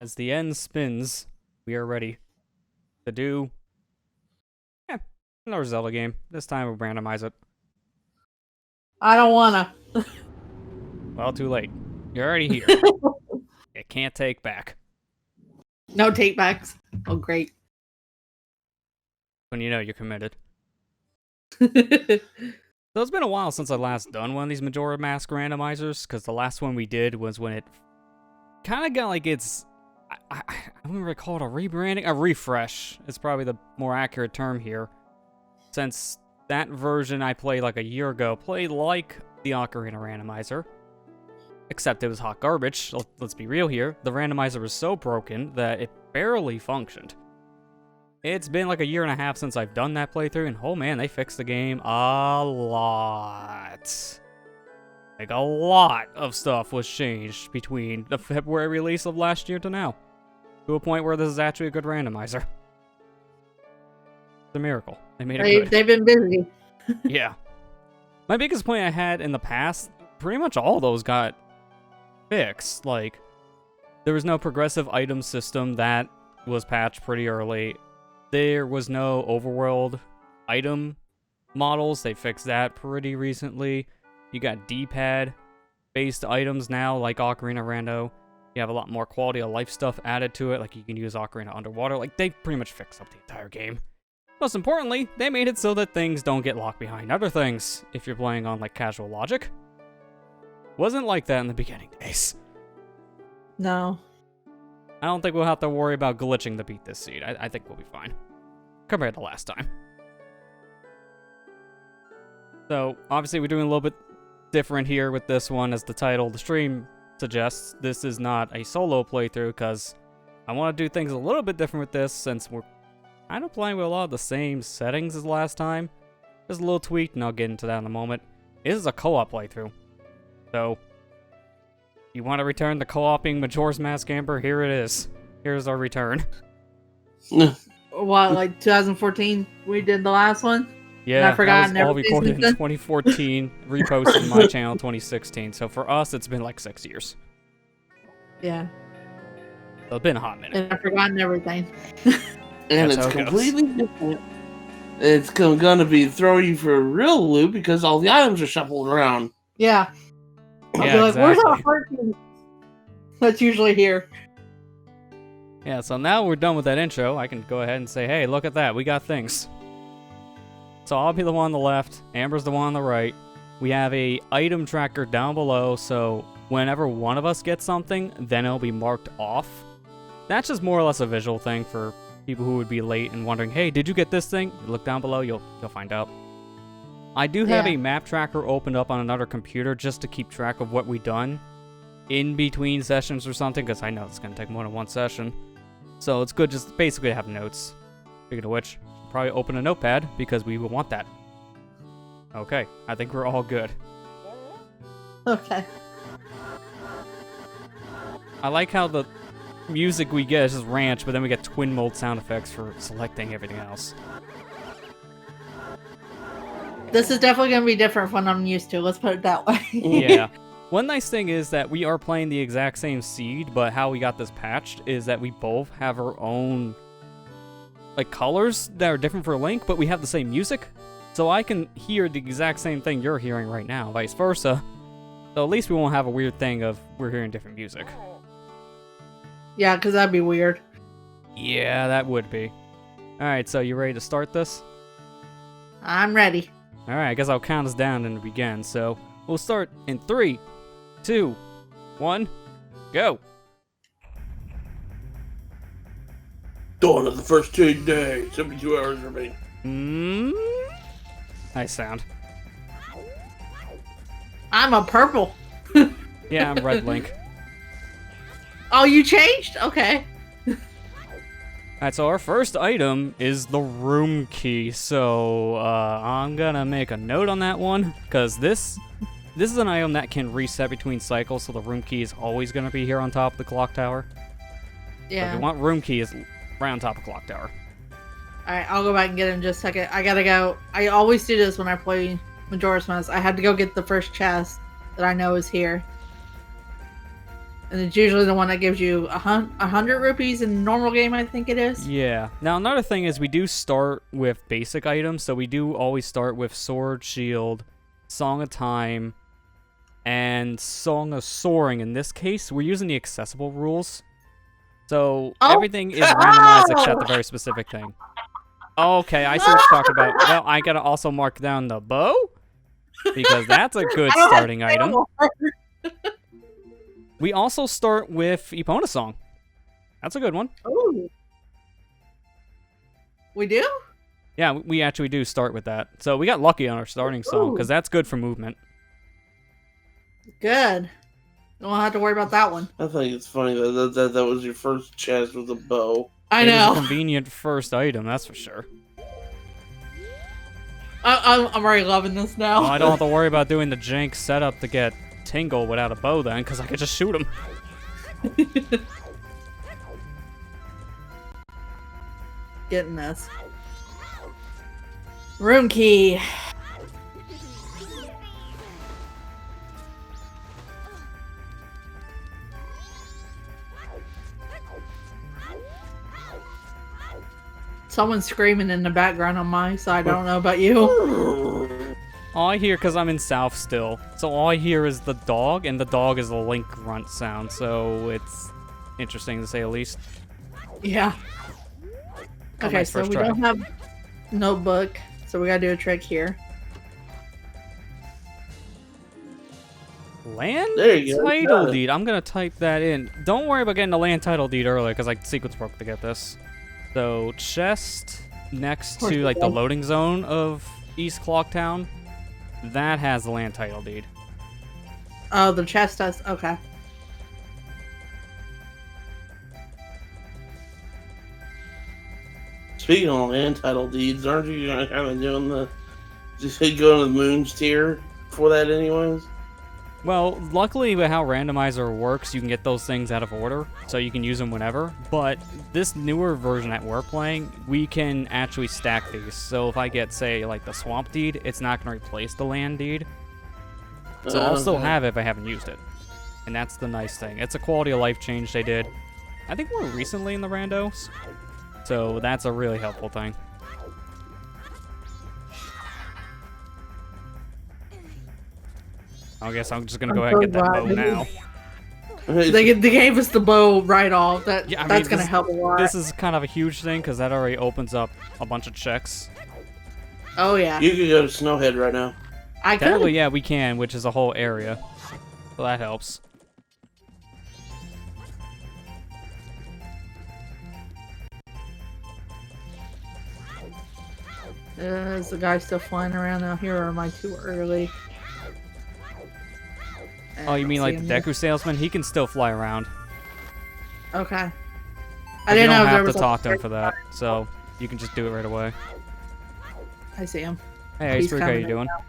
As the end spins, we are ready to do another Zelda game. This time we'll randomize it. I don't wanna. Well, too late. You're already here. It can't take back. No take backs. Oh, great. When you know you're committed. So it's been a while since I last done one of these Majora Mask randomizers, because the last one we did was when it kind of got like its... I wouldn't really call it a rebranding. A refresh is probably the more accurate term here. Since that version I played like a year ago played like the Ocarina randomizer. Except it was hot garbage. Let's be real here. The randomizer was so broken that it barely functioned. It's been like a year and a half since I've done that playthrough, and oh man, they fixed the game a lot. Like, a lot of stuff was changed between the February release of last year to now. To a point where this is actually a good randomizer. It's a miracle. They made it good. They've been busy. Yeah. My biggest point I had in the past, pretty much all those got fixed. Like, there was no progressive item system that was patched pretty early. There was no overworld item models. They fixed that pretty recently. You got D-pad based items now, like Ocarina Rando. You have a lot more quality of life stuff added to it, like you can use Ocarina underwater. Like, they pretty much fixed up the entire game. Most importantly, they made it so that things don't get locked behind other things if you're playing on, like, casual logic. Wasn't like that in the beginning days. No. I don't think we'll have to worry about glitching to beat this seed. I think we'll be fine. Compared to last time. So, obviously we're doing a little bit different here with this one, as the title of the stream suggests. This is not a solo playthrough, because I want to do things a little bit different with this, since we're kind of playing with a lot of the same settings as last time. Just a little tweak, and I'll get into that in a moment. This is a co-op playthrough. So, you want to return to co-oping Majora's Mask, Amber? Here it is. Here's our return. What, like 2014 we did the last one? Yeah, I forgot. that was all recorded in 2014, reposted in my channel 2016. So for us, it's been like 6 years. Yeah. So it's been a hot minute. And I've forgotten everything. And it's completely different. It's gonna be throwing you for a real loop because all the items are shuffled around. Yeah. I'll be like, where's our heart that's usually here? Yeah, so now we're done with that intro. I can go ahead and say, hey, look at that. We got things. So I'll be the one on the left. Amber's the one on the right. We have a item tracker down below, so whenever one of us gets something, then it'll be marked off. That's just more or less a visual thing for people who would be late and wondering, hey, did you get this thing? You look down below, you'll find out. I do have a map tracker opened up on another computer just to keep track of what we've done in between sessions or something, because I know it's going to take more than one session. So it's good just basically to have notes. Speaking of which, I'll probably open a notepad because we will want that. Okay, I think we're all good. Okay. I like how the music we get is just ranch, but then we get twin mode sound effects for selecting everything else. This is definitely going to be different from what I'm used to. Let's put it that way. Yeah. One nice thing is that we are playing the exact same seed, but how we got this patched is that we both have our own like colors that are different for Link, but we have the same music. So I can hear the exact same thing you're hearing right now, vice versa. So at least we won't have a weird thing of we're hearing different music. Yeah, because that'd be weird. Yeah, that would be. Alright, so you ready to start this? I'm ready. Alright, I guess I'll count us down and begin. So we'll start in 3, 2, 1, go! Dawn of the first 10 days, 72 hours remain. Nice sound. I'm a purple. Yeah, I'm Red Link. Oh, you changed? Okay. Alright, so our first item is the room key. So, I'm gonna make a note on that one, because this is an item that can reset between cycles, so the room key is always gonna be here on top of the clock tower. Yeah. So if you want room key, it's right on top of clock tower. Alright, I'll go back and get it in just a second. I gotta go. I always do this when I play Majora's Mask. I had to go get the first chest that I know is here. And it's usually the one that gives you 100 rupees in normal game, I think it is. Yeah. Now, another thing is we do start with basic items, so we do always start with Sword, Shield, Song of Time, and Song of Soaring. In this case, we're using the accessible rules. So everything is randomized except the very specific thing. Okay, I see what you're talking about. Well, I gotta also mark down the bow, because that's a good starting item. We also start with Epona Song. That's a good one. Ooh. We do? Yeah, we actually do start with that. So we got lucky on our starting song, because that's good for movement. Good. Don't have to worry about that one. I think it's funny that was your first chest with a bow. I It know. was a convenient first item, that's for sure. I'm already loving this now. Well, I don't have to worry about doing the jank setup to get Tingle without a bow then, because I could just shoot him. Getting this. Room key. Someone's screaming in the background on my side. I don't know about you. All I hear, because I'm in South still, so all I hear is the dog, and the dog is a Link grunt sound, so it's interesting to say the least. Yeah. Okay, nice so first we try. don't have notebook, so we gotta do a trick here. Land There you go. title Got it. deed. I'm going to type that in. Don't worry about getting the land title deed earlier, because I sequence broke to get this. So, chest next to, like, the loading zone of East Clocktown. That has the land title deed. Oh, the chest does. Okay. Speaking of land title deeds, aren't you gonna kind of doing the just going to the moon's tier for that anyways? Well, luckily with how Randomizer works, you can get those things out of order, so you can use them whenever. But this newer version that we're playing, we can actually stack these. So if I get, say, like the Swamp Deed, it's not going to replace the Land Deed. So I'll still have it if I haven't used it. And that's the nice thing. It's a quality of life change they did, I think more recently in the Randos. So that's a really helpful thing. I guess I'm just going to go ahead and get that bow now. They gave us the bow right off. That's Yeah, I mean, gonna help a lot. This is kind of a huge thing because that already opens up a bunch of checks. Oh yeah. You can go to Snowhead right now. I could. Technically, yeah, we can, which is a whole area. So that helps. Is the guy still flying around out here, or am I too early? Oh, you mean See like the him there. Deku salesman? He can still fly around. Okay. I But you didn't know don't if there have was to a- talk to him for that, so you can just do it right away. I see him. Hey, He's Spruik, how coming you in doing? now.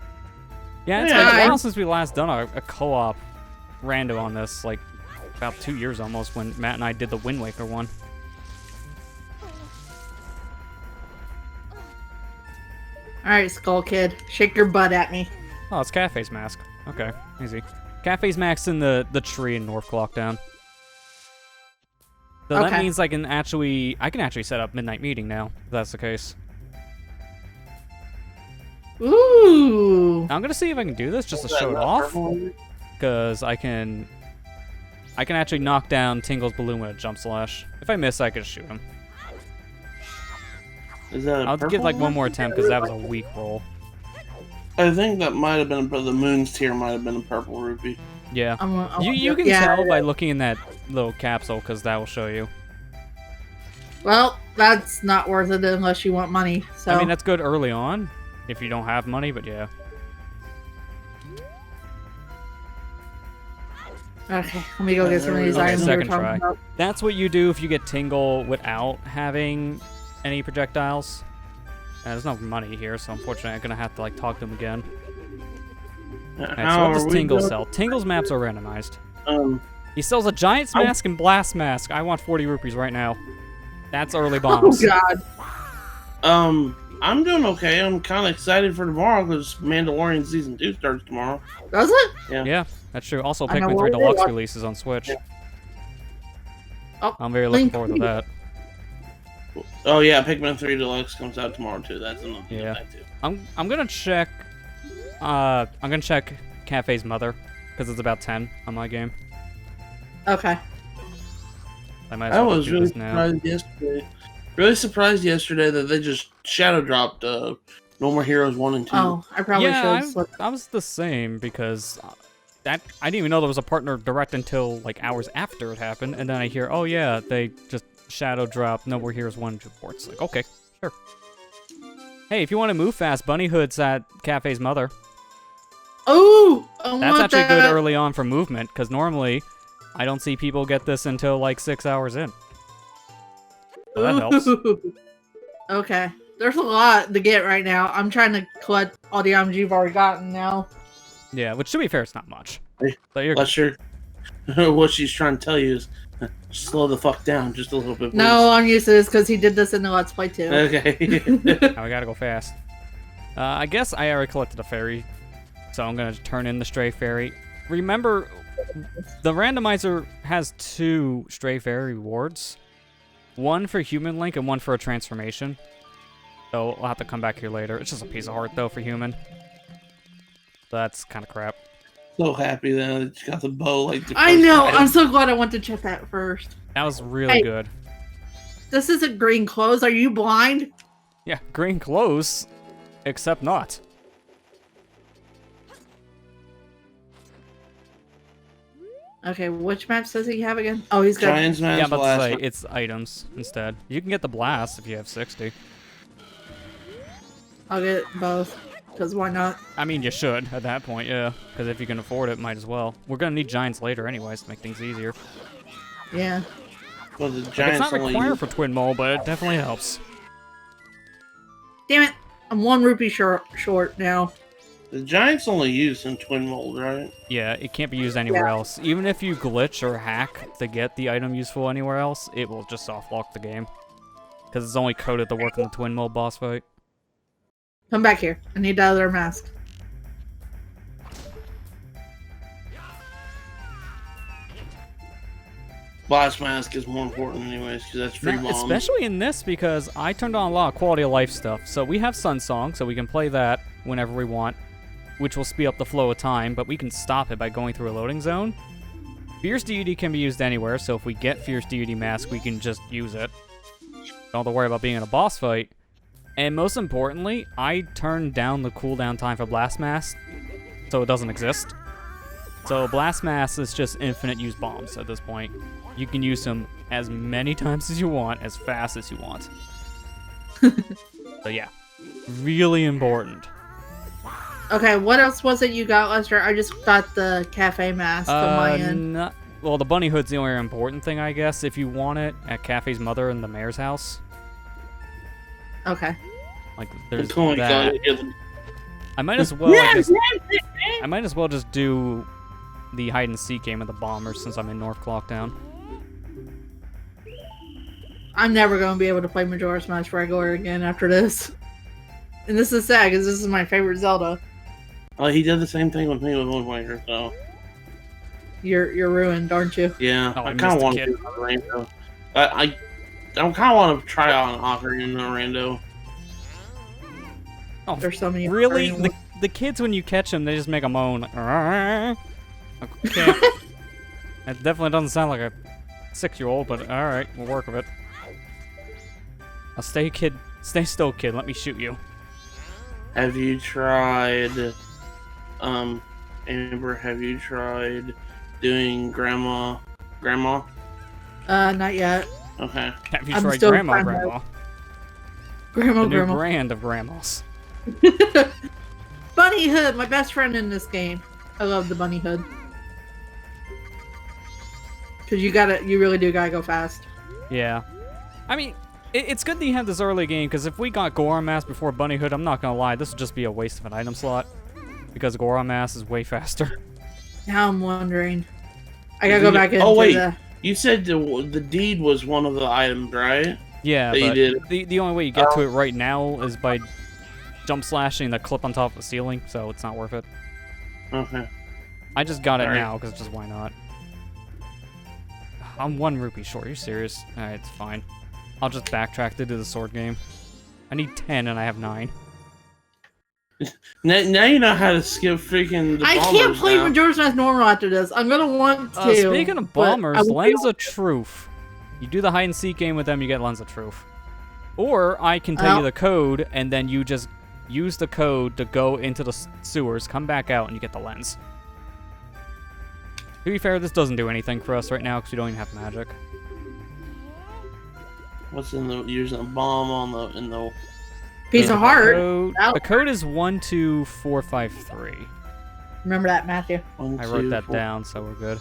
Yeah, it's Yeah, been a hi. while since we last done a co-op rando on this, like about 2 years almost, when Matt and I did the Wind Waker one. All right, Skull Kid, shake your butt at me. Oh, it's Cafe's mask. Okay, easy. Cafe's mask's in the tree in North Clocktown. So that Okay. means I can actually set up Midnight Meeting now, if that's the case. Ooh. Now, I'm gonna see if I can do this just to show it off, because I can actually knock down Tingle's balloon with a jump slash. If I miss, I can shoot him. Is that a I'll give purple like one more one? attempt because that was a weak roll. I think that might have been the moon's tier might have been a purple rupee. Yeah. I'm You can yeah, tell by looking in that little capsule because that will show you. Well, that's not worth it unless you want money. So I mean, that's good early on if you don't have money, but yeah. okay, let me go get some of these Okay, items we were second talking try. about. That's what you do if you get Tingle without having any projectiles. There's no money here, so unfortunately I'm gonna have to like talk to him again. Alright, so How what does are we Tingle doing? sell? Tingle's maps are randomized. Um, He sells a Giant's Oh. Mask and Blast Mask. I want 40 rupees right now. That's early Oh bombs. God. I'm doing okay. I'm kind of excited for tomorrow because Mandalorian season 2 starts tomorrow. Does it? Yeah, that's true. Also, I know Pikmin 3 what it Deluxe is. releases on Switch. Oh, I'm very looking Link. forward to that. Oh yeah, Pikmin 3 Deluxe comes out tomorrow too. That's another thing Yeah. that too. I'm gonna check. I'm gonna check Cafe's mother because it's about 10 on my game. Okay. I might as I well was do really this now. surprised yesterday. Really surprised yesterday that they just shadow dropped No More Heroes 1 and 2. Oh, I probably Yeah, should. I was the same because that I didn't even know there was a partner direct until like hours after it happened, and then I hear, oh yeah, they just shadow dropped No More Heroes 1 and 2 ports. Like, okay, sure. Hey, if you want to move fast, Bunny Hood's at Cafe's mother. Oh, I That's want actually that. good early on for movement, because normally I don't see people get this until like 6 hours in. So that helps. Ooh. Okay. There's a lot to get right now. I'm trying to collect all the items you've already gotten now. Yeah, which to be fair, it's not much. Hey, So you're Lester, what she's trying to tell you is slow the fuck down just a little bit. Please. No, I'm used to this because he did this in the Let's Play too. Okay. Now we gotta go fast. I guess I already collected a fairy, so I'm gonna turn in the stray fairy. Remember, the randomizer has 2 stray fairy rewards. One for human Link and one for a transformation. So we'll have to come back here later. It's just a piece of heart though for human. That's kind of crap. So happy that she got the bow like the I first know. time. I'm so glad I went to check that first. That was really Hey. good. This isn't green clothes. Are you blind? Yeah, green clothes, except not. Okay, which map does he have again? Oh, he's got. Giant's Mask Yeah, I'm about to Blast. say, it's items instead. You can get the blast if you have 60. I'll get both. Because why not? I mean, you should at that point, yeah. Because if you can afford it, might as well. We're gonna need giants later anyways to make things easier. Yeah. Well, the Like, it's Giants not only required for Twin Mole, but it definitely helps. Damn it. I'm 1 rupee short now. the Giants only use in Twin Mold, right? Yeah, it can't be used anywhere else. Even if you glitch or hack to get the item useful anywhere else, it will just soft lock the game. Because it's only coded to work in the Twin Mole boss fight. Come back here. I need that other mask. Blast Mask is more important anyways, because that's free No, bombs. especially in this, because I turned on a lot of quality of life stuff. So we have Sun Song, so we can play that whenever we want, which will speed up the flow of time, but we can stop it by going through a loading zone. Fierce Deity can be used anywhere, so if we get Fierce Deity Mask, we can just use it. Don't have to worry about being in a boss fight. And most importantly, I turned down the cooldown time for Blast Mask, so it doesn't exist. So Blast Mask is just infinite use bombs at this point. You can use them as many times as you want, as fast as you want. So yeah, really important. Okay, what else was it you got, Lester? I just got the cafe mask on my end. Well, the bunny hood's the only important thing, I guess. If you want it at Cafe's mother in the mayor's house, Okay. like there's Oh my that. God, you're the- I might as well. I might as well just do the hide and seek game of the bombers since I'm in North Clocktown. I'm never going to be able to play Majora Smash regular again after this. And this is sad because this is my favorite Zelda. Oh, he did the same thing with me with Wind Waker, so You're ruined, aren't you? yeah. Oh, I I missed kind the of want kid. to do another Rainbow. I kind of want to try on Ocarina of Rando. Oh, There's so many. really? Ocarina The kids, when you catch them, they just make a moan. Like, "Arrgh." Okay. It definitely doesn't sound like a 6-year-old, but all right, we'll work with it. I'll stay, kid. Stay still, kid. Let me shoot you. Have you tried, Amber? Have you tried doing Grandma? Not yet. Okay. Have you I'm tried still Grandma, trying to- Grandma? Grandma, The new Grandma. brand of grandmas. Bunny Hood, my best friend in this game. I love the Bunny Hood. Cause you really do gotta go fast. Yeah. I mean, it's good that you have this early game, because if we got Goron Mask before Bunny Hood, I'm not gonna lie, this would just be a waste of an item slot. Because Goron Mask is way faster. Now I'm wondering. I gotta go back into Oh wait, the. you said the deed was one of the items, right? Yeah, That you but did. the only way you get to it right now is by jump slashing the clip on top of the ceiling, so it's not worth it. Okay. I just got it Alright. now, because just why not? I'm 1 rupee short. Are you serious? Alright, it's fine. I'll just backtrack to do the sword game. I need 10 and I have 9. Now you know how to skip freaking the I bombers can't play now. Majora's Mask normal after this. I'm gonna want to. Speaking of but I bombers, won't Lens be of Truth. You do the hide and seek game with them, you get Lens of Truth. Or I can tell you the code, and then you just use the code to go into the sewers, come back out, and you get the lens. To be fair, this doesn't do anything for us right now because we don't even have magic. What's in the using a bomb on the in the Piece of heart. The code is 12453. Remember that, Matthew. I wrote that down, so we're good.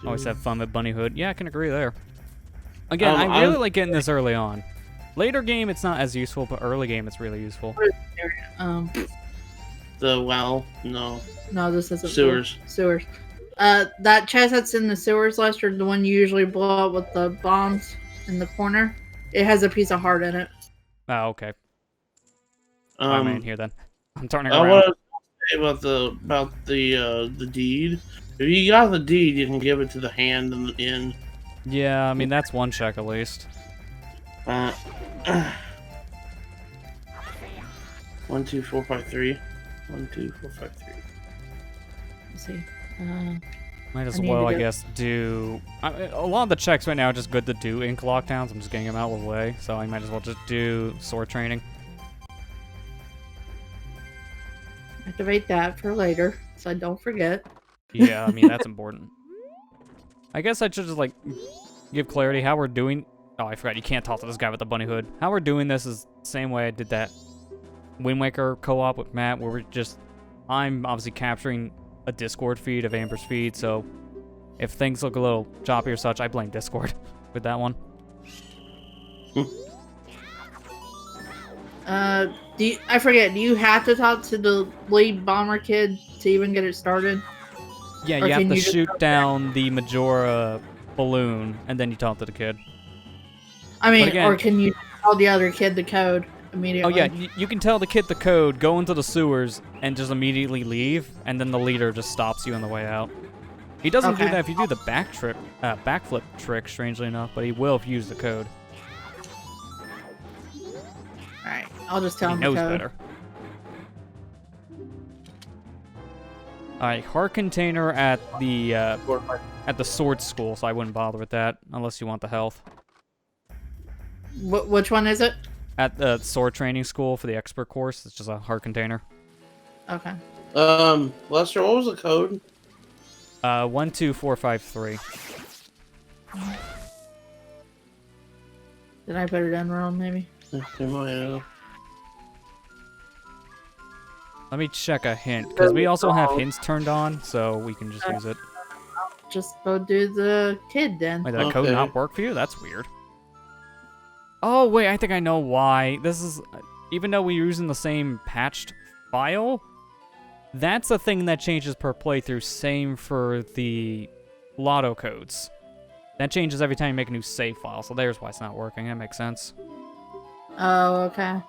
Always have fun with Bunny Hood. Yeah, I can agree there. Again, I really like getting this early on. Later game, it's not as useful, but early game, it's really useful. The well, no. No, this isn't Sewers. Sewers. That chest that's in the sewers, Lester, the one you usually blow up with the bombs in the corner, it has a piece of heart in it. Oh, okay. I'm in here then. I'm turning I around. want to say about the deed. If you got the deed, you can give it to the hand in the end. Yeah, I mean that's one check at least. 1, 2, 4, 5, 3. 1, 2, 4, 5, 3. Let's see. Might as well, I guess, do... a lot of the checks right now are just good to do ink lockdowns. I'm just getting them out of the way, so I might as well just do sword training. Activate that for later, so I don't forget. Yeah, I mean, that's important. I guess I should just, like, give clarity how we're doing... Oh, I forgot, you can't talk to this guy with the bunny hood. How we're doing this is the same way I did that Wind Waker co-op with Matt, where we're just... I'm obviously capturing a Discord feed of Amber's feed, so if things look a little choppy or such, I blame Discord with that one. I forget, do you have to talk to the lead bomber kid to even get it started? Yeah, Or you have can to you just shoot go down the Majora balloon, and then you talk to the kid. I mean, again- or can you tell the other kid the code Oh immediately? yeah, you can tell the kid the code, go into the sewers, and just immediately leave, and then the leader just stops you on the way out. He doesn't do Okay. that if you do the backflip trick, strangely enough, but he will if you use the code. Alright, I'll just tell He him knows the code. better. Alright, heart container at the sword school, so I wouldn't bother with that, unless you want the health. Which one is it? At the sword training school for the expert course, it's just a heart container. Okay. Lester, what was the code? 12453. Did I put it in wrong, maybe? You might have. Let me check a hint, because we also have hints turned on, so we can just use it. Just go do the kid then. Wait, did that code Okay. not work for you? That's weird. Oh, wait, I think I know why. This is... Even though we're using the same patched file, that's a thing that changes per playthrough. Same for the lotto codes. That changes every time you make a new save file, so there's why it's not working. That makes sense. Oh, okay.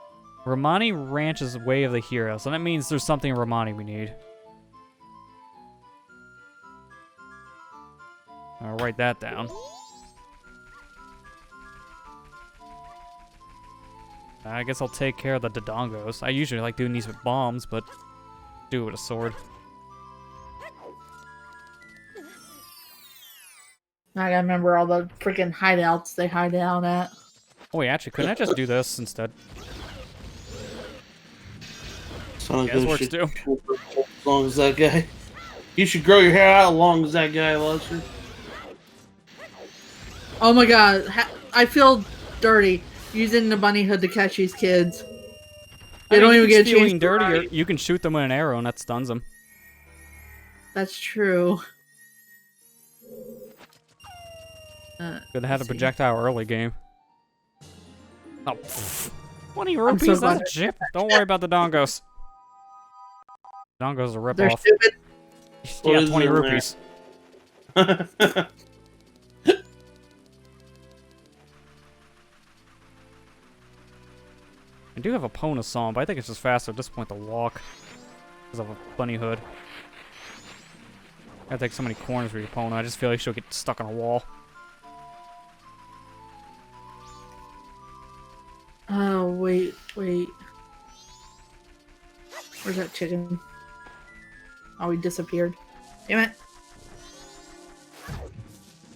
Romani Ranch is Way of the Hero, so that means there's something in Romani we need. I'll write that down. I guess I'll take care of the Dodongos. I usually like doing these with bombs, but do it with a sword. Now I gotta remember all the freaking hideouts they hide out at. Oh wait, actually, couldn't I just do this instead? Sonic Yeah, this Ghost works should too. go as long as that guy. You should grow your hair out as long as that guy, Lester. Oh my god, I feel dirty using the bunny hood to catch these kids. They don't even get a chance feeling to dirty. ride. You can shoot them with an arrow, and that stuns them. That's true. Could have had a let's see. projectile early game. Oh, pfft. 20 I'm rupees? so glad That's chip. Don't worry about the Dongos. Dongos are a They're ripoff. stupid. Yeah, is 20 in there? rupees. I do have a Pona song, but I think it's just faster at this point to walk because of a bunny hood. Gotta take so many corners for your opponent. I just feel like she'll get stuck on a wall. Oh, wait. Where's that chicken? Oh, he disappeared. Damn it.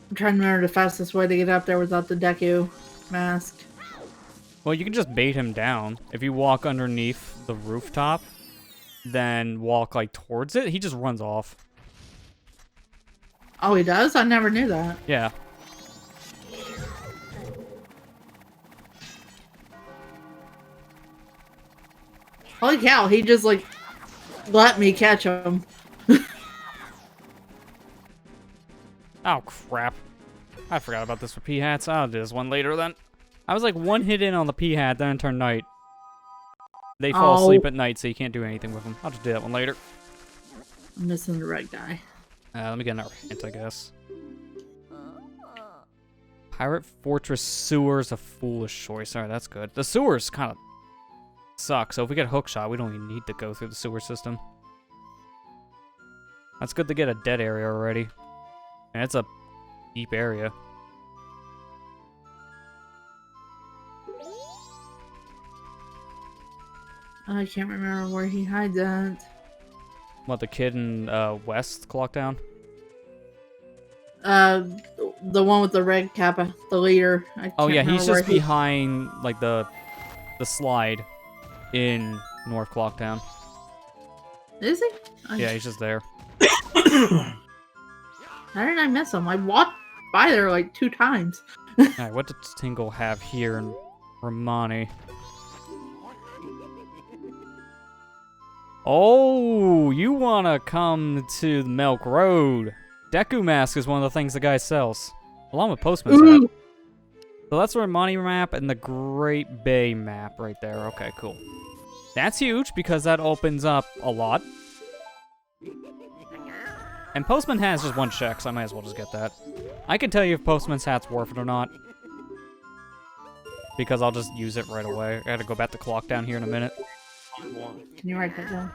I'm trying to remember the fastest way to get up there without the Deku mask. Well, you can just bait him down. If you walk underneath the rooftop, then walk, like, towards it, he just runs off. Oh, he does? I never knew that. Yeah. Holy cow, he just, like, let me catch him. Oh, crap. I forgot about this for P-hats. I'll do this one later, then. I was, like, one hit in on the P-hat, then it turned night. They fall asleep at night, so you can't do anything with them. I'll just do that one later. I'm missing the red guy. Let me get another hint, I guess. Pirate Fortress Sewers, a foolish choice. Alright, that's good. The sewers kind of suck, so if we get hookshot, we don't even need to go through the sewer system. That's good to get a dead area already. And it's a deep area. I can't remember where he hides at. What, the kid in West Clocktown? The one with the red kappa, the leader. Oh yeah, he's just behind like the slide in North Clocktown. Is he? Yeah, he's just there. How did I miss him? I walked by there like 2 times. Alright, what does Tingle have here in Romani? Oh, you wanna come to the Milk Road? Deku Mask is one of the things the guy sells, along with Postman's Hat. So that's the Romani map and the Great Bay map right there. Okay, cool. That's huge because that opens up a lot. And Postman Hat is just 1 check, so I might as well just get that. I can tell you if Postman's Hat's worth it or not, because I'll just use it right away. I gotta go back to Clocktown here in a minute. Can you write that down?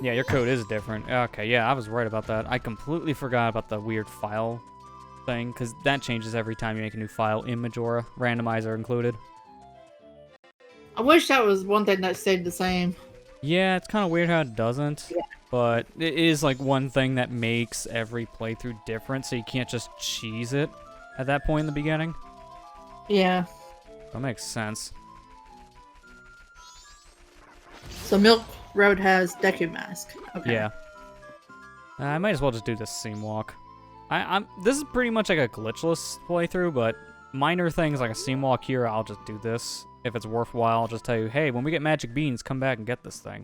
Yeah, your code is different. Okay, yeah, I was right about that. I completely forgot about the weird file thing, because that changes every time you make a new file in Majora, randomizer included. I wish that was one thing that stayed the same. Yeah, it's kind of weird how it doesn't, but it is like one thing that makes every playthrough different, so you can't just cheese it at that point in the beginning. Yeah. That makes sense. So Milk Road has Deku Mask. Okay. Yeah. I might as well just do this seam walk. This is pretty much like a glitchless playthrough, but minor things like a seam walk here, I'll just do this. If it's worthwhile, I'll just tell you, hey, when we get magic beans, come back and get this thing.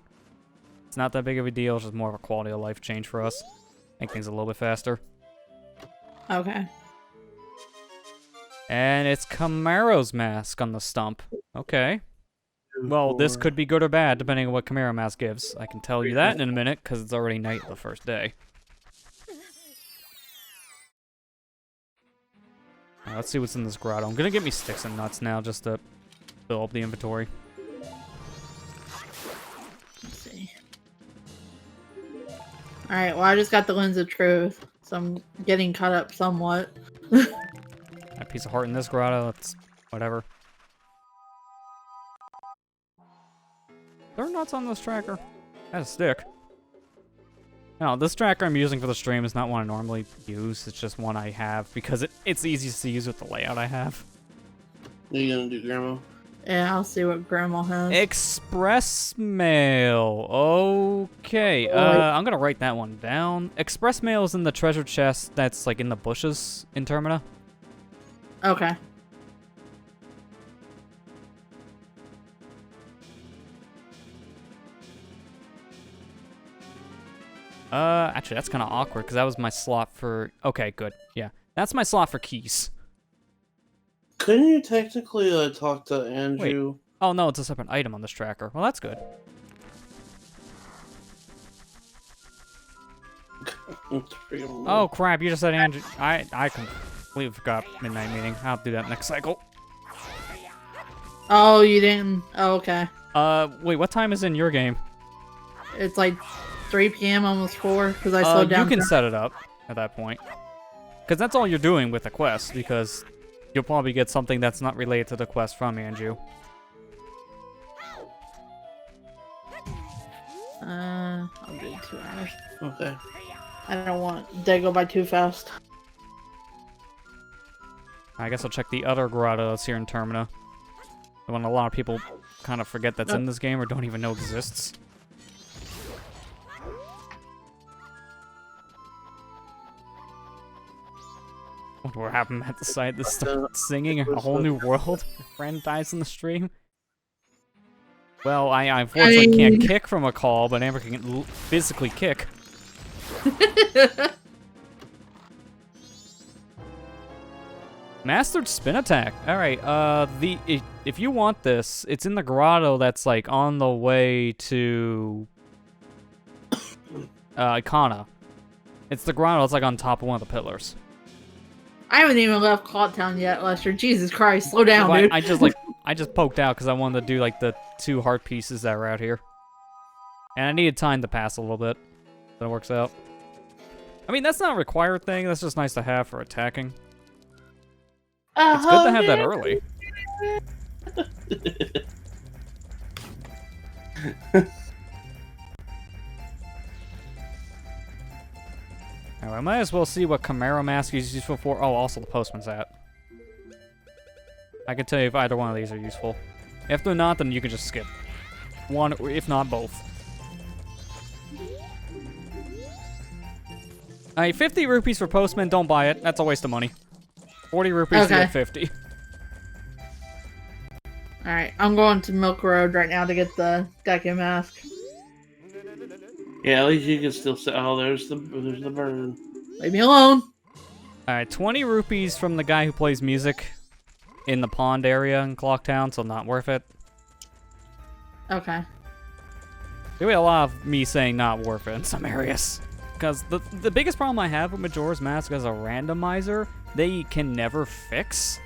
It's not that big of a deal, it's just more of a quality of life change for us. Make things a little bit faster. Okay. And it's Camaro's mask on the stump. Okay. Well, this could be good or bad, depending on what Camaro mask gives. I can tell you that in a minute, because it's already night the first day. Now, let's see what's in this grotto. I'm gonna get me sticks and nuts now, just to fill up the inventory. Let's see. Alright, well, I just got the Lens of Truth, so I'm getting caught up somewhat. A piece of heart in this grotto, that's whatever. There are nuts on this tracker. That's a stick. No, this tracker I'm using for the stream is not one I normally use. It's just one I have because it's easiest to use with the layout I have. What are you gonna do, Grandma? Yeah, I'll see what Grandma has. Express mail. Okay. I'm gonna write that one down. Express mail is in the treasure chest that's like in the bushes in Termina. Okay. Actually, that's kind of awkward because that was my slot for... Okay, good. Yeah. That's my slot for keys. Couldn't you technically talk to Andrew? Wait. Oh, no, it's a separate item on this tracker. Well, that's good. Oh, crap. You just said Andrew... I completely forgot Midnight Meeting. I'll do that next cycle. Oh, you didn't... Oh, okay. Wait, what time is in your game? It's like 3 p.m., almost 4, because I Uh, slowed down. you can set it up at that point. Because that's all you're doing with the quest, because you'll probably get something that's not related to the quest from Anju. I'll do 2 hours. Okay. I don't want to go by too fast. I guess I'll check the other grotto that's here in Termina. The one a lot of people kind of forget that's in this game or don't even know exists. What happened at the site? This started singing a whole new world. Your friend dies in the stream. Well, I unfortunately can't kick from a call, but Amber can physically kick. Mastered spin attack. All right. If you want this, it's in the grotto that's like on the way to Ikana. It's the grotto that's like on top of one of the pillars. I haven't even left Cloud Town yet, Lester. Jesus Christ, slow down, dude. I just poked out because I wanted to do like the 2 heart pieces that were out here, and I needed time to pass a little bit. So it works out. I mean, that's not a required thing. That's just nice to have for attacking. It's good to have that early. Alright, I might as well see what Camaro Mask is useful for. Oh, also the Postman's at. I can tell you if either one of these are useful. If they're not, then you can just skip. One, if not both. Alright, 50 rupees for Postman, don't buy it. That's a waste of money. 40 rupees to get 50. Alright, I'm going to Milk Road right now to get the Deku Mask. Yeah, at least you can still say, oh, there's the burn. Leave me alone. Alright, 20 rupees from the guy who plays music in the pond area in Clocktown, so not worth it. Okay. There'll be a lot of me saying not worth it in some areas. Because the biggest problem I have with Majora's Mask as a randomizer, they can never fix.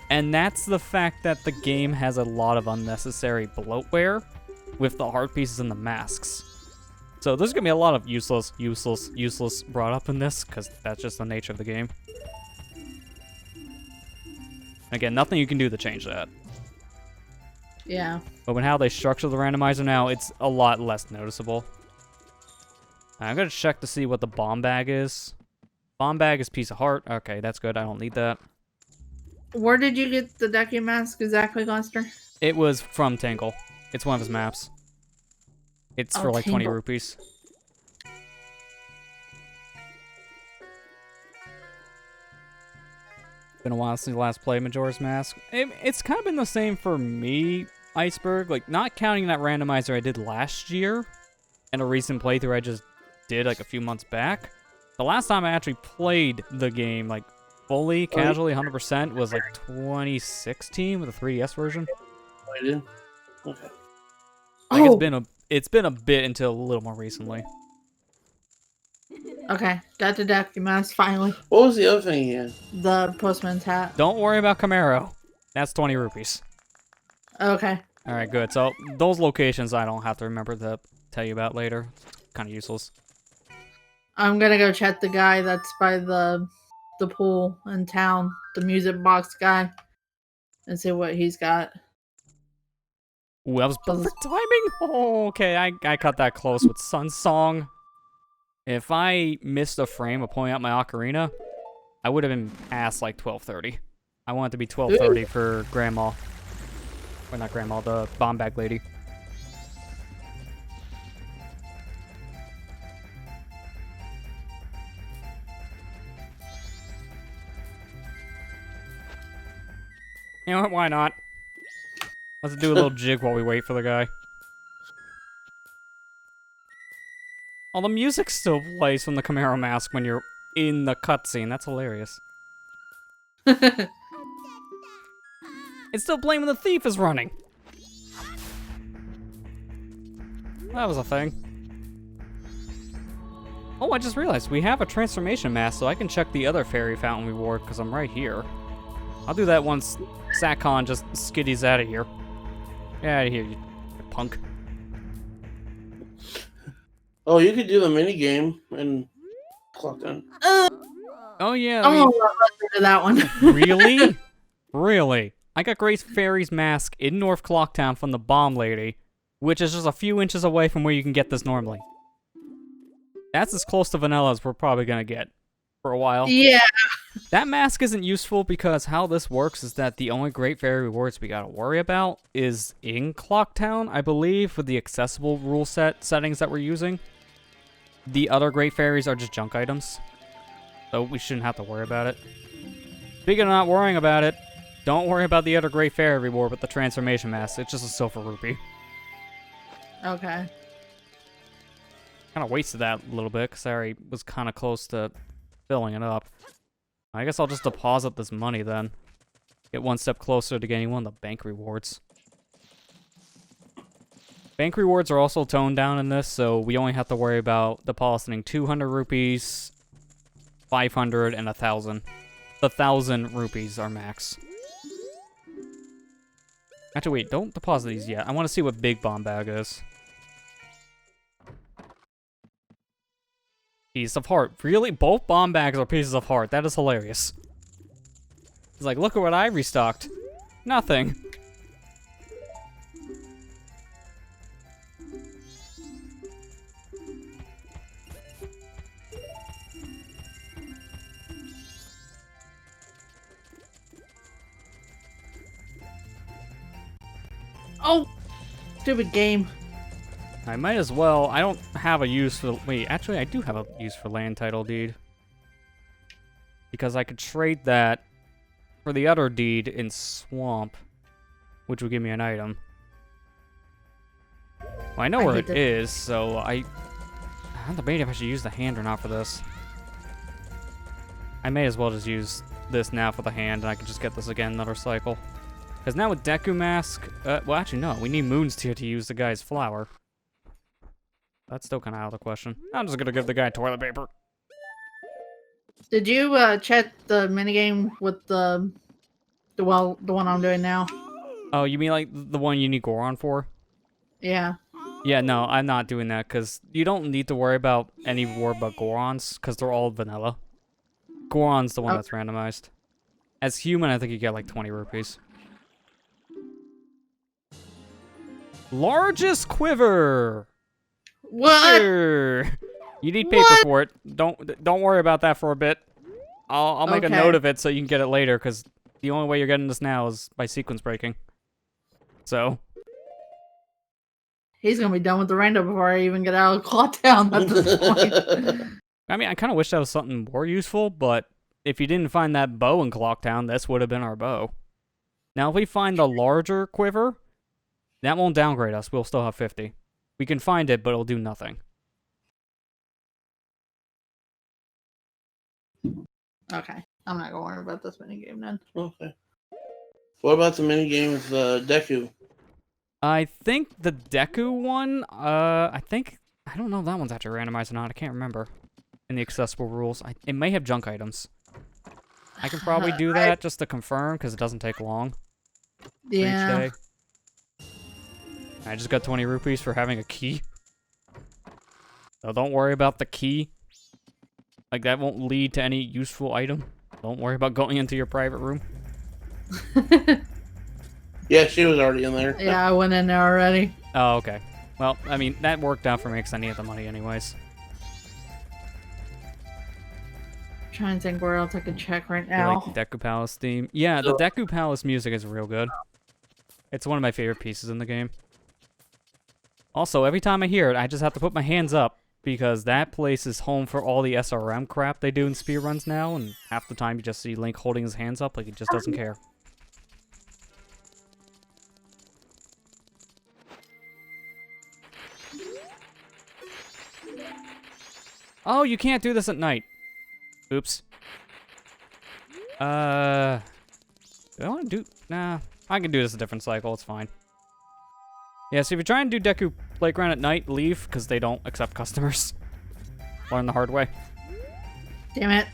And that's the fact that the game has a lot of unnecessary bloatware with the heart pieces and the masks. So there's going to be a lot of useless brought up in this, because that's just the nature of the game. Again, nothing you can do to change that. Yeah. But when how they structure the randomizer now, it's a lot less noticeable. I'm going to check to see what the bomb bag is. Bomb bag is piece of heart. Okay, that's good. I don't need that. Where did you get the Deku Mask exactly, Lester? It was from Tingle. It's one of his maps. It's for like 20 rupees. Been a while since I last played Majora's Mask. It's kind of been the same for me, Iceberg. Like, not counting that randomizer I did last year and a recent playthrough I just did like a few months back. The last time I actually played the game, like, fully, casually, 100% was like 2016 with the 3DS version. I did? Okay. Like, it's been a bit until a little more recently. Okay, got the Deku Mask finally. What was the other thing he had? The Postman's hat. Don't worry about Camaro. That's 20 rupees. Okay. Alright, good. So, those locations I don't have to remember to tell you about later. Kind of useless. I'm gonna go check the guy that's by the pool in town, the music box guy, and see what he's got. Ooh, that was perfect timing! Oh, okay, I cut that close with Sun Song. If I missed a frame of pulling out my ocarina, I would have been past like 12:30. I want it to be 12:30 for Grandma. Or not Grandma, the bomb bag lady. You know what, why not? Let's do a little jig while we wait for the guy. Oh, the music still plays from the Camaro Mask when you're in the cutscene. That's hilarious. It's still playing when the thief is running. That was a thing. Oh, I just realized we have a transformation mask, so I can check the other fairy fountain reward because I'm right here. I'll do that once Satcon just skiddies out of here. Get out of here, you punk. Oh, you could do the mini game and clock down. Oh yeah. I'm gonna let to that one. Really? Really? I got Grace Fairy's mask in North Clocktown from the bomb lady, which is just a few inches away from where you can get this normally. That's as close to vanilla as we're probably gonna get for a while. Yeah. That mask isn't useful because how this works is that the only Great Fairy rewards we gotta worry about is in Clocktown, I believe, with the accessible rule settings that we're using. The other Great Fairies are just junk items, so we shouldn't have to worry about it. Speaking of not worrying about it, don't worry about the other Great Fairy reward with the transformation mask. It's just a silver rupee. Okay. Kind of wasted that a little bit because I already was kind of close to filling it up. I guess I'll just deposit this money then. Get one step closer to getting one of the bank rewards. Bank rewards are also toned down in this, so we only have to worry about depositing 200 rupees, 500, and 1,000. The 1,000 rupees are max. Actually, wait, don't deposit these yet. I want to see what Big Bomb Bag is. Piece of heart. Really? Both bomb bags are pieces of heart. That is hilarious. It's like, look at what I restocked. Nothing. Oh, stupid game. I might as well. I don't have a use for... Wait, actually, I do have a use for land title deed. Because I could trade that for the other deed in Swamp, which would give me an item. Well, I know where it is, so I'm debating if I should use the hand or not for this. I may as well just use this now for the hand, and I can just get this again another cycle. Because now with Deku Mask... well, actually, no. We need Moon's Tear to use the guy's flower. That's still kind of out of the question. I'm just gonna give the guy toilet paper. Did you check the minigame with the one I'm doing now? Oh, you mean like the one you need Goron for? Yeah. Yeah, no, I'm not doing that because you don't need to worry about any reward but Gorons because they're all vanilla. Goron's the one that's randomized. As human, I think you get like 20 rupees. Largest quiver. What? Sure. You need paper for it. Don't worry about that for a bit. I'll make a note of it so you can get it later because the only way you're getting this now is by sequence breaking. So. He's gonna be done with the random before I even get out of Clawtown at this point. I mean, I kind of wish that was something more useful, but if you didn't find that bow in Clocktown, this would have been our bow. Now, if we find the larger quiver, that won't downgrade us. We'll still have 50. We can find it, but it'll do nothing. Okay. I'm not gonna worry about this minigame then. Okay. What about the minigame with Deku? I think the Deku one, I don't know if that one's actually randomized or not. I can't remember. In the accessible rules. It may have junk items. I can probably do that just to confirm, because it doesn't take long. Yeah. For each day. I just got 20 rupees for having a key. So don't worry about the key. Like, that won't lead to any useful item. Don't worry about going into your private room. Yeah, she was already in there. Yeah, I went in there already. Oh, okay. Well, I mean, that worked out for me because I needed the money anyways. Trying to think where else I can check right now. Like the Deku Palace theme. Yeah, the Deku Palace music is real good. It's one of my favorite pieces in the game. Also, every time I hear it, I just have to put my hands up because that place is home for all the SRM crap they do in speedruns now, and half the time you just see Link holding his hands up like he just doesn't care. Oh, you can't do this at night. Oops. Do I want to do... Nah, I can do this a different cycle. It's fine. Yeah, so if you're trying to do Deku Playground at night, leave, because they don't accept customers. Learn the hard way. Damn it.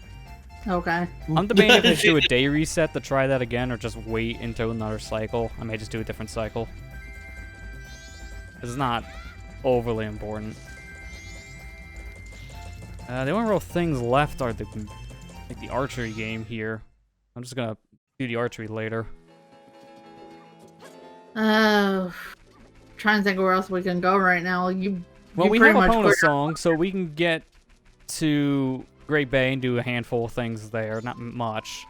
Okay. I'm debating if I should do a day reset to try that again, or just wait into another cycle. I may just do a different cycle. It's not overly important. The only real things left are the archery game here. I'm just gonna do the archery later. Trying to think where else we can go right now. Well, we have a bonus song, so we can get to Great Bay and do a handful of things there. Not much.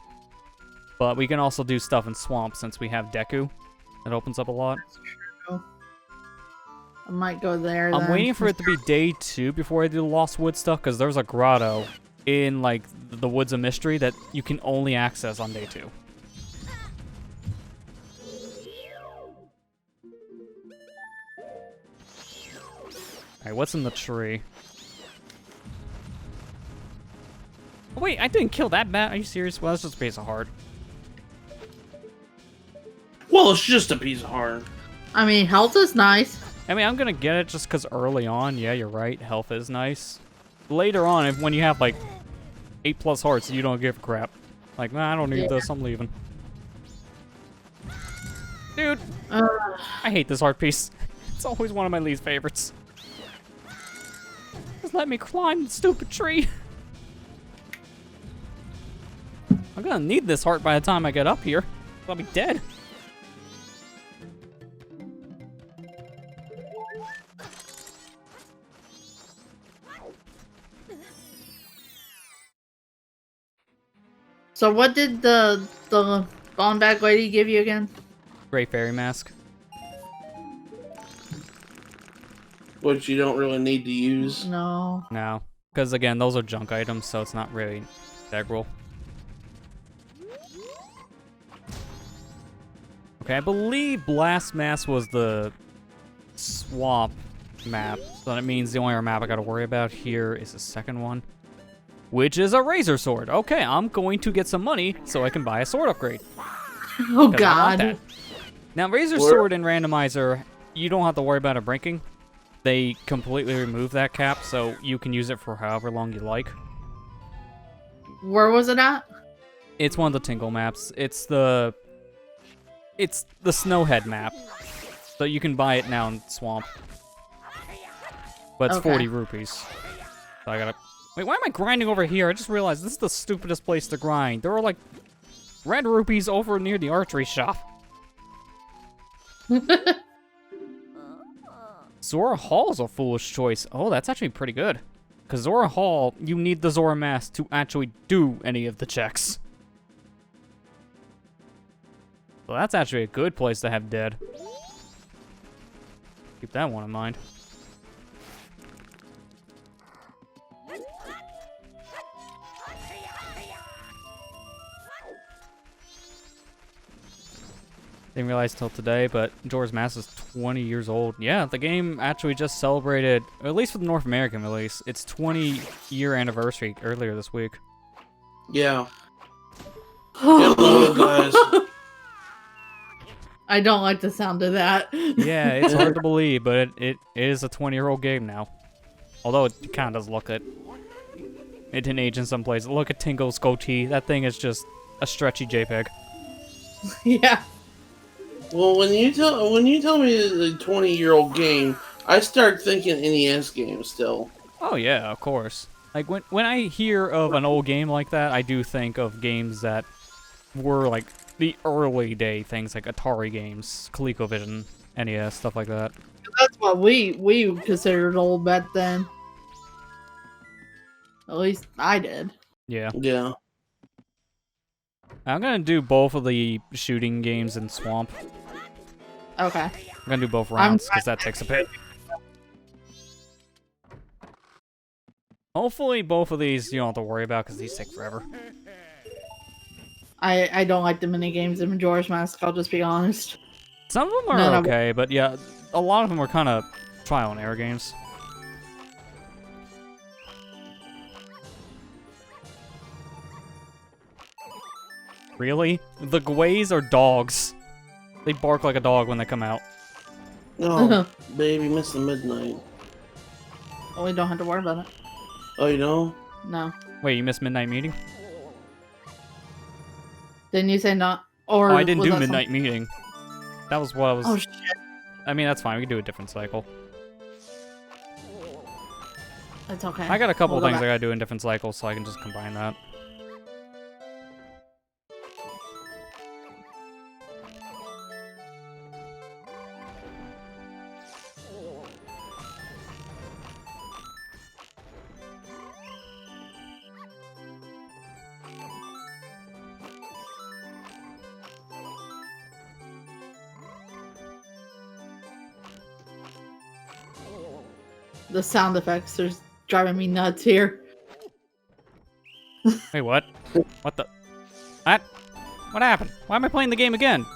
But we can also do stuff in Swamp since we have Deku. That opens up a lot. That's true. I might go there. I'm waiting for it to be day 2 before I do the Lost Woods stuff, because there's a grotto in, like, the Woods of Mystery that you can only access on day 2. Alright, what's in the tree? Oh, wait, I didn't kill that bat. Are you serious? Well, that's just a piece of heart. Well, it's just a piece of heart. I mean, health is nice. I mean, I'm gonna get it just because early on, yeah, you're right, health is nice. Later on, when you have, like, 8+ hearts, you don't give a crap. Like, nah, I don't need this, I'm leaving. Dude, I hate this heart piece. It's always one of my least favorites. Just let me climb the stupid tree. I'm gonna need this heart by the time I get up here. I'll be dead. So what did the gone back lady give you again? Great Fairy Mask. Which you don't really need to use. No. No. Because, again, those are junk items, so it's not really integral. Okay, I believe Blast Mass was the swap map. So that means the only other map I gotta worry about here is the second one, which is a Razor Sword. Okay, I'm going to get some money so I can buy a sword upgrade. Oh god. Now, Razor Sword and Randomizer, you don't have to worry about it breaking. They completely remove that cap, so you can use it for however long you like. Where was it at? It's one of the Tingle maps. It's the Snowhead map. So you can buy it now in Swamp. But it's 40 rupees. So I gotta... Wait, why am I grinding over here? I just realized this is the stupidest place to grind. There are, like, red rupees over near the archery shop. Zora Hall's a foolish choice. Oh, that's actually pretty good. Because Zora Hall, you need the Zora Mask to actually do any of the checks. So that's actually a good place to have dead. Keep that one in mind. Didn't realize till today, but Majora's Mask is 20 years old. Yeah, the game actually just celebrated, at least for the North American release, its 20-year anniversary earlier this week. Yeah. Guys. I don't like the sound of that. Yeah, it's hard to believe, but it is a 20-year-old game now. Although it kind of does look it. It didn't age in some places. Look at Tingle's goatee. That thing is just a stretchy JPEG. Yeah. Well, when you tell me it's a 20-year-old game, I start thinking NES games still. Oh yeah, of course. Like when I hear of an old game like that, I do think of games that were like the early day things, like Atari games, ColecoVision, NES, stuff like that. That's what we considered old back then. At least I did. Yeah. Yeah. I'm gonna do both of the shooting games in Swamp. Okay. I'm gonna do both rounds because that takes a bit. Hopefully both of these you don't have to worry about because these take forever. I don't like the mini games in Majora's Mask, I'll just be honest. Some of them are okay, but yeah, a lot of them are kind of trial and error games. Really? The Gways are dogs. They bark like a dog when they come out. Oh, baby, miss the midnight. Oh, we don't have to worry about it. Oh, you know? No. Wait, you missed Midnight Meeting? Didn't you say not? Or oh, I didn't do Midnight Meeting. That was what I was... Oh, shit. I mean, that's fine. We can do a different cycle. That's okay. I got a couple We'll go things I back. gotta do in different cycles, so I can just combine that. The sound effects are driving me nuts here. Wait, what? What the? What happened? Why am I playing the game again?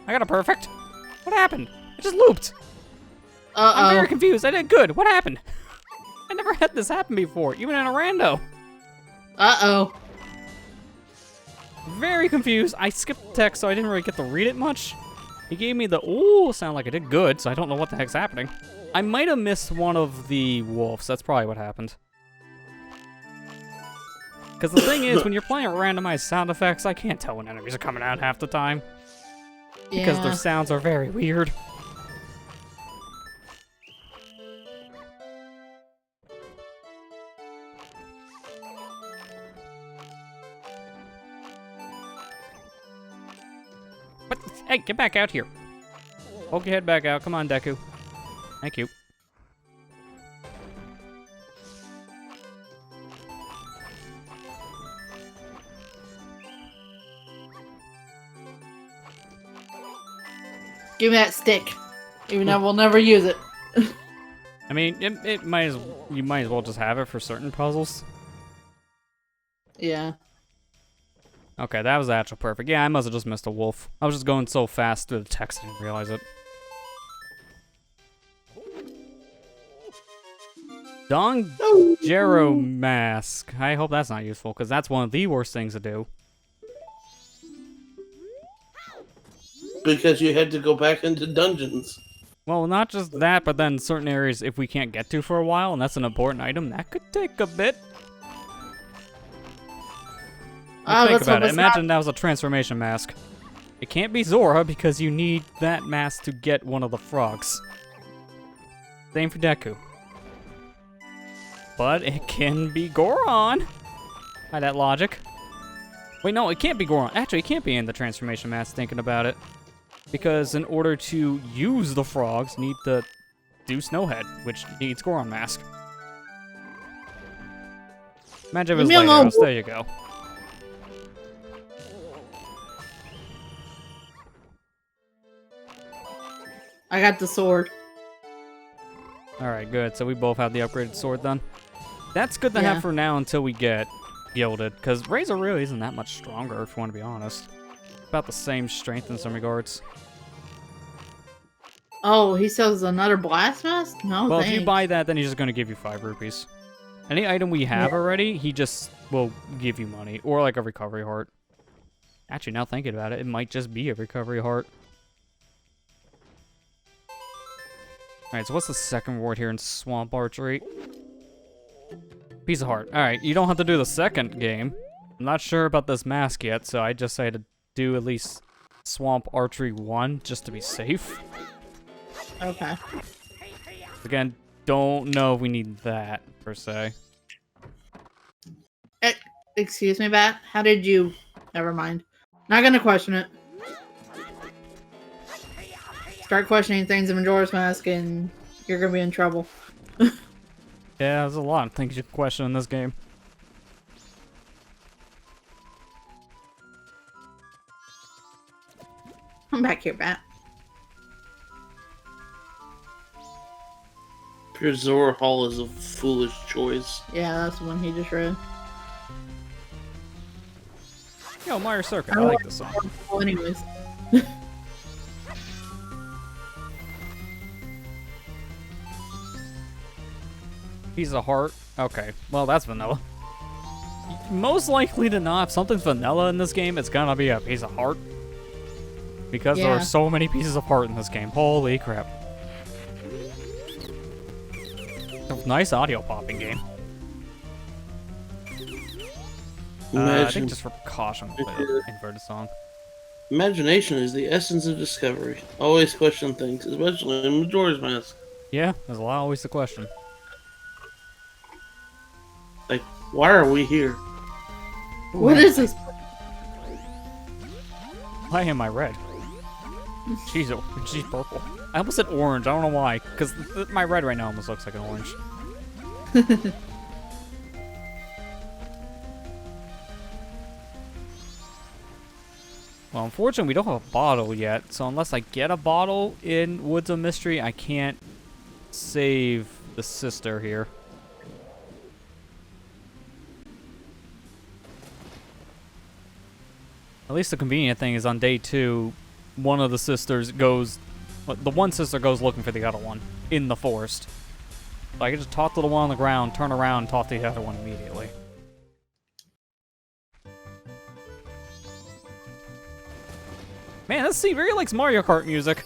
I got a perfect. What happened? It just looped. I'm very confused. I did good. What happened? I never had this happen before, even in a rando. Uh-oh. Very confused. I skipped the text, so I didn't really get to read it much. He gave me the ooh sound like I did good, so I don't know what the heck's happening. I might have missed one of the wolves. That's probably what happened. Because the thing is, when you're playing with randomized sound effects, I can't tell when enemies are coming out half the time. Because their sounds are very weird. What? Hey, get back out here. Poke your head back out. Come on, Deku. Thank you. Give me that stick. Even though we'll never use it. I mean, you might as well just have it for certain puzzles. Yeah. Okay, that was actually perfect. Yeah, I must have just missed a wolf. I was just going so fast through the text, I didn't realize it. Dongjero Mask. I hope that's not useful, because that's one of the worst things to do. Because you had to go back into dungeons. Well, not just that, but then certain areas, if we can't get to for a while, and that's an important item, that could take a bit. Think about it. Imagine that was a transformation mask. It can't be Zora because you need that mask to get one of the frogs. Same for Deku. But it can be Goron. By that logic. Wait, no, it can't be Goron. Actually, it can't be in the transformation mask, thinking about it. Because in order to use the frogs, need to do Snowhead, which needs Goron mask. Imagine if it was Lagos. There you go. I got the sword. Alright, good. So we both have the upgraded sword then. That's good to have for now until we get gilded. Because Razor really isn't that much stronger, if you want to be honest. About the same strength in some regards. Oh, he sells another blast mask? No, well, thanks. if you buy that, then he's just going to give you 5 rupees. Any item we have already, he just will give you money. Or like a recovery heart. Actually, now thinking about it, it might just be a recovery heart. Alright, so what's the second reward here in Swamp Archery? Piece of heart. Alright, you don't have to do the second game. I'm not sure about this mask yet, so I just say to do at least Swamp Archery 1, just to be safe. Okay. Again, don't know if we need that, per se. Excuse me, Bat? How did you... Never mind. Not gonna question it. Start questioning things in Majora's Mask and you're gonna be in trouble. Yeah, there's a lot of things you can question in this game. I'm back here, Bat. Pure Zora Hall is a foolish choice. Yeah, that's the one he just read. Yo, Mario Circuit, I like this song. Well, anyways. Piece of heart. Okay, well, that's vanilla. Most likely to not, if something's vanilla in this game, it's gonna be a piece of heart. Because there are so many pieces of heart in this game. Holy crap. Nice audio popping game. I think just for caution, we'll play the inverted song. Imagination is the essence of discovery. Always question things, especially in Majora's Mask. Yeah, there's a lot always to question. Like, why are we here? What is this? Why am I red? She's purple. I almost said orange. I don't know why. Because my red right now almost looks like an orange. Well, unfortunately, we don't have a bottle yet. So unless I get a bottle in Woods of Mystery, I can't save the sister here. At least the convenient thing is on day 2, one of the sisters goes... The one sister goes looking for the other one in the forest. So I can just talk to the one on the ground, turn around, and talk to the other one immediately. Man, this scene really likes Mario Kart music.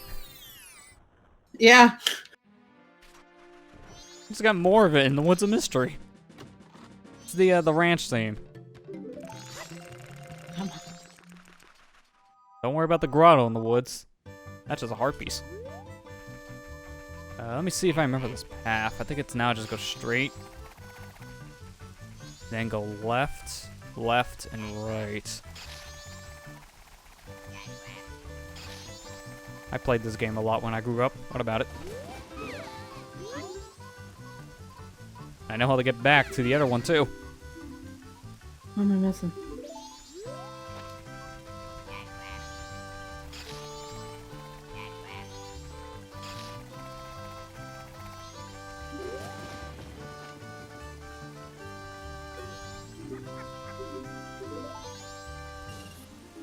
Yeah. Just got more of it in the Woods of Mystery. It's the ranch theme. Come on. Don't worry about the grotto in the woods. That's just a heart piece. Let me see if I remember this path. I think it's now just go straight. Then go left, left, and right. I played this game a lot when I grew up. What about it? I know how to get back to the other one, too. What am I missing?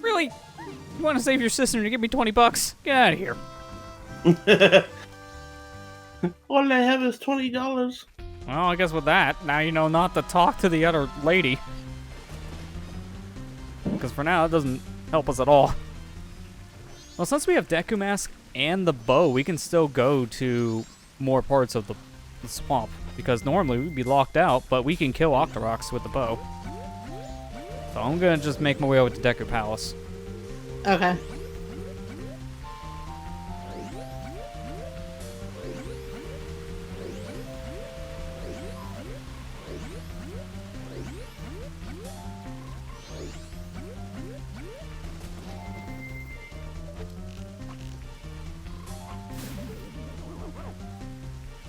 Really? You want to save your sister and you give me 20 bucks? Get out of here. All I have is $20. Well, I guess with that, now you know not to talk to the other lady. Because for now, it doesn't help us at all. Well, since we have Deku Mask and the bow, we can still go to more parts of the swamp. Because normally we'd be locked out, but we can kill Octoroks with the bow. So I'm gonna just make my way over to Deku Palace. Okay.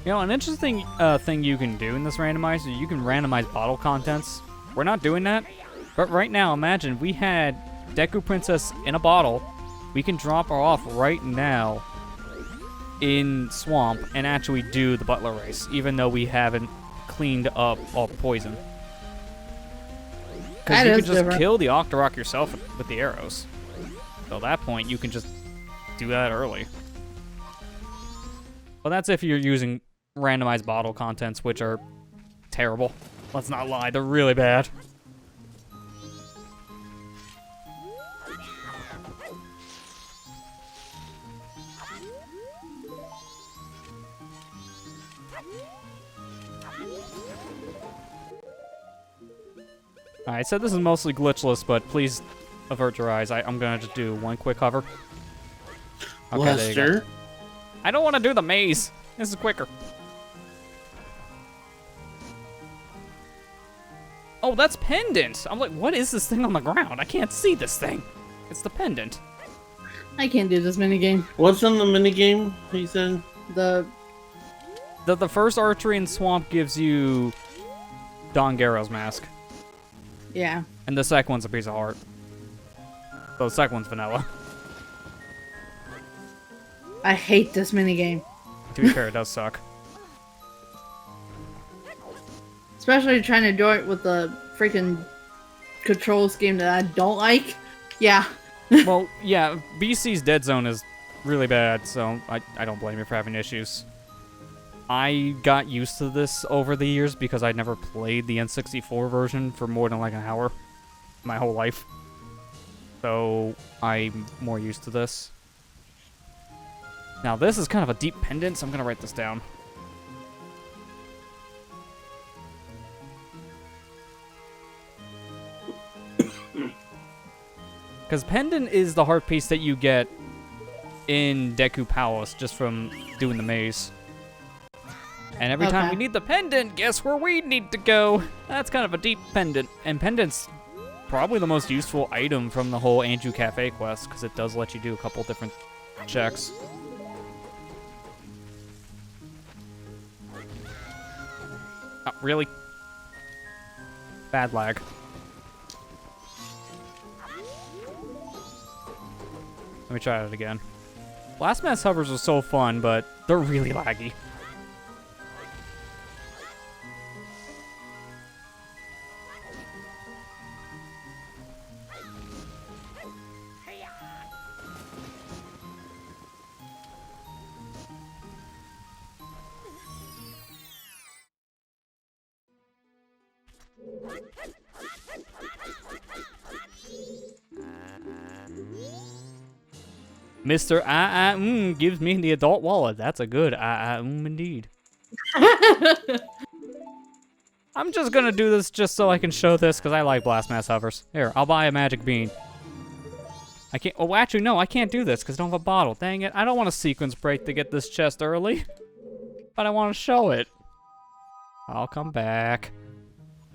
You know, an interesting thing you can do in this randomizer, you can randomize bottle contents. We're not doing that, but right now, imagine we had Deku Princess in a bottle. We can drop her off right now in Swamp and actually do the Butler race, even though we haven't cleaned up all the poison. Because you can just kill the Octorok yourself with the arrows. So at that point, you can just do that early. Well, that's if you're using randomized bottle contents, which are terrible. Let's not lie, they're really bad. Alright, so this is mostly glitchless, but please avert your eyes. I'm gonna just do one quick hover. Okay, Lester? I don't want to do the maze. This is quicker. Oh, that's pendant. I'm like, what is this thing on the ground? I can't see this thing. It's the pendant. I can't do this minigame. What's in the minigame, he said? The first archery in Swamp gives you Don Garrow's mask. Yeah. And the second one's a piece of heart. So the second one's vanilla. I hate this minigame. To be fair, it does suck. Especially trying to do it with the freaking control scheme that I don't like. Yeah. Well, yeah, BC's Dead Zone is really bad, so I don't blame you for having issues. I got used to this over the years because I'd never played the N64 version for more than like an hour my whole life. So I'm more used to this. Now this is kind of a deep pendant, so I'm going to write this down. Because pendant is the heart piece that you get in Deku Palace just from doing the maze. And every time Okay. we need the pendant, guess where we need to go? That's kind of a deep pendant. And pendant's probably the most useful item from the whole Anju Cafe quest, because it does let you do a couple different checks. Oh, really? Bad lag. Let me try it again. Last Mass hovers are so fun, but they're really laggy. Mr. Gives me the adult wallet. That's a good indeed. I'm just gonna do this just so I can show this because I like Blast Mass hovers. Here, I'll buy a magic bean. I can't. Oh, actually, no, I can't do this because I don't have a bottle. Dang it! I don't want a sequence break to get this chest early, but I want to show it. I'll come back.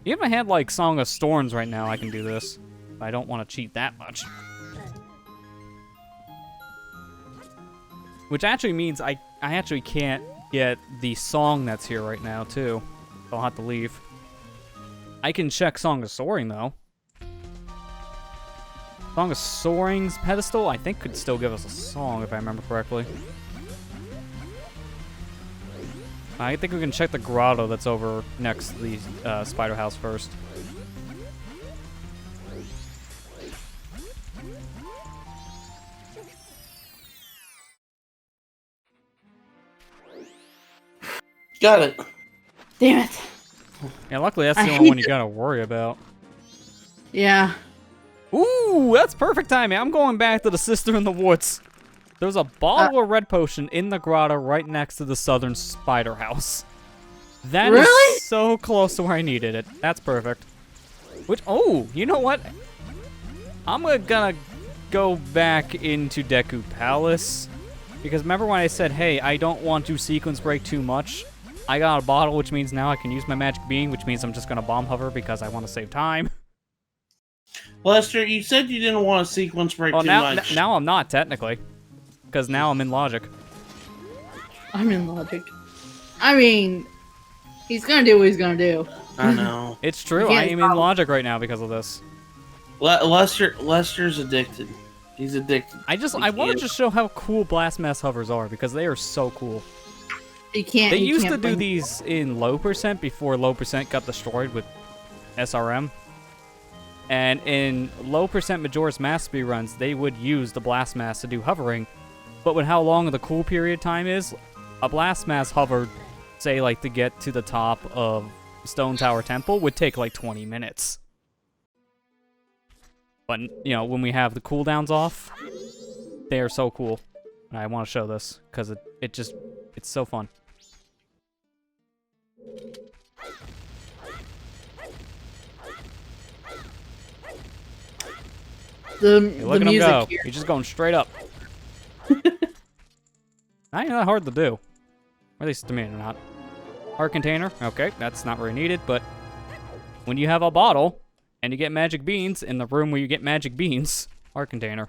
Even if I had like Song of Storms right now, I can do this. But I don't want to cheat that much. Which actually means I actually can't get the song that's here right now, too. So I'll have to leave. I can check Song of Soaring, though. Song of Soaring's pedestal, I think, could still give us a song, if I remember correctly. I think we can check the grotto that's over next to the spider house first. Got it. Damn it. Yeah, luckily that's the only one you gotta worry about. Yeah. Ooh, that's perfect timing. I'm going back to the Sister in the Woods. There's a bottle of red potion in the grotto right next to the southern spider house. That Really? is so close to where I needed it. That's perfect. Which, oh, you know what? I'm gonna go back into Deku Palace. Because remember when I said, hey, I don't want to sequence break too much? I got a bottle, which means now I can use my magic bean, which means I'm just gonna bomb hover because I want to save time. Lester, you said you didn't want to sequence break too much. Now I'm not, technically. Because now I'm in logic. I'm in logic. I mean, he's gonna do what he's gonna do. I know. It's true, I am in logic right now because of this. Lester's addicted. He's addicted. I want to just show how cool Blast Mass hovers are because they are so cool. You can't. They used to do these in low percent before low percent got destroyed with SRM. And in low percent Majora's Mask speedruns, they would use the Blast Mass to do hovering. But with how long the cool period time is, a Blast Mass hover, say like to get to the top of Stone Tower Temple, would take like 20 minutes. But, you know, when we have the cooldowns off, they are so cool. And I want to show this, because it's so fun. The Look at him music go. here. He's just going straight up. Not even that hard to do. Or at least to me, or not. Heart container. Okay, that's not very needed, but when you have a bottle and you get magic beans in the room where you get magic beans, heart container.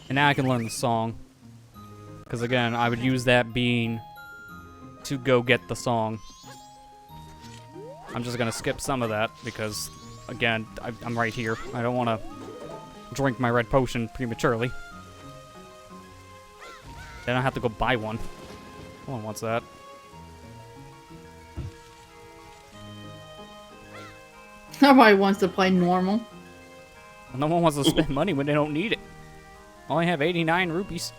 And now I can learn the song. Because again, I would use that bean to go get the song. I'm just gonna skip some of that because, again, I'm right here. I don't want to drink my red potion prematurely. Then I have to go buy one. No one wants that. Nobody wants to play normal. No one wants to spend money when they don't need it. I only have 89 rupees.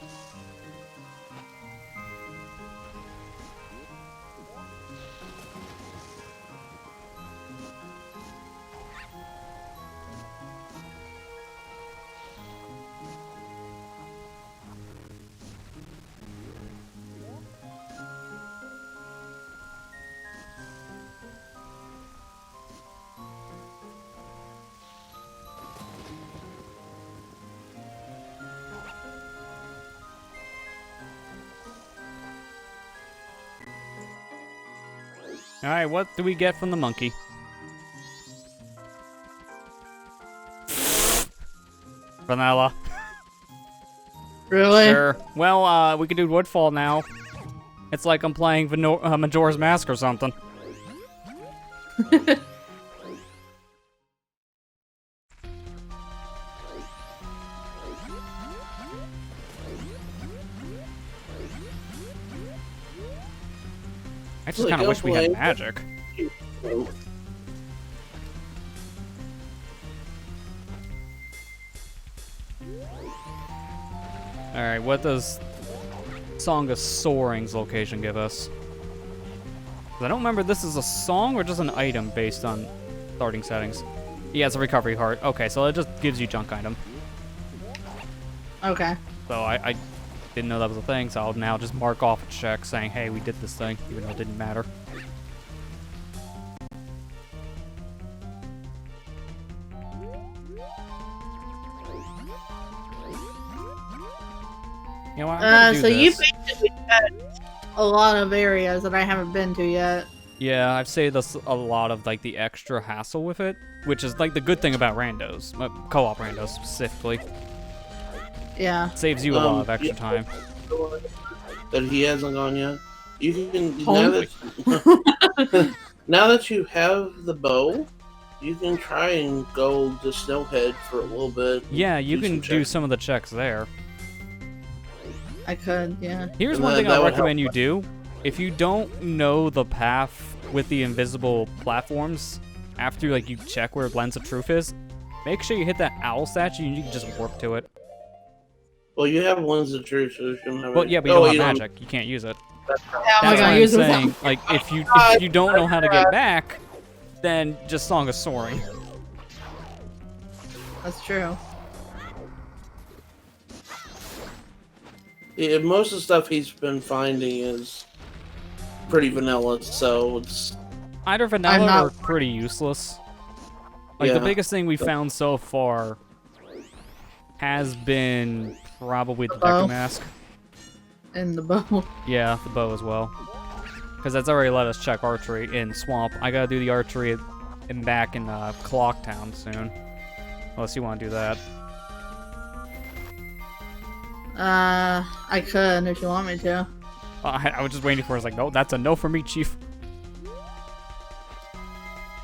Alright, what do we get from the monkey? Vanilla. Really? Sure. Well, we can do Woodfall now. It's like I'm playing Majora's Mask or something. I just kind of wish we had magic. Alright, what does Song of Soaring's location give us? 'Cause I don't remember, this is a song or just an item based on starting settings? Yeah, it's a recovery heart. Okay, so it just gives you junk item. Okay. So I didn't know that was a thing, so I'll now just mark off a check saying, hey, we did this thing, even though it didn't matter. You know what, I'm gonna do so you this. basically got a lot of areas that I haven't been to yet. Yeah, I've saved us a lot of like the extra hassle with it, which is like the good thing about randos, co-op randos specifically. Yeah. Saves you a lot of extra time. That he hasn't gone yet. You can now that you have the bow, you can try and go to Snowhead for a little bit. Yeah, you can do some of the checks there. I could, yeah. Here's And one thing that I would recommend help. you do. If you don't know the path with the invisible platforms, after like you check where Lens of Truth is, make sure you hit that owl statue and you can just warp to it. Well, you have ones of truth, so you shouldn't have Well, it. yeah, but you don't have magic. You can't use it. How am I That's gonna why I'm use it saying, without- like, if you don't know how to get back, then just Song of Soaring. That's true. Yeah, most of the stuff he's been finding is pretty vanilla, so it's Either vanilla not- or pretty useless. Like, Yeah. the biggest thing we found so far has been probably the Bow. Deca Mask. And the bow. Yeah, the bow as well. Because that's already let us check archery in Swamp. I gotta do the archery back in Clocktown soon. Unless you want to do that. I could if you want me to. I was just waiting for it. I was like, no, that's a no for me, Chief.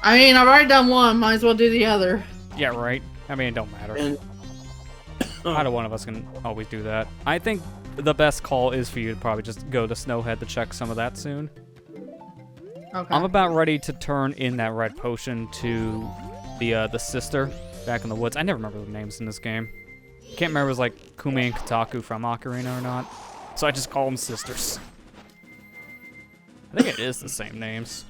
I mean, I've already done one. Might as well do the other. Yeah, right. I mean, it don't matter. and Either one of us can always do that. I think the best call is for you to probably just go to Snowhead to check some of that soon. Okay. I'm about ready to turn in that red potion to the sister back in the woods. I never remember the names in this game. Can't remember if it was like Kumi and Kotaku from Ocarina or not. So I just call them sisters. I think it is the same names.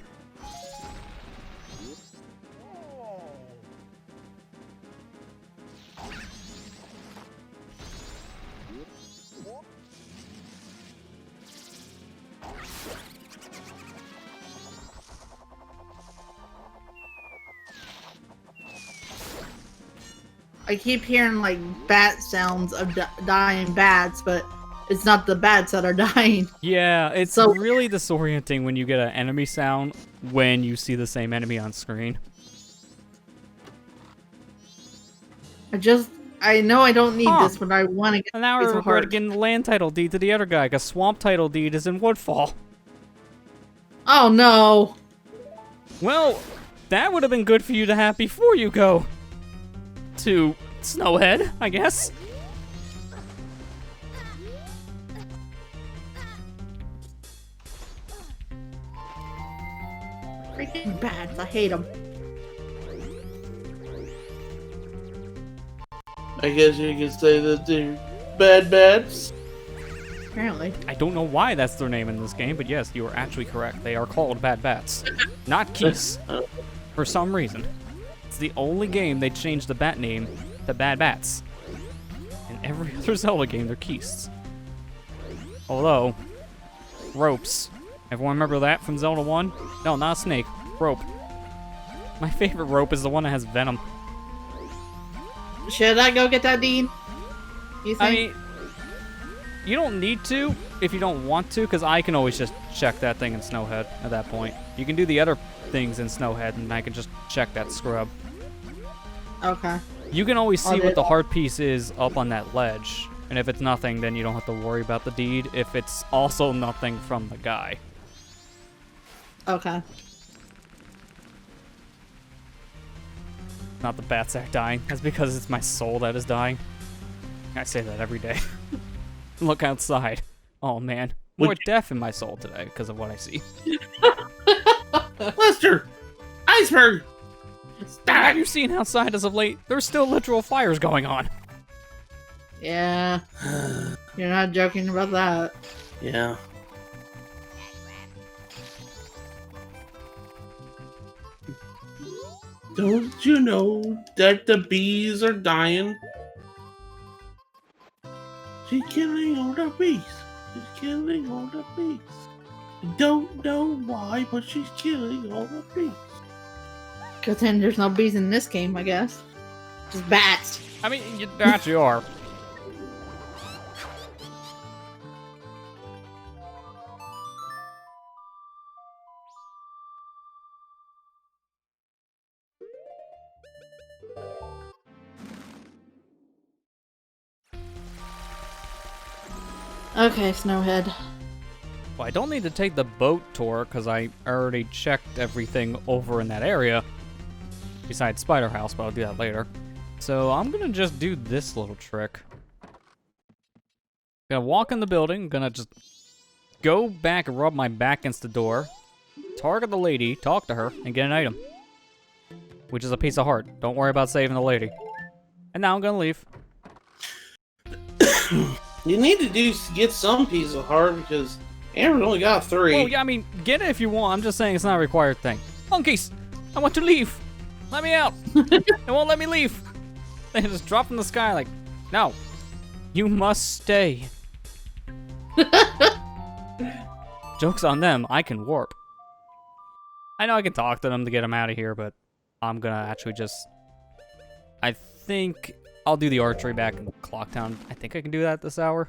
I keep hearing like bat sounds of dying bats, but it's not the bats that are dying. Yeah, it's So- really disorienting when you get an enemy sound when you see the same enemy on screen. I know I don't need Huh. this, but I want to get And now Piece we're of regretting heart. getting the land title deed to the other guy, because Swamp title deed is in Woodfall. Oh no! Well, that would have been good for you to have before you go to Snowhead, I guess. Freaking bats! I hate them. I guess you could say that they're bad bats. Apparently. I don't know why that's their name in this game, but yes, you are actually correct. They are called Bad Bats, not Keys, for some reason. It's the only game they changed the bat name to Bad Bats. In every other Zelda game, they're Keys. Although, ropes. Everyone remember that from Zelda 1? No, not a snake. Rope. My favorite rope is the one that has venom. Should I go get that deed? You think? I mean, You don't need to if you don't want to, because I can always just check that thing in Snowhead at that point. You can do the other things in Snowhead, and I can just check that scrub. Okay. You can always see what the heart piece is up on that ledge, and if it's nothing, then you don't have to worry about the deed. If it's also nothing from the guy. Okay. Not the bat sack dying. That's because it's my soul that is dying. I say that every day. Look outside. Oh man, more death in my soul today because of what I see. Lester! Iceberg! Have you seen outside as of late? There's still literal fires going on. Yeah. You're not joking about that. Yeah. Don't you know that the bees are dying? She's killing all the bees. She's killing all the bees. Don't know why, but she's killing all the bees. Good thing there's no bees in this game, I guess. Just bats. I mean, you actually are. Okay, Snowhead. Well, I don't need to take the boat tour because I already checked everything over in that area. Besides Spider House, but I'll do that later. So I'm gonna just do this little trick. Gonna walk in the building, gonna just go back and rub my back against the door, target the lady, talk to her, and get an item. Which is a piece of heart. Don't worry about saving the lady. And now I'm gonna leave. You need to get some piece of heart because Amber's only got 3. Well, yeah, I mean, get it if you want. I'm just saying it's not a required thing. Monkeys! I want to leave! Let me out! It won't let me leave! They just drop from the sky like, no. You must stay. Joke's on them. I can warp. I know I can talk to them to get them out of here, but I'm gonna actually just... I think I'll do the archery back in Clocktown. I think I can do that this hour.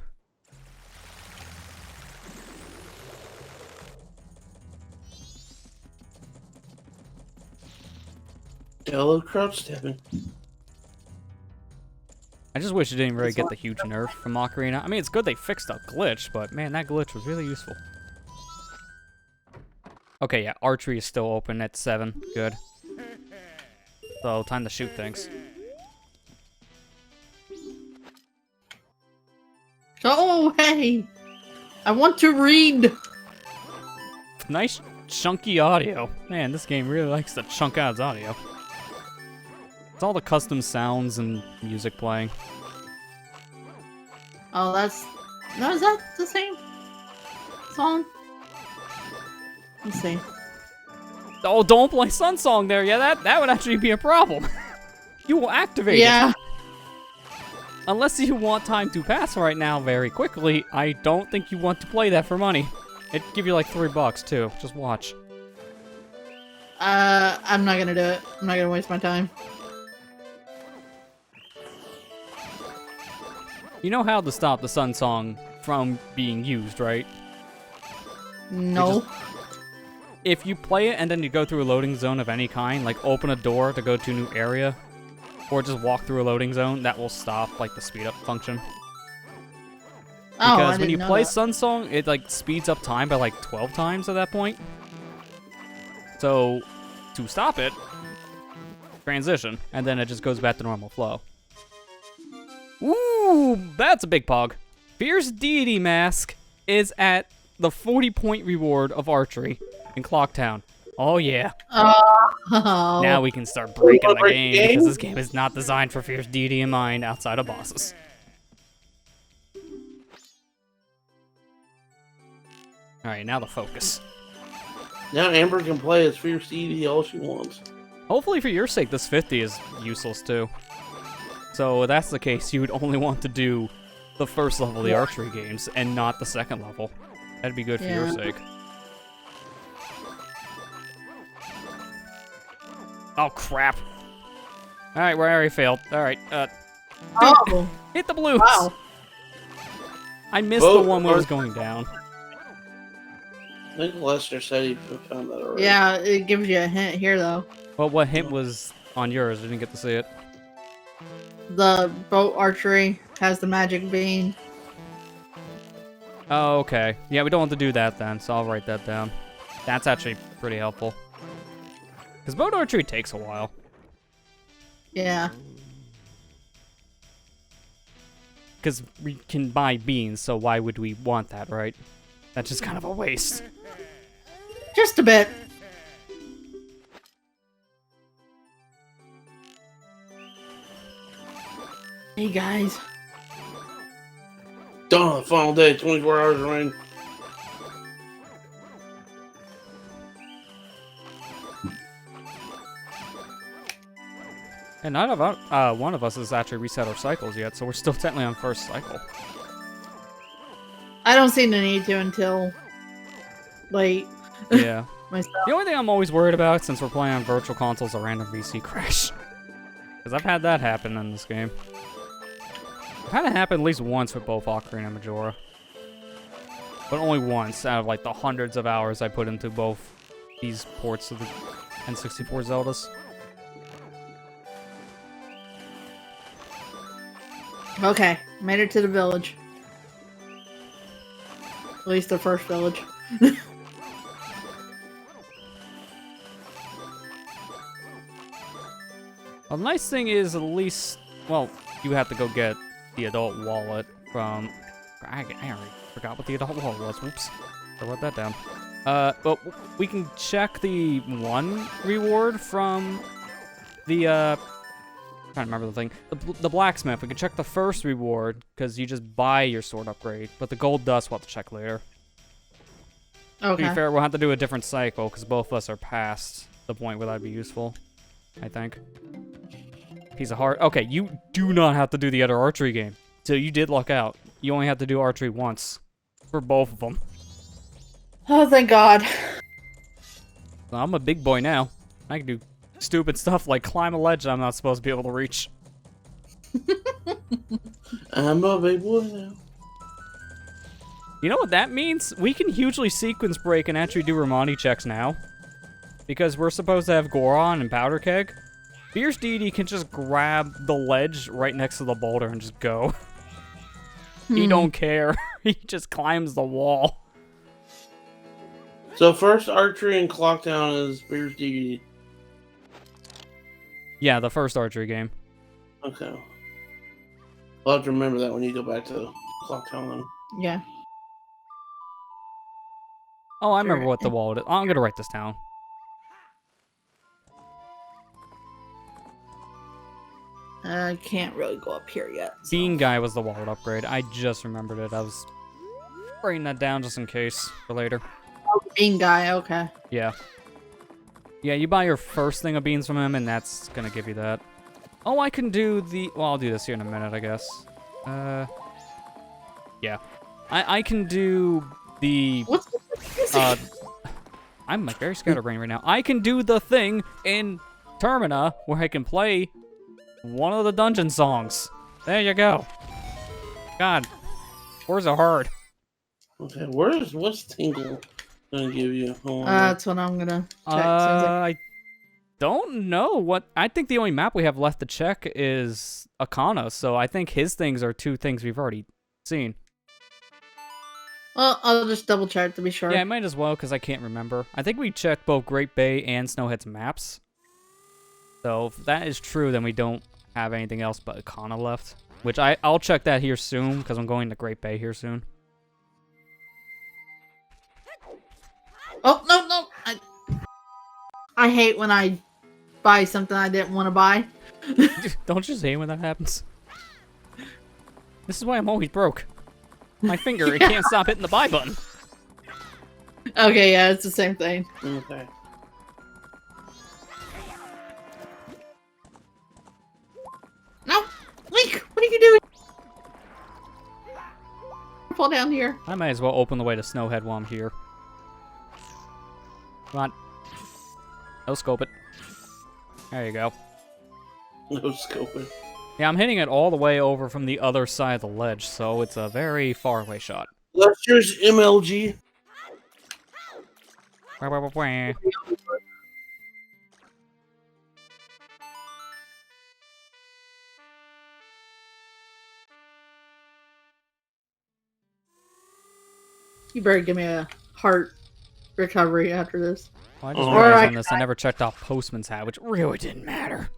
Hello, crouch stepping. I just wish it didn't really get the huge nerf from Ocarina. I mean, it's good they fixed a glitch, but man, that glitch was really useful. Okay, yeah, archery is still open at 7. Good. So, time to shoot things. Go away! I want to read! Nice chunky audio. Man, this game really likes to chunk out its audio. It's all the custom sounds and music playing. Oh, that's... No, is that the same song? Let's see. Oh, don't play Sun Song there. Yeah, that would actually be a problem. You will activate it. Unless you want time to pass right now very quickly, I don't think you want to play that for money. It'd give you like $3 too. Just watch. I'm not gonna do it. I'm not gonna waste my time. You know how to stop the Sun Song from being used, right? No. If you play it and then you go through a loading zone of any kind, like open a door to go to a new area, or just walk through a loading zone, that will stop like the speed up function. Because when you play Sun Song, it like speeds up time by like 12 times at that point. So to stop it, transition, and then it just goes back to normal flow. Ooh, that's a big pog. Fierce Deity Mask is at the 40-point reward of archery in Clocktown. Oh yeah. Oh. Now we can start breaking the game because this game is not designed for Fierce Deity in mind outside of bosses. Alright, now the focus. Now Amber can play as Fierce Deity all she wants. Hopefully for your sake this 50 is useless too. So if that's the case, you would only want to do the first level of the archery games and not the second level. That'd be good for your sake. Oh crap. Alright, we already failed. Alright, Oh. hit the blues! Wow. I missed the one when it was going down. I think Lester said he found that already. Yeah, it gives you a hint here though. Well, what hint was on yours? I didn't get to see it. The boat archery has the magic bean. Oh, okay. Yeah, we don't want to do that then, so I'll write that down. That's actually pretty helpful. Because boat archery takes a while. Yeah. Because we can buy beans, so why would we want that, right? That's just kind of a waste. Just a bit. Hey guys. Dawn on the final day, 24 hours of rain. And none of one of us has actually reset our cycles yet, so we're still technically on first cycle. I don't see the need to until late. Yeah. Myself. The only thing I'm always worried about, since we're playing on virtual consoles, is a random VC crash. Because I've had that happen in this game. I've had it happen at least once with both Ocarina and Majora. But only once out of like the hundreds of hours I put into both these ports of the N64 Zeldas. Okay, made it to the village. At least the first village. Well, the nice thing is, at least, well, you have to go get the adult wallet from... I already forgot what the adult wallet was. Whoops. I wrote that down. But we can check the one reward from the, I'm trying to remember the thing. The blacksmith. We can check the first reward, because you just buy your sword upgrade. But the gold dust we'll have to check later. Okay. To be fair, we'll have to do a different cycle, because both of us are past the point where that'd be useful. I think. Piece of heart. Okay, you do not have to do the other archery game. So you did luck out. You only have to do archery once. For both of them. Oh, thank God. Well, I'm a big boy now. I can do stupid stuff like climb a ledge I'm not supposed to be able to reach. I'm a big boy now. You know what that means? We can hugely sequence break and actually do Romani checks now. Because we're supposed to have Goron and Powder Keg. Fierce Deity can just grab the ledge right next to the boulder and just go. He don't care. He just climbs the wall. So first archery and clock down is Fierce Deity. Yeah, the first archery game. Okay. I'll have to remember that when you go back to clock town then. Yeah. Oh, I remember what the wall is. I'm gonna write this down. I can't really go up here yet. So. Bean Guy was the wallet upgrade. I just remembered it. I was writing that down just in case for later. Oh, bean guy, okay. Yeah. Yeah, you buy your first thing of beans from him, and that's gonna give you that. Oh, I can do the... Well, I'll do this here in a minute, I guess. Yeah. I can do the... What's I'm like very scatterbrained right now. I can do the thing in Termina where I can play one of the dungeon songs. There you go. God, words are hard. Okay, what's Tingle gonna give you? Hold on. That's what I'm gonna check. I don't know what. I think the only map we have left to check is Akana, so I think his things are two things we've already seen. Well, I'll just double check to be sure. Yeah, I might as well because I can't remember. I think we checked both Great Bay and Snowhead's maps. So if that is true, then we don't have anything else but Akana left. Which I'll check that here soon because I'm going to Great Bay here soon. Oh, no. I hate when I buy something I didn't want to buy. Don't you say when that happens? This is why I'm always broke. My finger, it can't stop hitting the buy button. Okay, yeah, it's the same thing. Okay. No! Link! What are you doing? Fall down here. I might as well open the way to Snowhead while I'm here. Come on. No scope it. There you go. No scoping. Yeah, I'm hitting it all the way over from the other side of the ledge, so it's a very far away shot. Let's use MLG. Wah, wah, wah, wah. You better give me a heart recovery after this. Well, I just Or realized I on this I never checked off Postman's hat, which really didn't matter.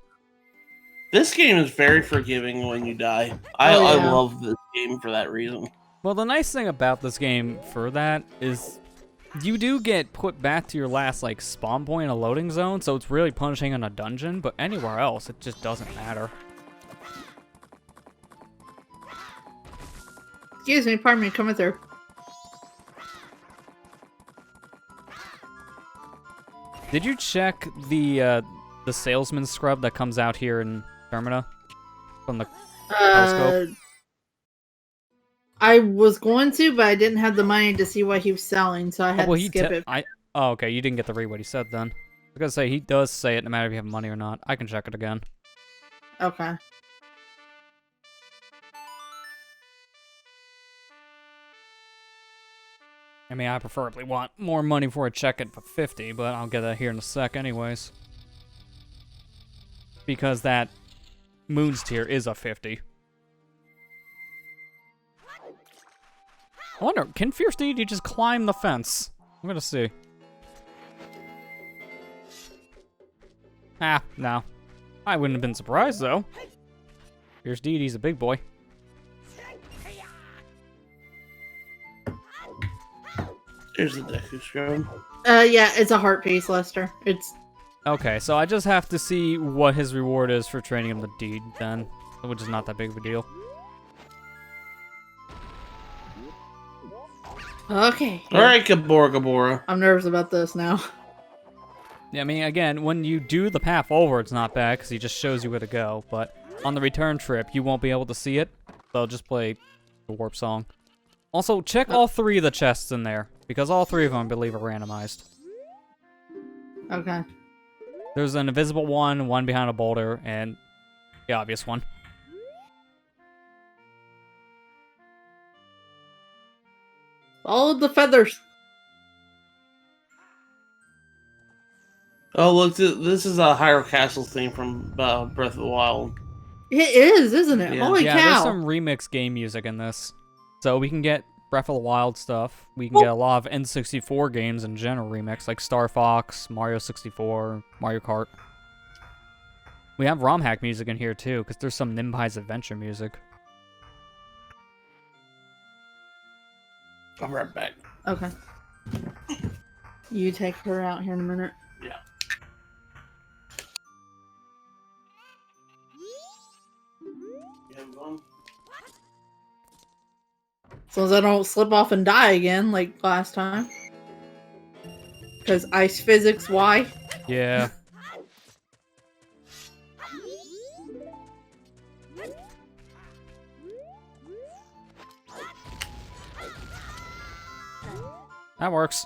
This game is very forgiving when you die. I love this game for that reason. Well, the nice thing about this game for that is you do get put back to your last, like, spawn point in a loading zone, so it's really punishing in a dungeon, but anywhere else, it just doesn't matter. Excuse me, pardon me, coming through. Did you check the salesman scrub that comes out here in Termina? From the telescope? I was going to, but I didn't have the money to see what he was selling, so I had to skip it. Oh, okay, you didn't get to read what he said then. I was gonna say, he does say it no matter if you have money or not. I can check it again. Okay. I mean, I preferably want more money before I check it for 50, but I'll get that here in a sec anyways. Because that Moon's tier is a 50. I wonder, can Fierce Deity just climb the fence? I'm gonna see. Ah, no. I wouldn't have been surprised, though. Fierce Deity's a big boy. There's the Deku Scrub. Yeah, it's a heart piece, Lester. It's... Okay, so I just have to see what his reward is for training him the deed, then. Which is not that big of a deal. Okay. Alright, Gabora. I'm nervous about this now. Yeah, I mean, again, when you do the path over, it's not bad, because he just shows you where to go, but on the return trip, you won't be able to see it, so just play the warp song. Also, check all 3 of the chests in there, because all 3 of them, I believe, are randomized. Okay. There's an invisible one, one behind a boulder, and the obvious one. Follow the feathers. Oh, look, this is a Hyrule Castle theme from Breath of the Wild. It is, isn't it? Yeah. Holy Yeah, there's cow. some remix game music in this. So we can get Breath of the Wild stuff. We can get a lot of N64 games in general remix, like Star Fox, Mario 64, Mario Kart. We have ROM hack music in here too, because there's some Nimbai's Adventure music. I'll be right back. Okay. You take her out here in a minute. Yeah. You have one? As long as I don't slip off and die again, like last time. Because ice physics, why? Yeah. That works.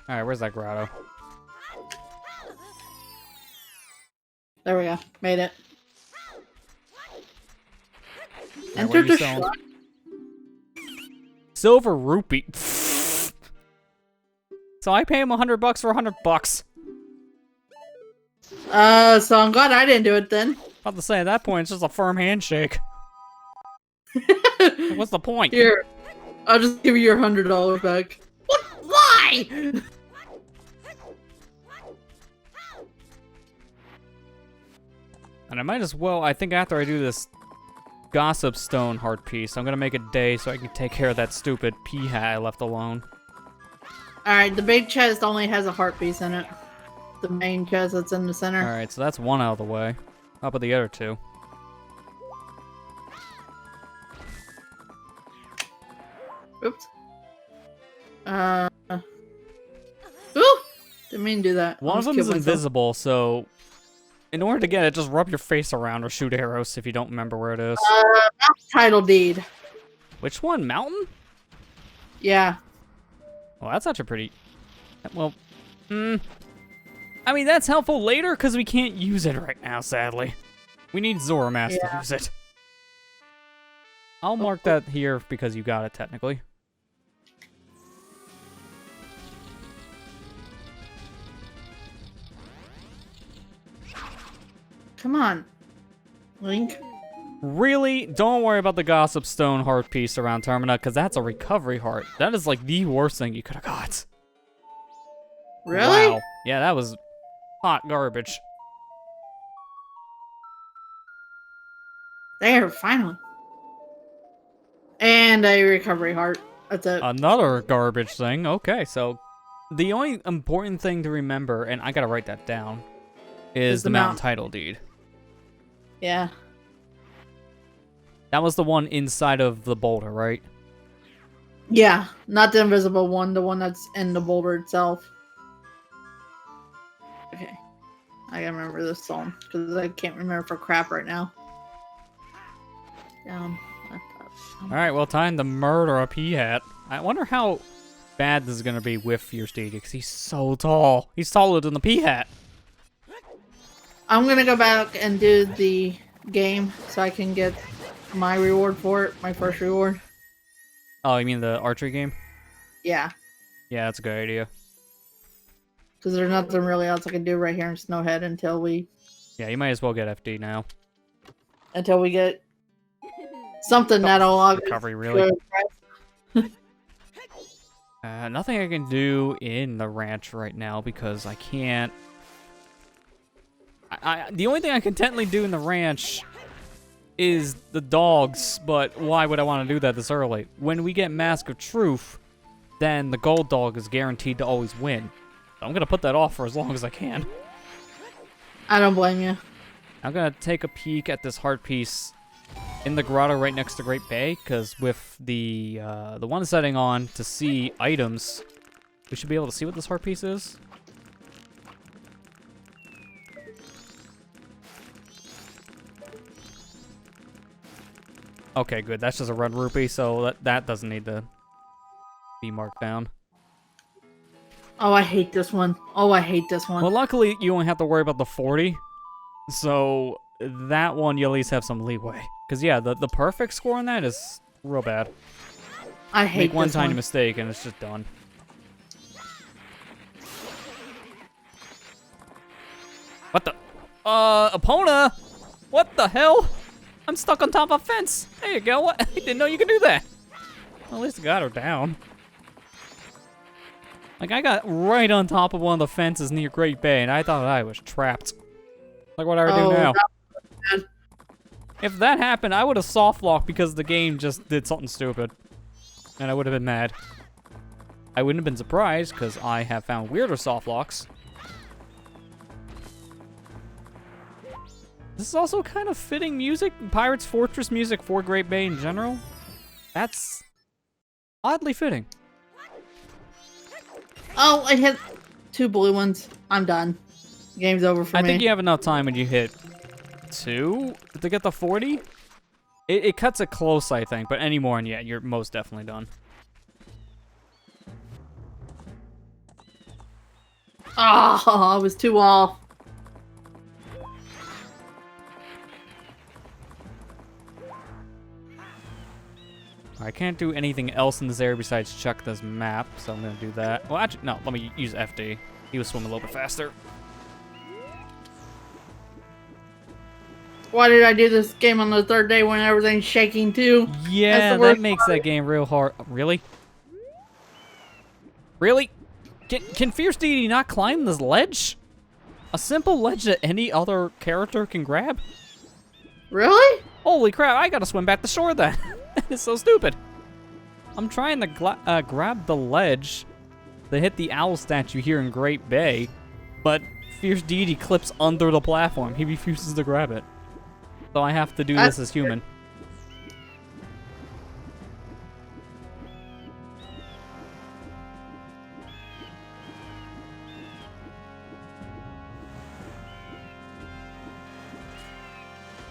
Alright, where's that grotto? There we go. Made it. Alright, Enter what are you the selling? shrine. Silver rupee. So I pay him $100 for $100. So I'm glad I didn't do it then. About to say, at that point, it's just a firm handshake. What's the point? Here. I'll just give you your $100 back. What? Why? And I might as well, I think after I do this Gossip Stone heart piece, I'm gonna make a day so I can take care of that stupid pea hat I left alone. Alright, the big chest only has a heart piece in it. The main chest that's in the center. Alright, so that's one out of the way. How about the other 2? Oops. Ooh! Didn't mean to do that. One of Almost them is killed myself. invisible, so in order to get it, just rub your face around or shoot arrows if you don't remember where it is. That's title deed. Which one? Mountain? Yeah. Well, that's actually pretty... Well, I mean, that's helpful later, because we can't use it right now, sadly. We need Zoromaster to use it. I'll mark that here because you got it, technically. Come on, Link. Really? Don't worry about the Gossip Stone heart piece around Termina, because that's a recovery heart. That is like the worst thing you could have got. Really? Wow. Yeah, that was hot garbage. There, finally. And a recovery heart. That's it. Another garbage thing. Okay, so the only important thing to remember, and I gotta write that down, is the mountain title deed. Yeah. That was the one inside of the boulder, right? Yeah, not the invisible one, the one that's in the boulder itself. Okay. I gotta remember this song, because I can't remember for crap right now. Alright, well, time to murder a P-Hat. I wonder how bad this is gonna be with Fierce Deity, because he's so tall. He's taller than the P-Hat. I'm gonna go back and do the game so I can get my reward for it, my first reward. Oh, you mean the archery game? Yeah, Yeah, that's a good idea. because there's nothing really else I can do right here in Snowhead until we Yeah, you might as well get FD now. get something that'll Recovery, really. Nothing I can do in the ranch right now because I can't... the only thing I can technically do in the ranch is the dogs, but why would I want to do that this early? When we get Mask of Truth, then the gold dog is guaranteed to always win. So I'm going to put that off for as long as I can. I don't blame you. I'm going to take a peek at this heart piece in the grotto right next to Great Bay, because with the one setting on to see items, we should be able to see what this heart piece is. Okay, good. That's just a red rupee, so that doesn't need to be marked down. Oh, I hate this one. Oh, I hate this one. Well, luckily, you only have to worry about the 40, so that one you at least have some leeway. Because, yeah, the perfect score on that is real bad. I hate Make one this tiny one. mistake, and it's just done. What the? Epona? What the hell? I'm stuck on top of a fence. There you go. What? I didn't know you could do that. Well, at least I got her down. Like, I got right on top of one of the fences near Great Bay, and I thought I was trapped. Like what I would do now. If that happened, I would have soft locked because the game just did something stupid. And I would have been mad. I wouldn't have been surprised, because I have found weirder soft locks. This is also kind of fitting music, Pirates Fortress music for Great Bay in general. That's oddly fitting. Oh, I hit 2 blue ones. I'm done. Game's over for me. I think you have enough time when you hit 2 to get the 40. It cuts it close, I think, but any more, and yeah, you're most definitely done. Oh, I was too off. I can't do anything else in this area besides check this map, so I'm gonna do that. Well, actually, no, let me use FD. He was swimming a little bit faster. Why did I do this game on the 3rd day when everything's shaking too? Yeah, that makes that game real hard. Really? Really? Can Fierce Deity not climb this ledge? A simple ledge that any other character can grab? Really? Holy crap, I gotta swim back to shore then. It's so stupid. I'm trying to grab the ledge that hit the owl statue here in Great Bay, but Fierce Deity clips under the platform. He refuses to grab it. So I have to do this as human.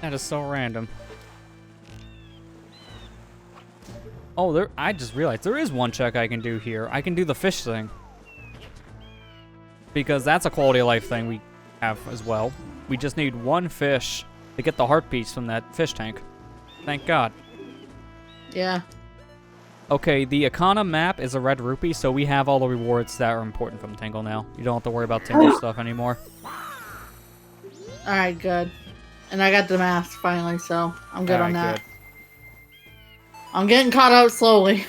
That is so random. Oh, I just realized there is one check I can do here. I can do the fish thing. Because that's a quality of life thing we have as well. We just need 1 fish to get the heart piece from that fish tank. Thank God. Yeah. Okay, the Akana map is a red rupee, so we have all the rewards that are important from Tingle now. You don't have to worry about Tingle stuff anymore. Alright, good. And I got the mask finally, so I'm good on that. Good. I'm getting caught up slowly.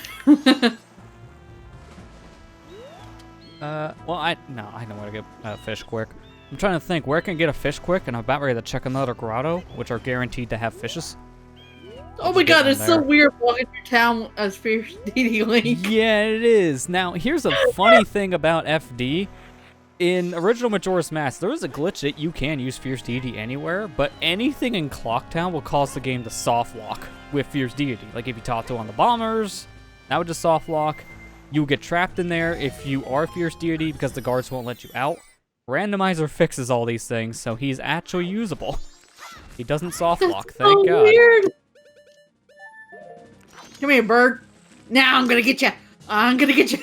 Well, I know where to get a fish quick. I'm trying to think, where can I get a fish quick? And I'm about ready to check another grotto, which are guaranteed to have fishes. Oh my god, it's so weird walking through town as Fierce DD Link. Yeah, it is. Now, here's a funny thing about FD. In original Majora's Mask, there is a glitch that you can use Fierce Deity anywhere, but anything in Clocktown will cause the game to soft lock with Fierce Deity. Like if you talk to one of the bombers, that would just soft lock. You get trapped in there if you are Fierce Deity because the guards won't let you out. Randomizer fixes all these things, so he's actually usable. He doesn't soft lock, That's thank so God. Weird. Come here, bird. Now I'm gonna get you. I'm gonna get you.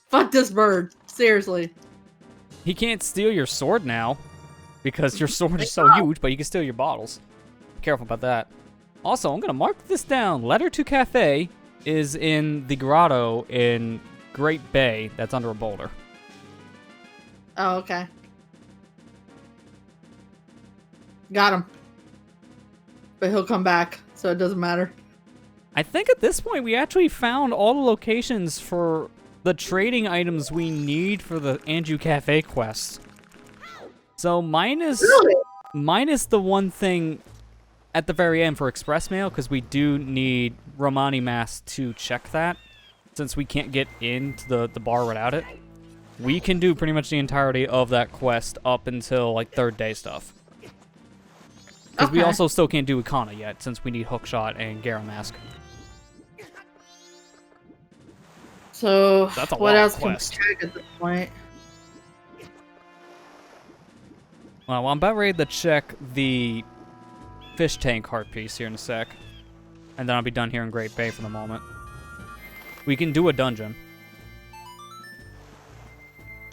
Fuck this bird. Seriously. He can't steal your sword now because your sword is so huge, but you can steal your bottles. Be careful about that. Also, I'm gonna mark this down. Letter to Cafe is in the grotto in Great Bay that's under a boulder. Oh, okay. Got him. But he'll come back, so it doesn't matter. I think at this point we actually found all the locations for the trading items we need for the Anju Cafe quest. So minus the one thing at the very end for express mail, because we do need Romani Mask to check that, since we can't get into the bar without it. We can do pretty much the entirety of that quest up until like 3rd day stuff. Because we also still can't do Akana yet, since we need Hookshot and Gara Mask. So, That's a what long else quest. can we check at this point? Well, I'm about ready to check the fish tank heart piece here in a sec. And then I'll be done here in Great Bay for the moment. We can do a dungeon.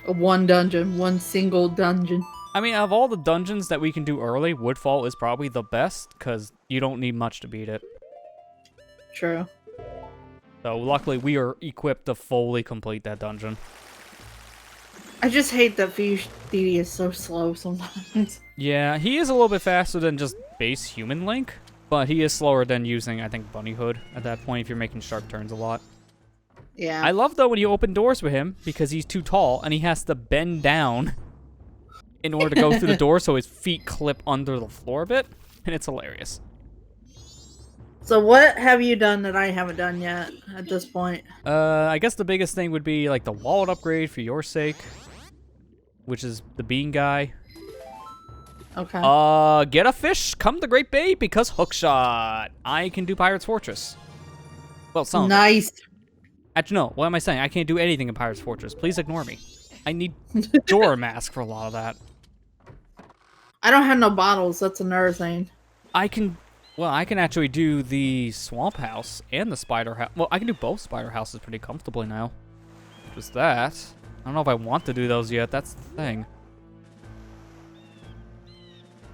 One dungeon. One single dungeon. I mean, of all the dungeons that we can do early, Woodfall is probably the best, because you don't need much to beat it. True. So, luckily, we are equipped to fully complete that dungeon. I just hate that Fierce Deity is so slow sometimes. Yeah, he is a little bit faster than just base human Link, but he is slower than using, I think, Bunny Hood at that point if you're making sharp turns a lot. Yeah. I love, though, when you open doors with him, because he's too tall, and he has to bend down in order to go through the door so his feet clip under the floor a bit, and it's hilarious. So what have you done that I haven't done yet at this point? I guess the biggest thing would be, like, the wallet upgrade for your sake, which is the bean guy. Okay. Get a fish, come to Great Bay, because Hookshot. I can do Pirate's Fortress. Well, some of it. Nice. Actually, no, what am I saying? I can't do anything in Pirate's Fortress. Please ignore me. I need Majora Mask for a lot of that. I don't have no bottles. That's another thing. I can actually do the Swamp House and the Spider House. Well, I can do both Spider Houses pretty comfortably now. Just that. I don't know if I want to do those yet. That's the thing.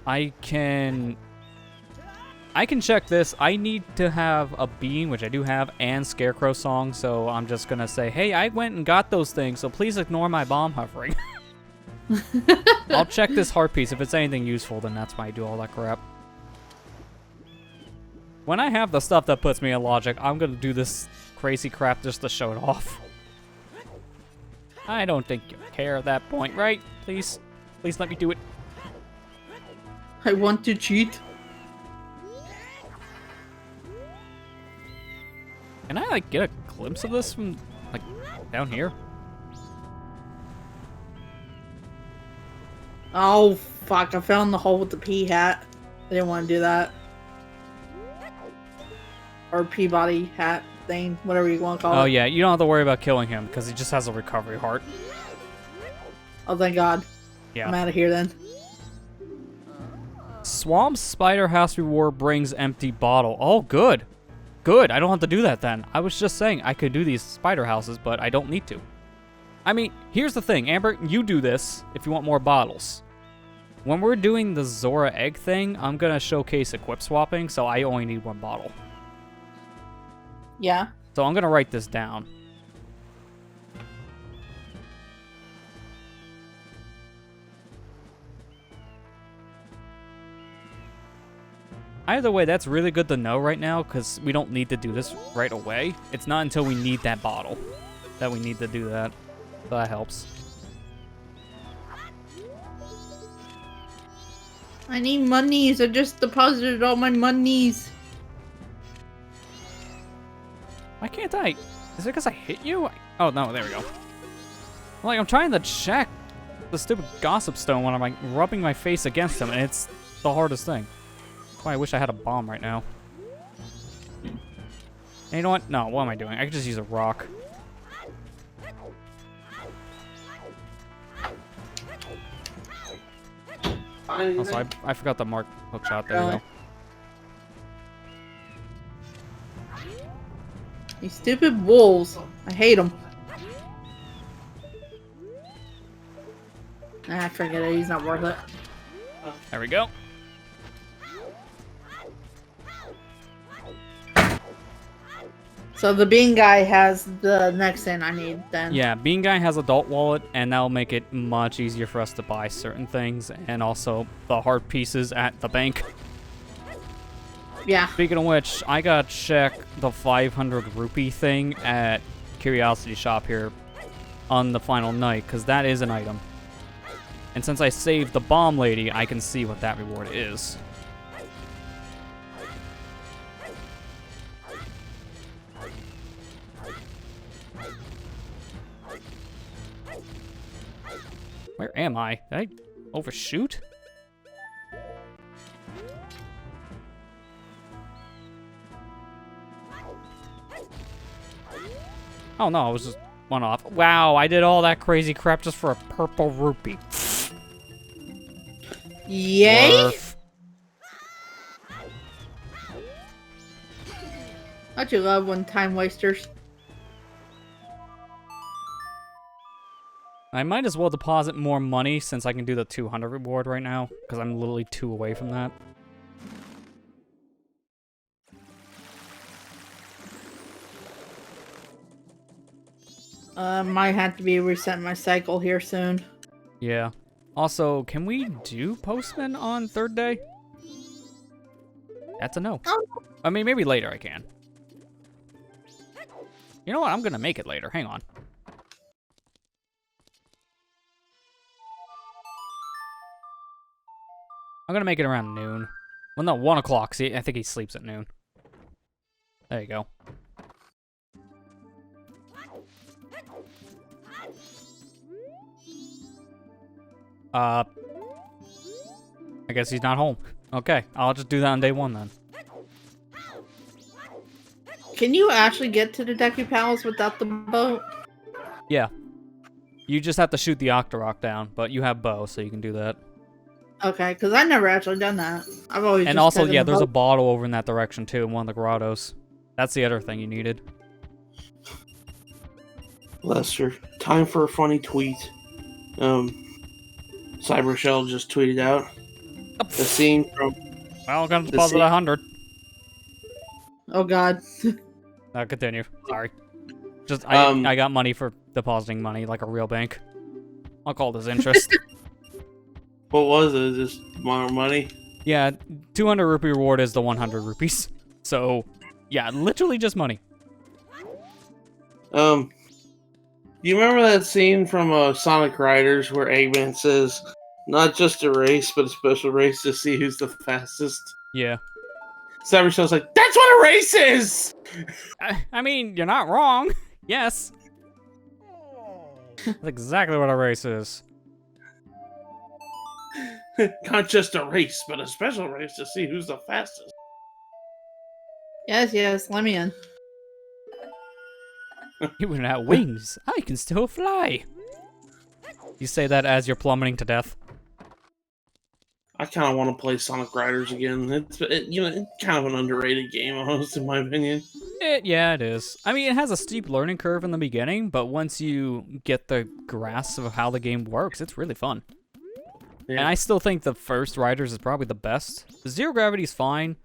I can check this. I need to have a bean, which I do have, and Scarecrow Song, so I'm just gonna say, hey, I went and got those things, so please ignore my bomb hovering. I'll check this heart piece. If it's anything useful, then that's why I do all that crap. When I have the stuff that puts me in logic, I'm gonna do this crazy crap just to show it off. I don't think you care at that point, right? Please let me do it. I want to cheat. Can I, like, get a glimpse of this from, like, down here? Oh, fuck. I found the hole with the pea hat. I didn't want to do that. Or Peabody hat thing, whatever you want to call it. Oh, yeah, you don't have to worry about killing him, because he just has a recovery heart. Oh, thank God. Yeah. I'm out of here then. Swamp Spider House reward brings empty bottle. Oh, good. Good, I don't have to do that then. I was just saying I could do these spider houses, but I don't need to. I mean, here's the thing, Amber, you do this if you want more bottles. When we're doing the Zora egg thing, I'm gonna showcase equip swapping, so I only need 1 bottle. Yeah. So I'm gonna write this down. Either way, that's really good to know right now, because we don't need to do this right away. It's not until we need that bottle that we need to do that. So that helps. I need monies. I just deposited all my monies. Why can't I? Is it because I hit you? Oh, no, there we go. Like, I'm trying to check the stupid gossip stone when I'm, like, rubbing my face against him, and it's the hardest thing. That's why I wish I had a bomb right now. And you know what? No, what am I doing? I could just use a rock. Also, I forgot the mark hook shot. There we go. These stupid wolves. I hate them. Ah, forget it. He's not worth it. There we go. So the bean guy has the next thing I need then. Yeah, Bean Guy has Adult Wallet, and that'll make it much easier for us to buy certain things, and also the hard pieces at the bank. Yeah. Speaking of which, I gotta check the 500 rupee thing at Curiosity Shop here on the final night, because that is an item. And since I saved the bomb lady, I can see what that reward is. Where am I? Did I overshoot? Oh no, I was just one off. Wow, I did all that crazy crap just for a purple rupee. Yay! Worf. Don't you love when time wasters? I might as well deposit more money since I can do the 200 reward right now, because I'm literally 2 away from that. Might have to be resetting my cycle here soon. Yeah. Also, can we do Postman on 3rd day? That's a no. Oh. I mean, maybe later I can. You know what? I'm gonna make it later. Hang on. I'm gonna make it around noon. Well, no, 1 o'clock. See, I think he sleeps at noon. There you go. I guess he's not home. Okay, I'll just do that on day 1 then. Can you actually get to the Deku Palace without the boat? Yeah. You just have to shoot the Octorok down, but you have bow, so you can do that. Okay, because I've never actually done that. I've always And just also, taken yeah, the there's a boat. bottle over in that direction too, in one of the grottos. That's the other thing you needed. Lester, time for a funny tweet. Cybershell just tweeted out the scene from. Well, I'm gonna The deposit scene- 100. Oh god. Continue. Sorry. Just Um, I got money for depositing money like a real bank. I'll call this interest. What was it? Just more money? Yeah, 200 rupee reward is the 100 rupees. So, yeah, literally just money. You remember that scene from Sonic Riders where Eggman says, "Not just a race, but a special race to see who's the fastest"? Yeah. Cybershell's like, "That's what a race is!" I mean, you're not wrong. Yes. That's exactly what a race is. Not just a race, but a special race to see who's the fastest. Yes, let me in. Even without wings, I can still fly. You say that as you're plummeting to death. I kind of want to play Sonic Riders again. It's kind of an underrated game, almost, in my opinion. Yeah, it is. I mean, it has a steep learning curve in the beginning, but once you get the grasp of how the game works, it's really fun. And I still think the first Riders is probably the best. Zero Gravity's fine.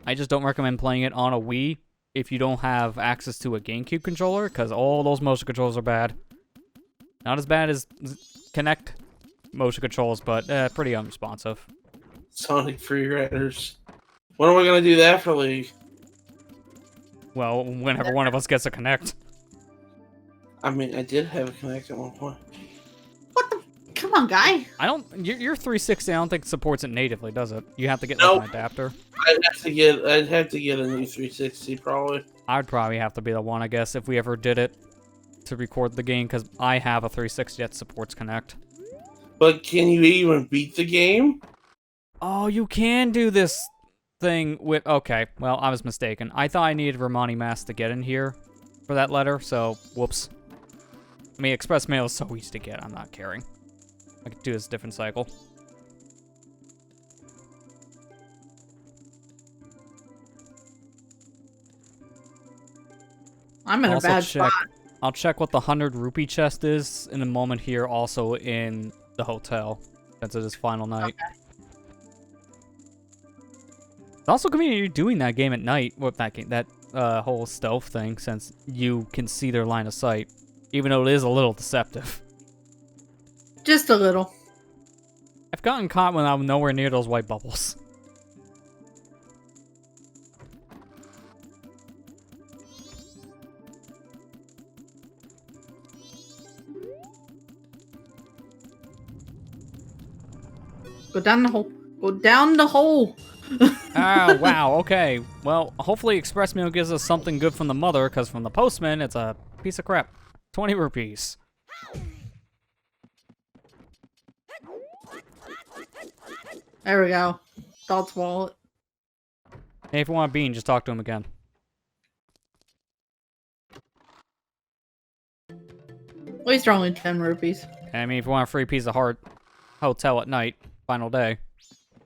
I just don't recommend playing it on a Wii if you don't have access to a GameCube controller, because all those motion controls are bad. Not as bad as Kinect motion controls, but pretty unresponsive. Sonic Free Riders. When are we gonna do that for League? Well, whenever one of us gets a Kinect. I mean, I did have a Kinect at one point. What the? Come on, guy. I don't. Your 360, I don't think supports it natively, does it? You have to get Nope. like an adapter. I'd have to get a new 360 probably. I'd probably have to be the one, I guess, if we ever did it to record the game, because I have a 360 that supports Kinect. But can you even beat the game? Oh, you can do this thing with... Okay, well, I was mistaken. I thought I needed Romani Mask to get in here for that letter, so whoops. I mean, Express Mail is so easy to get, I'm not caring. I could do this different cycle. I'm in a bad spot. I'll check what the 100 rupee chest is in a moment here, also in the hotel, since it is final night. Okay. It's also convenient you're doing that game at night, with that whole stealth thing, since you can see their line of sight, even though it is a little deceptive. Just a little. I've gotten caught when I'm nowhere near those white bubbles. Go down the hole. Go down the hole. Oh, wow, okay. Well, hopefully Express Mail gives us something good from the mother, because from the postman, it's a piece of crap. 20 rupees. There we go. Dalt's wallet. Hey, if you want a bean, just talk to him again. At least they're only 10 rupees. I mean, if you want a free piece of heart, hotel at night, final day,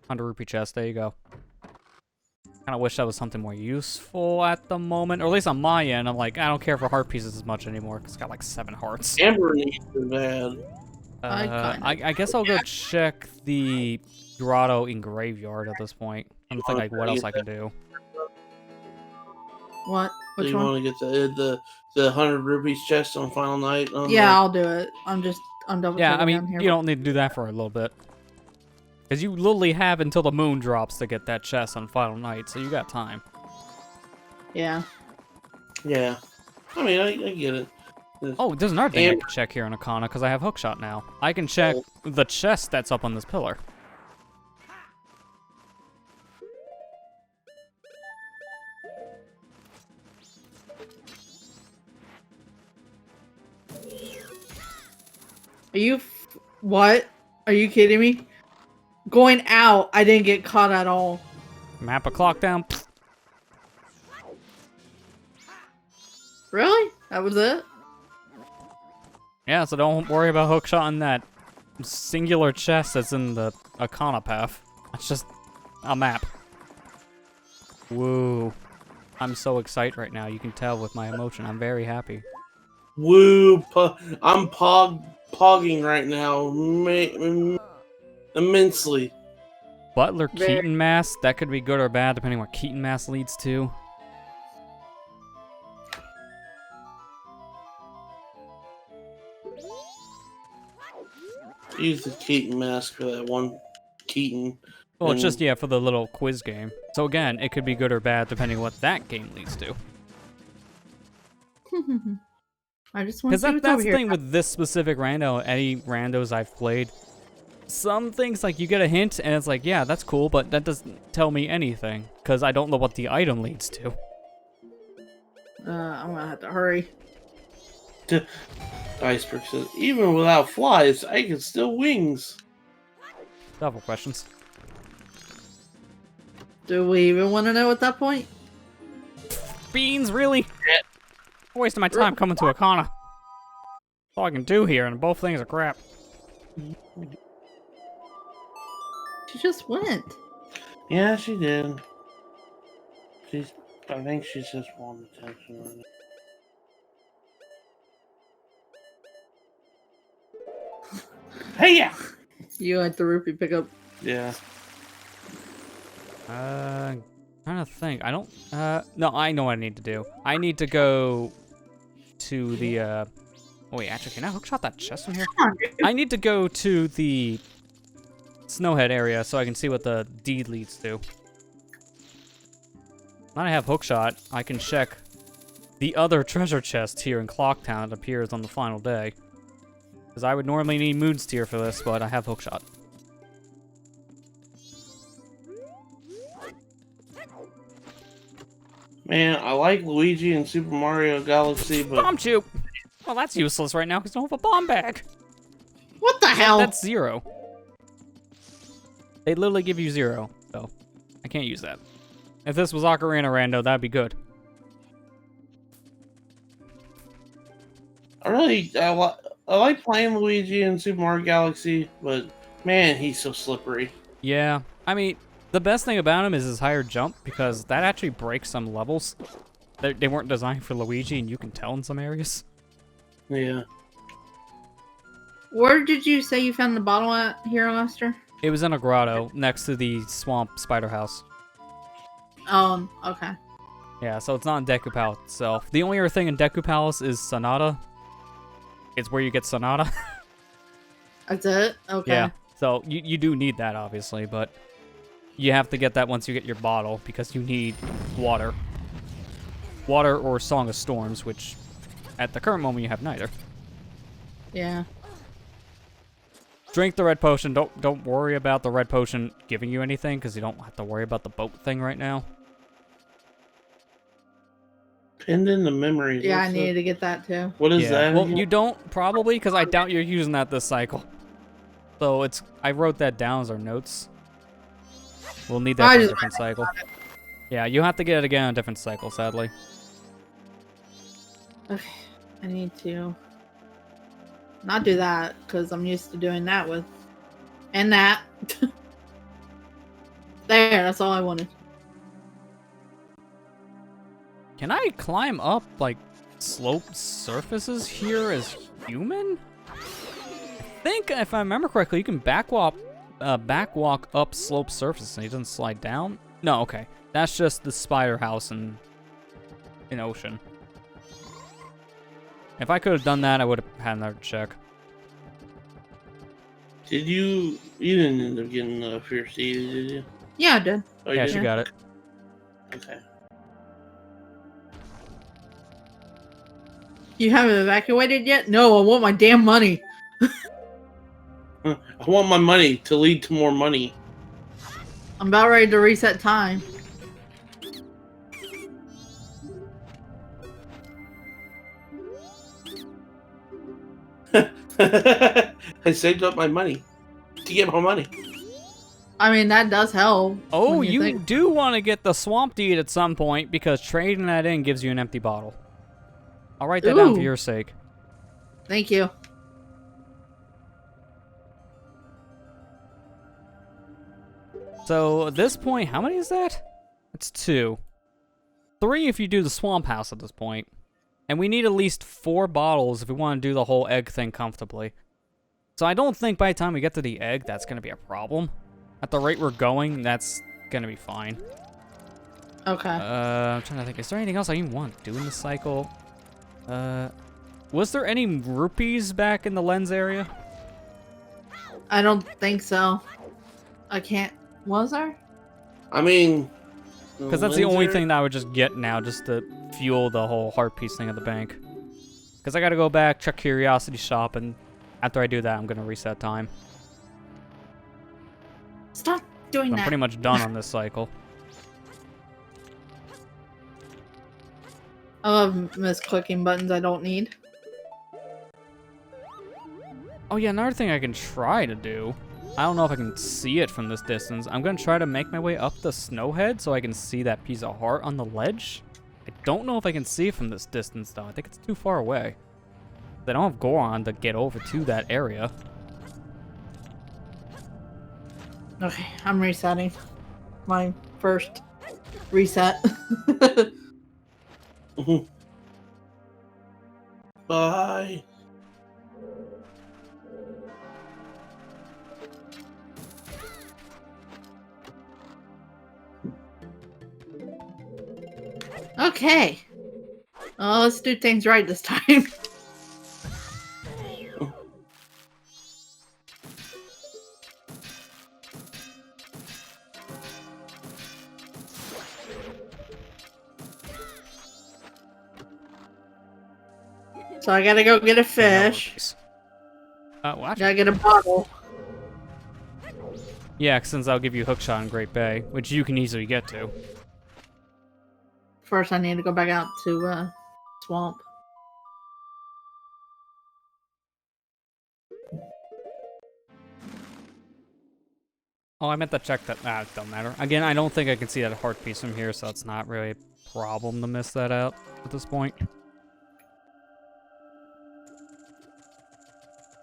100 rupee chest, there you go. Kind of wish that was something more useful at the moment, or at least on my end. I'm like, I don't care for heart pieces as much anymore, because it's got like 7 hearts. Amber needs are bad. I guess I'll go check the grotto in graveyard at this point. I'm thinking like what else I can do. What? Do Which you one? want to get the 100 rupees chest on final night? Yeah, I'll do it. I'm double Yeah, checking I mean, down here. you don't need to do that for a little bit. Because you literally have until the moon drops to get that chest on final night, so you got time. Yeah. Yeah. I mean, I get it. Oh, there's another thing I can check here on Akana, because I have hookshot now. I can check the chest that's up on this pillar. Are you... What? Are you kidding me? Going out, I didn't get caught at all. Map a clock down. Really? That was it? Yeah, so don't worry about hookshot on that singular chest that's in the Akana path. It's just a map. Woo. I'm so excited right now. You can tell with my emotion. I'm very happy. Woo! I'm pogging right now, immensely. Butler Keaton mask, that could be good or bad depending what Keaton mask leads to. Use the Keaton mask for that one Keaton. Well, it's just, yeah, for the little quiz game. So again, it could be good or bad depending what that game leads to. I just want to see Because what's that's over the here. thing with this specific rando, any randos I've played. Some things, like, you get a hint, and it's like, yeah, that's cool, but that doesn't tell me anything. Because I don't know what the item leads to. I'm gonna have to hurry. Iceberg says, even without flies, I can still wings. Several questions. Do we even want to know at that point? Beans, really? I'm wasting my time coming to Akana. That's all I can do here, and both things are crap. She just went. Yeah, she did. I think she's just wanting attention right now. Hey, yeah! You at the rupee pickup. Yeah. Trying to think. I don't. No, I know what I need to do. I need to go to the. Oh wait, actually, can I hookshot that chest from here? Come on, dude. I need to go to the Snowhead area so I can see what the deed leads to. Now I have hookshot, I can check the other treasure chest here in Clocktown that appears on the final day. Because I would normally need Moonsteer for this, but I have hookshot. Man, I like Luigi in Super Mario Galaxy, but Bomb Chute! Well, that's useless right now because I don't have a bomb bag. What the hell? That's 0. They literally give you 0, so I can't use that. If this was Ocarina Rando, that'd be good. I like playing Luigi in Super Mario Galaxy, but man, he's so slippery. Yeah, I mean, the best thing about him is his higher jump, because that actually breaks some levels. They weren't designed for Luigi, and you can tell in some areas. Yeah. Where did you say you found the bottle at, Hero Master? It was in a grotto next to the swamp spider house. Okay. Yeah, so it's not in Deku Palace itself. The only other thing in Deku Palace is Sonata. It's where you get Sonata. That's it? Okay. Yeah, so you do need that, obviously, but you have to get that once you get your bottle, because you need water. Water or Song of Storms, which at the current moment you have neither. Yeah. Drink the red potion. Don't worry about the red potion giving you anything, because you don't have to worry about the boat thing right now. Pinned in the memories. Yeah, I What's needed to get that too. What is Yeah, that? well, again? you don't probably, because I doubt you're using that this cycle. So I wrote that down as our notes. We'll need that I for a just different cycle. Yeah, you have to get it again on a different cycle, sadly. Okay. I need to not do that, because I'm used to doing that with... And that. There, that's all I wanted. Can I climb up, like, sloped surfaces here as human? I think, if I remember correctly, you can backwalk up sloped surfaces and it doesn't slide down. No, okay. That's just the spider house in Ocean. If I could have done that, I would have had another check. Did you didn't end up getting the Fierce Deity, did you? Yeah, I did. Oh, you Yeah, did? she got it. Okay. You haven't evacuated yet? No, I want my damn money. I want my money to lead to more money. I'm about ready to reset time. I saved up my money to get more money. I mean, that does help. Oh, when you think- do want to get the Swamp Deed at some point, because trading that in gives you an empty bottle. I'll write that down for Ooh. your sake. Thank you. So, at this point, how many is that? It's 2. 3 if you do the Swamp House at this point. And we need at least 4 bottles if we want to do the whole egg thing comfortably. So I don't think by the time we get to the egg, that's going to be a problem. At the rate we're going, that's going to be fine. Okay. I'm trying to think. Is there anything else I even want to do in this cycle? Was there any rupees back in the lens area? I don't think so. I can't. Was there? I mean, Because that's the only Linzer- thing that I would just get now, just to fuel the whole heart piece thing at the bank. Because I gotta go back, check Curiosity Shop, and after I do that, I'm gonna reset time. Stop doing So I'm that. pretty much done on this cycle. I love misclicking buttons I don't need. Oh yeah, another thing I can try to do. I don't know if I can see it from this distance. I'm gonna try to make my way up the snowhead so I can see that piece of heart on the ledge. I don't know if I can see it from this distance though. I think it's too far away. They don't have Goron to get over to that area. Okay, I'm resetting. My first reset. Bye. Okay. Let's do things right this time. So I gotta go get a fish. Watch. Gotta get a bottle. Yeah, since I'll give you hookshot in Great Bay, which you can easily get to. First, I need to go back out to swamp. Oh, I meant to check that. Nah, it don't matter. Again, I don't think I can see that heart piece from here, so it's not really a problem to miss that out at this point.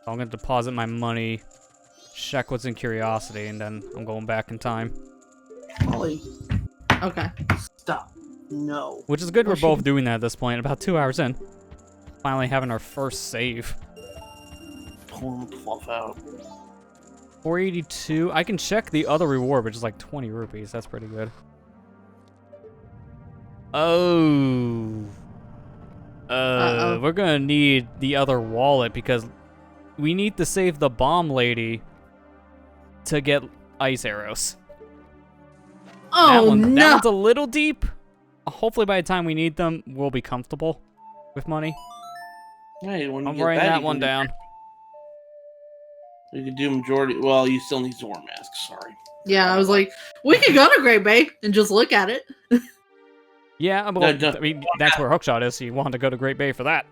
I'm gonna deposit my money, check what's in Curiosity, and then I'm going back in time. Molly, Okay. stop. No. Which is good Oh, we're she- both doing that at this point, about 2 hours in. Finally having our first save. Pulling the fluff out. 482. I can check the other reward, which is like 20 rupees. That's pretty good. Oh. Uh-oh. We're gonna need the other wallet because we need to save the bomb lady to get ice arrows. Oh, That no. one's a little deep. Hopefully by the time we need them, we'll be comfortable with money. Hey, when you I'm get writing that that you one can- down. You could do majority. Well, you still need Zora masks. Sorry. Yeah, I was like, we could go to Great Bay and just look at it. Yeah, well, No, I mean, that's where Hookshot is, so you want to go to Great Bay for that.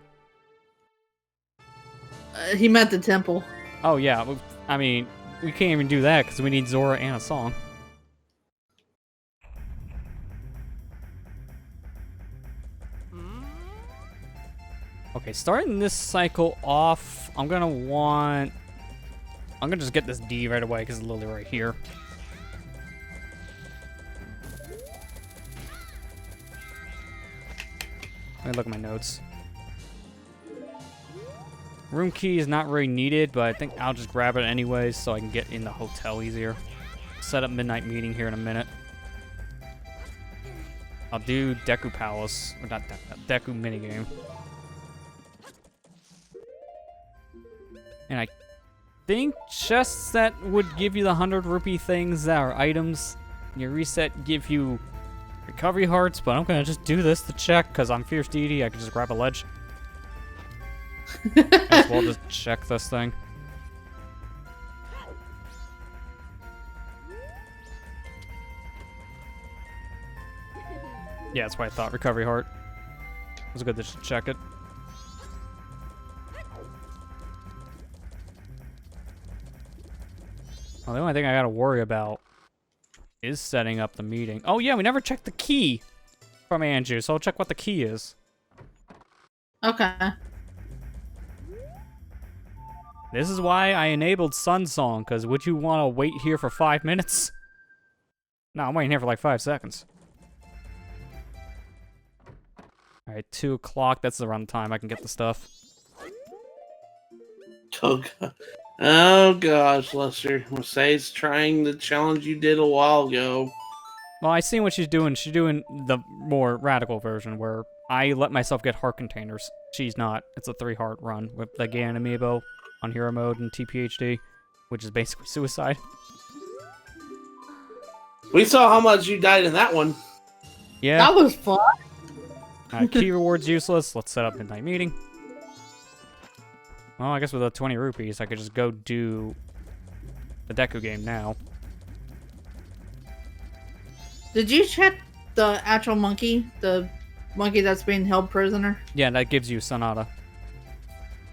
He meant the temple. Oh, yeah. I mean, we can't even do that because we need Zora and a song. Okay, starting this cycle off, I'm gonna just get this D right away because it's literally right here. Let me look at my notes. Room key is not really needed, but I think I'll just grab it anyways so I can get in the hotel easier. Set up midnight meeting here in a minute. I'll do Deku Palace, or not Deku minigame. And I think chests that would give you the 100 rupee things that are items. Your reset give you recovery hearts, but I'm gonna just do this to check because I'm Fierce Deity. I can just grab a ledge. As well just check this thing. Yeah, that's why I thought recovery heart. It was good to just check it. Well, the only thing I gotta worry about is setting up the meeting. Oh yeah, we never checked the key from Andrew, so I'll check what the key is. Okay. This is why I enabled Sun Song, because would you want to wait here for 5 minutes? No, I'm waiting here for like 5 seconds. Alright, 2 o'clock, that's around the time I can get the stuff. Oh gosh, Lester. Mercedes trying the challenge you did a while ago. Well, I seen what she's doing. She's doing the more radical version, where I let myself get heart containers. She's not. It's a 3-heart run with the Gan Amiibo on hero mode and TPHD, which is basically suicide. We saw how much you died in that one. Yeah. That was fun. Key rewards useless. Let's set up midnight meeting. Well, I guess with the 20 rupees, I could just go do the Deku game now. Did you check the actual monkey? The monkey that's being held prisoner? Yeah, that gives you Sonata.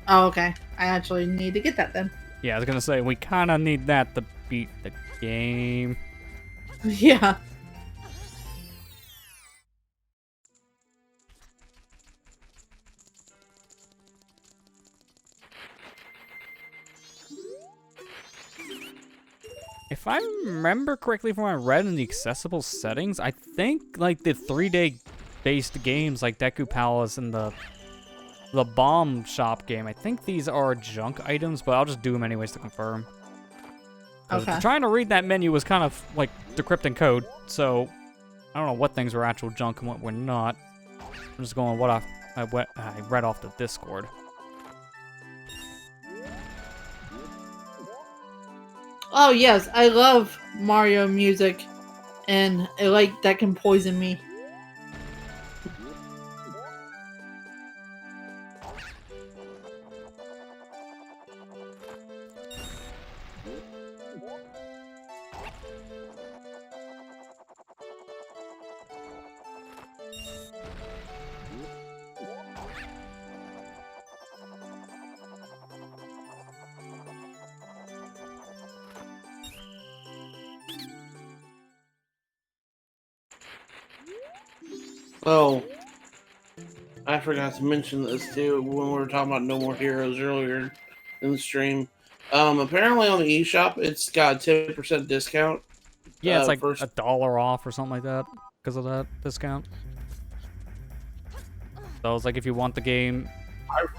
Oh, okay. I actually need to get that then. Yeah, I was gonna say, we kinda need that to beat the game. Yeah. If I remember correctly from what I read in the accessible settings, I think like the 3-day based games like Deku Palace and the bomb shop game, I think these are junk items, but I'll just do them anyways to confirm. 'Cause Okay. trying to read that menu was kind of like decrypting code, so I don't know what things were actual junk and what were not. I'm just going what I read off the Discord. Oh yes, I love Mario music, and I like that can poison me. Oh, I forgot to mention this too when we were talking about No More Heroes earlier in the stream. Apparently on the eShop, it's got a 10% discount. Yeah, it's like first $1 off or something like that because of that discount. So it's like if you want the game,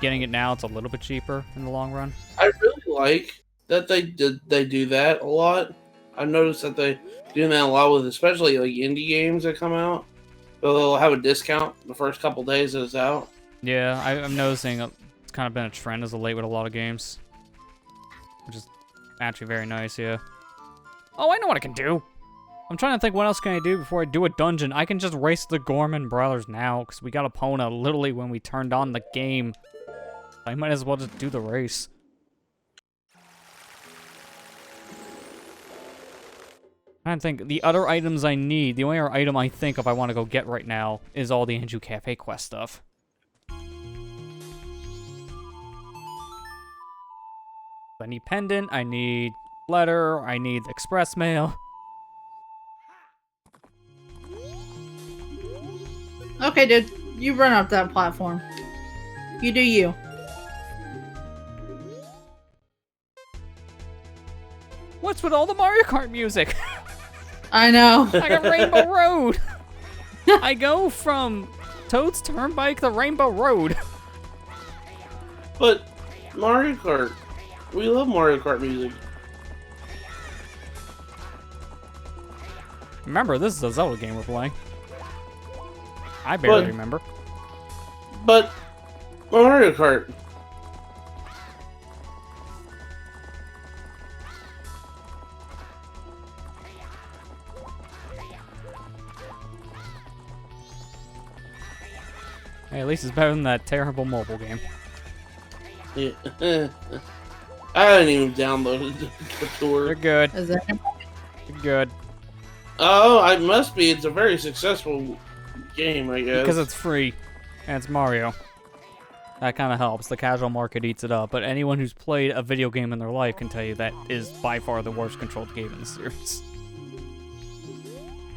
getting it now, it's a little bit cheaper in the long run. I really like that they do that a lot. I've noticed that they do that a lot with especially like indie games that come out. So they'll have a discount the first couple days that it's out. Yeah, I'm noticing it's kind of been a trend as of late with a lot of games, which is actually very nice. Yeah. Oh, I know what I can do. I'm trying to think what else can I do before I do a dungeon. I can just race the Gorman brothers now because we got Epona literally when we turned on the game. I might as well just do the race. I don't think the other items I need, the only other item I think if I want to go get right now is all the Andrew Cafe quest stuff. I need pendant, I need letter, I need express mail. Okay, dude, you run up that platform. You do you. What's with all the Mario Kart music? I know. I got Rainbow Road. I go from Toad's Turnpike to Rainbow Road. But Mario Kart, we love Mario Kart music. Remember, this is a Zelda game we're playing. I barely remember. But Mario Kart. Hey, at least it's better than that terrible mobile game. Yeah. I haven't even downloaded the tour. They're good. Is that They're good. Oh, I must be. It's a very successful game, I guess. Because it's free. And it's Mario. That kind of helps. The casual market eats it up. But anyone who's played a video game in their life can tell you that is by far the worst controlled game in the series.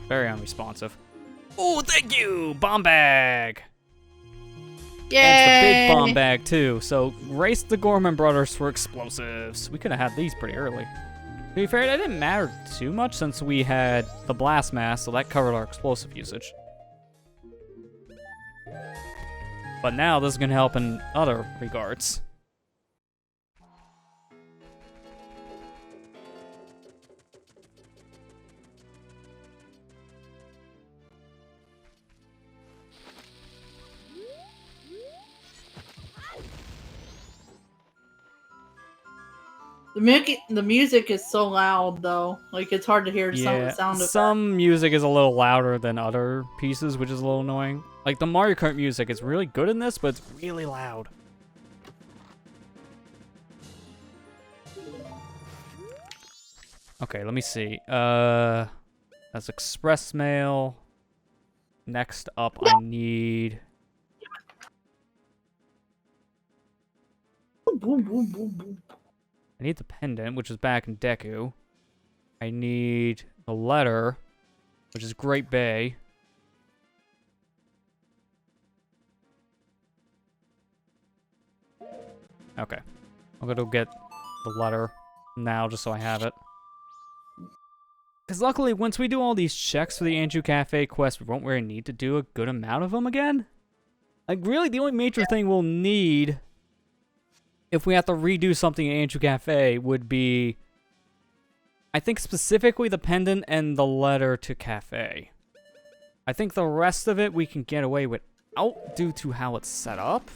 Very unresponsive. Oh, thank you! Bomb bag! Yay! And it's the big bomb bag, too. So, race the Gorman brothers for explosives. We could have had these pretty early. To be fair, that didn't matter too much since we had the blast mass, so that covered our explosive usage. But now this is going to help in other regards. The music is so loud, though. Like, it's hard to hear Yeah, sound of some music is a little louder than other pieces, which is a little annoying. Like, the Mario Kart music is really good in this, but it's really loud. Okay, let me see. That's express mail. Next up, I need... Boom, boom, boom, boom. I need the pendant, which is back in Deku. I need the letter, which is Great Bay. Okay. I'm gonna go get the letter now, just so I have it. Because luckily, once we do all these checks for the Andrew Cafe quest, we won't really need to do a good amount of them again. Like, really, the only major thing we'll need if we have to redo something in Andrew Cafe would be, I think specifically the pendant and the letter to Cafe. I think the rest of it we can get away with due to how it's set up.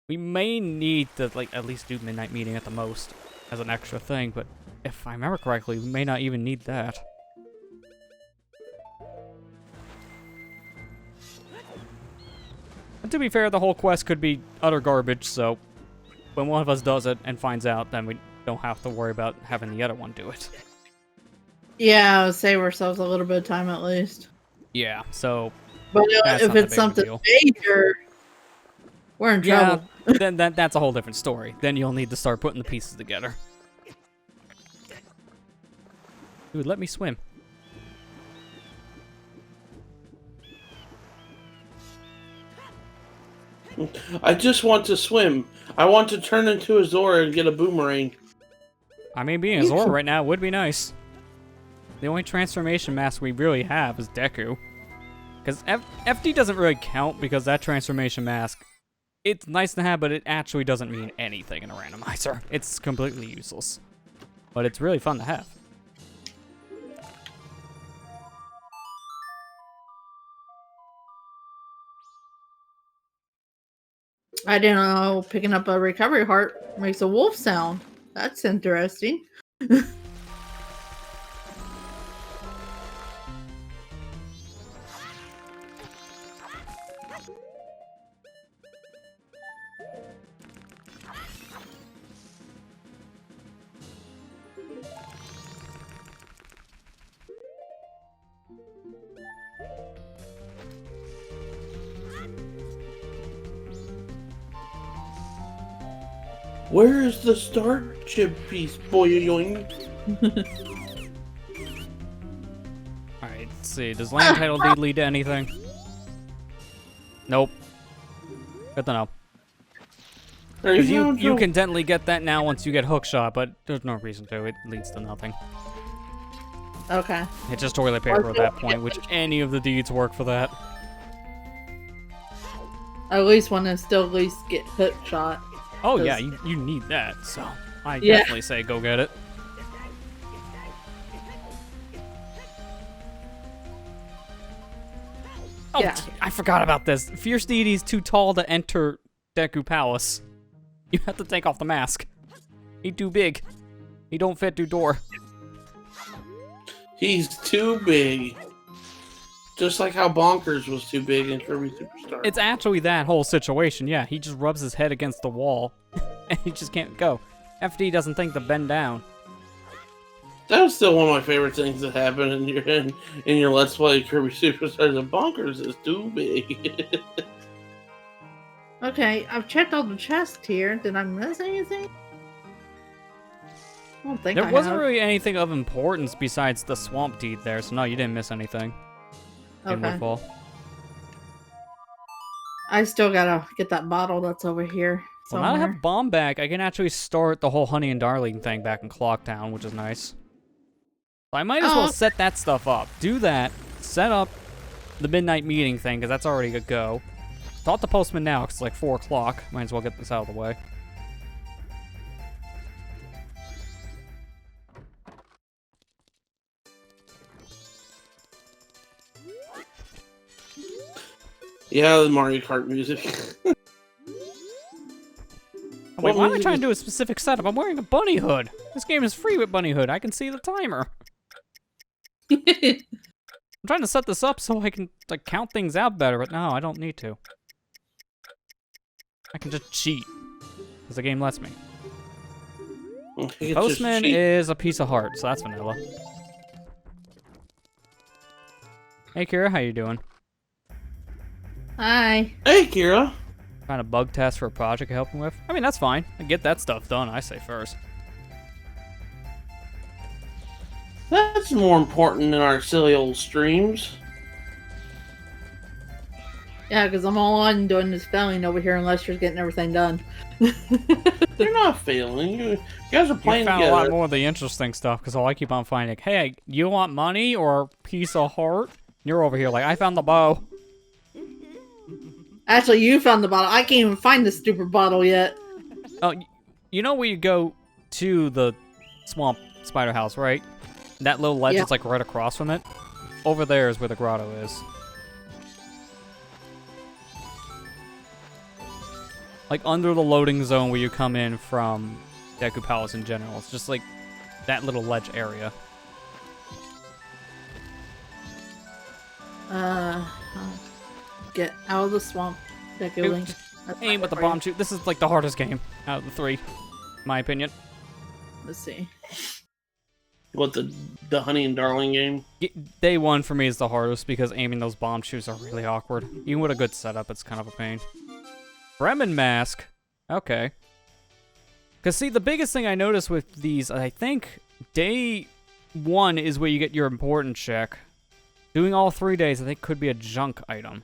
We may need to, like, at least do midnight meeting at the most as an extra thing, but if I remember correctly, we may not even need that. And to be fair, the whole quest could be utter garbage, so when one of us does it and finds out, then we don't have to worry about having the other one do it. Yeah, I'll save ourselves a little bit of time at least. Yeah, so... But That's if not that it's big of a something deal. major, we're in trouble. then that's a whole different story. Then you'll need to start putting the pieces together. Dude, let me swim. I just want to swim. I want to turn into a Zora and get a boomerang. I mean, being a Zora right now would be nice. The only transformation mask we really have is Deku. Because FD doesn't really count because that transformation mask, it's nice to have, but it actually doesn't mean anything in a randomizer. It's completely useless. But it's really fun to have. I didn't know picking up a recovery heart makes a wolf sound. That's interesting. Where is the starship piece, boy? Yoing? Alright, let's see. Does land title deed lead to anything? Nope. Good to know. Are Because you you can definitely get that now once you get hookshot, but there's no reason to. It leads to nothing. Okay. It's just toilet paper at that point, which any of the deeds work for that. I at least want to still at least get hook shot. Oh yeah, you need that, so I Yeah. definitely say go get it. Oh, Yeah. I forgot about this. Fierce Deity's too tall to enter Deku Palace. You have to take off the mask. He too big. He don't fit through door. He's too big. Just like how Bonkers was too big in Kirby Superstar. It's actually that whole situation, yeah. He just rubs his head against the wall, and he just can't go. FD doesn't think to bend down. That was still one of my favorite things that happened in your Let's Play Kirby Superstar. The Bonkers is too big. Okay, I've checked all the chests here. Did I miss anything? I don't think There I wasn't have. really anything of importance besides the swamp deed there, so no, you didn't miss anything. In Okay. Woodfall. I still gotta get that bottle that's over here Well, somewhere. now I have Bomb back, I can actually start the whole Honey and Darling thing back in Clocktown, which is nice. So I might as well set that stuff up. Do that, set up the midnight meeting thing, because that's already a go. Talk to Postman now, because it's like 4 o'clock. Might as well get this out of the way. Yeah, the Mario Kart music. Wait, why am I music trying is- to do a specific setup? I'm wearing a bunny hood. This game is free with bunny hood. I can see the timer. I'm trying to set this up so I can like count things out better, but no, I don't need to. I can just cheat, because the game lets me. It's just Postman cheap. is a piece of heart, so that's vanilla. Hey Kira, how you doing? Hi. Hey, Kira. Trying to bug test for a project you're helping with? I mean, that's fine. I get that stuff done, I say first. That's more important than our silly old streams. Yeah, because I'm all on doing this spelling over here unless you're getting everything done. You're not failing. You guys are You playing found a together. lot more of the interesting stuff, because all I keep on finding, hey, you want money or a piece of heart? You're over here like, I found the bow. Actually, you found the bottle. I can't even find the stupid bottle yet. Oh, you know where you go to the swamp spider house, right? That little ledge Yeah. is like right across from it. Over there is where the grotto is. Like under the loading zone where you come in from Deku Palace in general. It's just like that little ledge area. Get out of the swamp, Deku Link. That's Aim with the for you. bomb shoot. This is like the hardest game out of the 3, in my opinion. Let's see. What, the Honey and Darling game? Day 1 for me is the hardest because aiming those bomb shoots are really awkward. Even with a good setup, it's kind of a pain. Bremen Mask. Okay. Because, see, the biggest thing I noticed with these, I think day 1 is where you get your important check. Doing all 3 days, I think, could be a junk item.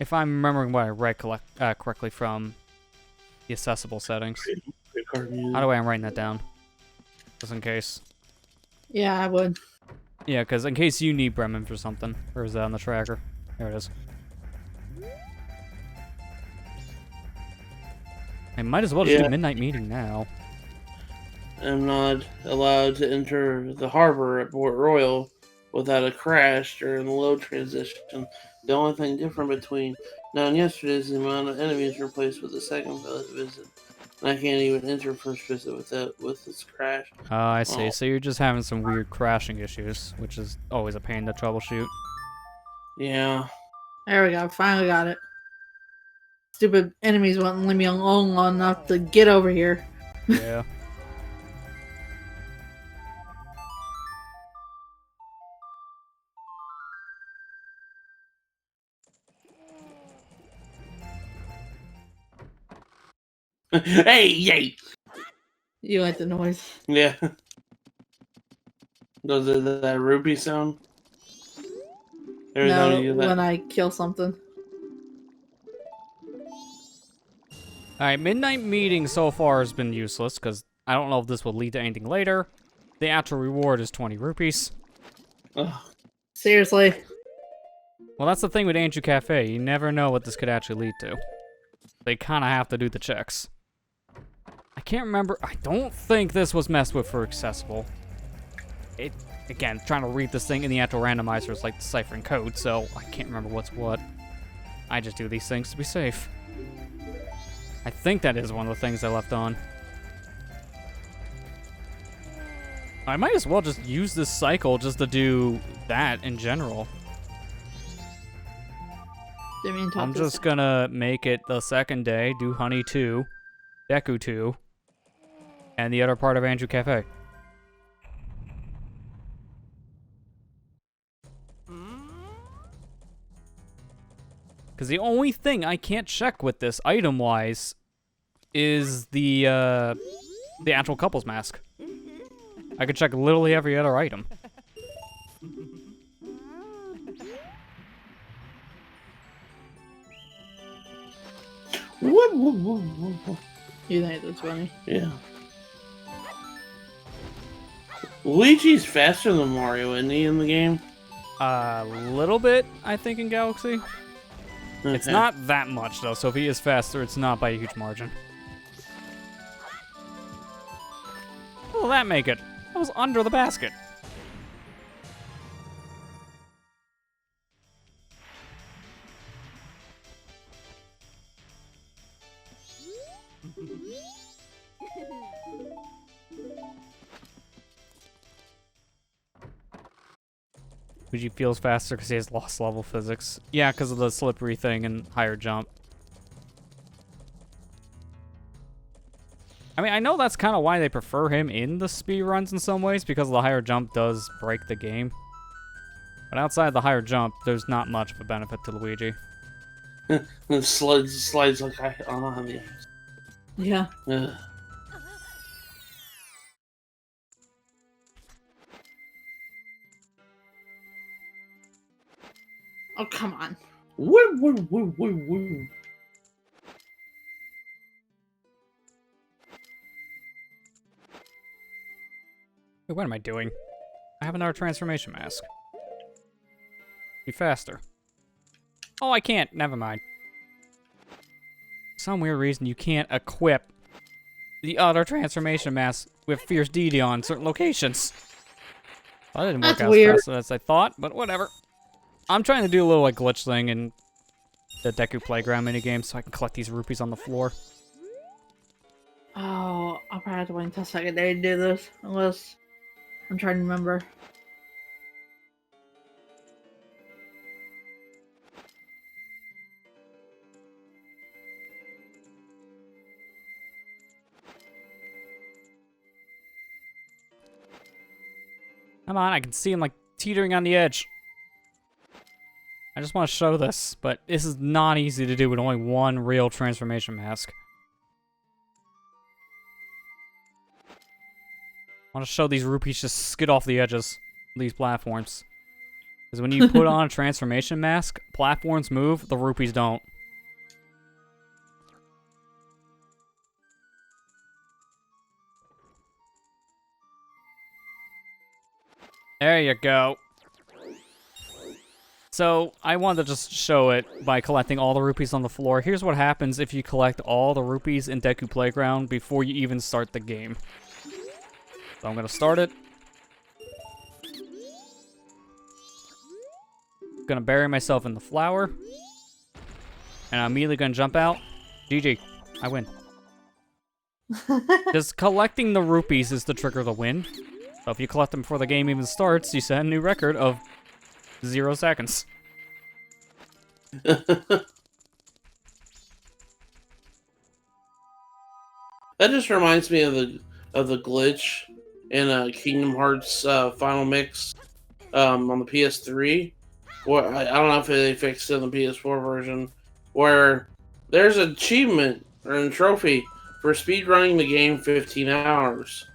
If I'm remembering what I read correctly from the accessible settings. How do I'm writing that down? Just in case. Yeah, I would. Yeah, because in case you need Bremen for something. Or is that on the tracker? There it is. I might as well just do Midnight Meeting now. I'm not allowed to enter the harbor at Port Royal without a crash during the load transition. The only thing different between now and yesterday is the amount of enemies replaced with the second visit. And I can't even enter first visit with this crash. Oh, I see. So you're just having some weird crashing issues, which is always a pain to troubleshoot. Yeah. There we go. Finally got it. Stupid enemies wouldn't leave me alone long enough to get over here. Yeah. Hey, yay! You like the noise? Yeah. Does that rupee sound? Every time No, you do that? when I kill something. Alright, Midnight Meeting so far has been useless, because I don't know if this will lead to anything later. The actual reward is 20 rupees. Ugh. Seriously. Well, that's the thing with Andrew Cafe. You never know what this could actually lead to. They kind of have to do the checks. I can't remember. I don't think this was messed with for accessible. Again, trying to read this thing in the actual randomizer is like deciphering code, so I can't remember what's what. I just do these things to be safe. I think that is one of the things I left on. I might as well just use this cycle just to do that in general. Didn't mean to I'm talk this just gonna make it the second day, do Honey 2, Deku 2, and the other part of Andrew Cafe. Because the only thing I can't check with this item-wise is the actual couple's mask. I could check literally every other item. You think that's funny? Yeah. Luigi's faster than Mario, isn't he, in the game? A little bit, I think, in Galaxy. It's Okay. not that much, though, so if he is faster, it's not by a huge margin. What will that make it? I was under the basket. Luigi feels faster because he has lost level physics. Yeah, because of the slippery thing and higher jump. I mean, I know that's kind of why they prefer him in the speedruns in some ways, because the higher jump does break the game. But outside the higher jump, there's not much of a benefit to Luigi. The slides like on the ice. Yeah. Ugh. Oh, come on. Woo, woo, woo, woo, woo. Wait, what am I doing? I have another transformation mask. Be faster. Oh, I can't. Never mind. For some weird reason, you can't equip the other transformation mask with Fierce Deity on certain locations. Well, that didn't work That's out weird. as fast as I thought, but whatever. I'm trying to do a little like glitch thing in the Deku Playground minigame so I can collect these rupees on the floor. Oh, I'll probably have to wait until secondary to do this, unless I'm trying to remember. Come on, I can see him like teetering on the edge. I just want to show this, but this is not easy to do with only one real transformation mask. I want to show these rupees just skid off the edges of these platforms. Because when you put on a transformation mask, platforms move, the rupees don't. There you go. So, I wanted to just show it by collecting all the rupees on the floor. Here's what happens if you collect all the rupees in Deku Playground before you even start the game. So I'm gonna start it. Gonna bury myself in the flower. And I'm immediately gonna jump out. GG. I win. Just collecting the rupees is the trigger to win. So if you collect them before the game even starts, you set a new record of 0 seconds. That just reminds me of the glitch in Kingdom Hearts Final Mix on the PS3. Where I don't know if they fixed it in the PS4 version, where there's an achievement or a trophy for speedrunning the game 15 hours.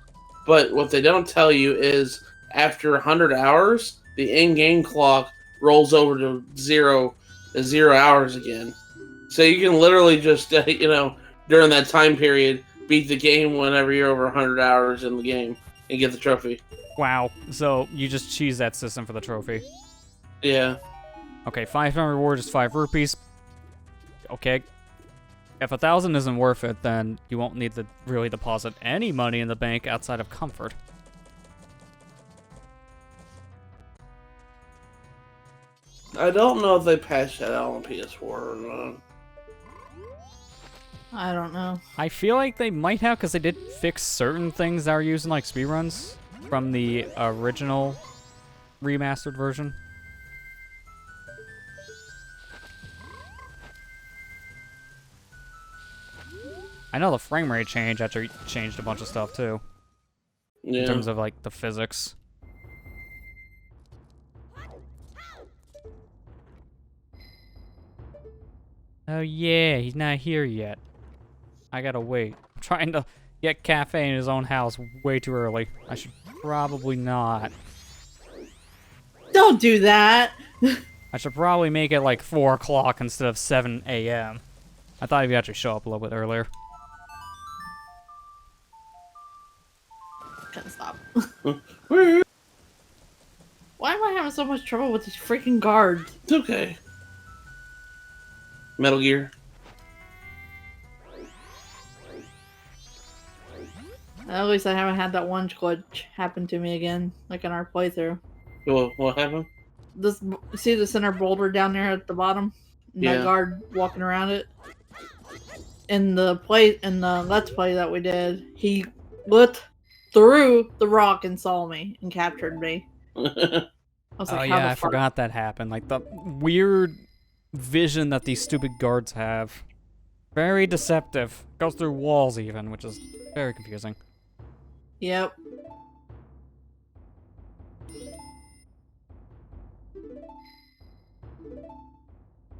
But what they don't tell you is after 100 hours, the in-game clock rolls over to zero hours again. So you can literally just, during that time period, beat the game whenever you're over 100 hours in the game and get the trophy. Wow. So you just cheese that system for the trophy. Yeah. Okay, 500 reward is 5 rupees. Okay. If 1,000 isn't worth it, then you won't need to really deposit any money in the bank outside of comfort. I don't know if they patched that out on PS4 or not. I don't know. I feel like they might have, because they did fix certain things that are used in like speedruns from the original remastered version. I know the frame rate changed after it changed a bunch of stuff too. Yeah. In terms of like the physics. Oh yeah, he's not here yet. I gotta wait. I'm trying to get Cafe in his own house way too early. I should probably not. Don't do that! I should probably make it like 4 o'clock instead of 7 a.m. I thought he'd actually show up a little bit earlier. Gotta stop. Why am I having so much trouble with these freaking guards? It's okay. Metal Gear. At least I haven't had that one glitch happen to me again, like in our playthrough. What happened? See the center boulder down there at the bottom? And Yeah. that guard walking around it? In the Let's Play that we did, he looked through the rock and saw me and captured me. I was Oh like, how yeah, the I fuck? forgot that happened. Like the weird vision that these stupid guards have. Very deceptive. Goes through walls even, which is very confusing. Yep.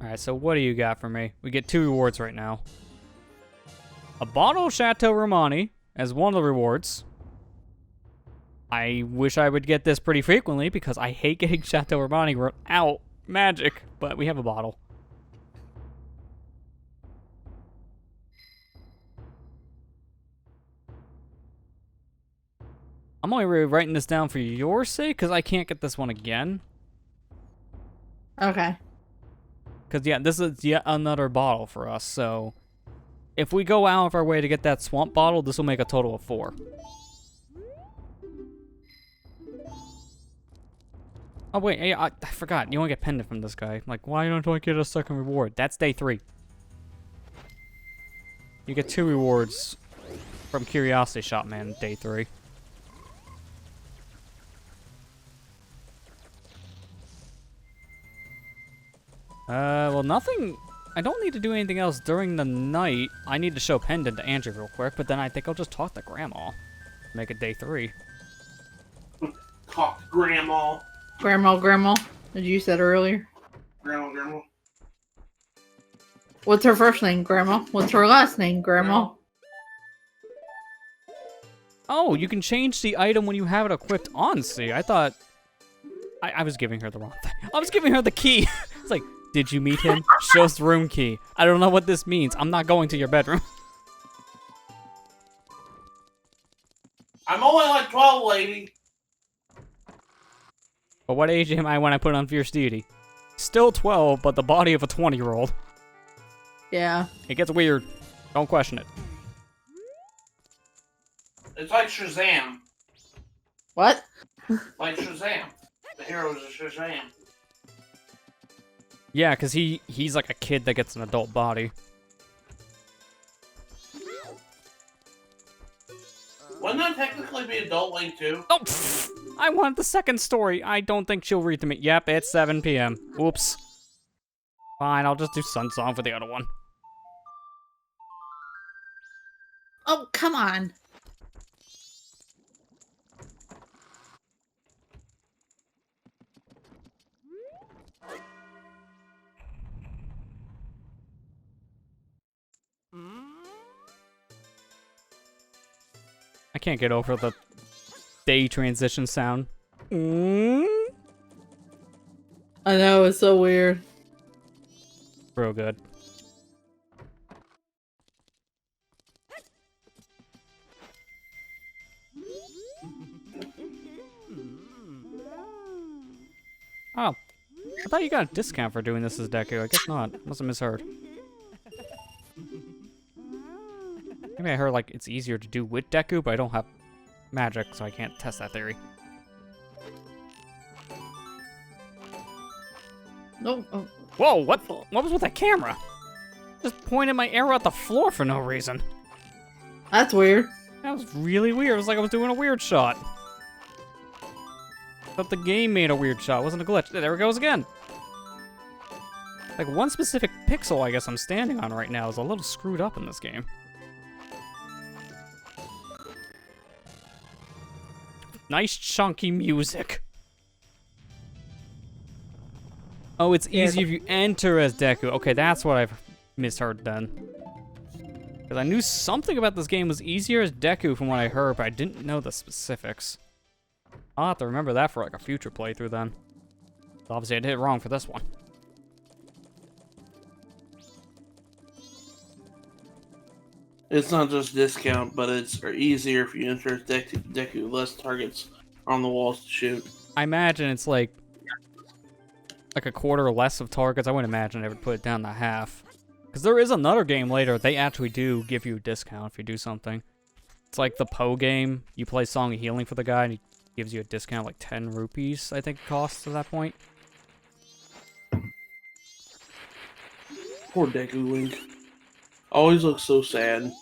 Alright, so what do you got for me? We get 2 rewards right now. A bottle of Chateau Romani as one of the rewards. I wish I would get this pretty frequently because I hate getting Chateau Romani without magic, but we have a bottle. I'm only really writing this down for your sake because I can't get this one again. Okay. Because, yeah, this is yet another bottle for us, so if we go out of our way to get that swamp bottle, this will make a total of 4. Oh, wait, yeah, I forgot. You only get pendant from this guy. Like, why don't I get a second reward? That's day 3. You get 2 rewards from Curiosity Shop Man day 3. Well, nothing... I don't need to do anything else during the night. I need to show pendant to Andrew real quick, but then I think I'll just talk to Grandma. Make it day 3. Talk to Grandma. Grandma. As you said earlier. Grandma. What's her first name, Grandma? What's her last name, Grandma? Oh, you can change the item when you have it equipped on C. I thought... I was giving her the wrong thing. I was giving her the key. It's like, did you meet him? Show us the room key. I don't know what this means. I'm not going to your bedroom. I'm only like 12, lady. But what age am I when I put on Fierce Deity? Still 12, but the body of a 20-year-old. Yeah. It gets weird. Don't question it. It's like Shazam. What? Like Shazam. The heroes of Shazam. Yeah, because he's like a kid that gets an adult body. Wouldn't that technically be Adult Link too? Oh, pfft. I want the second story. I don't think she'll read to me. Yep, it's 7 p.m. Oops. Fine, I'll just do Sun Song for the other one. Oh, come on. I can't get over the day transition sound. I know, it's so weird. Real good. Oh. I thought you got a discount for doing this as Deku. I guess not. Must have misheard. Maybe I heard, like, it's easier to do with Deku, but I don't have magic, so I can't test that theory. No. Oh. Whoa, what was with that camera? Just pointed my arrow at the floor for no reason. That's weird. That was really weird. It was like I was doing a weird shot. But the game made a weird shot. It wasn't a glitch. There it goes again. Like, one specific pixel I guess I'm standing on right now is a little screwed up in this game. Nice chunky music. Oh, it's easy if you enter as Deku. Okay, that's what I've misheard then. Because I knew something about this game was easier as Deku from what I heard, but I didn't know the specifics. I'll have to remember that for like a future playthrough then. Obviously I did it wrong for this one. It's not just discount, but it's easier if you enter as Deku. Less targets on the walls to shoot. I imagine it's like a quarter less of targets. I wouldn't imagine they would put it down to half. Because there is another game later, they actually do give you a discount if you do something. It's like the Poe game. You play Song of Healing for the guy, and he gives you a discount, like 10 rupees, I think it costs at that point. Poor Deku Link. Always looks so sad.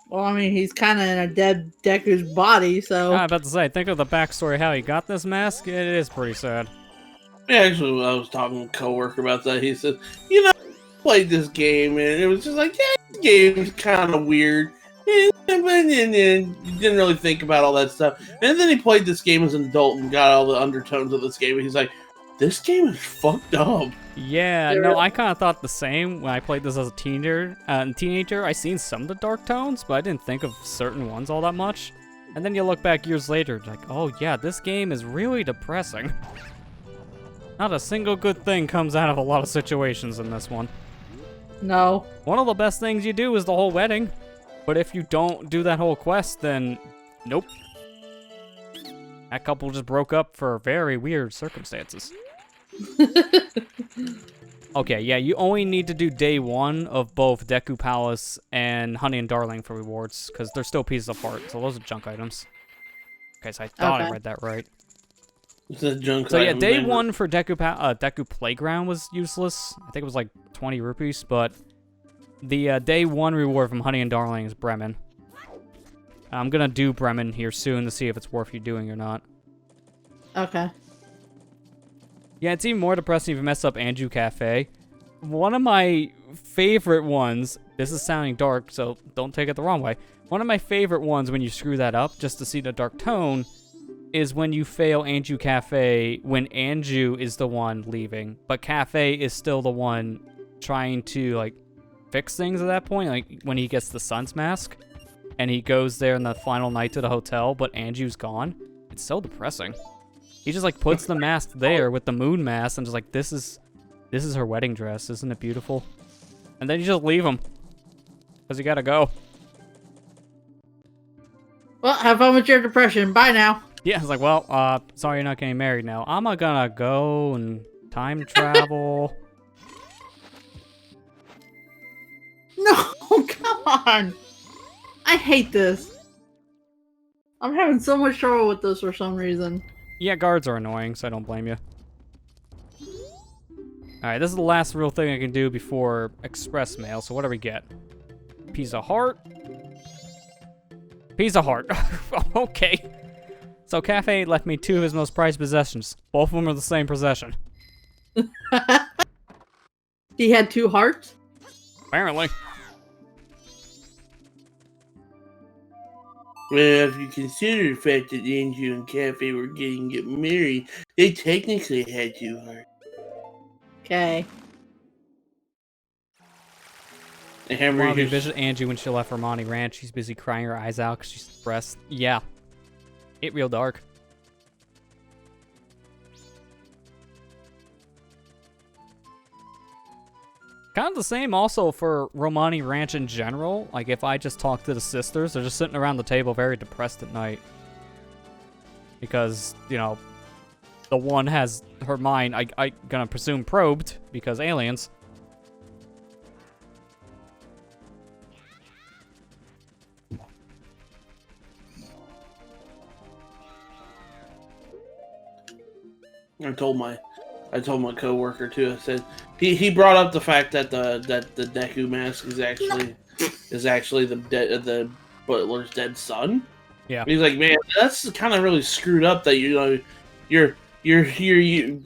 Well, I mean, he's kind of in a dead Deku's body, so... I was about to say, think of the backstory how he got this mask. It is pretty sad. Yeah, actually, I was talking to a coworker about that. He said, you know, I played this game, and it was just like, yeah, this game's kind of weird. And you didn't really think about all that stuff. And then he played this game as an adult and got all the undertones of this game, and he's like, this game is fucked up. Yeah, no, I kind of thought the same when I played this as a teenager. I seen some of the dark tones, but I didn't think of certain ones all that much. And then you look back years later, like, oh yeah, this game is really depressing. Not a single good thing comes out of a lot of situations in this one. No. One of the best things you do is the whole wedding. But if you don't do that whole quest, then nope. That couple just broke up for very weird circumstances. Okay, yeah, you only need to do day 1 of both Deku Palace and Honey and Darling for rewards, because they're still pieces apart, so those are junk items. Okay, so I thought I read that right. It's a junk So yeah, item, day man. 1 for Deku Playground was useless. I think it was like 20 rupees, but the day 1 reward from Honey and Darling is Bremen. I'm gonna do Bremen here soon to see if it's worth you doing or not. Okay. Yeah, it's even more depressing if you mess up Anju Cafe. One of my favorite ones, this is sounding dark, so don't take it the wrong way. One of my favorite ones when you screw that up, just to see the dark tone, is when you fail Anju Cafe when Anju is the one leaving, but Cafe is still the one trying to, like, fix things at that point, like when he gets the sun's mask, and he goes there in the final night to the hotel, but Anju's gone. It's so depressing. He just, like, puts the mask there with the moon mask and just like, this is her wedding dress, isn't it beautiful? And then you just leave him. Because you gotta go. Well, have fun with your depression. Bye now. Yeah, it's like, well, sorry you're not getting married now. I'm gonna go and time travel. No, come on. I hate this. I'm having so much trouble with this for some reason. Yeah, guards are annoying, so I don't blame you. Alright, this is the last real thing I can do before express mail, so what do we get? Piece of heart? Piece of heart. Okay. So Cafe left me 2 of his most prized possessions. Both of them are the same possession. He had 2 hearts? Apparently. Well, if you consider the fact that Anju and Cafe were getting married, they technically had 2 hearts. Okay. And While we visit Angie when she left Romani Ranch, she's busy crying her eyes out because she's depressed. Yeah. It real dark. Kind of the same also for Romani Ranch in general. Like, if I just talk to the sisters, they're just sitting around the table very depressed at night. Because, you know, the one has her mind, I gonna presume, probed, because aliens. I told my coworker too. I said he brought up the fact that the Deku mask is actually the butler's dead son. Yeah. He's like, man, that's kind of really screwed up that you're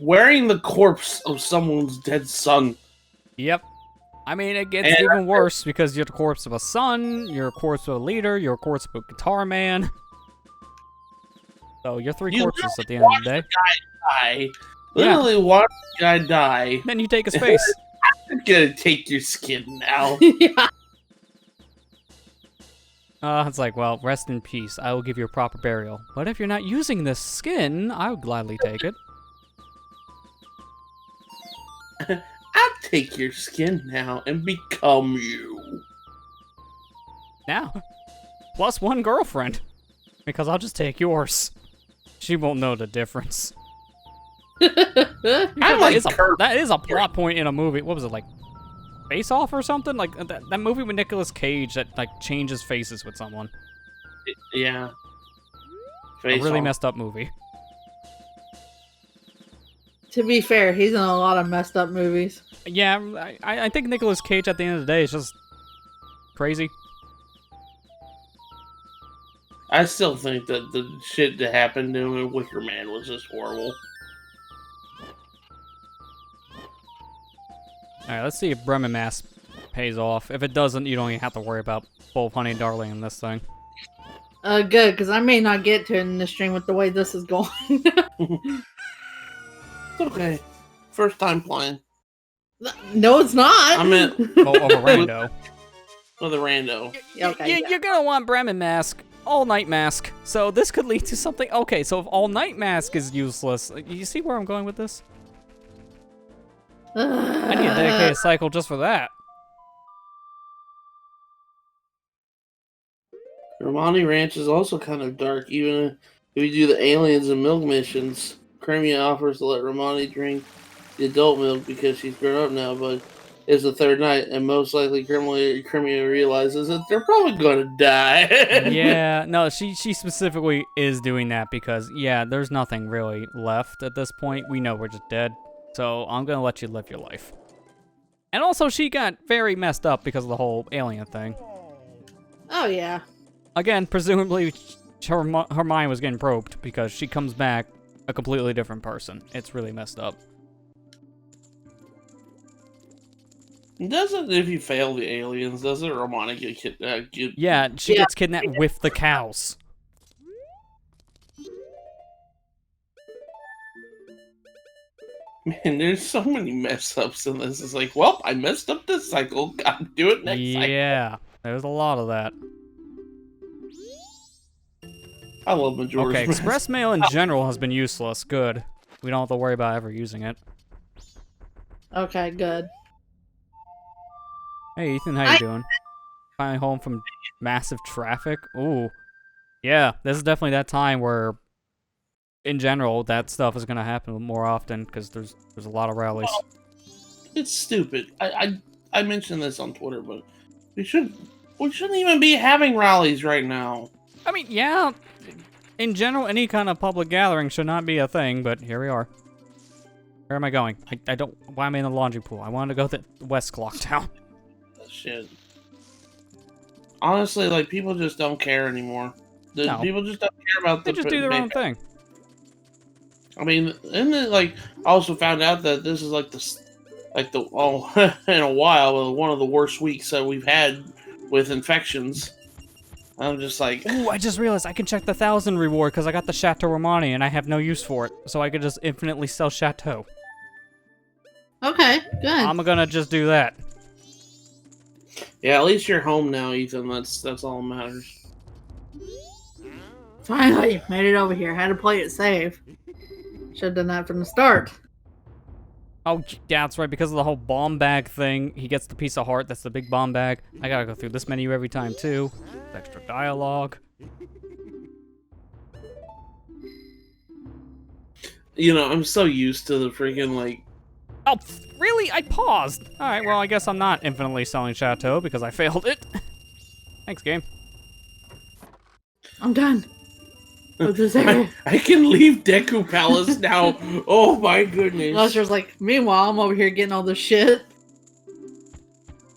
wearing the corpse of someone's dead son. Yep. I mean, it gets even worse because you're the corpse of a son, you're a corpse of a leader, you're a corpse of a guitar man. So you're 3 corpses at the end of the day. Literally watch the guy die. Then you take his face. I'm gonna take your skin now. Yeah. It's like, well, rest in peace. I will give you a proper burial. But if you're not using this skin, I would gladly take it. I'll take your skin now and become you. Now, plus 1 girlfriend. Because I'll just take yours. She won't know the difference. That is a plot point in a movie. What was it, like Face Off or something? Like that movie with Nicolas Cage that like changes faces with someone. Yeah. A really messed up movie. To be fair, he's in a lot of messed up movies. Yeah, I think Nicolas Cage at the end of the day is just crazy. I still think that the shit that happened to him in Wicker Man was just horrible. Alright, let's see if Bremen Mask pays off. If it doesn't, you don't even have to worry about both Honey and Darling in this thing. Good, because I may not get to it in the stream with the way this is going. It's okay. First time playing. No, it's not. I meant Oh, of a rando. with a rando. Okay, You're gonna want Bremen Mask, All Night Mask. So this could lead to something. Okay, so if All Night Mask is useless, you see where I'm going with this? I need to dedicate a cycle just for that. Romani Ranch is also kind of dark, even if we do the aliens and milk missions. Crimea offers to let Romani drink the adult milk because she's grown up now, but is the third night, and most likely Crimea realizes that they're probably going to die. Yeah, no, she specifically is doing that because, yeah, there's nothing really left at this point. We know we're just dead, so I'm gonna let you live your life. And also, she got very messed up because of the whole alien thing. Oh yeah. Again, presumably, her mind was getting probed because she comes back a completely different person. It's really messed up. Doesn't, if you fail the aliens, doesn't Romana get kidnapped? Yeah, she gets kidnapped with the cows. Man, there's so many mess ups in this. It's like, well, I messed up this cycle. Gotta do it next cycle. Yeah, there's a lot of that. I love Majora's Okay, Mask. express mail in general has been useless. Good. We don't have to worry about ever using it. Okay, good. Hey, Ethan, how you doing? Finally home from massive traffic? Ooh. Yeah, this is definitely that time where, in general, that stuff is going to happen more often because there's a lot of rallies. It's stupid. I mentioned this on Twitter, but we shouldn't even be having rallies right now. I mean, yeah, in general, any kind of public gathering should not be a thing, but here we are. Where am I going? I don't... Why am I in the laundry pool? I wanted to go to West Clock Town. Shit. Honestly, like, people just don't care anymore. No. People just don't care about They just do their own thing. I mean, and then, like, I also found out that this is like in a while, one of the worst weeks that we've had with infections. I'm just like, ooh, I just realized I can check the 1,000 reward because I got the Chateau Romani and I have no use for it, so I could just infinitely sell Chateau. Okay, good. I'm gonna just do that. yeah, at least you're home now, Ethan. That's all that matters. Finally, made it over here. Had to play it safe. Should have done that from the start. Oh, yeah, that's right. Because of the whole bomb bag thing, he gets the piece of heart. That's the big bomb bag. I gotta go through this menu every time, too. Extra dialogue. You know, I'm so used to the freaking, like... Oh, really? I paused. Alright, well, I guess I'm not infinitely selling Chateau because I failed it. Thanks, game. I'm done. With this area. I can leave Deku Palace now. Oh my goodness. Lester's like, meanwhile, I'm over here getting all this shit.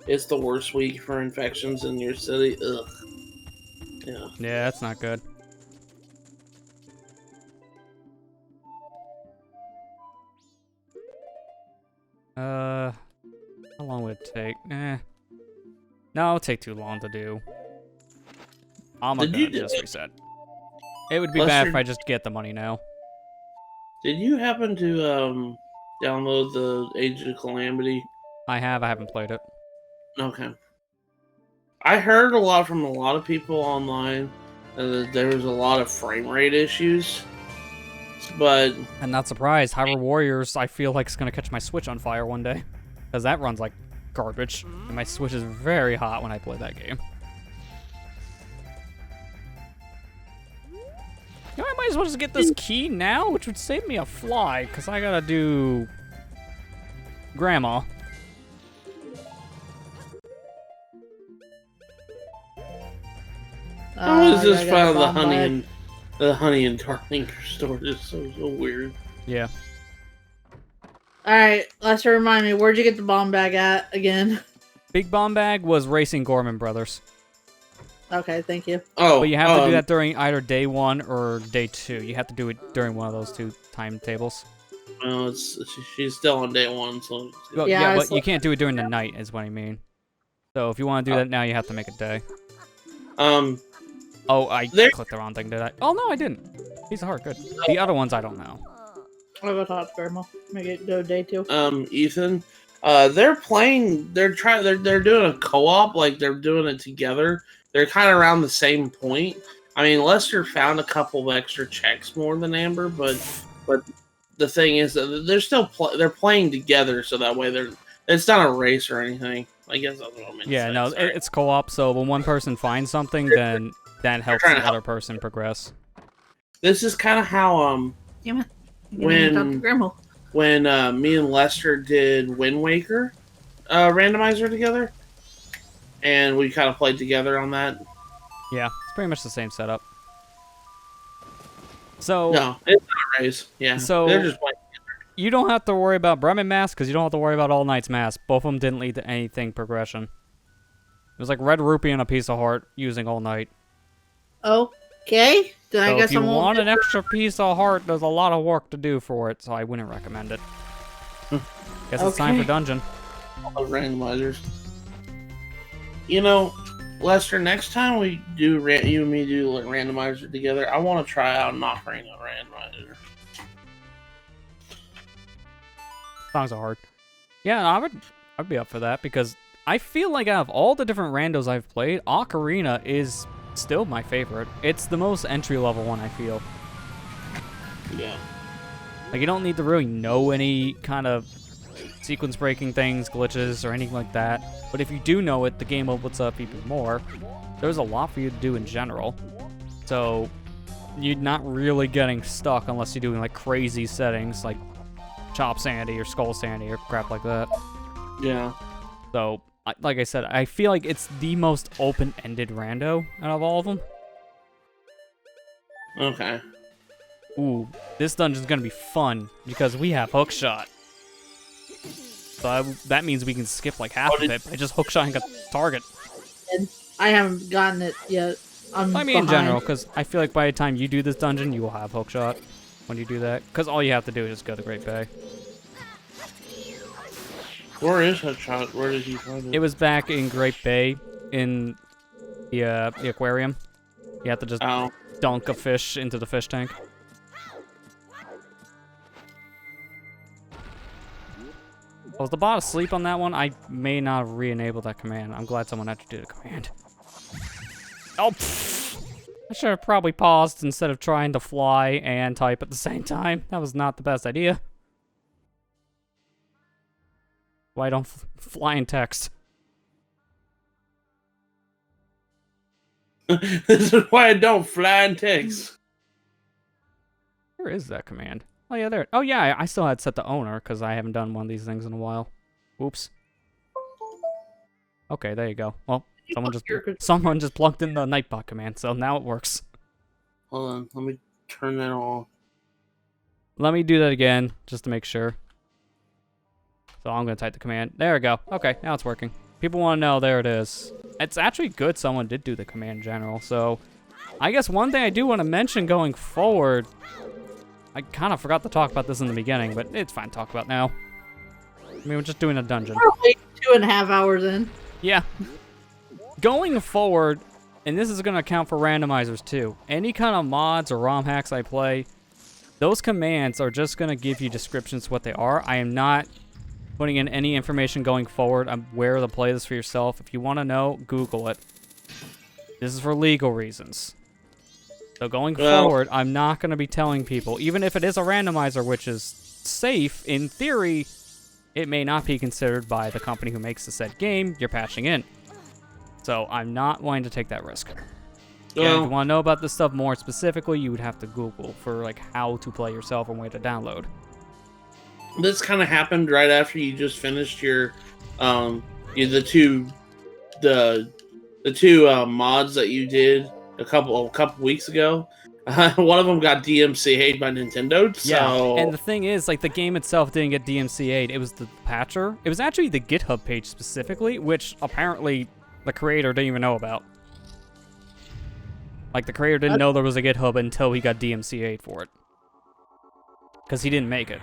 It's the worst week for infections in your city. Ugh. Yeah. Yeah, that's not good. How long would it take? No, it'll take too long to do. I'm gonna just reset. It would be bad if I just get the money now. Did you happen to download the Age of Calamity? I haven't played it. Okay. I heard a lot from a lot of people online that there was a lot of frame rate issues. But I'm not surprised. Hyrule Warriors, I feel like it's gonna catch my Switch on fire one day. Because that runs like garbage. And my Switch is very hot when I play that game. You know, I might as well just get this key now, which would save me a fly, because I gotta do... Grandma. How is this found the honey and darling store? It's so weird. Yeah. Alright, Lester, remind me, where'd you get the bomb bag at again? Big Bomb Bag was Racing Gorman Brothers. Okay, thank you. Oh, but you have to do that during either day 1 or day 2. You have to do it during one of those two timetables. No, she's still on day 1, so... Well, yeah, but you can't do it during the night, is what I mean. So if you want to do that now, you have to make a day. Oh, I clicked the wrong thing, did I? Oh, no, I didn't. Piece of heart, good. The other ones, I don't know. I'll go talk to Grandma. Make it go day 2. Ethan, they're playing, they're doing a co-op, like they're doing it together. They're kind of around the same point. I mean, Lester found a couple of extra checks more than Amber, but the thing is that they're still they're playing together, so that way it's not a race or anything. I guess that's what I meant. Yeah, no, it's co-op. So when one person finds something, then that helps the other person progress. This is kind of how Damn it. when me and Lester did Wind Waker, randomizer together, and we kind of played together on that. Yeah, it's pretty much the same setup. So, No, it's not race. Yeah, So- they're just playing. you don't have to worry about Bremen Mask because you don't have to worry about All Knight's Mask. Both of them didn't lead to anything progression. It was like Red Rupee and a piece of heart using All Night. Okay. Then I So guess if you I'm want an extra piece of heart, there's a lot of work to do for it, so I wouldn't recommend it. Guess it's time for Okay. dungeon. Of randomizers. You know, Lester, next time we do you and me do like randomizer together, I want to try out an Ocarina randomizer. Songs are hard. Yeah, I'd be up for that because I feel like out of all the different randos I've played, Ocarina is still my favorite. It's the most entry level one, I feel. Yeah. Like you don't need to really know any kind of sequence breaking things, glitches, or anything like that. But if you do know it, the game opens up even more. There's a lot for you to do in general. So you're not really getting stuck unless you're doing like crazy settings like Chop Sandy or Skull Sandy or crap like that. Yeah. So, like I said, I feel like it's the most open-ended rando out of all of them. Okay. Ooh, this dungeon's gonna be fun because we have hookshot. So that means we can skip like half of it by just hookshotting a target. And I haven't gotten it yet. I mean, in behind. general, because I feel like by the time you do this dungeon, you will have hookshot when you do that. Because all you have to do is just go to Great Bay. Where is Hookshot? Where did you find it? It was back in Great Bay in the aquarium. You have to just Oh. dunk a fish into the fish tank. Was the bot asleep on that one? I may not have re-enabled that command. I'm glad someone actually did a command. Oh, pfft. I should have probably paused instead of trying to fly and type at the same time. That was not the best idea. Why don't fly and text? This is why I don't fly and text. Where is that command? Oh yeah, there. Oh yeah, I still had set the owner because I haven't done one of these things in a while. Oops. Okay, there you go. Well, someone just plugged in the Nightbot command, so now it works. Hold on, let me turn that off. Let me do that again just to make sure. So I'm gonna type the command. There we go. Okay, now it's working. People want to know. There it is. It's actually good someone did do the command in general. So I guess one thing I do want to mention going forward. I kind of forgot to talk about this in the beginning, but it's fine to talk about now. I mean, we're just doing a dungeon. We're like 2.5 hours in. Yeah. Going forward, and this is going to account for randomizers too, any kind of mods or ROM hacks I play, those commands are just going to give you descriptions of what they are. I am not putting in any information going forward. I'm aware to play this for yourself. If you want to know, Google it. This is for legal reasons. So going forward, I'm not going to be telling people, even if it is a randomizer, which is safe, in theory, it may not be considered by the company who makes the said game you're patching in. So I'm not willing to take that risk. Yeah, if you want to know about this stuff more specifically, you would have to Google for like how to play yourself and where to download. This kind of happened right after you just finished your, the two mods that you did a couple weeks ago. One of them got DMCA'd by Nintendo. So... Yeah, and the thing is, like, the game itself didn't get DMCA'd. It was the patcher. It was actually the GitHub page specifically, which apparently the creator didn't even know about. Like, the creator didn't know there was a GitHub until he got DMCA'd for it. Because he didn't make it.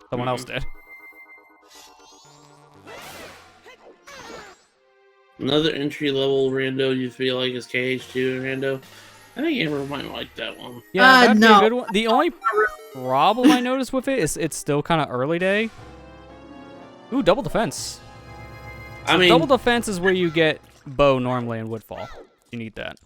Someone else did. Another entry-level rando you feel like is KH2 rando? I think Amber might like that one. Yeah, that'd no. be a good one. The only problem I noticed with it is it's still kind of early day. Ooh, double defense. So I mean, double defense is where you get bow normally in Woodfall. You need that.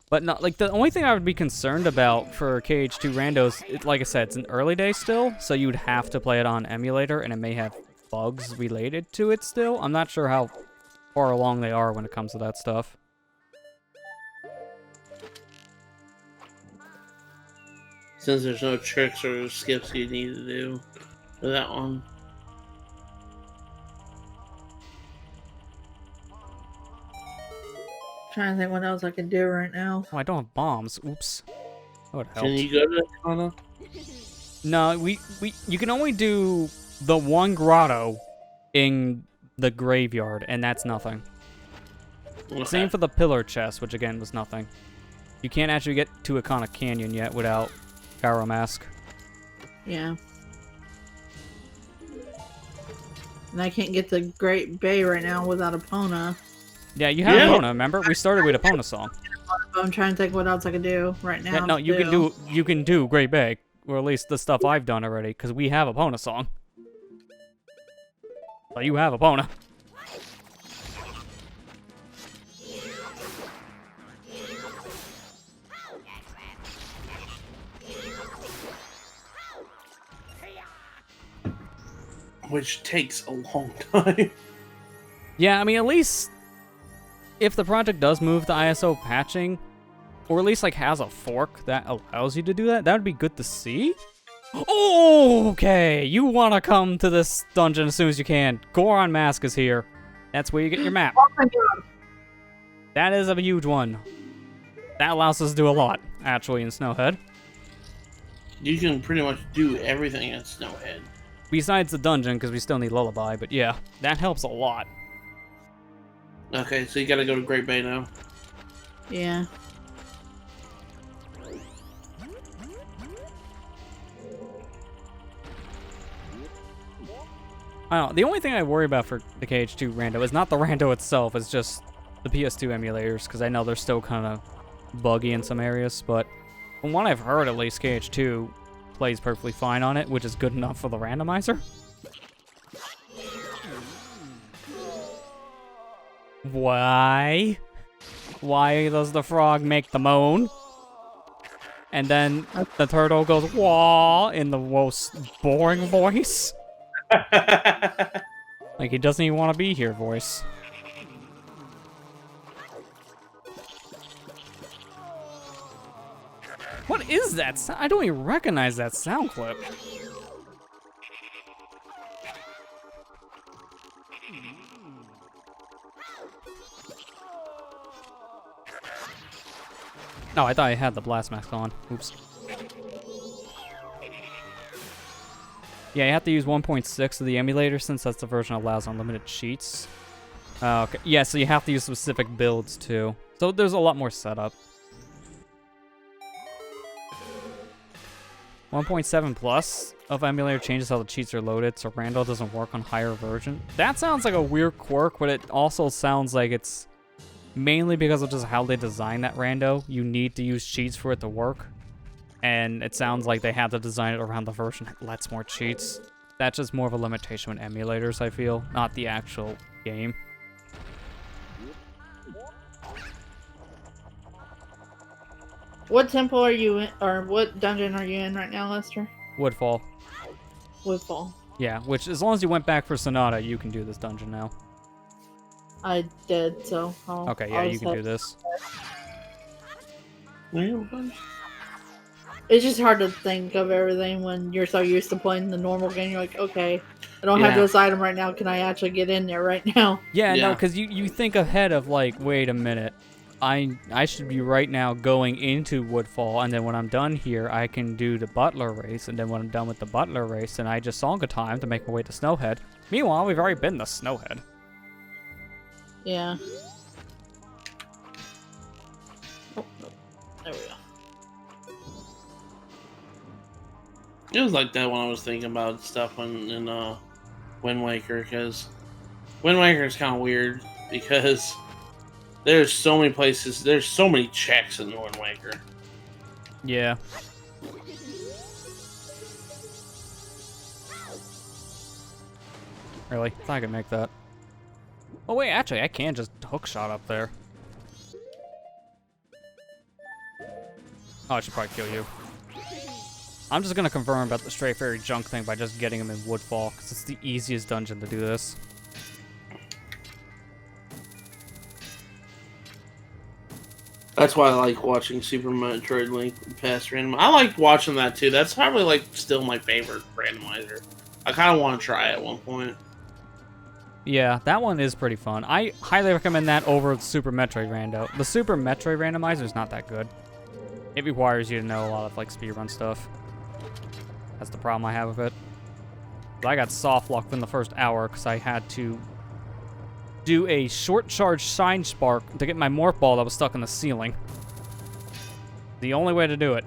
But not like the only thing I would be concerned about for KH2 randos, like I said, it's an early day still, so you'd have to play it on emulator, and it may have bugs related to it still. I'm not sure how far along they are when it comes to that stuff. since there's no tricks or skips you need to do for that one. Trying to think what else I can do right now. Oh, I don't have bombs. Oops. That would help. Can you go to Kana? No, you can only do the one grotto in the graveyard, and that's nothing. Okay. Same for the pillar chest, which again was nothing. You can't actually get to Akana Canyon yet without Gyro Mask. Yeah. And I can't get the Great Bay right now without Epona. Yeah, you have Yeah. Epona, remember? We started with Epona song. I'm trying to think what else I can do right now. Yeah, no, you can do Great Bay, or at least the stuff I've done already, because we have Epona song. So you have Epona. Which takes a long time. Yeah, I mean, at least if the project does move the ISO patching, or at least like has a fork that allows you to do that, that would be good to see. Oh, okay, you want to come to this dungeon as soon as you can. Goron Mask is here. That's where you get your map. Oh my god. That is a huge one. That allows us to do a lot, actually, in Snowhead. You can pretty much do everything in Snowhead. Besides the dungeon, because we still need Lullaby, but yeah, that helps a lot. Okay, so you gotta go to Great Bay now. Yeah. I don't know, the only thing I worry about for the KH2 rando is not the rando itself, it's just the PS2 emulators, because I know they're still kind of buggy in some areas, but from what I've heard, at least, KH2 plays perfectly fine on it, which is good enough for the randomizer. Why? Why does the frog make the moan? And then the turtle goes, wah, in the most boring voice. Like he doesn't even want to be here voice. What is that? I don't even recognize that sound clip. No, I thought I had the blast mask on. Oops. Yeah, you have to use 1.6 of the emulator since that's the version that allows unlimited cheats. Okay. Yeah, so you have to use specific builds too. So there's a lot more setup. 1.7 plus of emulator changes how the cheats are loaded, so Randall doesn't work on higher version. That sounds like a weird quirk, but it also sounds like it's mainly because of just how they designed that Rando. You need to use cheats for it to work. And it sounds like they had to design it around the version that lets more cheats. That's just more of a limitation with emulators, I feel, not the actual game. What temple are you in, or what dungeon are you in right now, Lester? Woodfall. Woodfall. Yeah, which as long as you went back for Sonata, you can do this dungeon now. I did, so Okay, yeah, you can do this. It's just hard to think of everything when you're so used to playing the normal game. You're like, okay, I don't have this item right now. Can I actually get in there right now? Yeah, no, because you think ahead of like, wait a minute. I should be right now going into Woodfall, and then when I'm done here, I can do the Butler race, and then when I'm done with the Butler race, then I just song a time to make my way to Snowhead. Meanwhile, we've already been to Snowhead. Yeah. Oh, there we go. It was like that when I was thinking about stuff in Wind Waker, because Wind Waker is kind of weird because there's so many places, there's so many checks in Wind Waker. Yeah. Really? I thought I could make that. Oh wait, actually, I can just hookshot up there. Oh, I should probably kill you. I'm just gonna confirm about the Stray Fairy junk thing by just getting him in Woodfall, because it's the easiest dungeon to do this. That's why I like watching Super Metroid Link past random. I like watching that too. That's probably like still my favorite randomizer. I kind of want to try it at one point. Yeah, that one is pretty fun. I highly recommend that over the Super Metroid Rando. The Super Metroid Randomizer is not that good. It requires you to know a lot of like speedrun stuff. That's the problem I have with it. But I got soft locked in the first hour because I had to do a short charge shine spark to get my morph ball that was stuck in the ceiling. The only way to do it.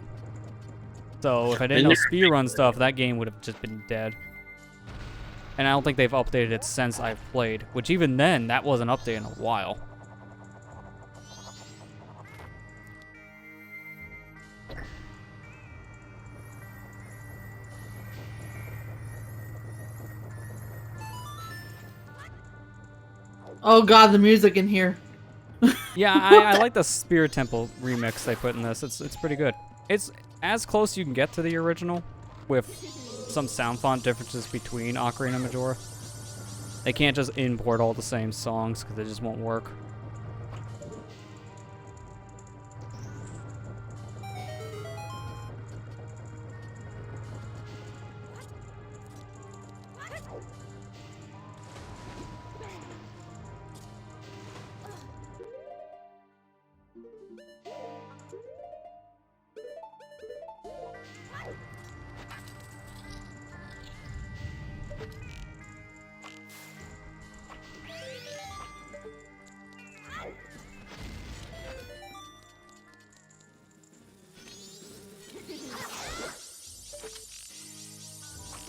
So if I didn't know speedrun stuff, that game would have just been dead. And I don't think they've updated it since I've played, which even then, that wasn't updated in a while. Oh god, the music in here. Yeah, I like the Spirit Temple remix they put in this. It's pretty good. It's as close you can get to the original, with some sound font differences between Ocarina and Majora. They can't just import all the same songs because it just won't work.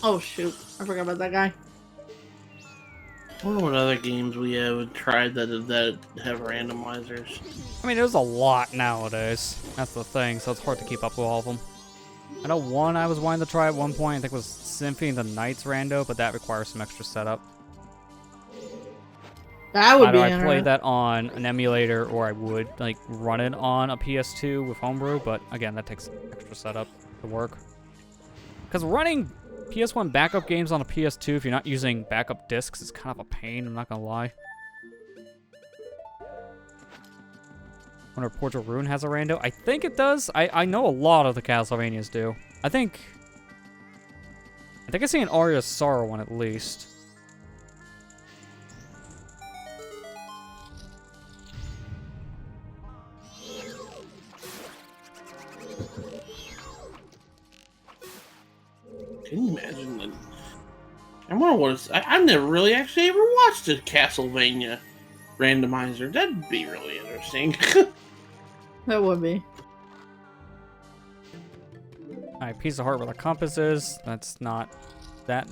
Oh shoot, I forgot about that guy. I wonder what other games we have tried that have randomizers. I mean, there's a lot nowadays. That's the thing, so it's hard to keep up with all of them. I know one I was wanting to try at one point, I think was Symphony of the Nights Rando, but that requires some extra setup. That would Either be I play interesting. that on an emulator or I would like run it on a PS2 with Homebrew, but again, that takes extra setup to work. Because running PS1 backup games on a PS2 if you're not using backup discs is kind of a pain, I'm not gonna lie. Wonder if Portal Ruin has a rando. I think it does. I know a lot of the Castlevanias do. I think I see an Aria of Sorrow one at least. Can you imagine that? I wonder what it's. I've never really actually ever watched a Castlevania randomizer. That'd be really interesting. That would be. Alright, piece of heart where the compass is. That's not that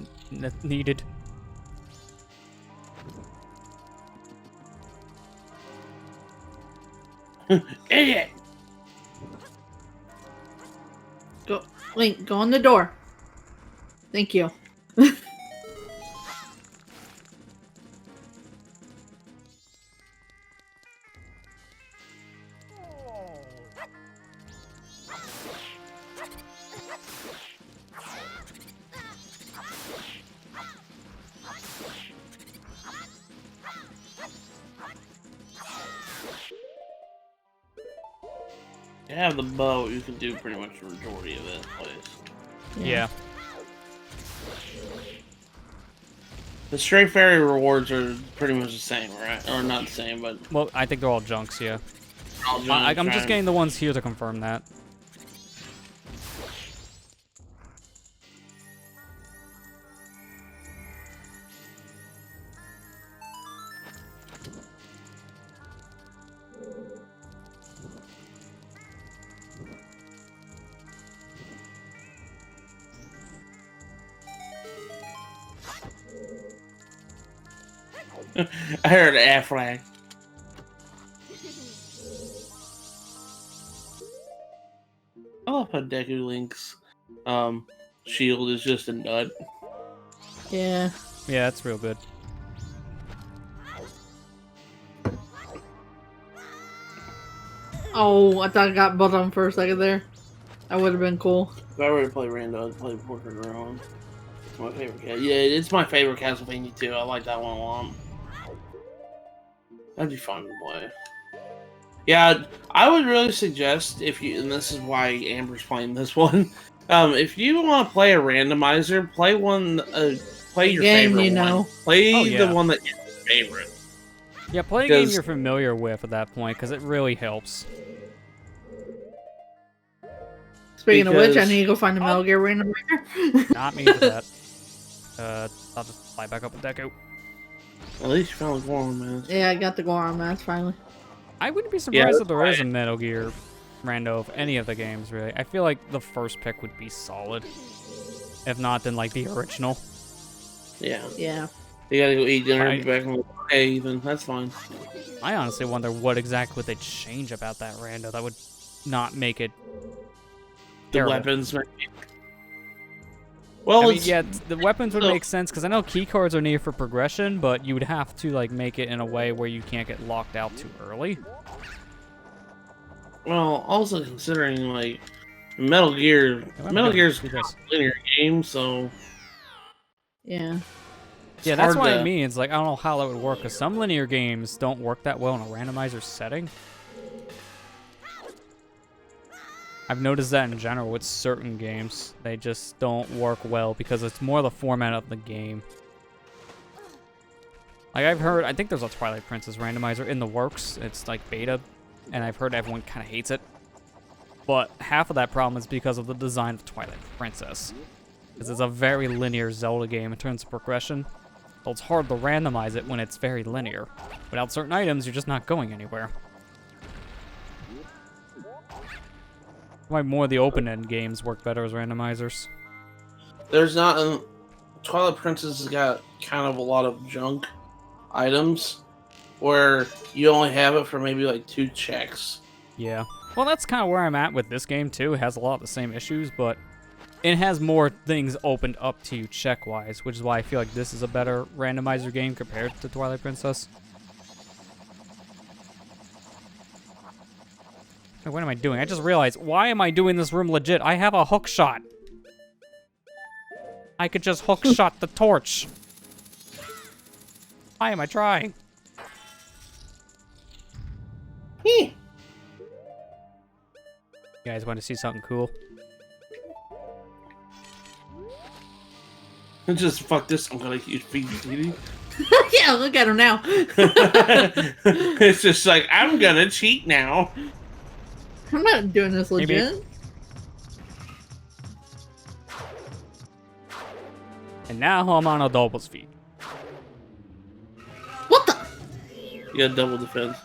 needed. Idiot! Go, Link, go on the door. Thank you. You have the bow, you can do pretty much the majority of this place. Yeah. The Stray Fairy rewards are pretty much the same, right? Or not the same, but Well, I think they're all junks, yeah. all I'm joints, just right? getting the ones here to confirm that. I heard an F flag. I love how Deku Link's shield is just a nut. Yeah. Yeah, that's real good. Oh, I thought I got butt on for a second there. That would have been cool. If I were to play Rando, I'd play Portrait Ruin. It's my favorite cat. Yeah, it's my favorite Castlevania too. I like that one a lot. That'd be fun to play. Yeah, I would really suggest if you, and this is why Amber's playing this one. If you want to play a randomizer, play one. Play your Game, favorite you know. one. Play Oh, yeah. the one that favorite. Yeah, play a game Because- you're familiar with at that point, because it really helps. Speaking of which, I Because- need to go find the Metal Gear Randomizer. Not me for that. I'll just fly back up with Deku. At least you found the Gorm, man. Yeah, I got the Goron mask finally. I wouldn't be Yeah, surprised if that's there is a fine. Metal Gear rando of any of the games, really. I feel like the first pick would be solid. If not, then like the original. Yeah. Yeah. You gotta go eat dinner I- and be back and hey, Ethan, that's fine. I honestly wonder what exactly would they change about that rando that would not make it The terrible. weapons, maybe. Well, I mean, it's, yeah, the weapons would so- make sense because I know key cards are needed for progression, but you would have to like make it in a way where you can't get locked out too early. well, also considering like Metal Gear, Yeah, Metal Gear's do this. a linear game, so Yeah. it's Yeah, that's hard what to- I mean. It's like I don't know how that would work because some linear games don't work that well in a randomizer setting. I've noticed that in general with certain games. They just don't work well because it's more the format of the game. Like I've heard, I think there's a Twilight Princess randomizer in the works. It's like beta, and I've heard everyone kind of hates it. But half of that problem is because of the design of Twilight Princess. Because it's a very linear Zelda game in terms of progression. So it's hard to randomize it when it's very linear. Without certain items, you're just not going anywhere. Why more of the open-end games work better as randomizers. there's not. Twilight Princess has got kind of a lot of junk items where you only have it for maybe like 2 checks. Yeah. Well, that's kind of where I'm at with this game, too. It has a lot of the same issues, but it has more things opened up to you check-wise, which is why I feel like this is a better randomizer game compared to Twilight Princess. Hey, what am I doing? I just realized, why am I doing this room legit? I have a hook shot. I could just hook shot the torch. Why am I trying? Heh. You guys want to see something cool? Just fuck this. I'm gonna use feed eating. Yeah, look at him now. It's just like I'm gonna cheat now. I'm not doing this Maybe- legit. And now I'm on Adolfo's feet. What the? You got double defense.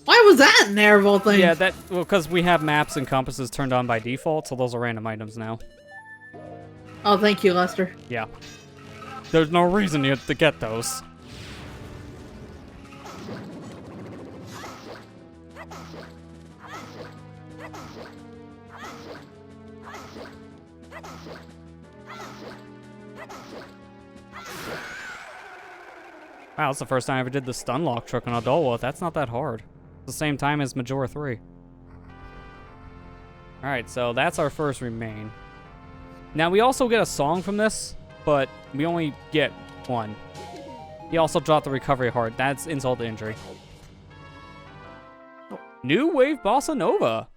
Why was that in there of all things? Yeah, that because we have maps and compasses turned on by default, so those are random items now. Oh, thank you, Lester. Yeah. There's no reason you have to get those. Wow, that's the first time I ever did the stun lock trick on Adolfo. That's not that hard. It's the same time as Majora 3. Alright, so that's our first remain. Now, we also get a song from this, but we only get one. He also dropped the recovery heart. That's insult to injury. New Wave Bossa Nova.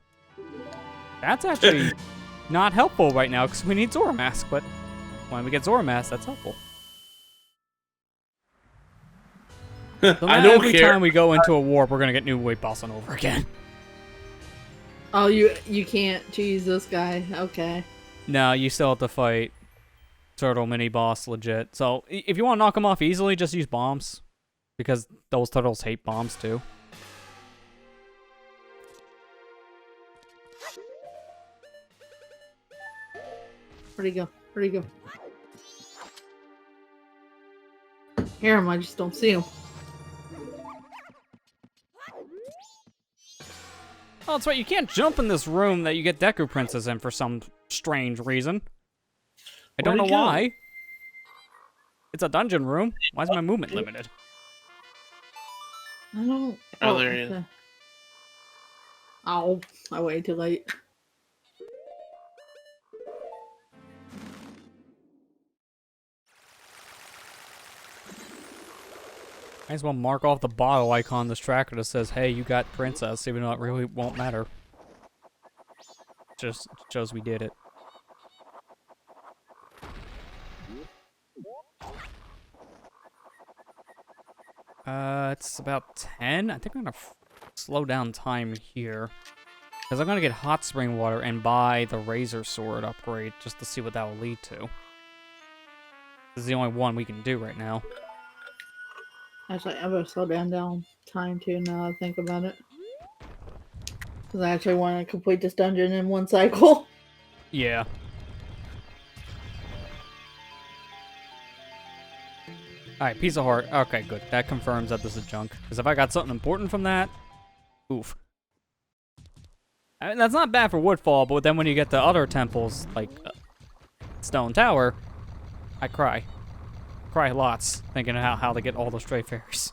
That's actually not helpful right now because we need Zora Mask, but when we get Zora Mask, that's helpful. So I now don't every care. time we go into a warp, we're gonna get New Wave Bossa Nova again. Oh, you can't cheese this guy. Okay. No, you still have to fight Turtle Mini Boss legit. So if you want to knock him off easily, just use bombs. Because those turtles hate bombs too. Where'd he go? Where'd he go? Hear him, I just don't see him. Oh, that's right. You can't jump in this room that you get Deku Princess in for some strange reason. I don't know Where'd he go? why. It's a dungeon room. Why is my movement limited? I don't. Oh, there he is. okay. Oh, I waited too late. Might as well mark off the bottle icon on this tracker that says, hey, you got Princess, even though it really won't matter. Just shows we did it. It's about 10. I think I'm gonna slow down time here. Because I'm gonna get hot spring water and buy the razor sword upgrade just to see what that will lead to. This is the only one we can do right now. Actually, I better slow down time too now that I think about it. Because I actually want to complete this dungeon in one cycle. Yeah. Alright, piece of heart. Okay, good. That confirms that this is junk. Because if I got something important from that, oof. I mean, that's not bad for Woodfall, but then when you get to other temples, like Stone Tower, I cry. Cry lots, thinking how to get all those stray fairies.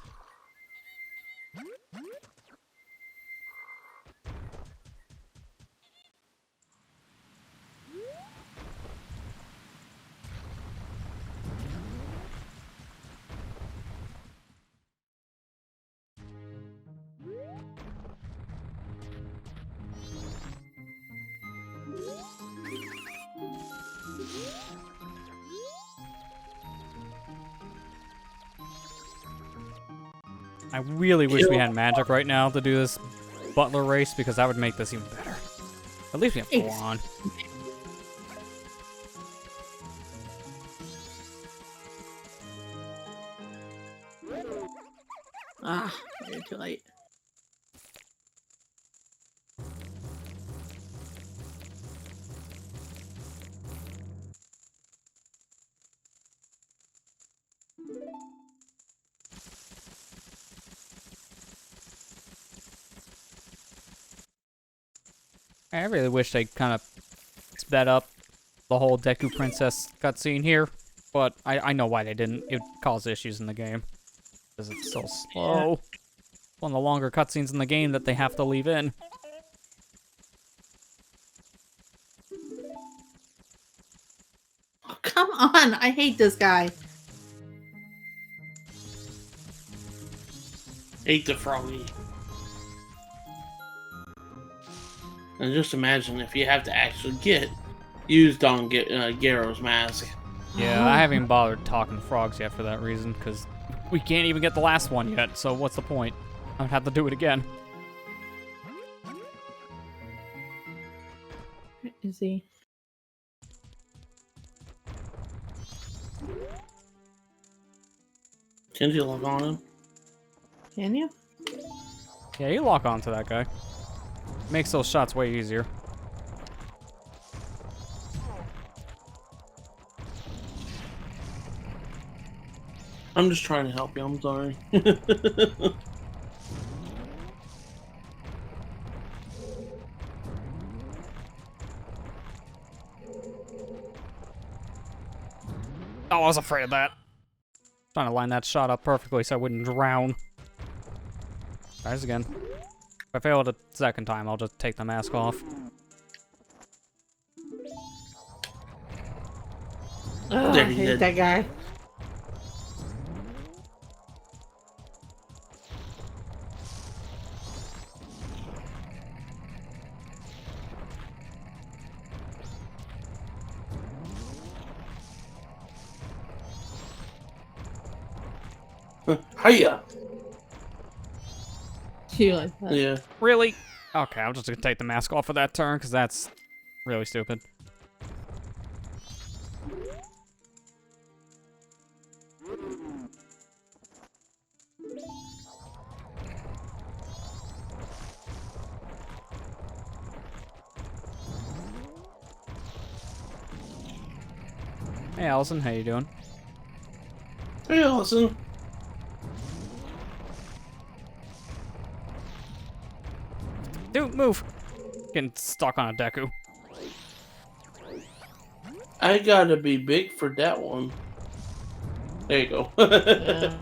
I really wish we had magic right now to do this butler race, because that would make this even better. At least we have Goron. Ah, you're too late. I really wish they kind of sped up the whole Deku Princess cutscene here, but I know why they didn't. It caused issues in the game. Because it's so slow. One of the longer cutscenes in the game that they have to leave in. Oh, come on! I hate this guy. Hate the froggy. And just imagine if you have to actually use Don Garo's mask. Yeah, I haven't even bothered talking to frogs yet for that reason, because we can't even get the last one yet, so what's the point? I would have to do it again. Where is he? Can you look on him? Can you? Yeah, you lock onto that guy. Makes those shots way easier. I'm just trying to help you, I'm sorry. Oh, I was afraid of that. Trying to line that shot up perfectly so I wouldn't drown. Try this again. If I fail it a second time, I'll just take the mask off. Ugh, There I he hate did. that guy. Hiya! You like that? Yeah. Really? Okay, I'm just gonna take the mask off for that turn, because that's really stupid. Hey, Allison, how you doing? Hey, Allison. Dude, move! Getting stuck on a Deku. I gotta be big for that one. There you go. Yeah.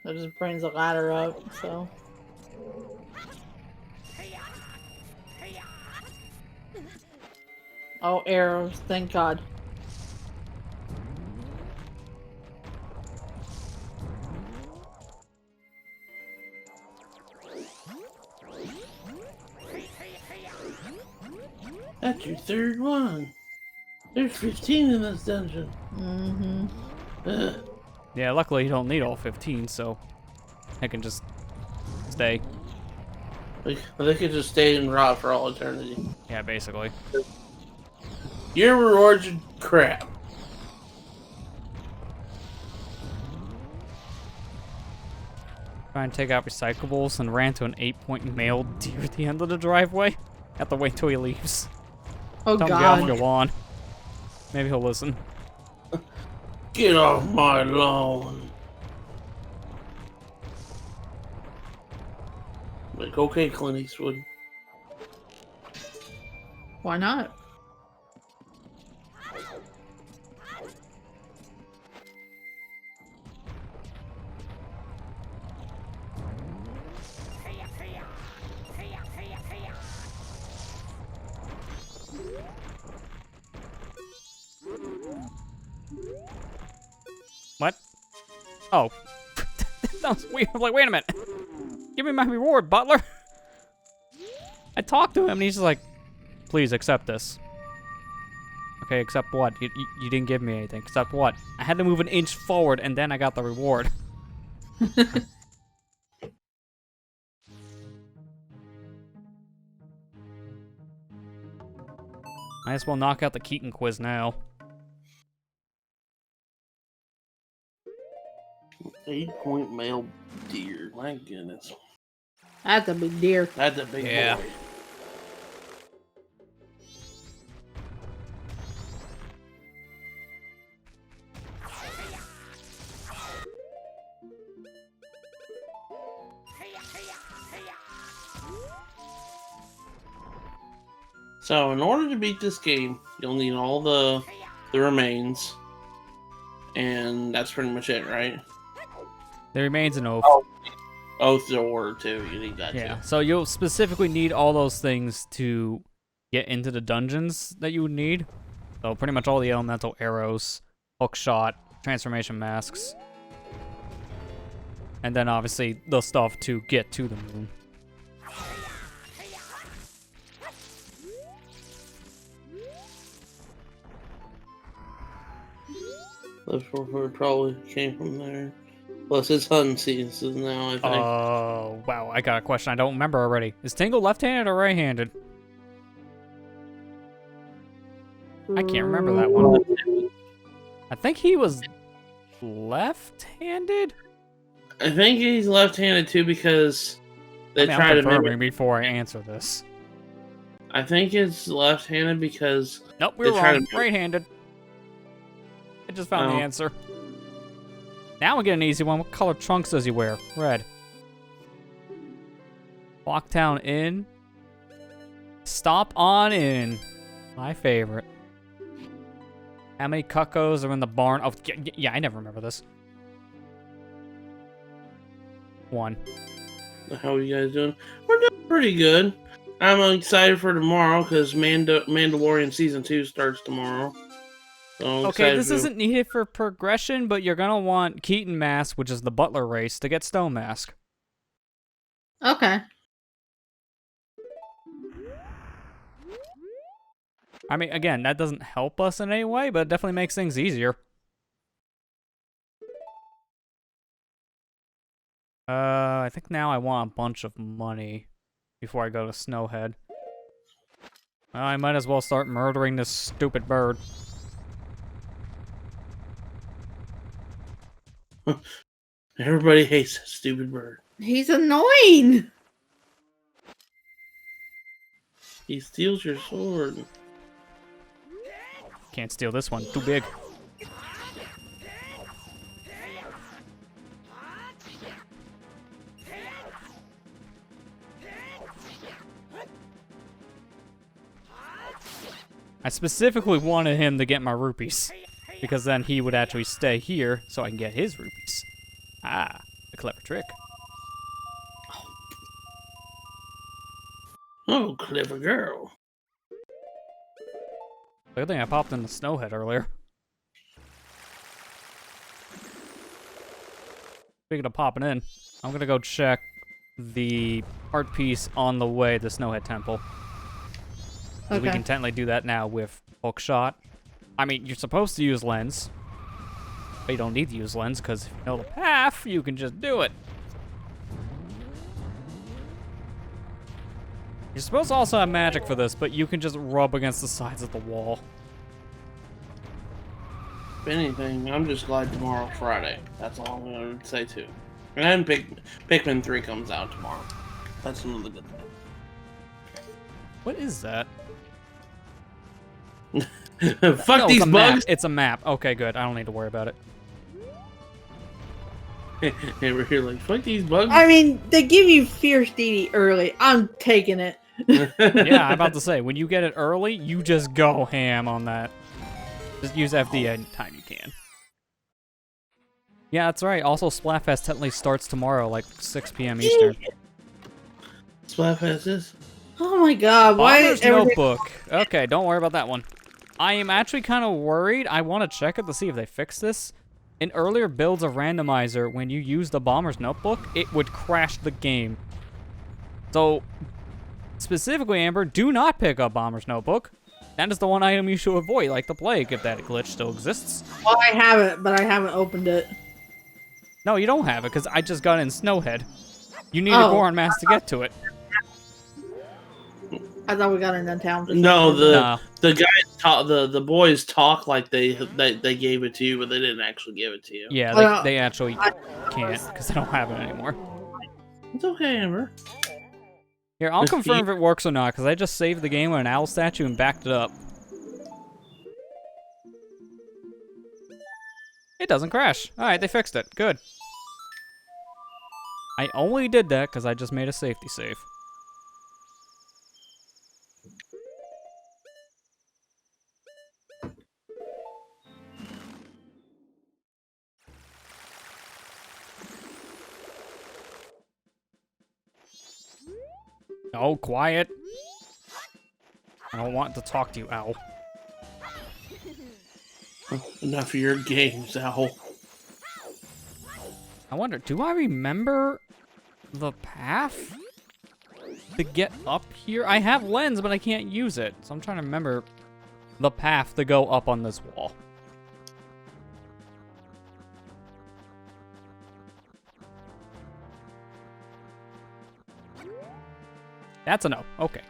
That just brings the ladder up, so. Oh, arrows, thank God. That's your third one. There's 15 in this dungeon. Mm-hmm. Ugh. Yeah, luckily you don't need all 15, so I can just stay. They could just stay and rot for all eternity. Yeah, basically. Your rewards are crap. Try and take out recyclables and ran to an 8-point male deer at the end of the driveway. Have to wait till he leaves. Oh Tell him to god. get off your lawn. Maybe he'll listen. Get off my lawn. Like, okay, Clint Eastwood. Why not? What? Oh. That was weird. I'm like, wait a minute. Give me my reward, butler. I talked to him and he's just like, please accept this. Okay, accept what? You didn't give me anything. Accept what? I had to move an inch forward and then I got the reward. Might as well knock out the Keaton quiz now. 8-point male deer. My goodness. That's a big deer. That's a big Yeah. boy. So, in order to beat this game, you'll need all the remains, and that's pretty much it, right? There remains an oath. Oh. Oath's a word too. You need that Yeah, too. so you'll specifically need all those things to get into the dungeons that you would need. So pretty much all the elemental arrows, hook shot, transformation masks, and then obviously the stuff to get to the moon. Left 4 probably came from there. Plus, it's hunting season now, I think. Oh, wow, I got a question I don't remember already. Is Tingle left-handed or right-handed? I can't remember that one. I think he was left-handed? I think he's left-handed too because they I'm try to confirming mimic. before I answer this. I think it's left-handed because Nope, we were They try wrong. to- Right-handed. I just found the Oh. answer. Now we get an easy one. What color trunks does he wear? Red. Blocktown Inn. Stop on in. My favorite. How many cuckoos are in the barn? Oh, yeah, I never remember this. 1. how are you guys doing? We're doing pretty good. I'm excited for tomorrow because Mandalorian season 2 starts tomorrow. So I'm Okay, excited this to- isn't needed for progression, but you're gonna want Keaton Mask, which is the Butler race, to get Stone Mask. Okay. I mean, again, that doesn't help us in any way, but it definitely makes things easier. I think now I want a bunch of money before I go to Snowhead. Well, I might as well start murdering this stupid bird. Everybody hates that stupid bird. He's annoying. He steals your sword. Can't steal this one, too big. I specifically wanted him to get my rupees, because then he would actually stay here so I can get his rupees. Ah, a clever trick. Oh, clever girl. Good thing I popped in the Snowhead earlier. Speaking of popping in, I'm gonna go check the art piece on the way to Snowhead Temple. We Okay. can technically do that now with hook shot. I mean, you're supposed to use lens. But you don't need to use lens, because if you know the path, you can just do it. You're supposed to also have magic for this, but you can just rub against the sides of the wall. If anything, I'm just glad tomorrow's Friday. That's all I'm going to say, too. And then Pikmin 3 comes out tomorrow. That's another good thing. What is that? Fuck these bugs! It's a map. Okay, good. I don't need to worry about it. Hey, we're here like, fuck these bugs. I mean, they give you Fierce DD early. I'm taking it. Yeah, I'm about to say, when you get it early, you just go ham on that. Just use FD anytime you can. Yeah, that's right. Also, Splatfest technically starts tomorrow, like 6 p.m. Eastern. Splatfest is? Oh my god, why Bomber's is everything... Notebook. Okay, don't worry about that one. I am actually kind of worried. I want to check it to see if they fix this. In earlier builds of Randomizer, when you use the Bomber's Notebook, it would crash the game. So, specifically, Amber, do not pick up Bomber's Notebook. That is the one item you should avoid, like the plague, if that glitch still exists. Well, I have it, but I haven't opened it. No, you don't have it, because I just got it in Snowhead. You need a Goron mask to get to it. I thought we got it in town. No, the guys talk, the boys talk like they gave it to you, but they didn't actually give it to you. Yeah, they actually can't, because I don't have it anymore. It's okay, Amber. Here, I'll confirm if it works or not, because I just saved the game with an owl statue and backed it up. It doesn't crash. Alright, they fixed it. Good. I only did that because I just made a safety save. Oh, quiet. I don't want to talk to you, owl. Enough of your games, owl. I wonder, do I remember the path to get up here? I have lens, but I can't use it. So I'm trying to remember the path to go up on this wall. That's a no. Okay.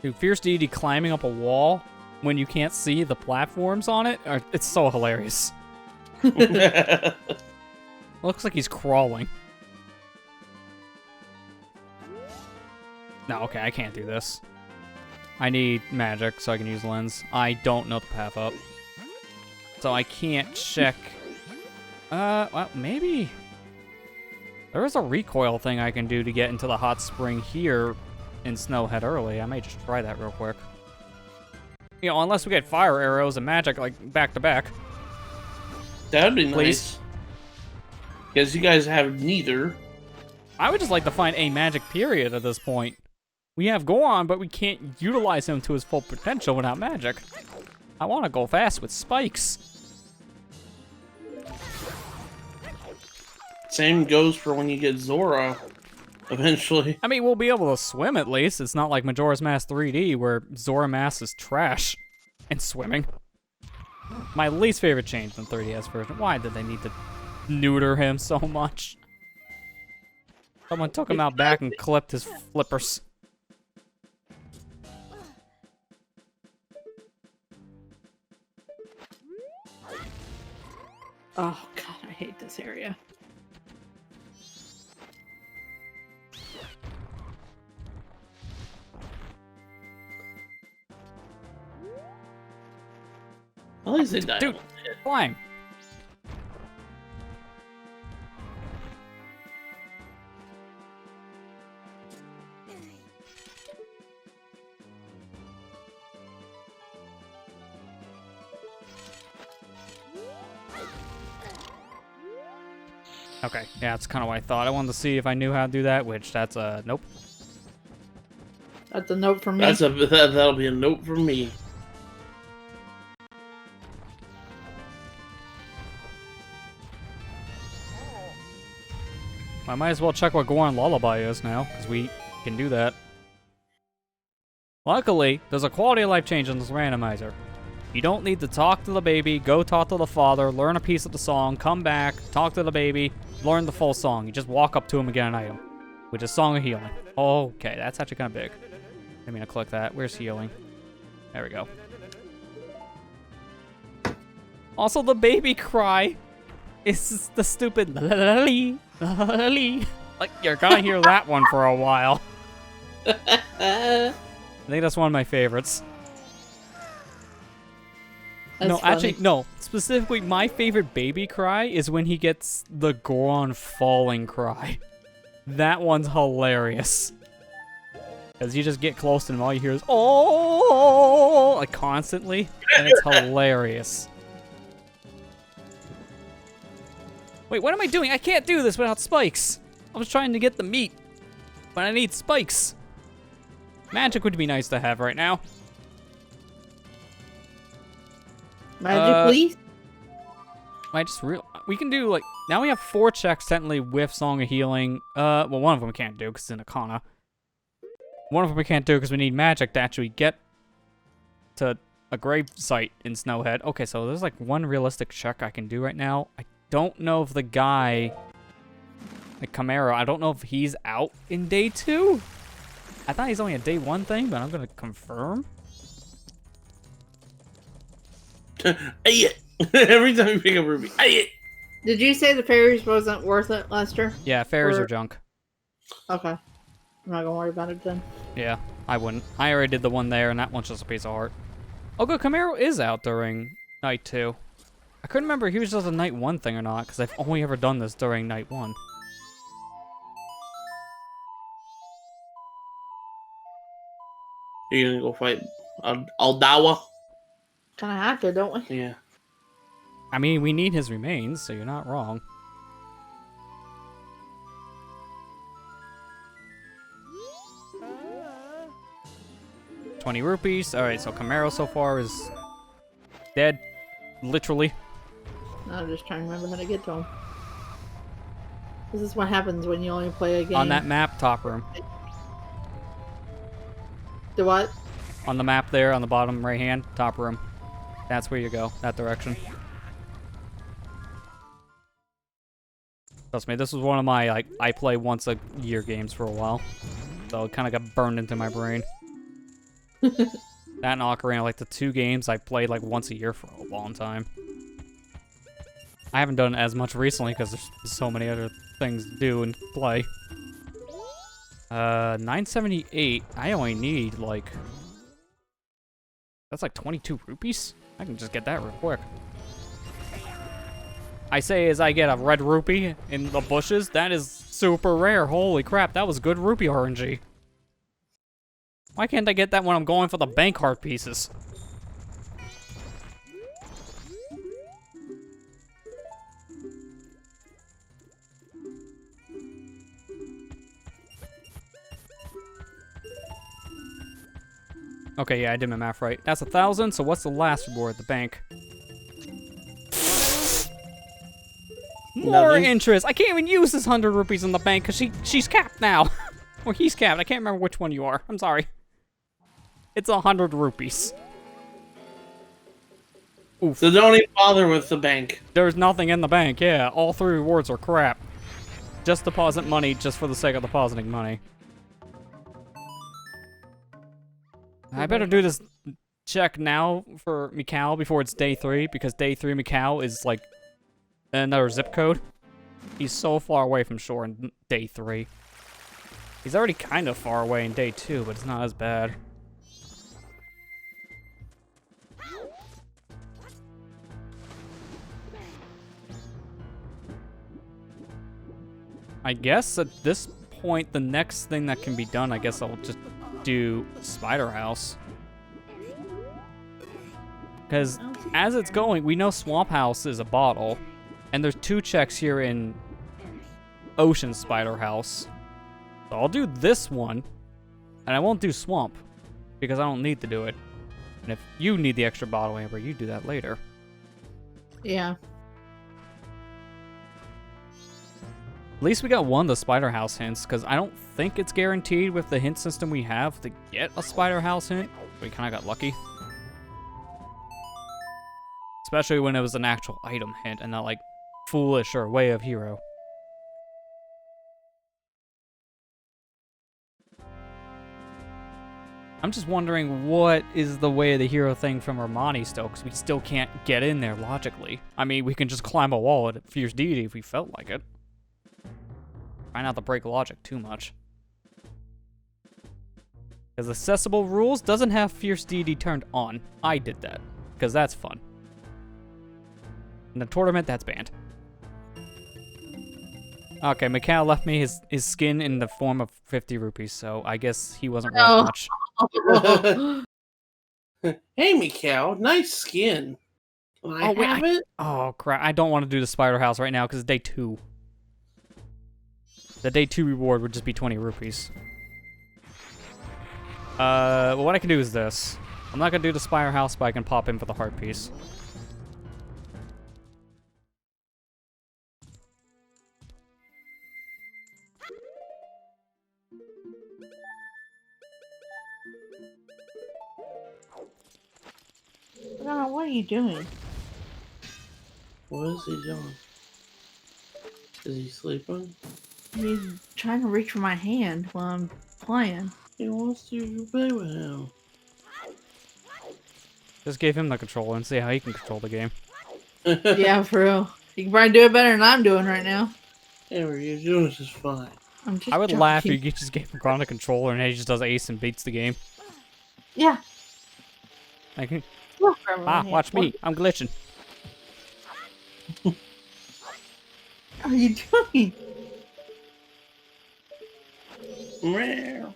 Dude, Fierce Deity climbing up a wall when you can't see the platforms on it, it's so hilarious. Looks like he's crawling. No, okay, I can't do this. I need magic so I can use lens. I don't know the path up. So I can't check. Well, maybe... There is a recoil thing I can do to get into the hot spring here in Snowhead early. I may just try that real quick. You know, unless we get fire arrows and magic, like, back to back. That'd be Please. nice. Because you guys have neither. I would just like to find a magic period at this point. We have Goron, but we can't utilize him to his full potential without magic. I want to go fast with spikes. Same goes for when you get Zora, eventually. I mean, we'll be able to swim at least. It's not like Majora's Mask 3D, where Zora Mask is trash and swimming. My least favorite change in the 3DS version. Why did they need to neuter him so much? Someone took him out back and clipped his flippers. Oh god, I hate this area. At least they died. Dude, climb. Okay, yeah, that's kind of what I thought. I wanted to see if I knew how to do that, which that's a nope. That's a note from me. That'll be a note from me. I might as well check what Goron Lullaby is now, because we can do that. Luckily, there's a quality of life change in this randomizer. You don't need to talk to the baby, go talk to the father, learn a piece of the song, come back, talk to the baby, learn the full song. You just walk up to him and get an item, which is Song of Healing. Okay, that's actually kind of big. I mean, I click that. Where's healing? There we go. Also, the baby cry is the stupid la-la-la-lee, la-la-la-lee. Like, you're gonna hear that one for a while. I think that's one of my favorites. That's no, funny. actually, no. Specifically, my favorite baby cry is when he gets the Goron falling cry. That one's hilarious. Because you just get close to him, all you hear is, oh, like constantly, and it's hilarious. Wait, what am I doing? I can't do this without spikes. I was trying to get the meat, but I need spikes. Magic would be nice to have right now. Magic, please. I just we can do like now we have 4 checks technically with Song of Healing. Well, one of them we can't do because it's in Akana. One of them we can't do because we need magic to actually get to a grave site in Snowhead. Okay, so there's like one realistic check I can do right now. I don't know if the guy, like Chimera, I don't know if he's out in day 2. I thought he's only a day 1 thing, but I'm gonna confirm. Every time you pick up Ruby, Did you say the fairies wasn't worth it, Lester? Yeah, fairies are junk. Okay. I'm not gonna worry about it then. Yeah, I wouldn't. I already did the one there, and that one's just a piece of art. Oh, good, Camaro is out during night 2. I couldn't remember if he was just a night 1 thing or not, because I've only ever done this during night 1. You're gonna go fight Aldawa? Kinda have to, don't we? Yeah. I mean, we need his remains, so you're not wrong. ₹20. Alright, so Camaro so far is dead. Literally. I'm just trying to remember how to get to him. This is what happens when you only play a game. On that map, top room. The what? On the map there, on the bottom right hand, top room. That's where you go, that direction. Trust me, this was one of my, like, I play once a year games for a while. So it kind of got burned into my brain. That and Ocarina, like the 2 games I played like once a year for a long time. I haven't done it as much recently because there's so many other things to do and play. 978. I only need like... That's like 22 rupees? I can just get that real quick. I say as I get a red rupee in the bushes, that is super rare. Holy crap, that was good rupee RNG. Why can't I get that when I'm going for the bank heart pieces? Okay, yeah, I did my math right. That's 1,000, so what's the last reward at the bank? More Nothing. interest! I can't even use this 100 rupees in the bank because she's capped now. Or he's capped. I can't remember which one you are. I'm sorry. It's 100 rupees. Oof. So don't even bother with the bank. There's nothing in the bank, yeah. All 3 rewards are crap. Just deposit money just for the sake of depositing money. I better do this check now for Mikau before it's day 3, because day 3 Mikau is like another zip code. He's so far away from shore in day 3. He's already kind of far away in day 2, but it's not as bad. I guess at this point, the next thing that can be done, I guess I'll just do Spider House. Because as it's going, we know Swamp House is a bottle, and there's 2 checks here in Ocean Spider House. So I'll do this one, and I won't do Swamp, because I don't need to do it. And if you need the extra bottle, Amber, you do that later. Yeah. At least we got one of the spider house hints, because I don't think it's guaranteed with the hint system we have to get a spider house hint. We kind of got lucky. Especially when it was an actual item hint and not like foolish or way of hero. I'm just wondering what is the way of the hero thing from Armani still, because we still can't get in there logically. I mean, we can just climb a wall at Fierce Deity if we felt like it. Try not to break logic too much. Because accessible rules doesn't have Fierce Deity turned on. I did that, because that's fun. In the tournament, that's banned. Okay, Mikhail left me his skin in the form of 50 rupees, so I guess he wasn't worth much. Hey, Mikhail, nice skin. Can I have it? Oh, crap. I don't want to do the spider house right now, because it's day 2. The day 2 reward would just be 20 rupees. Well, what I can do is this. I'm not going to do the spider house, but I can pop in for the heart piece. No, what are you doing? What is he doing? Is he sleeping? He's trying to reach for my hand while I'm playing. He wants to play with him. Just give him the controller and see how he can control the game. Yeah, for real. You can probably do it better than I'm doing right now. Whatever you're doing is just fine. I'm just I would joking. laugh if you just gave him a controller and he just does ace and beats the game. Yeah. Like, Look for my hand. watch me. I'm glitching. What are you doing? Meow.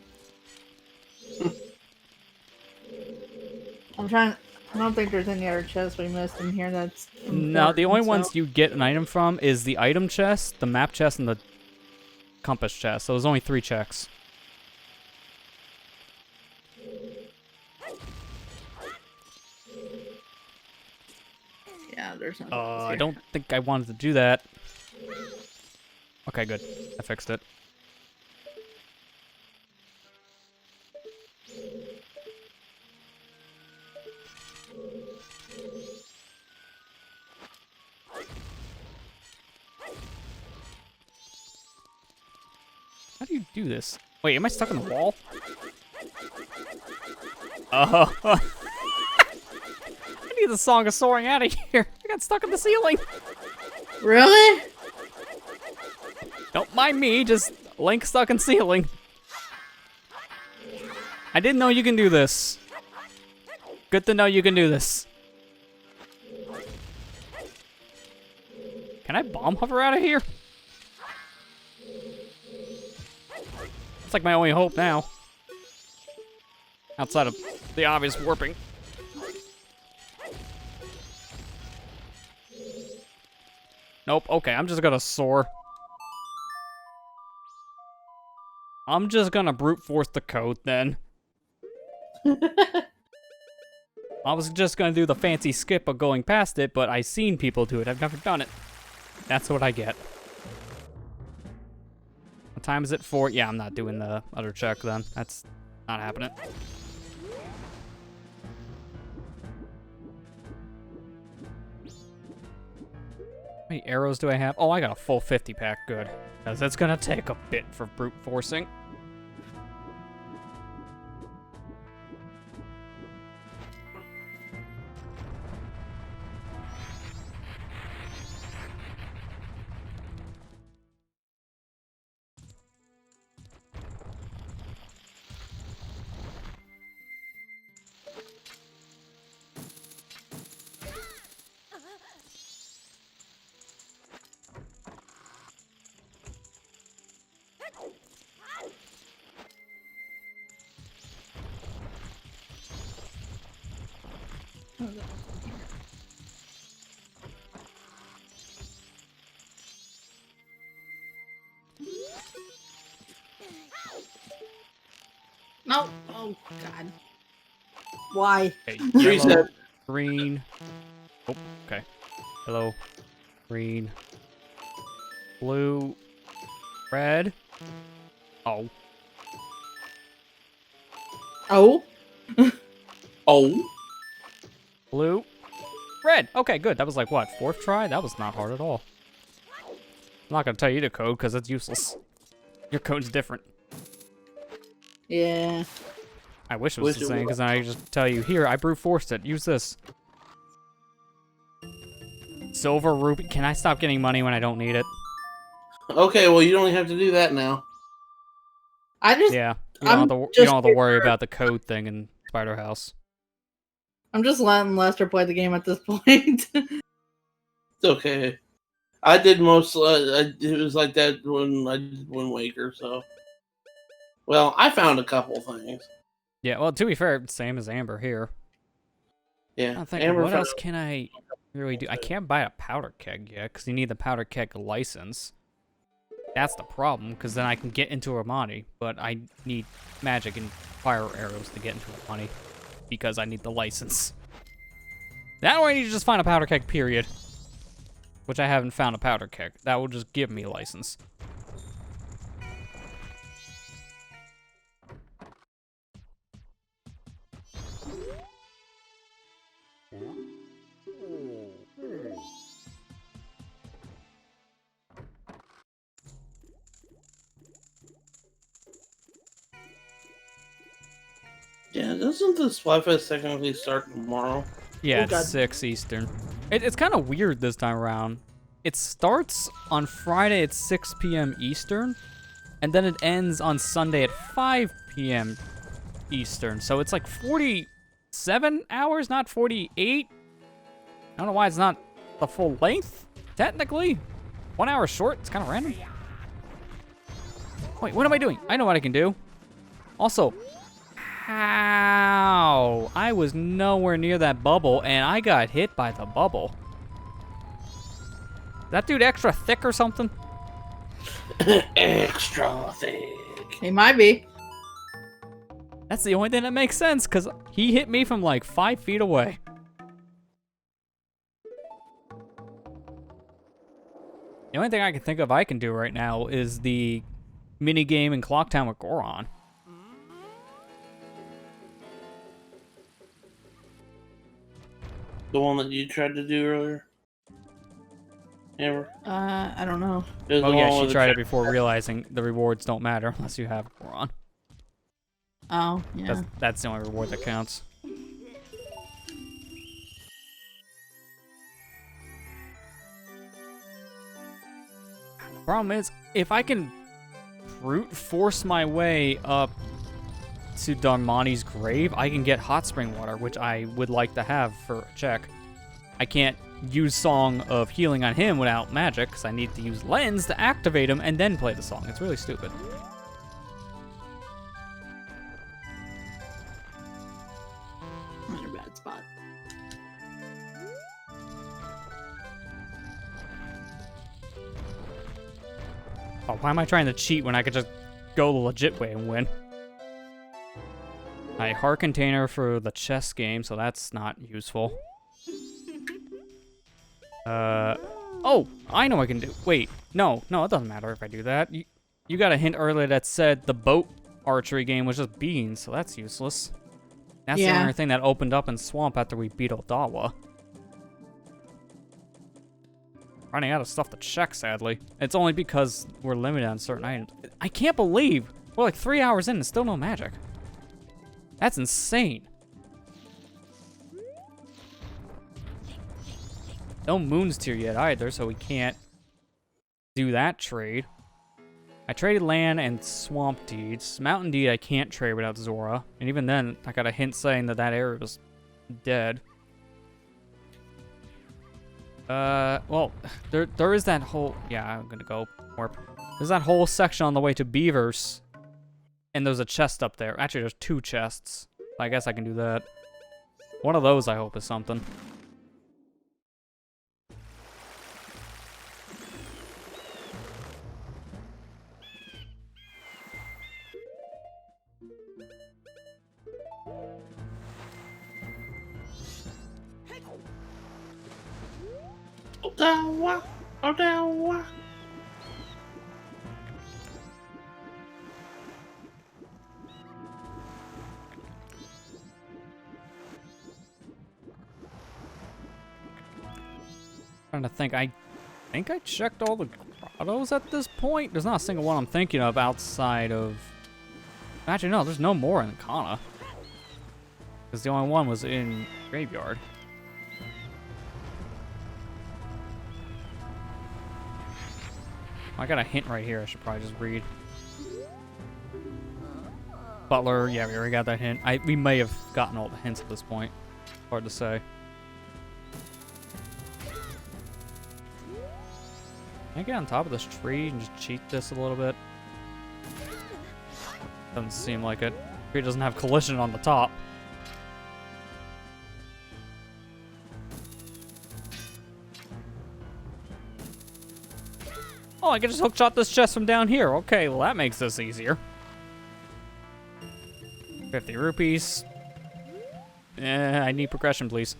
I'm trying. I don't think there's any other chests we missed in here that's No, the only important, ones you get an item from is the item chest, the map chest, and the compass chest. So there's only 3 checks. Yeah, there's nothing. I don't think I wanted to do that. Okay, good. I fixed it. How do you do this? Wait, am I stuck in the wall? Oh. I need the Song of Soaring out of here. I got stuck in the ceiling. Really? Don't mind me, just Link stuck in ceiling. I didn't know you can do this. Good to know you can do this. Can I bomb hover out of here? It's like my only hope now. Outside of the obvious warping. Nope, okay, I'm just gonna soar. I'm just gonna brute force the code then. I was just gonna do the fancy skip of going past it, but I've seen people do it. I've never done it. That's what I get. What time is it for? Yeah, I'm not doing the other check then. That's not happening. How many arrows do I have? Oh, I got a full 50 pack. Good. Because that's gonna take a bit for brute forcing. No. Oh God. Why? Okay, Reset. yellow, green. Oh, okay. Yellow, green, blue, Red. Oh. Oh. Oh. Blue. Red. Okay, good. That was like, what, 4th try? That was not hard at all. I'm not going to tell you the code because it's useless. Your code's different. Yeah. I wish it was the same because then I could just tell you, here, I brute forced it. Use this. Silver ruby. Can I stop getting money when I don't need it? Okay, well, you don't have to do that now. I just. Yeah. You I'm don't have just to worry about the code thing in Spider House. I'm just letting Lester play the game at this point. It's okay. I did most. It was like that when I did Wind Waker. So, well, I found a couple things. Yeah. Well, to be fair, same as Amber here. Yeah. I'm thinking, what else can I really do? I can't buy a powder keg yet because you need the powder keg license. That's the problem, because then I can get into Ramani, but I need magic and fire arrows to get into Ramani because I need the license. That way I need to just find a powder keg, period. Which I haven't found a powder keg. That will just give me a license. Yeah, doesn't the Splatfest technically start tomorrow? Yeah, Oh, it's God. 6 Eastern. It's kind of weird this time around. It starts on Friday at 6 p.m. Eastern, and then it ends on Sunday at 5 p.m. Eastern. So it's like 47 hours, not 48. I don't know why it's not the full length, technically. 1 hour short, it's kind of random. Wait, what am I doing? I know what I can do. Also, how? I was nowhere near that bubble, and I got hit by the bubble. That dude extra thick or something? Extra thick. He might be. That's the only thing that makes sense, because he hit me from like 5 feet away. The only thing I can think of I can do right now is the mini game in Clocktown with Goron. The one that you tried to do earlier? Amber? I don't know. It was Oh the yeah, one she with the tried it check- before realizing the rewards don't matter unless you have Goron. Oh, yeah. That's the only reward that counts. The problem is, if I can brute force my way up to Darmani's grave, I can get hot spring water, which I would like to have for a check. I can't use Song of Healing on him without magic, because I need to use Lens to activate him and then play the song. It's really stupid. Not a bad spot. Oh, why am I trying to cheat when I could just go the legit way and win? A heart container for the chess game, so that's not useful. Oh, I know I can do. Wait, no, it doesn't matter if I do that. You got a hint earlier that said the boat archery game was just beans, so that's useless. That's the Yeah. only thing that opened up in Swamp after we beat Odawa. Running out of stuff to check, sadly. It's only because we're limited on certain items. I can't believe we're like 3 hours in and still no magic. That's insane. No Moon's Tier yet either, so we can't do that trade. I traded land and Swamp Deeds. Mountain Deed I can't trade without Zora. And even then, I got a hint saying that that area was dead. Well, there is that whole... Yeah, I'm gonna go warp. There's that whole section on the way to Beavers. And there's a chest up there. Actually, there's 2 chests. I guess I can do that. One of those, I hope, is something. Odawa, Odawa. Trying to think. I think I checked all the grottos at this point. There's not a single one I'm thinking of outside of... Actually, no, there's no more in Kana. Because the only one was in Graveyard. I got a hint right here. I should probably just read. Butler, yeah, we already got that hint. We may have gotten all the hints at this point. Hard to say. Can I get on top of this tree and just cheat this a little bit? Doesn't seem like it. Tree doesn't have collision on the top. Oh, I can just hookshot this chest from down here. Okay, well that makes this easier. 50 rupees. I need progression, please.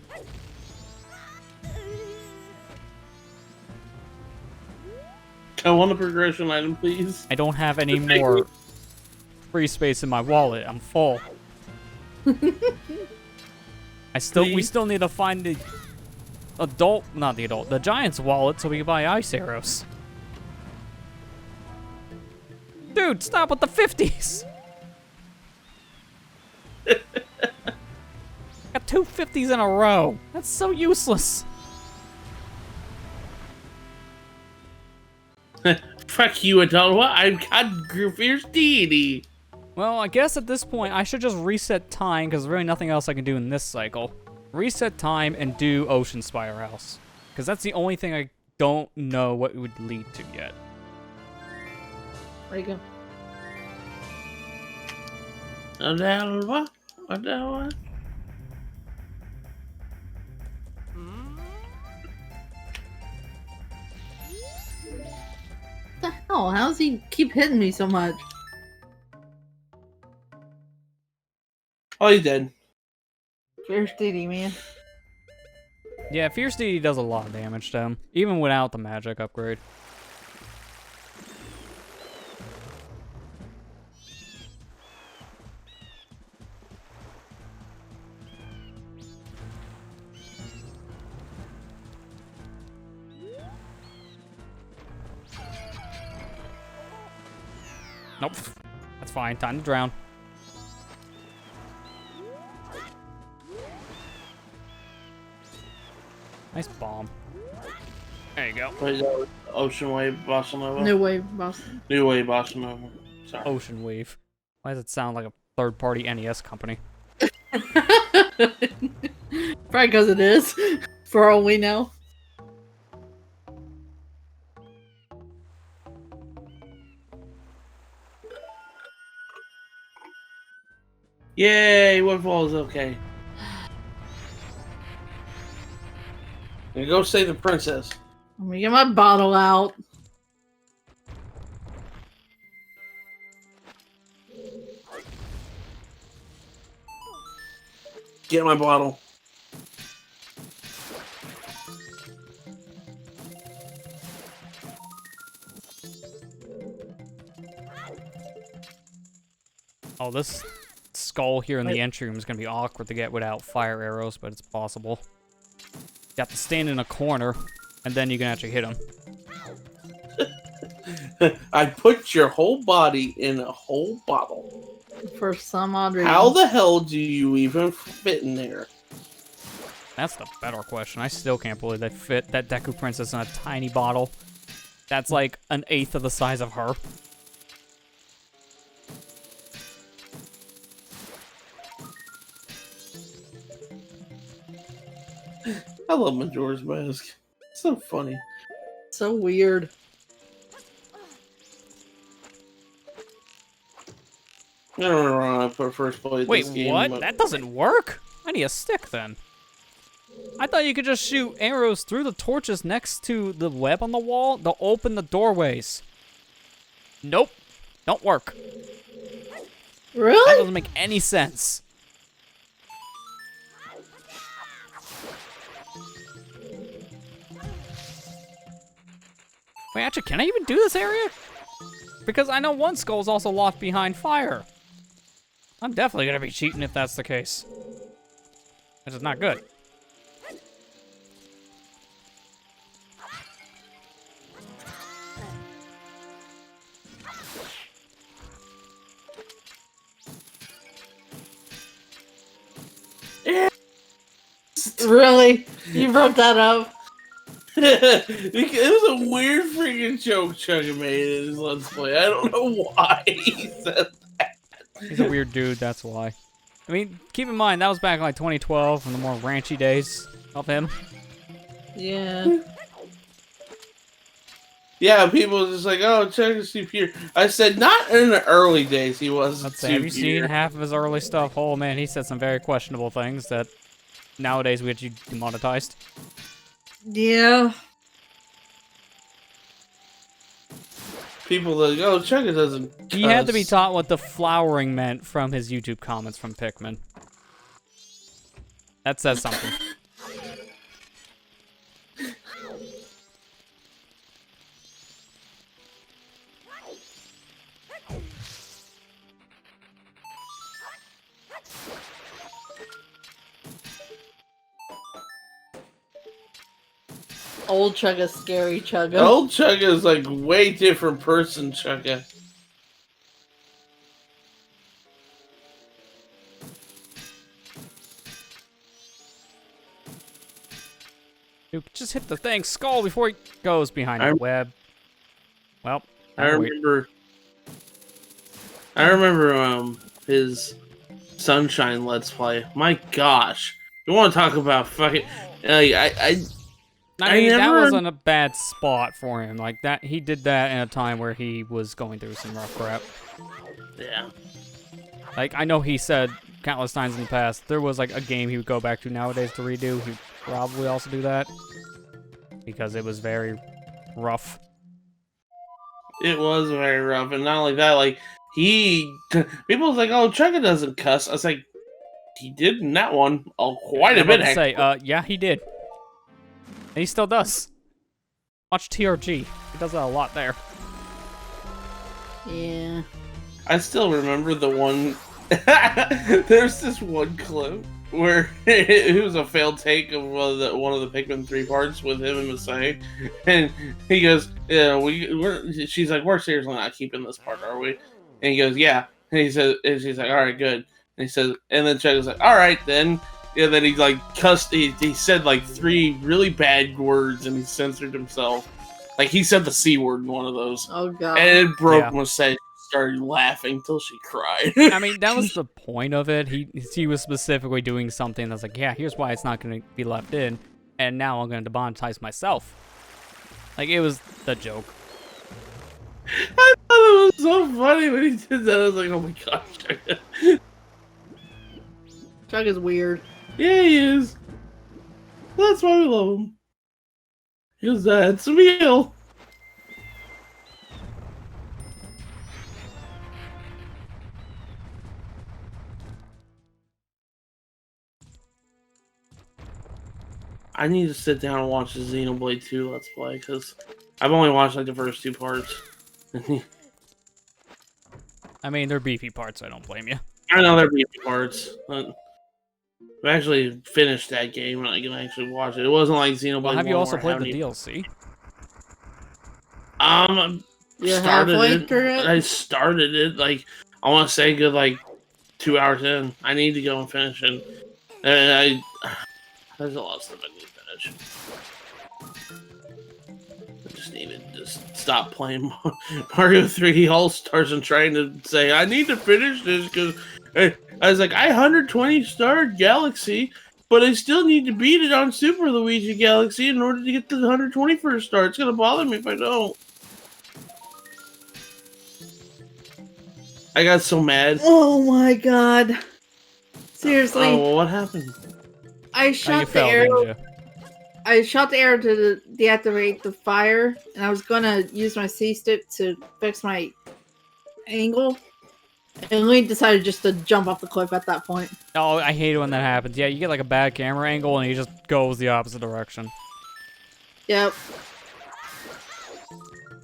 I want a progression item, please. I don't have any more free space in my wallet. I'm full. We still need to find the the giant's wallet so we can buy ice arrows. Dude, stop with the 50s. Got 2 50s in a row. That's so useless. Fuck you, Adolwa. I'm God Fierce Deity. Well, I guess at this point I should just reset time because there's really nothing else I can do in this cycle. Reset time and do Ocean Spire House. Because that's the only thing I don't know what it would lead to yet. Where you go? Adolwa? What the hell? How does he keep hitting me so much? Oh, he's dead. Fierce Deity, man. Yeah, Fierce Deity does a lot of damage to him, even without the magic upgrade. Nope. That's fine. Time to drown. Nice bomb. There you go. Wait, that was Ocean Wave Bossa Nova? New wave, boss. New Wave Bossa Nova. Sorry. Ocean Wave. Why does it sound like a third-party NES company? Probably because it is. For all we know. Yay, Woodfall is okay. Now go save the princess. Let me get my bottle out. Get my bottle. Oh, this skull here in the entry room is going to be awkward to get without fire arrows, but it's possible. You have to stand in a corner, and then you can actually hit him. I put your whole body in a whole bottle. For some odd reason. How the hell do you even fit in there? That's the better question. I still can't believe they fit that Deku Princess in a tiny bottle. That's like an eighth of the size of her. I love Majora's Mask. It's so funny. So weird. I don't know why I put first play. Wait, this game, what? but... That doesn't work? I need a stick then. I thought you could just shoot arrows through the torches next to the web on the wall to open the doorways. Nope. Don't work. That Really? doesn't make any sense. Wait, actually, can I even do this area? Because I know one skull is also locked behind fire. I'm definitely going to be cheating if that's the case. Which is not good. Really? You brought that up? It was a weird freaking joke Chugga made in his Let's Play. I don't know why he said that. He's a weird dude, that's why. I mean, keep in mind, that was back in like 2012, in the more ranchy days of him. Yeah. Yeah, people were just like, oh, Chugga's too pure. I said, not in the early days he was Let's too say, have you seen pure. half of his early stuff? Oh man, he said some very questionable things that nowadays we get you demonetized. Yeah. People like, oh, Chugga doesn't cuss. He had to be taught what the flowering meant from his YouTube comments from Pikmin. That says something. Old Chugga, scary Chugga. Old Chugga is like way different person, Chugga. Dude, just hit the thing skull before he goes behind the web. Well, I remember his Sunshine Let's Play. My gosh. You want to talk about fucking... I mean, that never... wasn't a bad spot for him. Like, that, he did that in a time where he was going through some rough crap. Yeah. Like, I know he said countless times in the past, there was, like, a game he would go back to nowadays to redo. He'd probably also do that. Because it was very rough. It was very rough. And not only that, like, people was like, oh, Chugga doesn't cuss. I was like, he did in that one. Oh, quite a bit, say, yeah, he did. And he still does. Watch TRG. He does that a lot there. Yeah. I still remember the one... There's this one clip where it was a failed take of one of the Pikmin 3 parts with him and Masai. And he goes, yeah, she's like, we're seriously not keeping this part, are we? And he goes, yeah. And he says, and she's like, all right, good. And he says, and then Chugga's like, all right, then. Yeah, then he like cussed. He said like 3 really bad words, and he censored himself. Like he said the C word in one of those. Oh god! And it broke Masai. Started laughing until she cried. I mean, that was the point of it. He was specifically doing something that's like, yeah, here's why it's not going to be left in, and now I'm going to demonetize myself. Like it was the joke. I thought it was so funny when he did that. I was like, oh my gosh, Chugga. Chugga's weird. Yeah, he is. That's why we love him. Because that's real. I need to sit down and watch the Xenoblade 2 Let's Play, because I've only watched like the first 2 parts. I mean, they're beefy parts, so I don't blame you. I know they're beefy parts. But I've actually finished that game and I can actually watch it. It wasn't like Xenoblade 1. Well, have you also played the DLC? You're halfway through it? I started it, like, I want to say good, like, 2 hours in. I need to go and finish it. And there's a lot of stuff I need to finish. I just need to just stop playing Mario 3D All-Stars and trying to say, I need to finish this, because I was like, I 120 starred Galaxy, but I still need to beat it on Super Luigi Galaxy in order to get to the 121st star. It's going to bother me if I don't. I got so mad. Oh my god. Seriously. Oh, well, what happened? I shot the arrow. I shot the arrow to deactivate the fire, and I was gonna use my C stick to fix my angle. And Lee decided just to jump off the cliff at that point. Oh, I hate it when that happens. Yeah, you get like a bad camera angle and he just goes the opposite direction. Yep.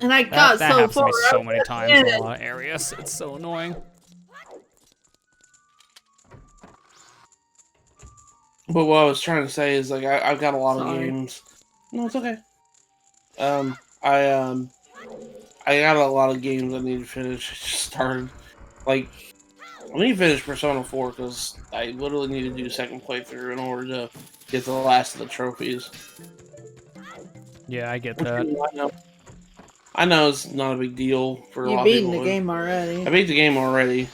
And I got that so happens far to me so many times in a lot of areas. It's so annoying. But what I was trying to say is, like, I've got a lot of games. No, it's okay. I got a lot of games I need to finish. I just started, like, I need to finish Persona 4 because I literally need to do second playthrough in order to get the last of the trophies. Yeah, I get that. I know it's not a big deal for a lot of people. You beaten the game already. I beat the game already,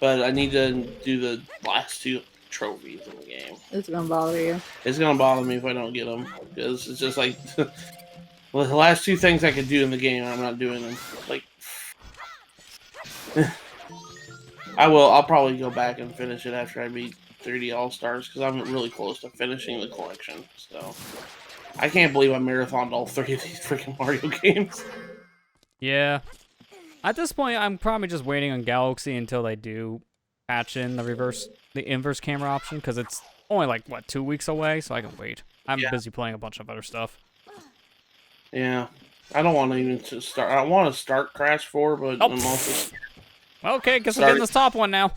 but I need to do the last 2 trophies in the game. It's gonna bother you. It's gonna bother me if I don't get them because it's just like well, the last 2 things I could do in the game, I'm not doing them. Like, I will. I'll probably go back and finish it after I beat 3D All Stars because I'm really close to finishing the collection. So I can't believe I marathoned all 3 of these freaking Mario games. Yeah. At this point, I'm probably just waiting on Galaxy until they do patch in the inverse camera option, because it's only like, what, 2 weeks away, so I can wait. I'm busy playing a bunch of other stuff. Yeah. I don't want to even to start. I want to start Crash 4, but I'm also... Okay, guess I'm getting this top one now.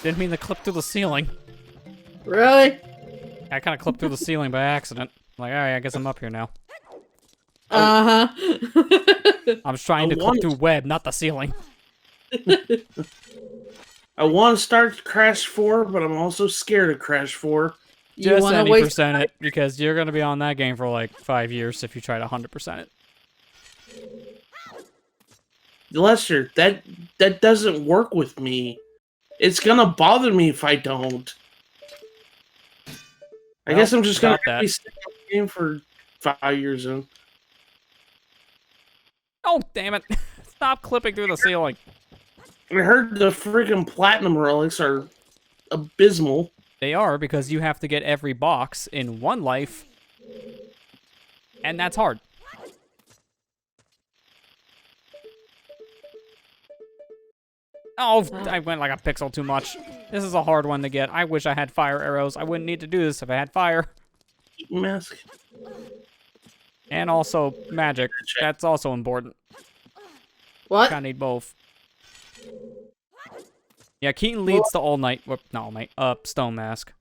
Didn't mean to clip through the ceiling. Really? I kind of clipped through the ceiling by accident. Like, alright, I guess I'm up here now. Uh-huh. I was trying to clip through web, not the ceiling. I want to start Crash 4, but I'm also scared of Crash 4. Just 90% it, because you're going to be on that game for like 5 years if you try to 100% it. Lester, that doesn't work with me. It's gonna bother me if I don't. I guess I'm just gonna be stuck in the game for 5 years in. Oh, damn it. Stop clipping through the ceiling. I heard the freaking platinum relics are abysmal. They are, because you have to get every box in one life, and that's hard. Oh, I went like a pixel too much. This is a hard one to get. I wish I had fire arrows. I wouldn't need to do this if I had fire. Mask. And also magic. That's also important. What? Kinda need both. Yeah, Keaton leads to all night. Not all night. Stone mask.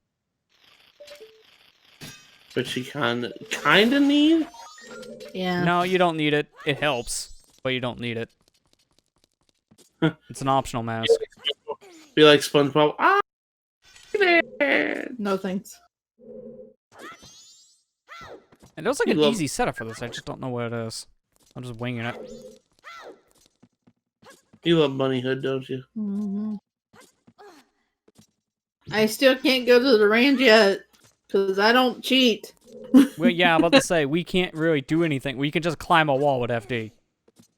But she kinda need? Yeah. No, you don't need it. It helps, but you don't need it. It's an optional mask. Be like SpongeBob. Ah, no thanks. And there's like an easy setup for this. I just don't know what it is. I'm just winging it. You love Bunny Hood, don't you? Mm-hmm. I still can't go to the range yet because I don't cheat. Well, yeah, I'm about to say we can't really do anything. We can just climb a wall with FD,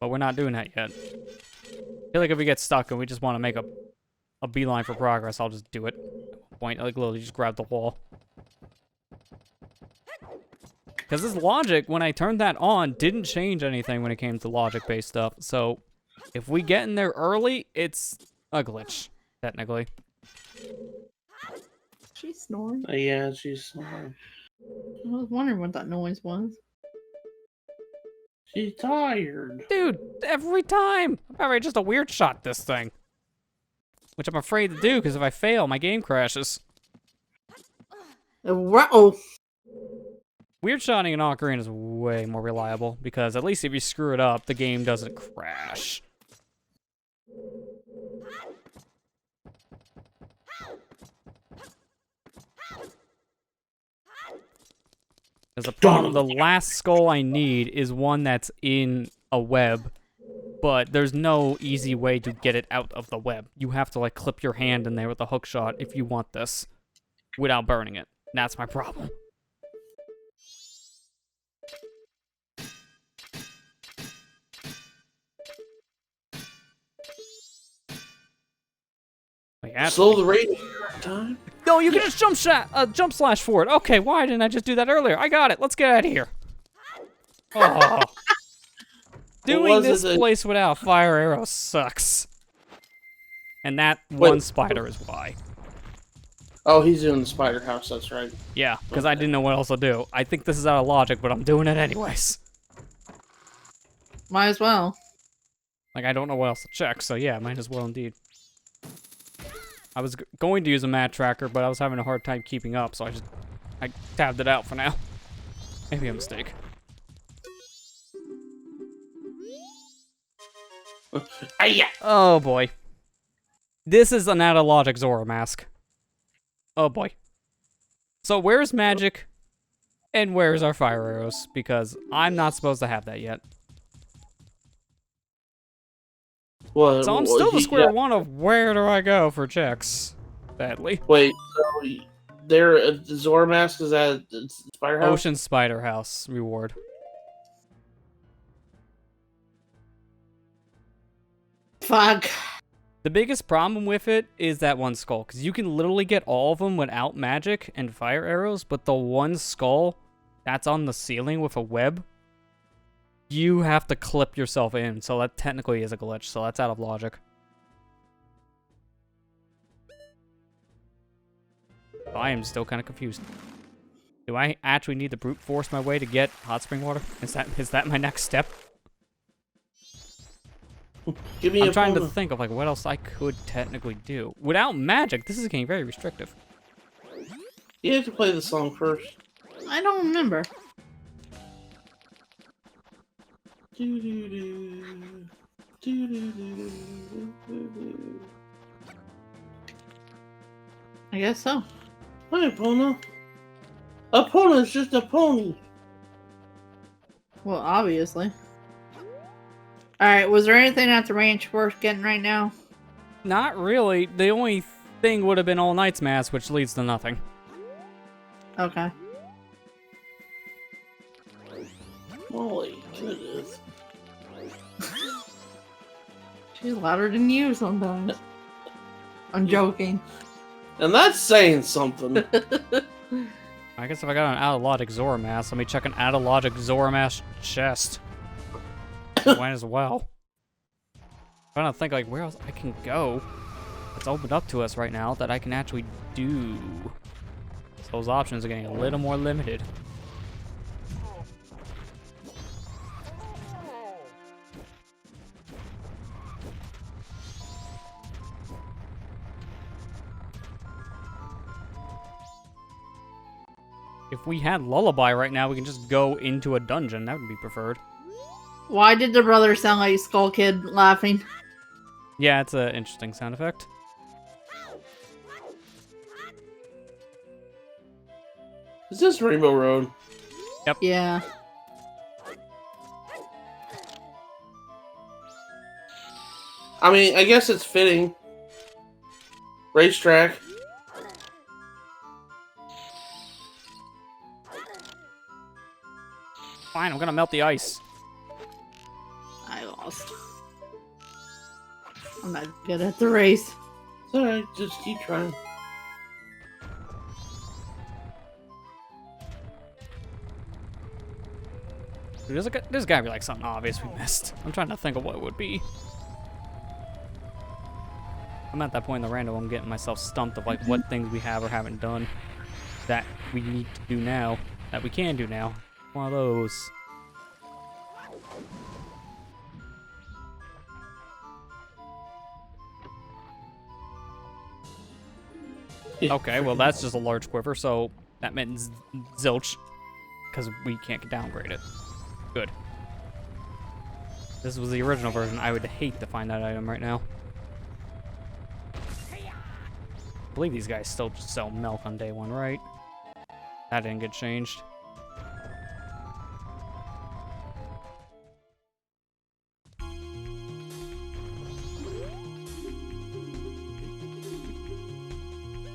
but we're not doing that yet. I feel like if we get stuck and we just want to make a beeline for progress, I'll just do it. Like literally just grab the wall. Because this logic, when I turned that on, didn't change anything when it came to logic-based stuff. So if we get in there early, it's a glitch, technically. She's snoring. Yeah, she's snoring. I was wondering what that noise was. She's tired. Dude, every time! I'm probably just a weird shot this thing. Which I'm afraid to do, because if I fail, my game crashes. Uh-oh. Weird shotting in Ocarina is way more reliable, because at least if you screw it up, the game doesn't crash. There's a problem. The last skull I need is one that's in a web, but there's no easy way to get it out of the web. You have to, like, clip your hand in there with a hook shot if you want this, without burning it. That's my problem. Slow the rate time. No, you can just jump slash forward. Okay, why didn't I just do that earlier? I got it. Let's get out of here. Oh. Doing this place without fire arrows sucks. And that one spider is why. Oh, he's doing the spider house, that's right. Yeah, because I didn't know what else to do. I think this is out of logic, but I'm doing it anyways. Might as well. Like, I don't know what else to check, so yeah, might as well indeed. I was going to use a mat tracker, but I was having a hard time keeping up, so I tabbed it out for now. Maybe a mistake. Oh boy. This is an analogic Zora mask. Oh boy. So where's magic? And where's our fire arrows? Because I'm not supposed to have that yet. What? So I'm still the square one of where do I go for checks? Badly. Wait, so there, Zora mask is at Spider House? Ocean Spider House reward. Fuck. The biggest problem with it is that one skull, because you can literally get all of them without magic and fire arrows, but the one skull that's on the ceiling with a web, you have to clip yourself in, so that technically is a glitch, so that's out of logic. I am still kind of confused. Do I actually need to brute force my way to get hot spring water? Is that my next step? Give me I'm trying to think of like what else I could technically do. Without magic, this is getting very restrictive. You have to play the song first. I don't remember. I guess so. Hi, Epona. Epona's just a pony. Well, obviously. Alright, was there anything at the ranch worth getting right now? Not really. The only thing would have been All Knight's Mask, which leads to nothing. Okay. Holy goodness. She's louder than you sometimes. I'm joking. And that's saying something. I guess if I got an out-of-logic Zora Mask, let me check an out-of-logic Zora Mask chest. Might as well. I'm trying to think like where else I can go that's opened up to us right now that I can actually do. So those options are getting a little more limited. If we had Lullaby right now, we can just go into a dungeon. That would be preferred. Why did the brother sound like Skull Kid laughing? Yeah, it's an interesting sound effect. Is this Rainbow Road? Yep. Yeah. I mean, I guess it's fitting. Racetrack. Fine, I'm gonna melt the ice. I lost. I'm not good at the race. It's alright, just keep trying. Dude, there's gotta be like something obvious we missed. I'm trying to think of what it would be. I'm at that point in the random, I'm getting myself stumped of like what things we have or haven't done that we need to do now, that we can do now. One of those. Okay, well that's just a large quiver, so that meant zilch, because we can't downgrade it. Good. This was the original version. I would hate to find that item right now. I believe these guys still just sell milk on day one, right? That didn't get changed.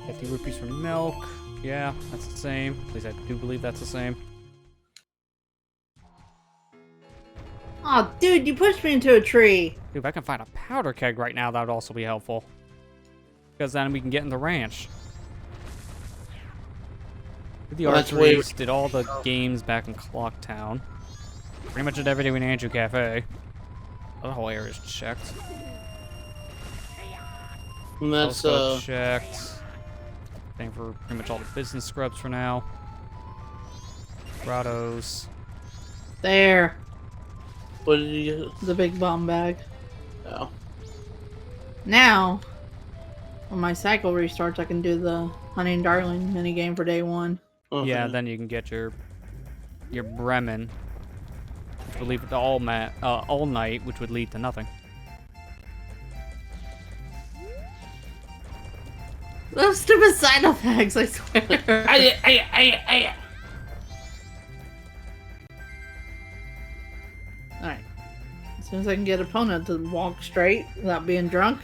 $50 for milk. Yeah, that's the same. At least I do believe that's the same. Oh, dude, you pushed me into a tree. Dude, if I can find a powder keg right now, that would also be helpful. Because then we can get in the ranch. Did the archeries, did all the games back in Clocktown. Pretty much did everything in Andrew Cafe. The whole area is checked. And that's checked. Thing for pretty much all the business scrubs for now. Grottos. There. What did you get? The big bomb bag. Oh. Now, when my cycle restarts, I can do the Honey and Darling minigame for day one. Okay. Yeah, then you can get your Bremen, which would lead to all night, which would lead to nothing. Those stupid side effects, I swear. Alright. As soon as I can get opponent to walk straight without being drunk.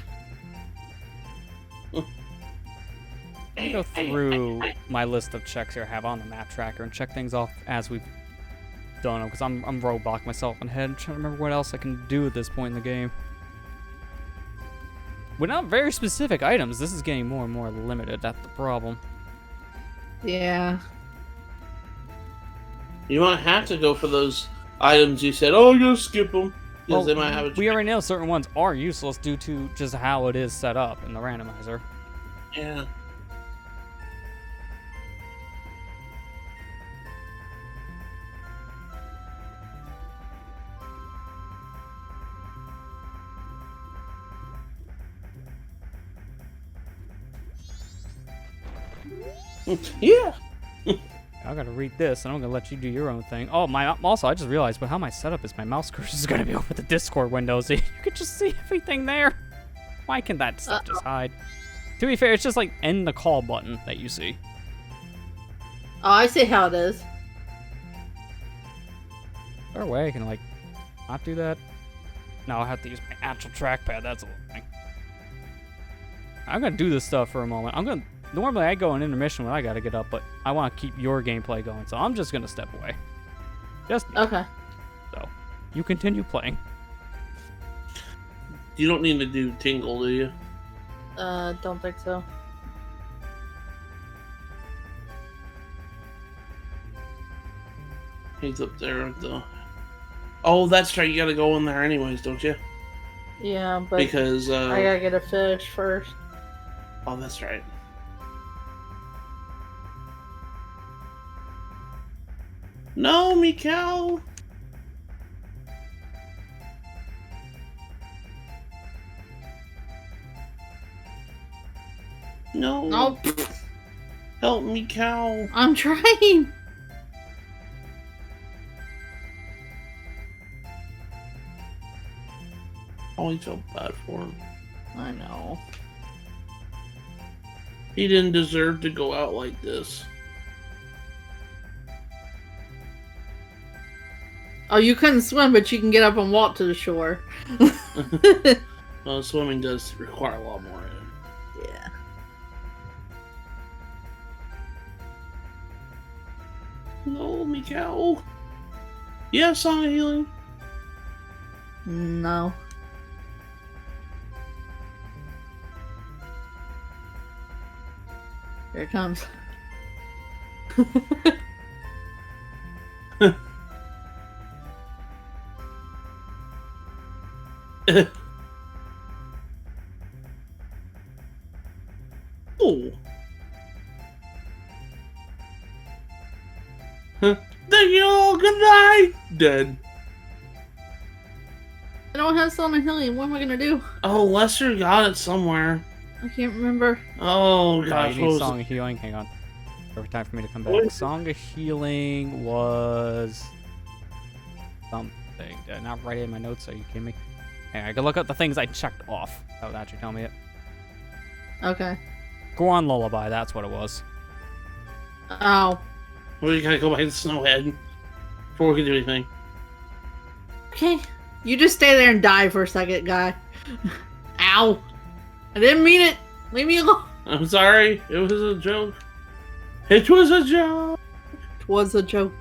I'll go through my list of checks here I have on the map tracker and check things off as we've done them, because I'm roadblocking myself in the head. I'm trying to remember what else I can do at this point in the game. Without very specific items, this is getting more and more limited. That's the problem. Yeah. You might have to go for those items you said, oh, you'll skip them. Well, They might have a we already know certain ones are useless due to just how it is set up in the randomizer. Yeah. Yeah. I gotta read this, and I'm gonna let you do your own thing. Oh, also, I just realized, but how my setup is, my mouse cursor is gonna be over the Discord window, so you can just see everything there. Why can that stuff just hide? To be fair, it's just like end the call button that you see. Oh, I see how it is. Is there a way I can, like, not do that? No, I'll have to use my actual trackpad. That's a little thing. I'm gonna do this stuff for a moment. Normally I go in intermission when I gotta get up, but I want to keep your gameplay going, so I'm just gonna step away. Just me. Okay. So, you continue playing. You don't need to do Tingle, do you? Don't think so. He's up there at the... Oh, that's right. You gotta go in there anyways, don't you? Yeah, but Because, I gotta get a fish first. Oh, that's right. No, Mikau! No. Nope. Help me, cow. I'm trying. Always felt bad for him. I know. He didn't deserve to go out like this. Oh, you couldn't swim, but you can get up and walk to the shore. Well, swimming does require a lot more. Yeah. No, Mikau. You have Song of Healing? No. Here it comes. Oh. Thank you all. Good night. Dead. I don't have Sonic Healing. What am I gonna do? Oh, Lester got it somewhere. I can't remember. Oh Oh, gosh, you what need was Song it? of Healing. Hang on. Perfect time for me to come back. What? Song of Healing was something. Did I not write it in my notes? Are you kidding me? Hey, I can look up the things I checked off. That would actually tell me it. Okay. Go on Lullaby. That's what it was. Oh. We gotta go back to Snowhead before we can do anything. Okay. You just stay there and die for a second, guy. Ow. I didn't mean it. Leave me alone. I'm sorry. It was a joke. It was a joke. It was a joke.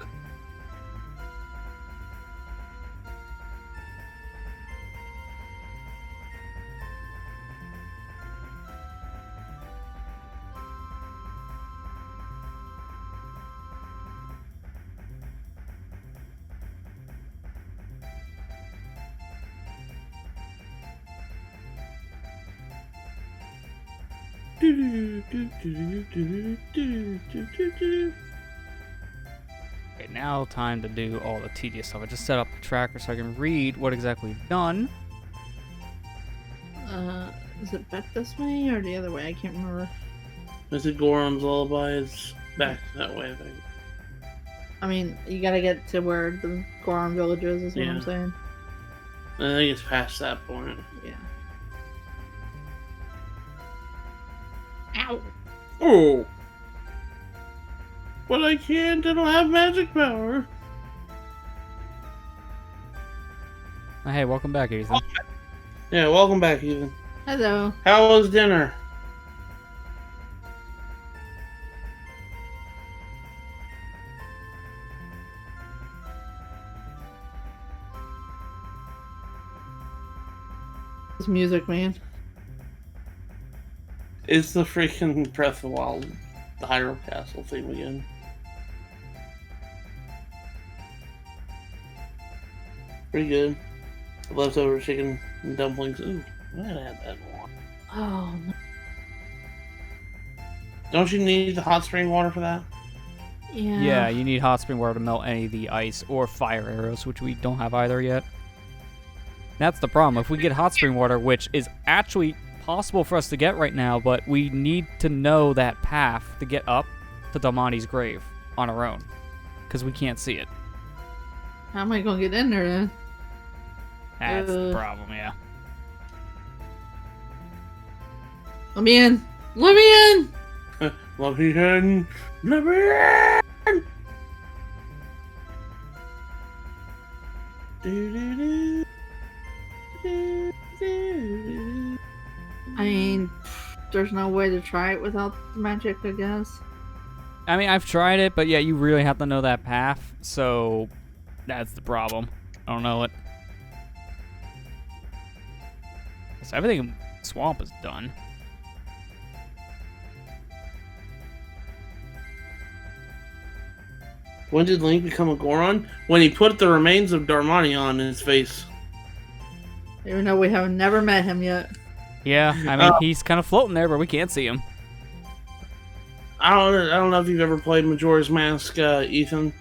Okay, now time to do all the tedious stuff. I just set up the tracker so I can read what exactly we've done. Is it back this way or the other way? I can't remember. Is it Goron's Lullaby? It's back that way, I think. I mean, you gotta get to where the Goron village is what I'm Yeah. saying. I think it's past that point. Yeah. Ow. Oh. But I can't. I don't have magic power. Hey, welcome back, Ethan. Yeah, welcome back, Ethan. Hello. How was dinner? This music, man. It's the freaking Breath of the Wild, the Hyrule Castle theme again. Pretty good. Leftover chicken and dumplings. Ooh, I gotta have that one. Oh, no. Don't you need the hot spring water for that? Yeah. Yeah, you need hot spring water to melt any of the ice or fire arrows, which we don't have either yet. That's the problem. If we get hot spring water, which is actually possible for us to get right now, but we need to know that path to get up to Dalmati's grave on our own, because we can't see it. How am I gonna get in there then? That's the problem, yeah. Let me in. Let me in. Let me in. Let me in. I mean, there's no way to try it without the magic, I guess. I mean, I've tried it, but yeah, you really have to know that path, so that's the problem. I don't know it. So everything in Swamp is done. When did Link become a Goron? When he put the remains of Darmani on his face. Even though we have never met him yet. Yeah, I mean, he's kind of floating there, but we can't see him. I don't know if you've ever played Majora's Mask, Ethan,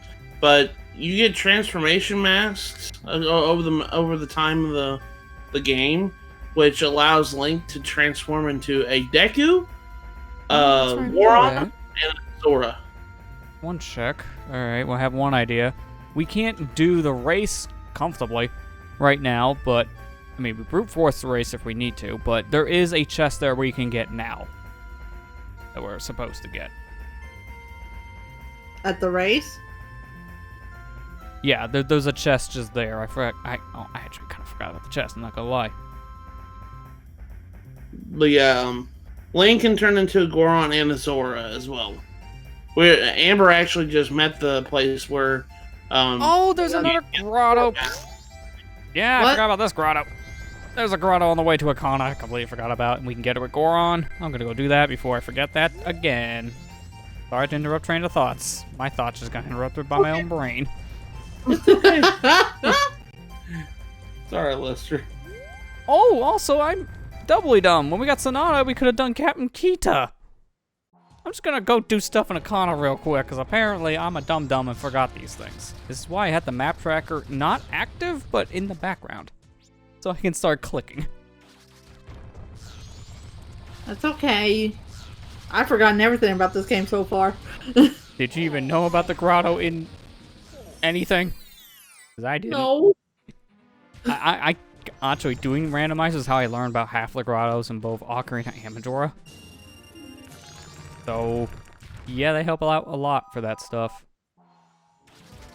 but you get transformation masks over the time of the game, which allows Link to transform into a Deku, Goron, and a Sora. One check. All right, we'll have one idea. We can't do the race comfortably right now, but I mean, we brute force the race if we need to, but there is a chest there where you can get now that we're supposed to get. At the race? Yeah, there's a chest just there. I forgot. I actually kind of forgot about the chest. I'm not gonna lie. But yeah, Link can turn into a Goron and a Sora as well. Amber actually just met the place where. Oh, there's another grotto. Yeah, What? I forgot about this grotto. There's a grotto on the way to Akana I completely forgot about, and we can get it with Goron. I'm gonna go do that before I forget that again. Sorry to interrupt train of thoughts. My thoughts just got interrupted by my own brain. Sorry, Lester. Oh, also, I'm doubly dumb. When we got Sonata, we could have done Captain Kita. I'm just gonna go do stuff in Akana real quick, because apparently I'm a dum-dum and forgot these things. This is why I had the map tracker not active, but in the background. So I can start clicking. That's okay. I've forgotten everything about this game so far. Did you even know about the grotto in anything? Because I didn't. No. I actually doing randomizers is how I learned about half the grottos in both Ocarina and Majora. So, yeah, they help out a lot for that stuff.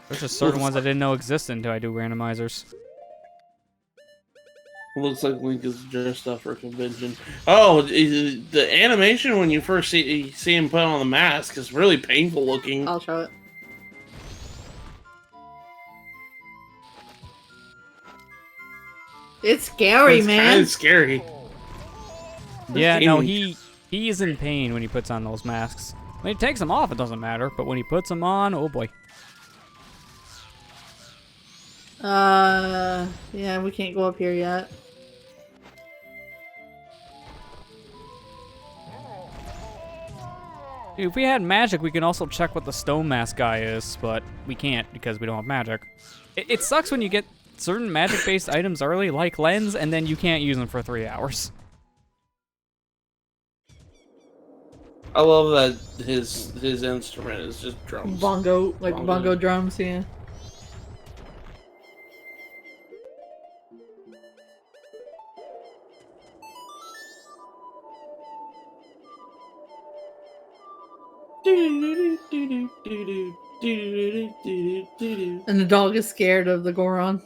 There's just certain ones I didn't know existed until I do randomizers. Looks like Link is dressed up for a convention. Oh, the animation when you first see him put on the mask is really painful looking. I'll show it. It's scary, man. It's scary. Yeah, no, he is in pain when he puts on those masks. When he takes them off, it doesn't matter, but when he puts them on, oh boy. Yeah, we can't go up here yet. If we had magic, we can also check what the stone mask guy is, but we can't because we don't have magic. It sucks when you get certain magic-based items early, like Lens, and then you can't use them for 3 hours. I love that his instrument is just drums. Bongo drums, yeah. And the dog is scared of the Goron.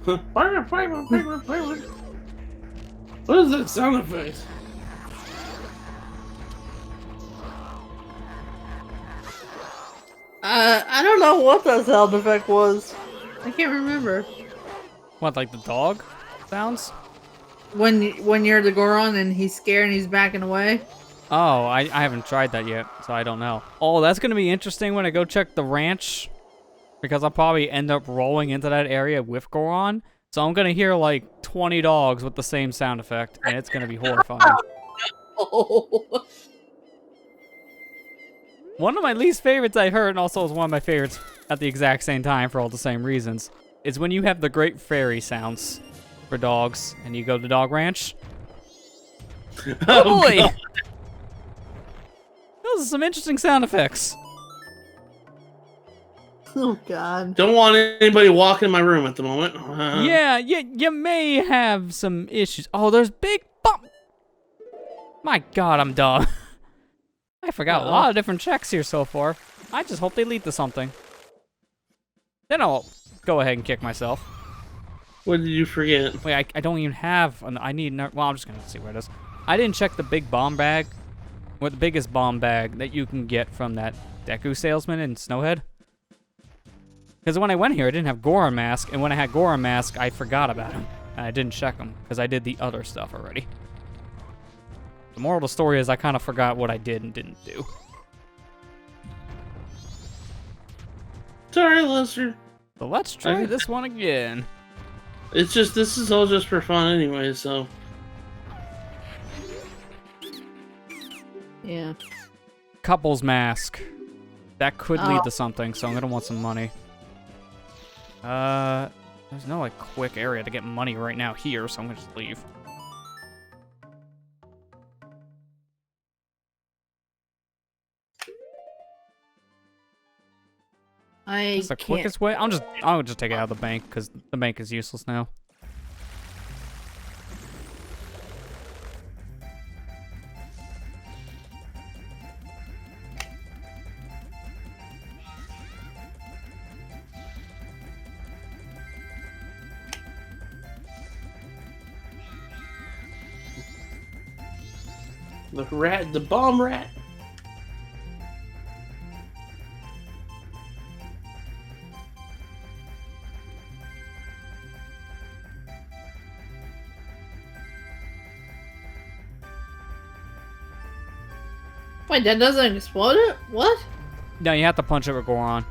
What is that sound effect? I don't know what that sound effect was. I can't remember. What, like the dog sounds? When you're the Goron and he's scared and he's backing away. Oh, I haven't tried that yet, so I don't know. Oh, that's gonna be interesting when I go check the ranch, because I'll probably end up rolling into that area with Goron. So I'm gonna hear like 20 dogs with the same sound effect, and it's gonna be horrifying. Oh. One of my least favorites I've heard, and also is one of my favorites at the exact same time for all the same reasons, is when you have the great fairy sounds for dogs, and you go to Dog Ranch. Oh boy! God. Those are some interesting sound effects. Oh God. Don't want anybody walking in my room at the moment. Yeah, you may have some issues. Oh, there's big bump. My God, I'm dumb. I forgot a lot of different checks here so far. I just hope they lead to something. Then I'll go ahead and kick myself. What did you forget? Wait, I don't even have. I need. Well, I'm just gonna see where it is. I didn't check the big bomb bag, or the biggest bomb bag that you can get from that Deku salesman in Snowhead. Because when I went here, I didn't have Goron Mask, and when I had Goron Mask, I forgot about him. And I didn't check him, because I did the other stuff already. The moral of the story is I kind of forgot what I did and didn't do. Sorry, Lester. So let's try this one again. It's just, this is all just for fun anyway, so. Yeah. Couples Mask. That could lead to something, so I'm going to want some money. There's no, like, quick area to get money right now here, so I'm going to just leave. That's the quickest way? I'll just take it out of the bank, because the bank is useless now. The rat, the bomb rat. Wait, that doesn't explode it? What? No, you have to punch it with Goron.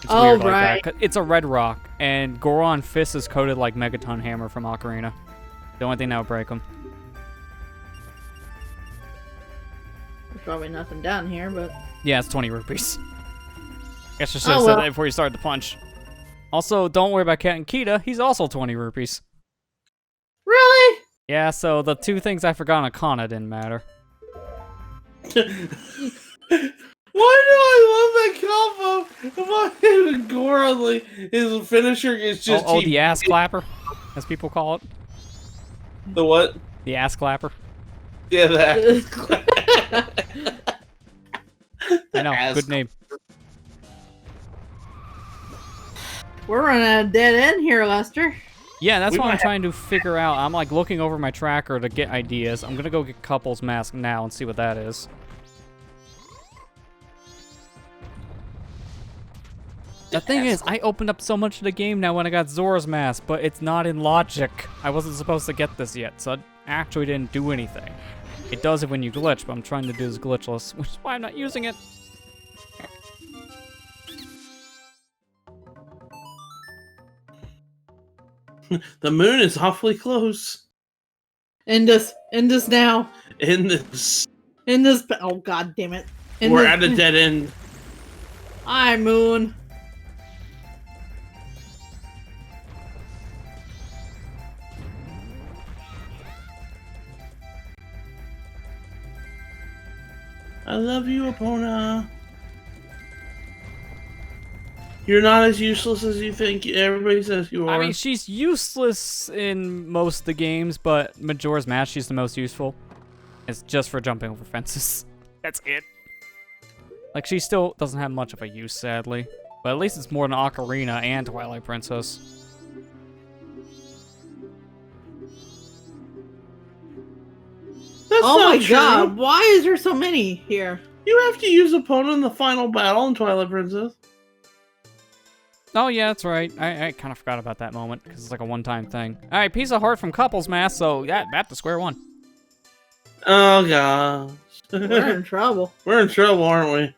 It's Oh, weird like right. that. It's a red rock, and Goron Fist is coated like Megaton Hammer from Ocarina. The only thing that would break him. There's probably nothing down here, but... Yeah, it's 20 rupees. Guess I should have said that before you started the punch. Also, don't worry about Cat and Kita. He's also 20 rupees. Really? Yeah, so the two things I forgot on Akana didn't matter. Why do I love that combo? If Goron, like, his finisher is just... Oh, the ass clapper, as people call it. The what? The ass clapper. Yeah, that. I know, good name. We're running at a dead end here, Lester. Yeah, that's what I'm trying to figure out. I'm like looking over my tracker to get ideas. I'm gonna go get Couples Mask now and see what that is. The thing is, I opened up so much of the game now when I got Zora's Mask, but it's not in logic. I wasn't supposed to get this yet, so it actually didn't do anything. It does it when you glitch, but I'm trying to do this glitchless, which is why I'm not using it. The moon is awfully close. End us now. In this. Oh, God damn it. We're at a dead end. Hi, moon. I love you, Epona. You're not as useless as you think. Everybody says you are. I mean, she's useless in most of the games, but Majora's Mask, she's the most useful. It's just for jumping over fences. That's it. Like, she still doesn't have much of a use, sadly. But at least it's more than Ocarina and Twilight Princess. That's Oh not my true. god, why is there so many here? You have to use opponent in the final battle in Twilight Princess. Oh, yeah, that's right. I kind of forgot about that moment, because it's like a one-time thing. Alright, piece of heart from Couples Mask, so yeah, back to square one. Oh gosh. We're in trouble. We're in trouble, aren't we?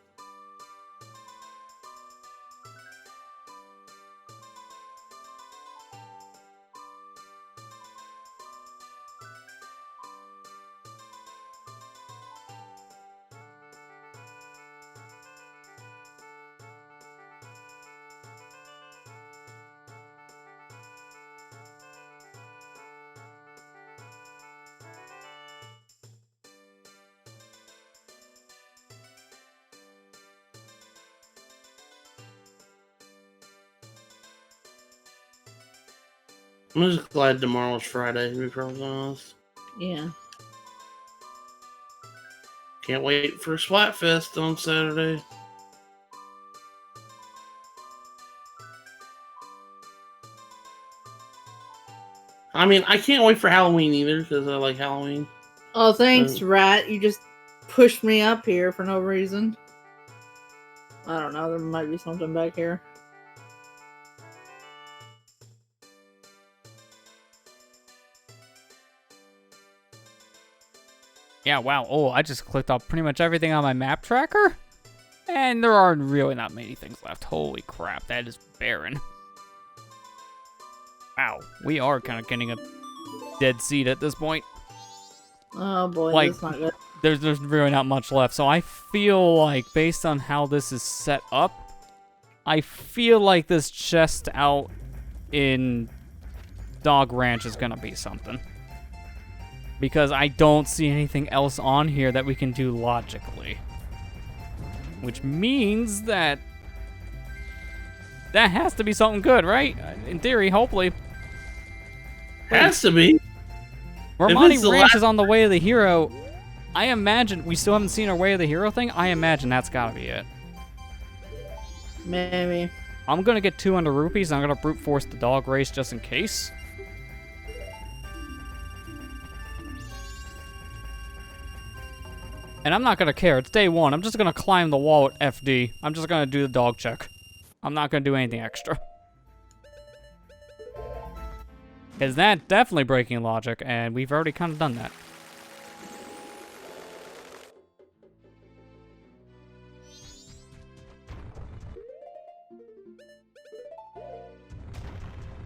I'm just glad tomorrow's Friday, to be perfectly honest. Yeah. Can't wait for Splatfest on Saturday. I mean, I can't wait for Halloween either, because I like Halloween. Oh, thanks, Rat. You just pushed me up here for no reason. I don't know. There might be something back here. Yeah, wow. Oh, I just clicked off pretty much everything on my map tracker. And there are really not many things left. Holy crap, that is barren. Wow, we are kind of getting a dead seed at this point. Oh boy, Like, that's not good. There's really not much left. So I feel like, based on how this is set up, I feel like this chest out in Dog Ranch is going to be something. Because I don't see anything else on here that we can do logically. Which means that has to be something good, right? In theory, hopefully. Has to be. Romani Ranch is on the Way of the Hero. I imagine, we still haven't seen our Way of the Hero thing. I imagine that's gotta be it. Maybe. I'm gonna get 200 rupees. I'm gonna brute force the dog race just in case. And I'm not gonna care. It's day one. I'm just gonna climb the wall at FD. I'm just gonna do the dog check. I'm not gonna do anything extra. Because that's definitely breaking logic, and we've already kind of done that.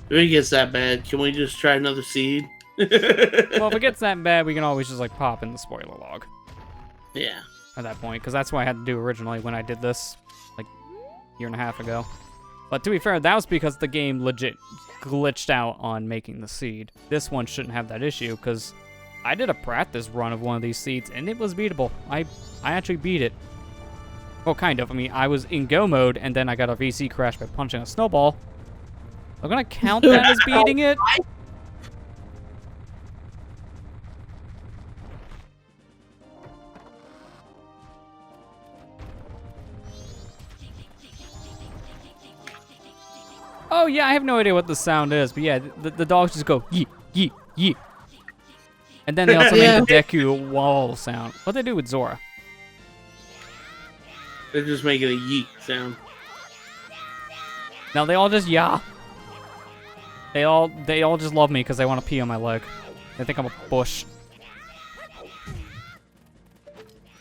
If it gets that bad, can we just try another seed? Well, if it gets that bad, we can always just, like, pop in the spoiler log. Yeah. At that point, because that's what I had to do originally when I did this, like, a year and a half ago. But to be fair, that was because the game legit glitched out on making the seed. This one shouldn't have that issue, because I did a practice run of one of these seeds, and it was beatable. I actually beat it. Well, kind of. I mean, I was in go mode, and then I got a VC crash by punching a snowball. I'm gonna count that as beating it. Oh, yeah, I have no idea what the sound is, but yeah, the dogs just go yeet, yeet, yeet. And then they also make the Deku wall sound. What they do with Zora? They're just making a yeet sound. Now they all just yah. They all just love me because they want to pee on my leg. They think I'm a bush.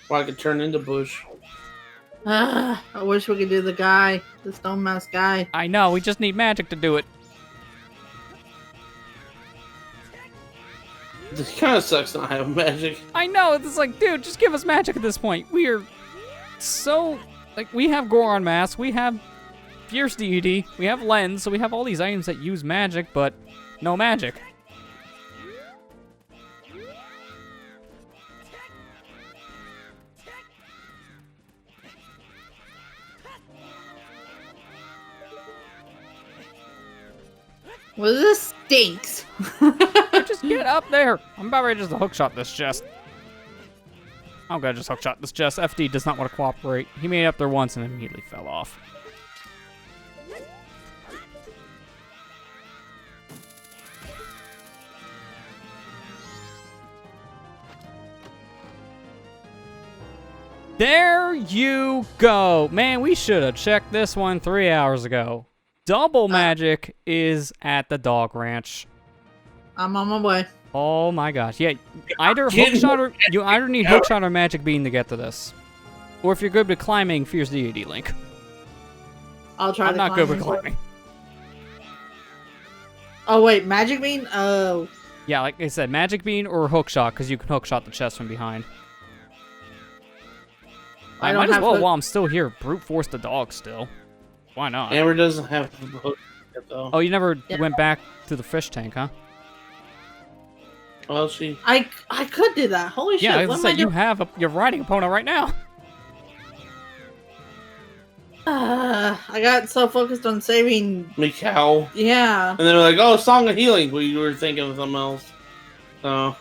Well, I could turn into bush. I wish we could do the guy, the stone mouse guy. I know, we just need magic to do it. This kind of sucks not having magic. I know, it's like, dude, just give us magic at this point. We are so, like, we have Goron Mask, we have Fierce Deity, we have Lens, so we have all these items that use magic, but no magic. Well, this stinks. Just get up there. I'm about ready just to hookshot this chest. I'm gonna just hookshot this chest. FD does not want to cooperate. He made it up there once and immediately fell off. There you go. Man, we should have checked this one 3 hours ago. Double magic is at the dog ranch. I'm on my way. Oh my gosh. Yeah, either hookshot or you either need hookshot or magic bean to get to this. Or if you're good with climbing, Fierce Deity Link. I'll try I'm not good with climbing. Oh wait, magic bean? Oh. Yeah, like I said, magic bean or hookshot, because you can hookshot the chest from behind. I might as well, while I'm still here, brute force the dog still. Why not? Amber doesn't have a hook yet, though. Oh, you never went back to the fish tank, huh? Well, she... I could do that. Holy shit. Yeah, what I said you have your riding opponent right now. I got so focused on saving... Mikau. Yeah. And they were like, oh, Song of Healing. We were thinking of something else. So...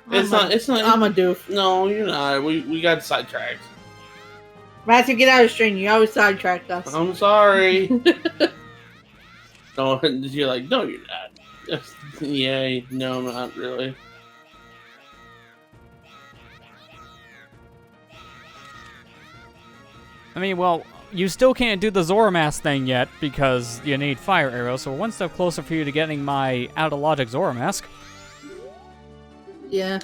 It's not... I'm a doof. No, you're not. We got sidetracked. Matthew, get out of the stream. You always sidetracked us. I'm sorry. No, you're like, no, you're not. Yeah, no, not really. I mean, well, you still can't do the Zoromask thing yet because you need fire arrows, so we're one step closer for you to getting my out of logic Zoromask. Yeah.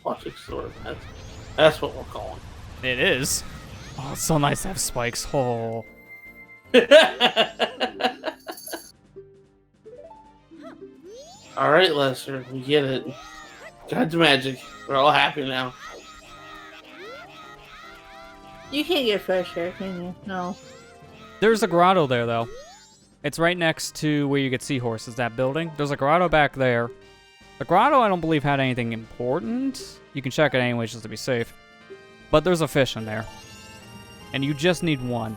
Logic sword. That's what we're calling It is. Oh, it's so nice to have spikes. Oh. Alright, Lester, we get it. God's magic. We're all happy now. You can't get fresh hair, can you? No. There's a grotto there, though. It's right next to where you get seahorses, that building. There's a grotto back there. The grotto, I don't believe, had anything important. You can check it anyways just to be safe. But there's a fish in there. And you just need one.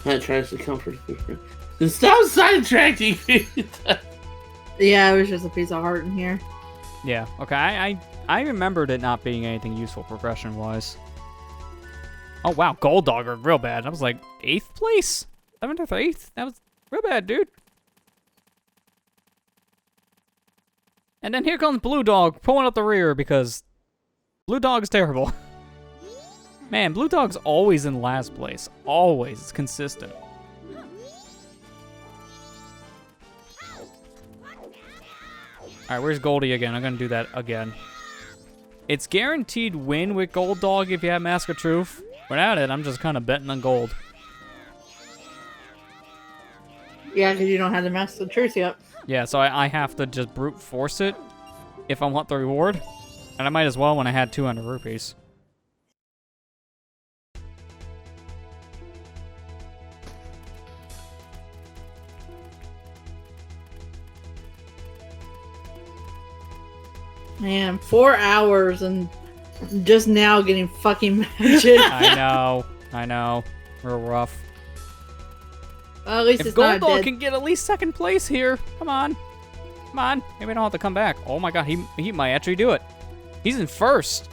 That tries to comfort her. Stop sidetracking me! Yeah, it was just a piece of heart in here. Yeah, okay. I remembered it not being anything useful progression-wise. Oh, wow. Gold Dog are real bad. I was like, 8th place? 7th or 8th? That was real bad, dude. And then here comes Blue Dog pulling up the rear because Blue Dog's terrible. Man, Blue Dog's always in last place. Always. It's consistent. Alright, where's Goldie again? I'm gonna do that again. It's guaranteed win with Gold Dog if you have Mask of Truth. Without it, I'm just kind of betting on gold. Yeah, because you don't have the Mask of Truth yet. Yeah, so I have to just brute force it if I want the reward. And I might as well when I had 200 rupees. Man, 4 hours and just now getting fucking magic. I know. Real rough. Well, at least if it's Gold not Dog dead. can get at least 2nd place here, come on. Come on. Maybe I don't have to come back. Oh my god, he might actually do it. He's in 1st.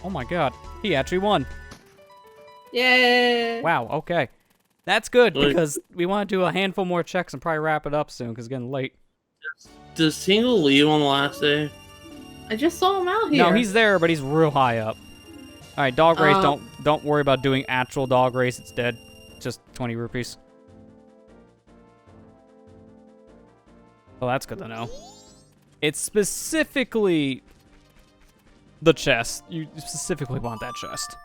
Oh my god, he actually won. Yay! Wow, okay. That's good because we want to do a handful more checks and probably wrap it up soon because it's getting late. Does Tingle leave on the last day? I just saw him out here. No, he's there, but he's real high up. All right, dog race. Don't worry about doing actual dog race. It's dead. Just 20 rupees. Oh, that's good to know. It's specifically the chest. You specifically want that chest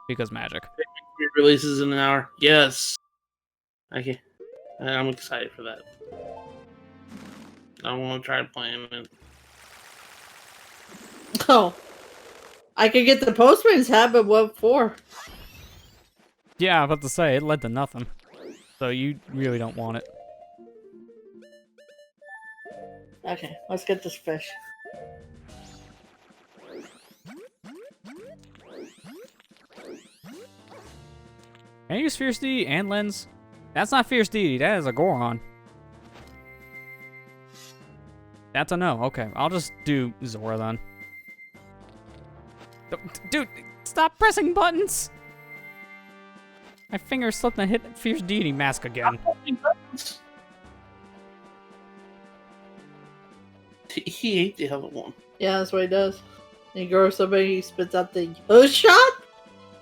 because magic. It releases in an hour. Yes. Okay. I'm excited for that. I want to try playing it. Oh. I could get the postman's hat, but what for? Yeah, I was about to say, it led to nothing. So you really don't want it. Okay, let's get this fish. Can I use Fierce Deity and Lens? That's not Fierce Deity, that is a Goron. That's a no. Okay, I'll just do Zora then. Dude, stop pressing buttons! My finger slipped and hit Fierce Deity mask again. He ate the other one. Yeah, that's what he does. He grows somebody, he spits out the shot?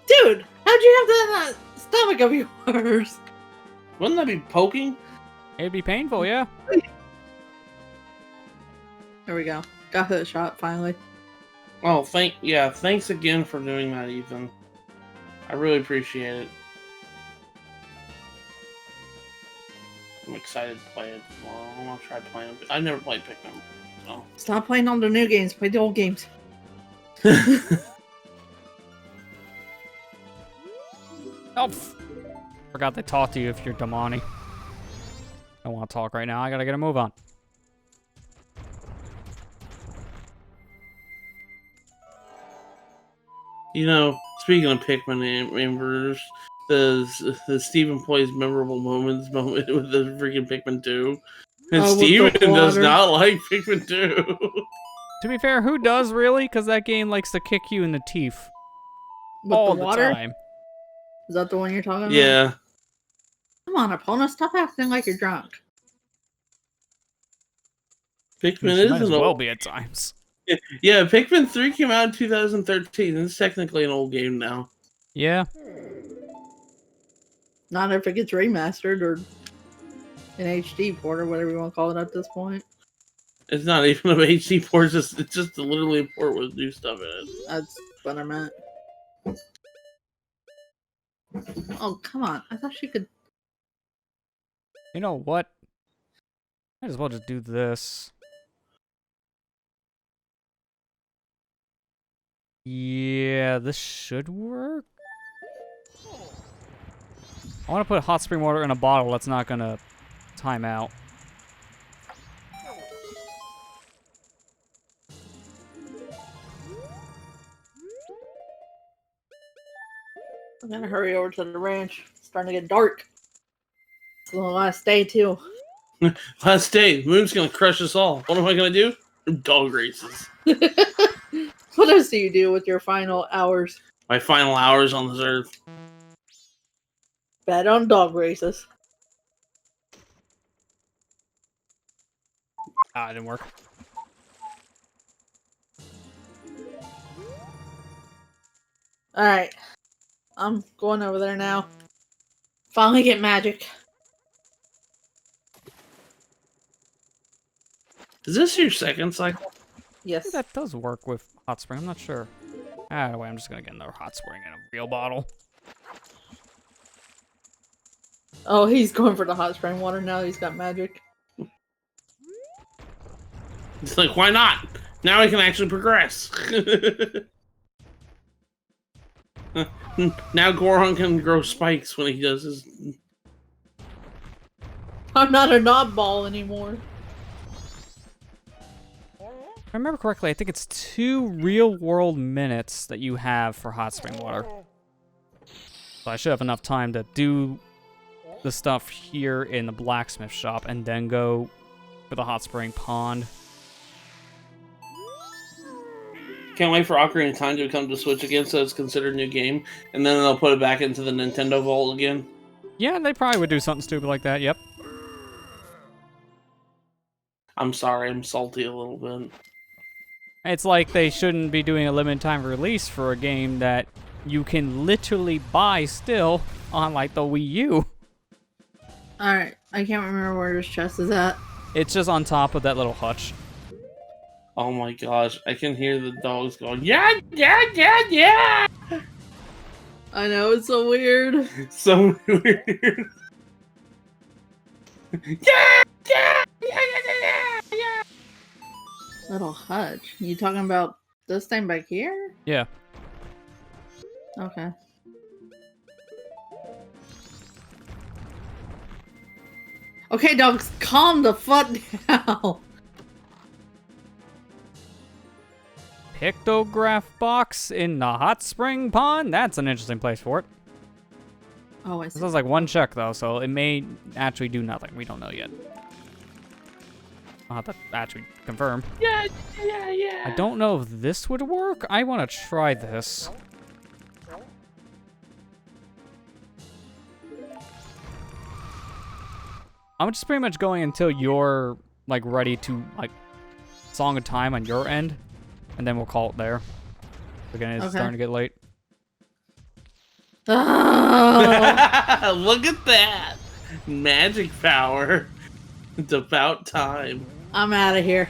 Dude, how'd you have that in the stomach of yours? Wouldn't that be poking? It'd be painful, yeah. There we go. Got hood shot finally. Oh, thanks again for doing that, Ethan. I really appreciate it. I'm excited to play it tomorrow. I want to try playing it. I've never played Pikmin. So. Stop playing on the new games. Play the old games. Oh, forgot they talk to you if you're Damani. I don't want to talk right now. I gotta get a move on. You know, speaking of Pikmin members, the Steven plays memorable moments moment with the freaking Pikmin 2. And Steven does not like Pikmin 2. To be fair, who does really? Because that game likes to kick you in the teeth. With all the water? The time. Is that the one you're talking about? Yeah. Come on, opponent, stop acting like you're drunk. Pikmin is might as well be at times. Yeah, Pikmin 3 came out in 2013. It's technically an old game now. Yeah. Not if it gets remastered or an HD port or whatever you want to call it at this point. It's not even an HD port. It's just literally a port with new stuff in it. That's what I meant. Oh, come on. I thought she could... You know what? Might as well just do this. Yeah, this should work. I want to put hot spring water in a bottle that's not gonna time out. I'm gonna hurry over to the ranch. It's starting to get dark. It's the last day, too. Last day. Moon's gonna crush us all. What am I gonna do? Dog races. What else do you do with your final hours? My final hours on this earth. Bet on dog races. Ah, it didn't work. Alright. I'm going over there now. Finally get magic. Is this your second cycle? Yes. Maybe that does work with hot spring. I'm not sure. Anyway, I'm just gonna get another hot spring in a real bottle. Oh, he's going for the hot spring water now. He's got magic. It's like, why not? Now I can actually progress. Now Goron can grow spikes when he does his... I'm not a knobball anymore. If I remember correctly, I think it's 2 real-world minutes that you have for hot spring water. So I should have enough time to do the stuff here in the blacksmith shop and then go for the hot spring pond. Can't wait for Ocarina of Time to come to Switch again so it's considered a new game. And then they'll put it back into the Nintendo Vault again. Yeah, they probably would do something stupid like that, yep. I'm sorry, I'm salty a little bit. It's like they shouldn't be doing a limited time release for a game that you can literally buy still on, like, the Wii U. Alright, I can't remember where this chest is at. It's just on top of that little hutch. Oh my gosh, I can hear the dogs going, yeah, yeah, yeah, yeah! I know, it's so weird. So weird. Yeah, yeah, yeah, yeah, yeah, yeah! Little hutch. You talking about this thing back here? Yeah. Okay. Okay, dogs, calm the fuck down. Pictograph box in the hot spring pond? That's an interesting place for it. Oh, I This see. is like one check though, so it may actually do nothing. We don't know yet. I'll have to actually confirm. Yeah. I don't know if this would work. I want to try this. I'm just pretty much going until you're like ready to like song of time on your end, and then we'll call it there. Again, it's Okay. starting to get late. Oh. Look at that magic power. It's about time. I'm out of here.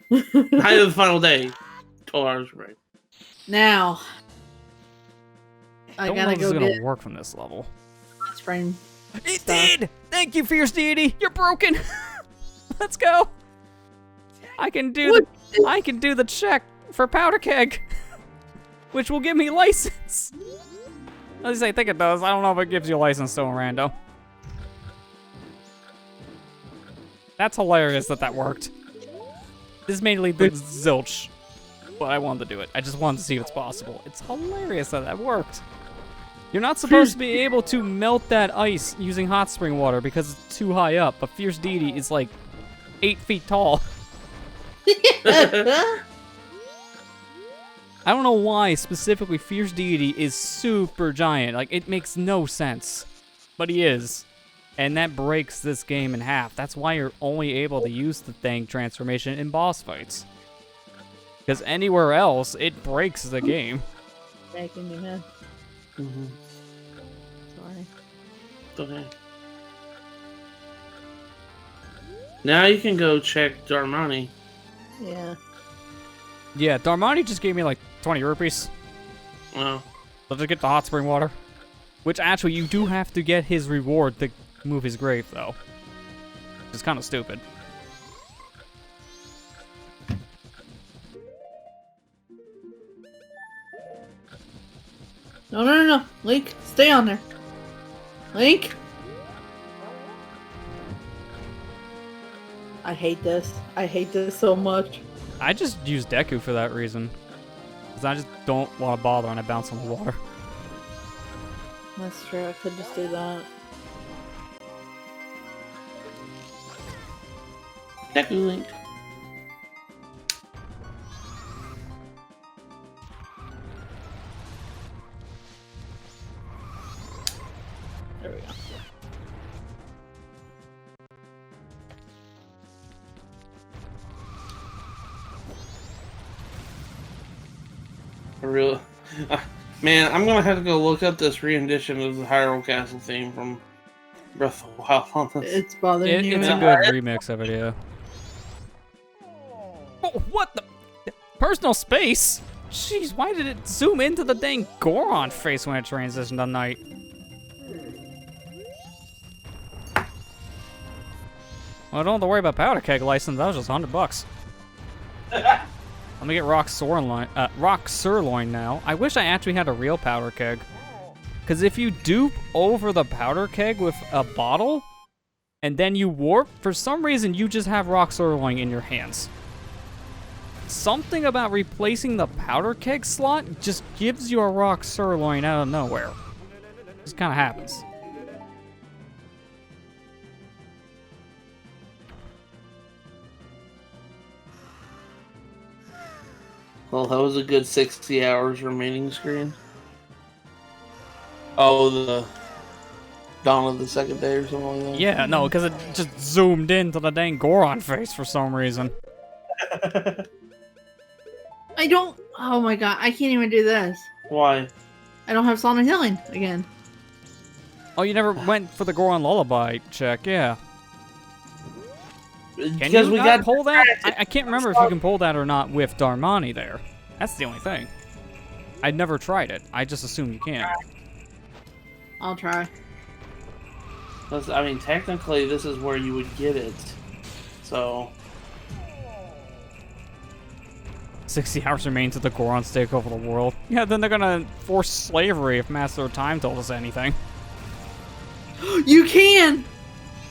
Night of the final day. 12 hours right. Now, I Don't know gotta if this is go gonna get work from this level. hot spring. It stuff. did! Thank you, Fierce Deity. You're broken. Let's go. I can do the check for Powder Keg, which will give me license. At least I think it does. I don't know if it gives you a license still in rando. That's hilarious that worked. This made me the zilch, but I wanted to do it. I just wanted to see if it's possible. It's hilarious that worked. You're not supposed to be able to melt that ice using hot spring water because it's too high up, but Fierce Deity is like 8 feet tall. I don't know why specifically Fierce Deity is super giant. Like, it makes no sense, but he is. And that breaks this game in half. That's why you're only able to use the thing transformation in boss fights. Because anywhere else, it breaks the game. Making me mad. Mm-hmm. Sorry. Okay. Now you can go check Darmani. Yeah. Yeah, Darmani just gave me like 20 rupees. Well, So to get the hot spring water. Which actually, you do have to get his reward to move his grave, though. It's kind of stupid. No. Link, stay on there. Link. I hate this. I hate this so much. I just use Deku for that reason. Because I just don't want to bother when I bounce on the water. That's true. I could just do that. Deku Link. There we go. Real, man, I'm gonna have to go look up this rendition of the Hyrule Castle theme from Breath of the Wild on this. It's bothering you. It's a good remix of it, yeah. Oh, what the? Personal space? Jeez, why did it zoom into the dang Goron face when it transitioned to night? Well, don't have to worry about Powder Keg license. That was just $100. Let me get Rock Sirloin now. I wish I actually had a real Powder Keg. Because if you dupe over the Powder Keg with a bottle, and then you warp, for some reason you just have Rock Sirloin in your hands. Something about replacing the Powder Keg slot just gives you a Rock Sirloin out of nowhere. Just kind of happens. Well, that was a good 60 hours remaining screen. Oh, the dawn of the second day or something like that? Yeah, no, because it just zoomed into the dang Goron face for some reason. I don't. Oh my god, I can't even do this. Why? I don't have Sonic Healing again. Oh, you never went for the Goron Lullaby check, yeah. Can Because you we not got pull that? I can't remember if you can pull that or not with Darmani there. That's the only thing. I'd never tried it. I just assume you can. I'll try. I mean, technically, this is where you would get it. So. 60 hours remain to the Gorons take over the world. Yeah, then they're gonna force slavery if Master of Time told us anything. You can!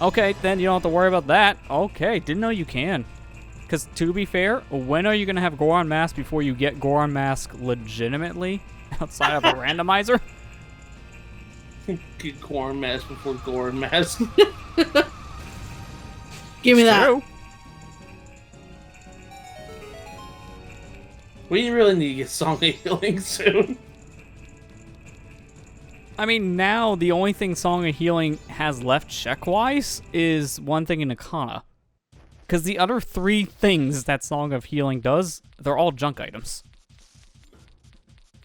Okay, then you don't have to worry about that. Okay, didn't know you can. Because to be fair, when are you gonna have Goron Mask before you get Goron Mask legitimately outside of a randomizer? Get Goron Mask before Goron Mask. Give me that. True. We really need to get Song of Healing soon. I mean, now the only thing Song of Healing has left check-wise is one thing in Akana. Because the other 3 things that Song of Healing does, they're all junk items.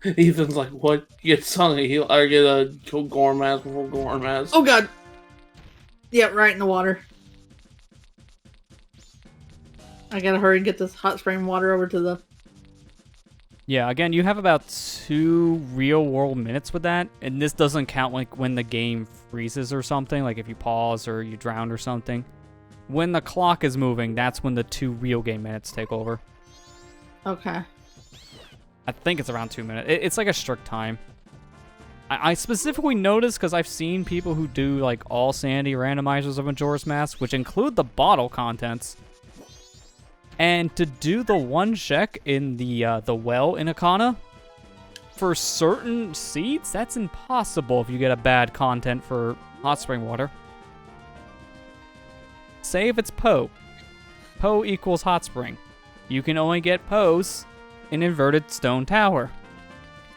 Ethan's like, what? Get Song of Healing, or get a Goron Mask before Goron Mask. Oh god. Yeah, right in the water. I gotta hurry and get this hot spring water over to the... Yeah, again, you have about 2 real-world minutes with that, and this doesn't count like when the game freezes or something, like if you pause or you drown or something. When the clock is moving, that's when the 2 real game minutes take over. Okay. I think it's around 2 minutes. It's like a strict time. I specifically noticed because I've seen people who do like all sanity randomizers of Majora's Mask, which include the bottle contents. And to do the one check in the well in Akana, for certain seeds, that's impossible if you get a bad content for hot spring water. Say if it's Po. Po equals hot spring. You can only get Po's in inverted stone tower.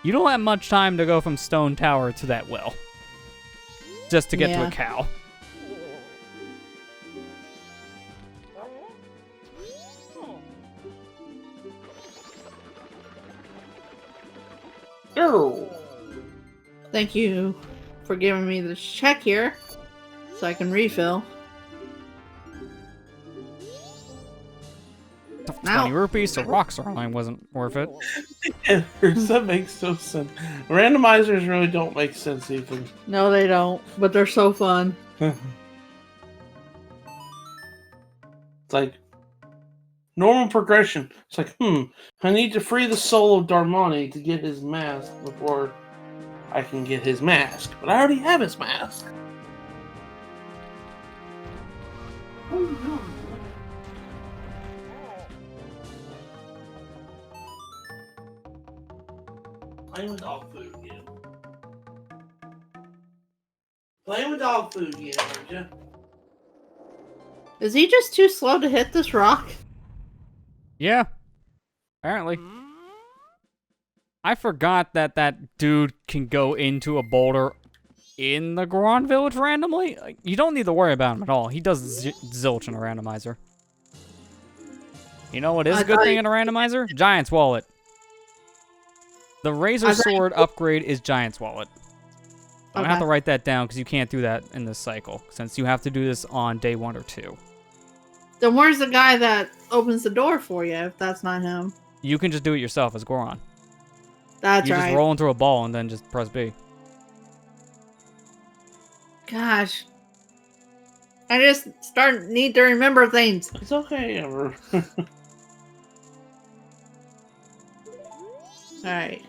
You don't have much time to go from stone tower to that well. Just to get to a cow. Oh. Thank you for giving me this check here, so I can refill. 20 rupees to Rockstar Line wasn't worth it. Yeah, that makes no sense. Randomizers really don't make sense, Ethan. No, they don't, but they're so fun. It's like normal progression. It's like, I need to free the soul of Darmani to get his mask before I can get his mask. But I already have his mask. Oh no. Playing with dog food again. Playing with dog food again, aren't you? Is he just too slow to hit this rock? Yeah. Apparently. I forgot that that dude can go into a boulder in the Goron village randomly. Like, you don't need to worry about him at all. He does zilch in a randomizer. You know what is a good thing in a randomizer? Giant's Wallet. The Razor Sword upgrade is Giant's Wallet. I'm gonna have to write that down because you can't do that in this cycle, since you have to do this on day 1 or 2. Then where's the guy that opens the door for you if that's not him? You can just do it yourself as Goron. That's you right. just roll into a ball and then just press B. Gosh. I just need to remember things. It's okay, ever. Alright.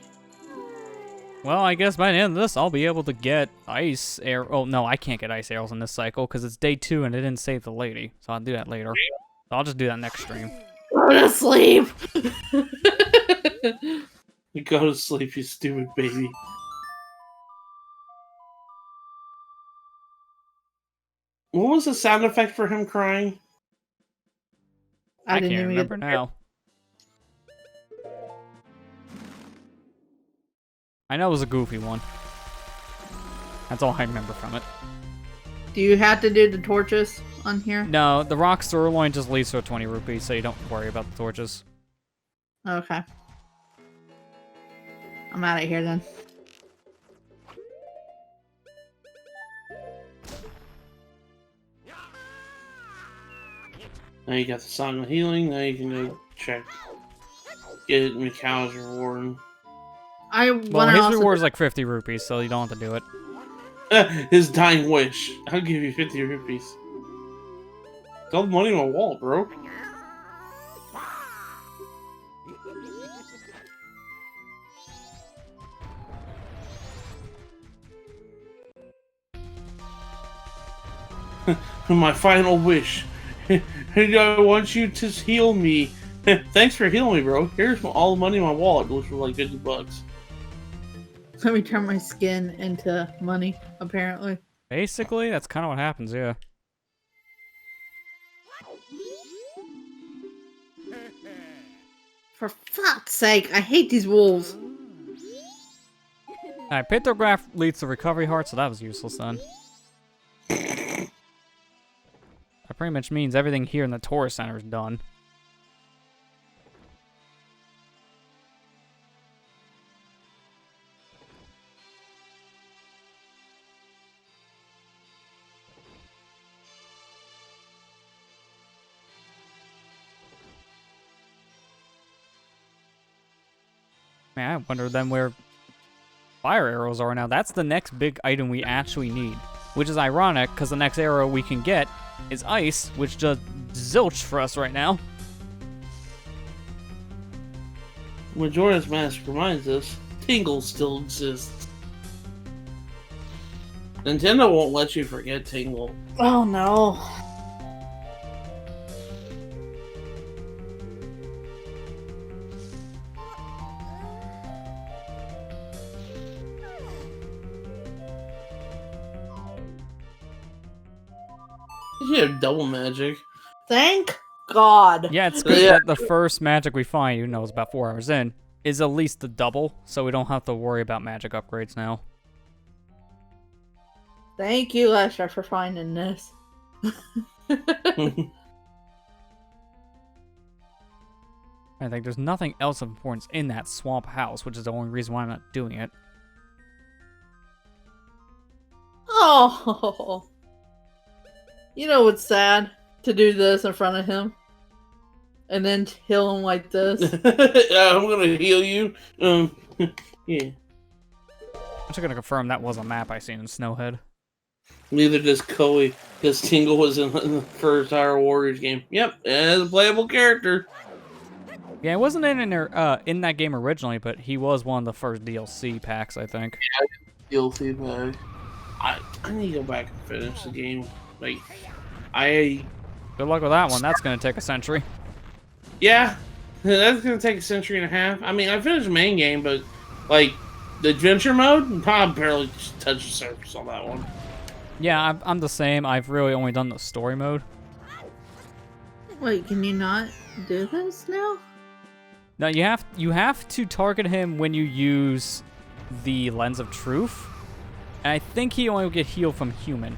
Well, I guess by the end of this, I'll be able to get ice arrow. Oh, no, I can't get ice arrows in this cycle because it's day 2 and it didn't save the lady. So I'll do that later. So I'll just do that next stream. Go to sleep! You go to sleep, you stupid baby. What was the sound effect for him crying? I can't remember now. I know it was a goofy one. That's all I remember from it. Do you have to do the torches on here? No, the rock sirloin just leads to 20 rupees, so you don't worry about the torches. Okay. I'm out of here then. Now you got the Song of Healing, now you can go check. Get Mikau's reward. Well, his reward is like 50 rupees, so you don't have to do it. His dying wish. I'll give you 50 rupees. It's all the money in my wallet, bro. my final wish. And I want you to heal me. Thanks for healing me, bro. Here's all the money in my wallet, which was like $50. Let me turn my skin into money, apparently. Basically, that's kind of what happens, yeah. For fuck's sake, I hate these wolves. Alright, Pictograph leads to recovery heart, so that was useless then. That pretty much means everything here in the tourist center is done. Man, I wonder then where fire arrows are now. That's the next big item we actually need. Which is ironic, because the next arrow we can get is ice, which does zilch for us right now. Majora's Mask reminds us, Tingle still exists. Nintendo won't let you forget Tingle. Oh no. You have double magic. Thank God. Yeah, it's good that the first magic we find, even though it's about 4 hours in, is at least the double, so we don't have to worry about magic upgrades now. Thank you, Lester, for finding this. I think there's nothing else of importance in that swamp house, which is the only reason why I'm not doing it. Oh. You know what's sad? To do this in front of him. And then heal him like this. I'm gonna heal you. Yeah. I'm just gonna confirm that was a map I seen in Snowhead. Neither does Koei, because Tingle was in the first Tower Warriors game. Yep, as a playable character. Yeah, it wasn't in there, in that game originally, but he was one of the first DLC packs, I think. DLC pack. I need to go back and finish the game. Like, Good luck with that one. That's gonna take a century. yeah, that's gonna take a century and a half. I mean, I finished the main game, but like the adventure mode, I barely just touched the surface on that one. Yeah, I'm the same. I've really only done the story mode. Wait, can you not do this now? No, you have to target him when you use the Lens of Truth. And I think he only will get healed from human.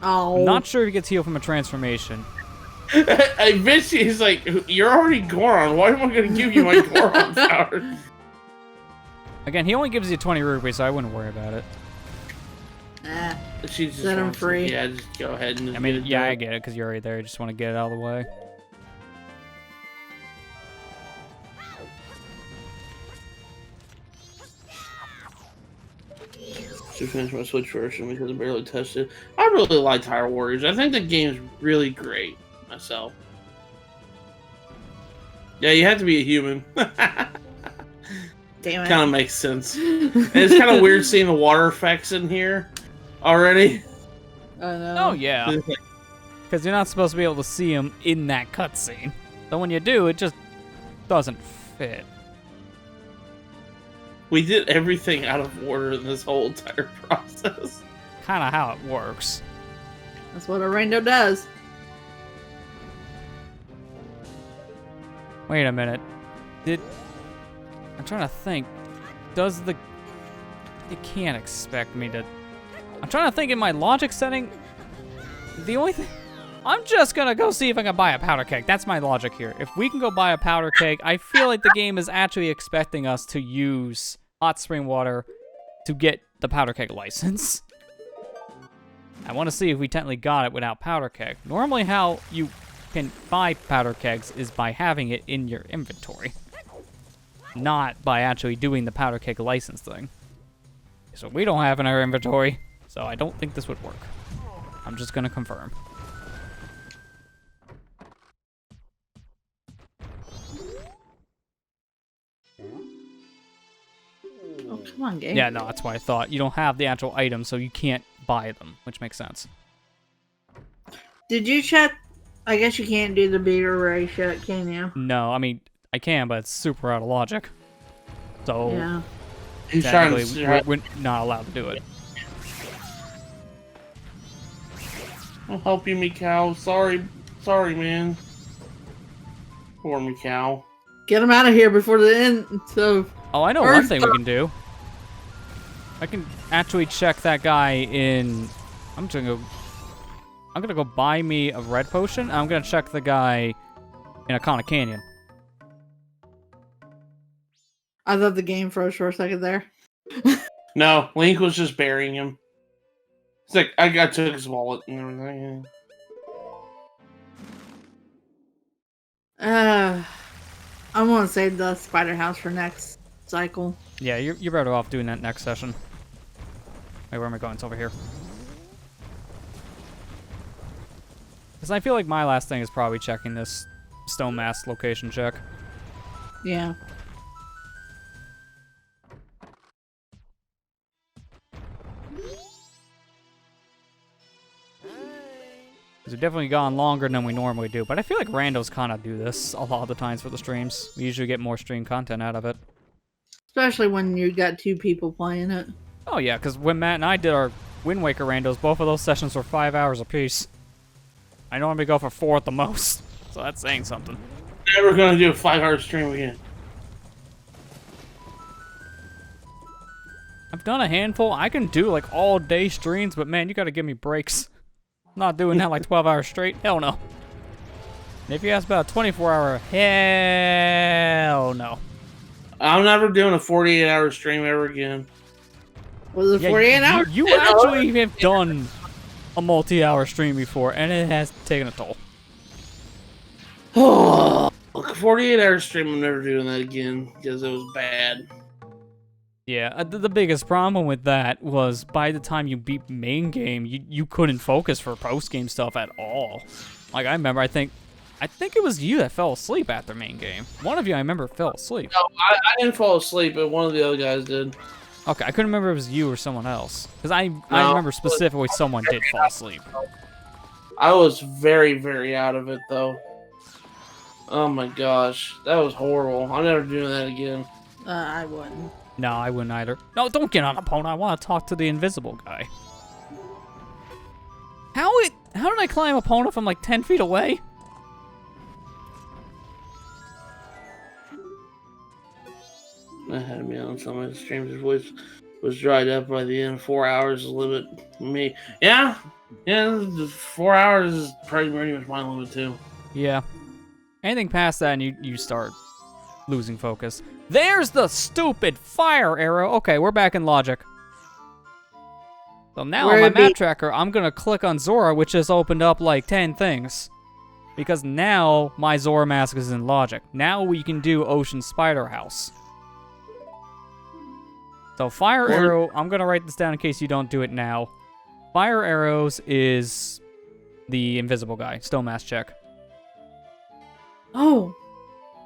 Oh. I'm not sure if he gets healed from a transformation. I bet he's like, you're already Goron. Why am I going to give you my Goron power? Again, he only gives you 20 rupees, so I wouldn't worry about it. She just Set him wants free. Yeah, just go ahead and. I mean, yeah, I get it, because you're already there. You just want to get it out of the way. To finish my Switch version because I barely touched it. I really like Tower Warriors. I think the game's really great myself. Yeah, you have to be a human. Damn it. Kind of makes sense. And it's kind of weird seeing the water effects in here already. Oh no. Oh, yeah. Because you're not supposed to be able to see him in that cutscene. So when you do, it just doesn't fit. We did everything out of order in this whole entire process. Kind of how it works. That's what a rando does. Wait a minute. I'm trying to think. Does the... It can't expect me to... I'm trying to think in my logic setting. The only thing... I'm just gonna go see if I can buy a powder keg. That's my logic here. If we can go buy a powder keg, I feel like the game is actually expecting us to use hot spring water to get the powder keg license. I want to see if we technically got it without powder keg. Normally how you can buy powder kegs is by having it in your inventory, not by actually doing the powder keg license thing. So we don't have it in our inventory, so I don't think this would work. I'm just gonna confirm. Oh, come on, game. Yeah, no, that's why I thought. You don't have the actual item, so you can't buy them, which makes sense. Did you check? I guess you can't do the beta race yet, can you? No, I mean, I can, but it's super out of logic. So, Yeah. He's trying to we're not allowed to do it. I'll help you, Mikau. Sorry, man. Poor Mikau. Get him out of here before the end. So. Oh, I know one thing we can do. I can actually check that guy in. I'm gonna go buy me a red potion. And I'm gonna check the guy in Akana Canyon. I thought the game froze for a second there. No, Link was just burying him. It's like I took his wallet and everything. I'm gonna save the spider house for next cycle. Yeah, you're better off doing that next session. Wait, where am I going? It's over here. Because I feel like my last thing is probably checking this stone mask location check. Yeah. We've definitely gone longer than we normally do, but I feel like randos kind of do this a lot of the times for the streams. We usually get more stream content out of it. Especially when you got 2 people playing it. Oh yeah, because when Matt and I did our Wind Waker randos, both of those sessions were 5 hours apiece. I normally go for 4 at the most, so that's saying something. Never gonna do a 5-hour stream again. I've done a handful. I can do like all day streams, but man, you gotta give me breaks. I'm not doing that like 12 hours straight. Hell no. And if you ask about a 24-hour, hell no. I'm never doing a 48-hour stream ever again. Was it 48 hours? You actually have done a multi-hour stream before, and it has taken a toll. Oh, 48-hour stream, I'm never doing that again because it was bad. Yeah, the biggest problem with that was by the time you beat main game, you couldn't focus for post-game stuff at all. Like, I remember, I think it was you that fell asleep after main game. One of you, I remember, fell asleep. No, I didn't fall asleep, but one of the other guys did. Okay, I couldn't remember if it was you or someone else. Because I remember specifically someone did fall asleep. I was very, very out of it, though. Oh my gosh, that was horrible. I'm never doing that again. I wouldn't. No, I wouldn't either. No, don't get on a pony. I want to talk to the invisible guy. How did I climb a pony from like 10 feet away? That had me on some of the streams. His voice was dried up by the end. 4 hours is limit me. Yeah, 4 hours is pretty much my limit too. Yeah. Anything past that and you start losing focus. There's the stupid fire arrow. Okay, we're back in logic. So now on my map tracker, I'm going to click on Zora, which has opened up like 10 things. Because now my Zora mask is in logic. Now we can do Ocean Spider House. So fire arrow, I'm going to write this down in case you don't do it now. Fire arrows is the invisible guy. Stone mask check. Oh.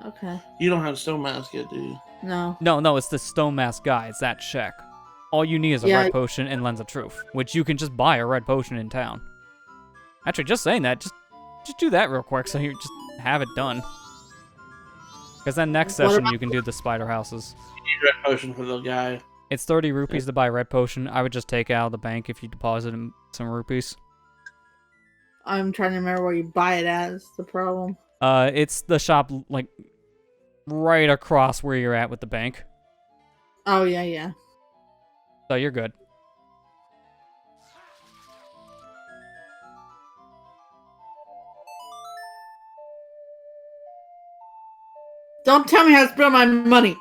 Okay. You don't have stone mask yet, do you? No. No, it's the stone mask guy. It's that check. All you need is a red potion and Lens of Truth, which you can just buy a red potion in town. Actually, just saying that, just do that real quick so you just have it done. Because then next session you can do the spider houses. You need red potion for the guy. It's 30 rupees to buy a red potion. I would just take it out of the bank if you deposit some rupees. I'm trying to remember where you buy it at is the problem. It's the shop, like, right across where you're at with the bank. Oh, yeah. So you're good. Don't tell me how to spend my money.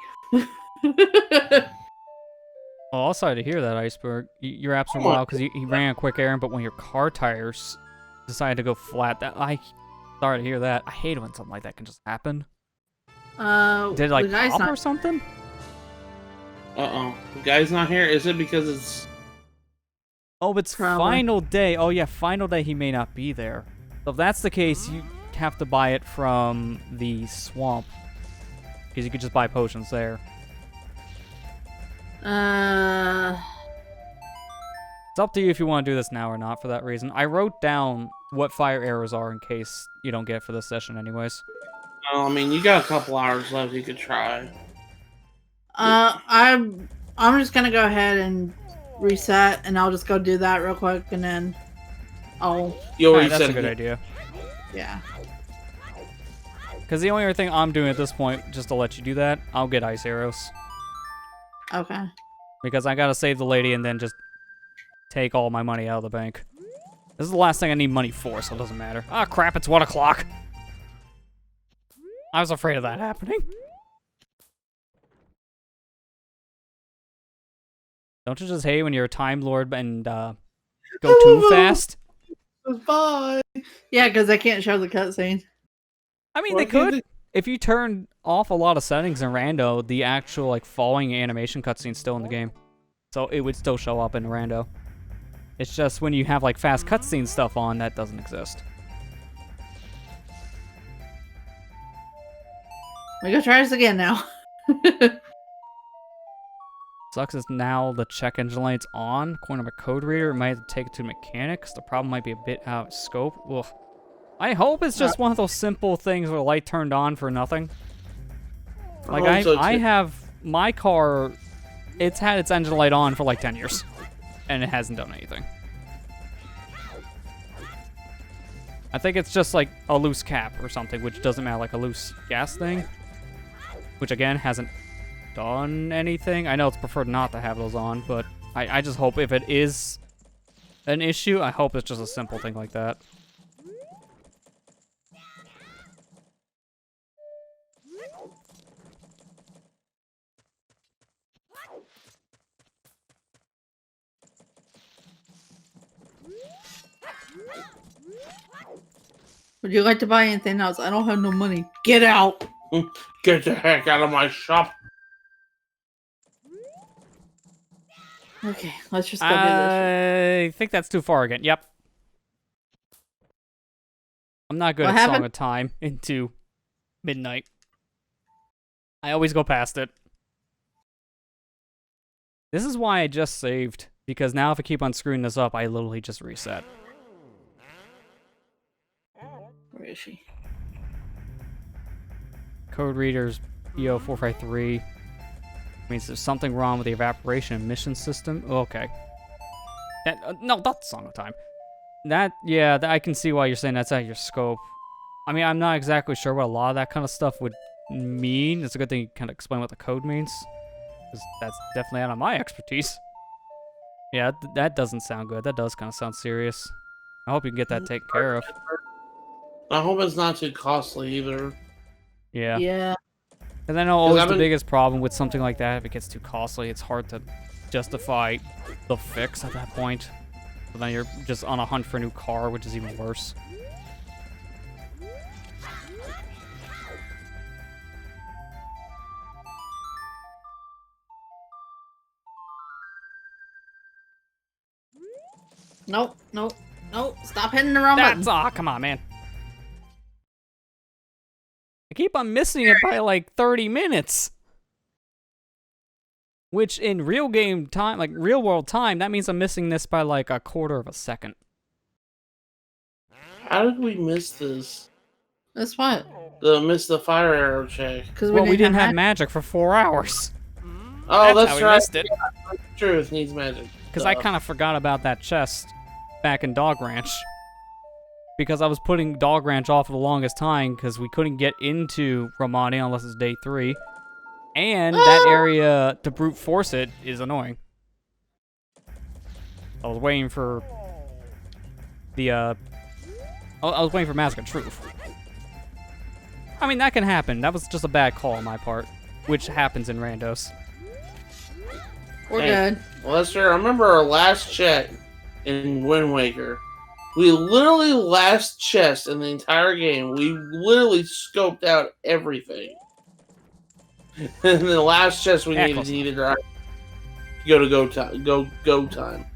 Oh, I'm sorry to hear that, Iceberg. Your app's been wild because he ran a quick errand, but when your car tires decided to go flat, sorry to hear that. I hate it when something like that can just happen. Did it like pop or something? The guy's not here. Is it because it's... Oh, it's final day. Oh yeah, final day he may not be there. So if that's the case, you have to buy it from the swamp. Because you could just buy potions there. It's up to you if you want to do this now or not for that reason. I wrote down what fire arrows are in case you don't get it for this session anyways. Well, I mean, you got a couple hours left. You could try. I'm just gonna go ahead and reset, and I'll just go do that real quick, and then I'll. Alright, that's a good idea. Yeah. Because the only other thing I'm doing at this point, just to let you do that, I'll get ice arrows. Okay. Because I gotta save the lady and then just take all my money out of the bank. This is the last thing I need money for, so it doesn't matter. Ah, crap, it's 1 o'clock. I was afraid of that happening. Don't you just hate when you're a Time Lord and go too fast? Bye. Yeah, because I can't show the cutscene. I mean, they could. If you turn off a lot of settings in Rando, the actual like falling animation cutscene's still in the game. So it would still show up in Rando. It's just when you have like fast cutscene stuff on, that doesn't exist. We gotta try this again now. Sucks is now the check engine light's on. According to my code reader, it might have to take it to mechanics. The problem might be a bit out of scope. Ugh. I hope it's just one of those simple things where the light turned on for nothing. Like, I have my car, it's had its engine light on for like 10 years, and it hasn't done anything. I think it's just like a loose cap or something, which doesn't matter, like a loose gas thing, which again hasn't done anything. I know it's preferred not to have those on, but I just hope if it is an issue, I hope it's just a simple thing like that. Would you like to buy anything else? I don't have no money. Get out! Get the heck out of my shop! Okay, let's just go do this. I think that's too far again. Yep. I'm not good at Song of Time into midnight. I always go past it. This is why I just saved, because now if I keep on screwing this up, I literally just reset. Where is she? Code readers EO453 means there's something wrong with the evaporation emission system. Okay. That no, that's Song of Time. Yeah, I can see why you're saying that's out of your scope. I mean, I'm not exactly sure what a lot of that kind of stuff would mean. It's a good thing you kind of explain what the code means, because that's definitely out of my expertise. Yeah, that doesn't sound good. That does kind of sound serious. I hope you can get that taken care of. I hope it's not too costly either. Yeah. Yeah. And I know always the biggest problem with something like that, if it gets too costly, it's hard to justify the fix at that point. But then you're just on a hunt for a new car, which is even worse. Nope, nope, nope. Stop hitting the wrong button. Ah, come on, man. I keep on missing it by like 30 minutes. Which in real game time, like real world time, that means I'm missing this by like a quarter of a second. How did we miss this? That's what? Miss the fire arrow check. Because we didn't have magic for 4 hours. Oh, that's how we right. missed it. Yeah, true, it needs magic. Because I kind of forgot about that chest back in Dog Ranch. Because I was putting Dog Ranch off for the longest time because we couldn't get into Romani unless it's day 3. And that area, to brute force it, is annoying. I was waiting for the, I was waiting for Mask of Truth. I mean, that can happen. That was just a bad call on my part, which happens in randos. We're good. Lester, I remember our last check in Wind Waker. We literally, last chest in the entire game, we literally scoped out everything. And the last chest we needed to go time.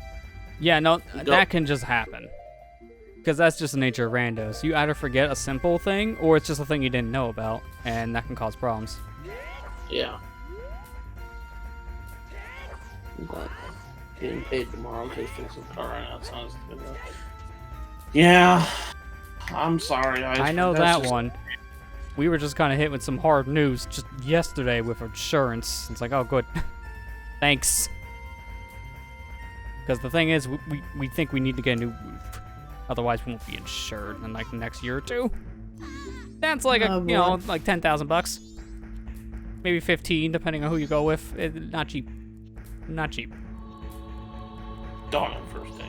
Yeah, no, that can just happen. Because that's just the nature of randos. You either forget a simple thing, or it's just a thing you didn't know about, and that can cause problems. Yeah. getting paid tomorrow because fixing the car right now. Sounds good. Yeah, I'm sorry. I know that one. We were just kind of hit with some hard news just yesterday with insurance. It's like, oh, good. Thanks. Because the thing is, we think we need to get a new roof. Otherwise, we won't be insured in like the next year or two. That's like, like 10,000 bucks. Maybe 15, depending on who you go with. Not cheap. Not cheap. Darn it, first day.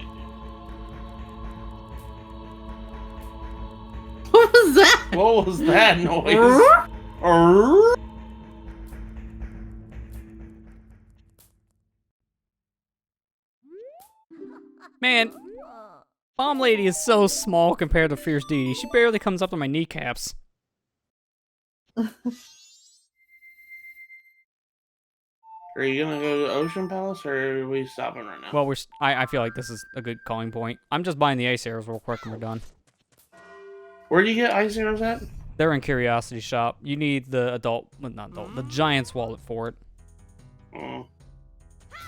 What was that? What was that noise? Man, Bomb Lady is so small compared to Fierce Deity. She barely comes up to my kneecaps. Are you gonna go to Ocean Palace, or are we stopping right now? Well, I feel like this is a good calling point. I'm just buying the ice arrows real quick and we're done. Where do you get ice arrows at? They're in Curiosity Shop. You need the the Giant's wallet for it. Oh.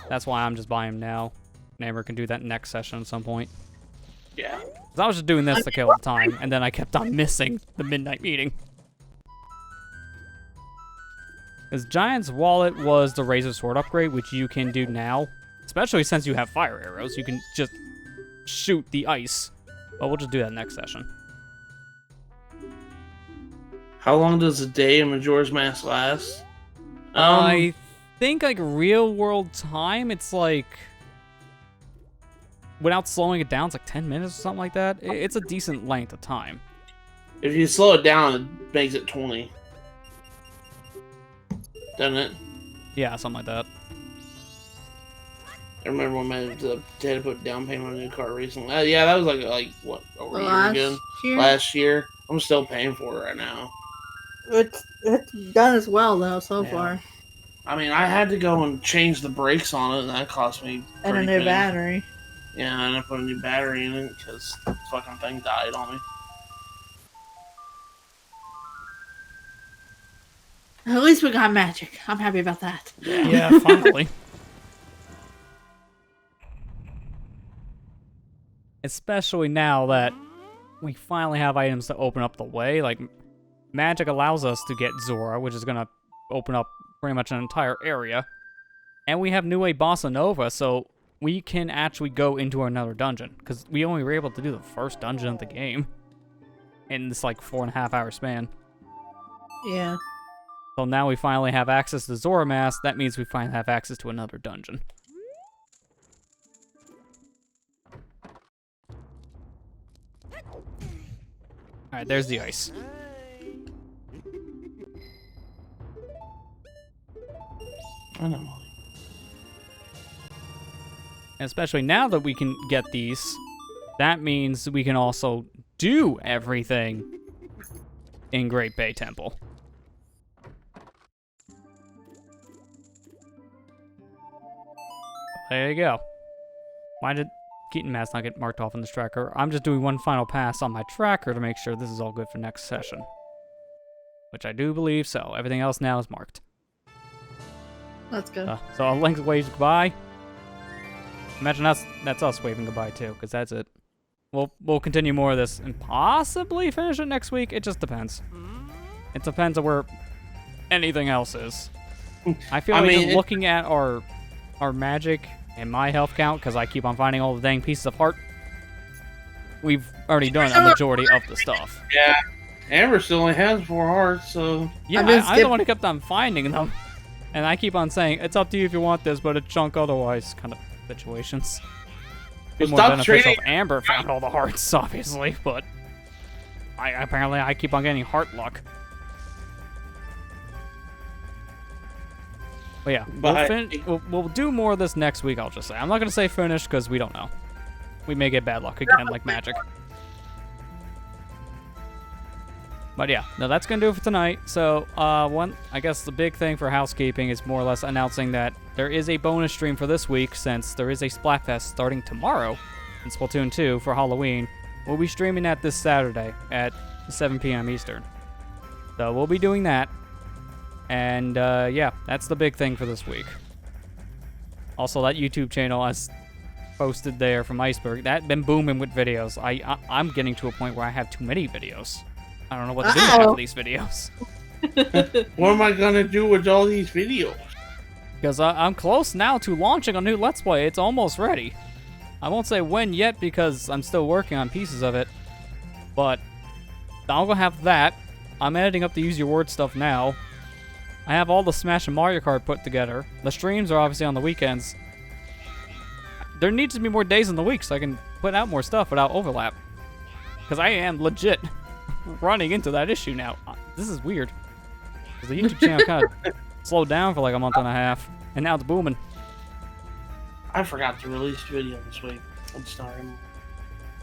That's why I'm just buying them now. Amber can do that next session at some point. Yeah. 'Cause I was just doing this to kill the time, and then I kept on missing the midnight meeting. Because Giant's wallet was the Razor Sword upgrade, which you can do now. Especially since you have fire arrows, you can just shoot the ice. But we'll just do that next session. How long does a day in Majora's Mask last? I think like real world time, it's like, without slowing it down, it's like 10 minutes or something like that. It's a decent length of time. If you slow it down, it makes it 20. Doesn't it? Yeah, something like that. I remember when I had to put down payment on a new car recently. Yeah, that was like what, over a year ago? Last year. I'm still paying for it right now. It's done as well though so far. I mean, I had to go and change the brakes on it, and that cost me. And a new battery. Yeah, and I put a new battery in it because the fucking thing died on me. At least we got magic. I'm happy about that. Yeah, finally. Especially now that we finally have items to open up the way. Like, magic allows us to get Zora, which is going to open up pretty much an entire area. And we have New Way Bossa Nova, so we can actually go into another dungeon. Because we only were able to do the first dungeon of the game in this, like, 4.5 hour span. Yeah. So now we finally have access to Zora Mask. That means we finally have access to another dungeon. Alright, there's the ice. I know. And especially now that we can get these, that means we can also do everything in Great Bay Temple. There you go. Why did Keaton Mask not get marked off on this tracker? I'm just doing one final pass on my tracker to make sure this is all good for next session. Which I do believe so. Everything else now is marked. That's good. So a Link waves goodbye. Imagine that's us waving goodbye too, because that's it. We'll continue more of this and possibly finish it next week. It just depends. It depends on where anything else is. I feel like just looking at our magic and my health count, because I keep on finding all the dang pieces of heart, we've already done a majority of the stuff. Yeah. Amber still only has 4 hearts, so... Yeah, I'm the one who kept on finding them. And I keep on saying, it's up to you if you want this, but a chunk otherwise kind of situations. It's more beneficial if Amber found all the hearts, obviously, but... apparently I keep on getting heart luck. But yeah, we'll do more of this next week, I'll just say. I'm not going to say finish, because we don't know. We may get bad luck again, like magic. But yeah, no, that's going to do it for tonight. So, I guess the big thing for housekeeping is more or less announcing that there is a bonus stream for this week, since there is a Splatfest starting tomorrow in Splatoon 2 for Halloween. We'll be streaming that this Saturday at 7 p.m. Eastern. So we'll be doing that. And, yeah, that's the big thing for this week. Also, that YouTube channel I posted there from Iceberg, that been booming with videos. I'm getting to a point where I have too many videos. I don't know what to do with half of these videos. What am I gonna do with all these videos? Because I'm close now to launching a new Let's Play. It's almost ready. I won't say when yet because I'm still working on pieces of it. But I'll go have that. I'm editing up the Use Your Word stuff now. I have all the Smash and Mario Kart put together. The streams are obviously on the weekends. There needs to be more days in the week so I can put out more stuff without overlap. Because I am legit running into that issue now. This is weird. 'Cause the YouTube channel kind of slowed down for like a month and a half, and now it's booming. I forgot to release a video this week. I'm sorry.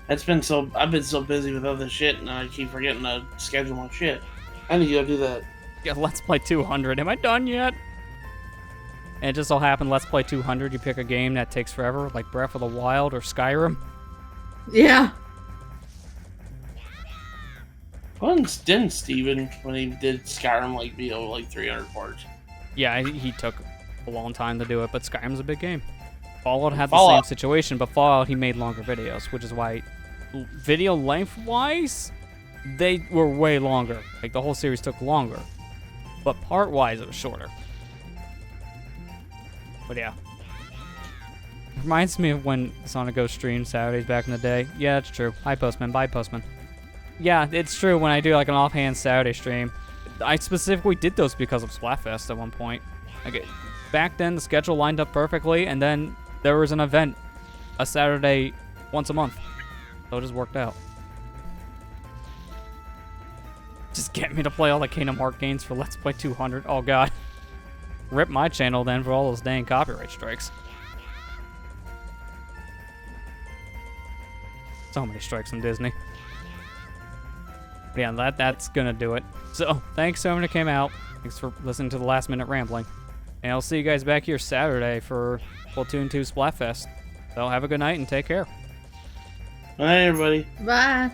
I've been so busy with other shit, and I keep forgetting to schedule my shit. I need to go do that. Yeah, Let's Play 200. Am I done yet? And it just so happened, Let's Play 200, you pick a game that takes forever, like Breath of the Wild or Skyrim. Yeah. Didn't Steven, when he did Skyrim, like, be over like 300 parts? Yeah, he took a long time to do it, but Skyrim's a big game. Fallout had the same situation, but Fallout, he made longer videos, which is why, video length-wise, they were way longer. Like, the whole series took longer. But part-wise, it was shorter. But yeah. Reminds me of when SonicGhost streamed Saturdays back in the day. Yeah, that's true. Hi, Postman. Bye, Postman. Yeah, it's true. When I do like an offhand Saturday stream, I specifically did those because of Splatfest at one point. Like, back then, the schedule lined up perfectly, and then there was an event, a Saturday once a month. So it just worked out. Just get me to play all the Kingdom Hearts games for Let's Play 200. Oh, God. Rip my channel then for all those dang copyright strikes. So many strikes from Disney. But yeah, that's gonna do it. So, thanks to everyone who came out. Thanks for listening to the last minute rambling. And I'll see you guys back here Saturday for Splatoon 2 Splatfest. So have a good night and take care. Bye, everybody. Bye.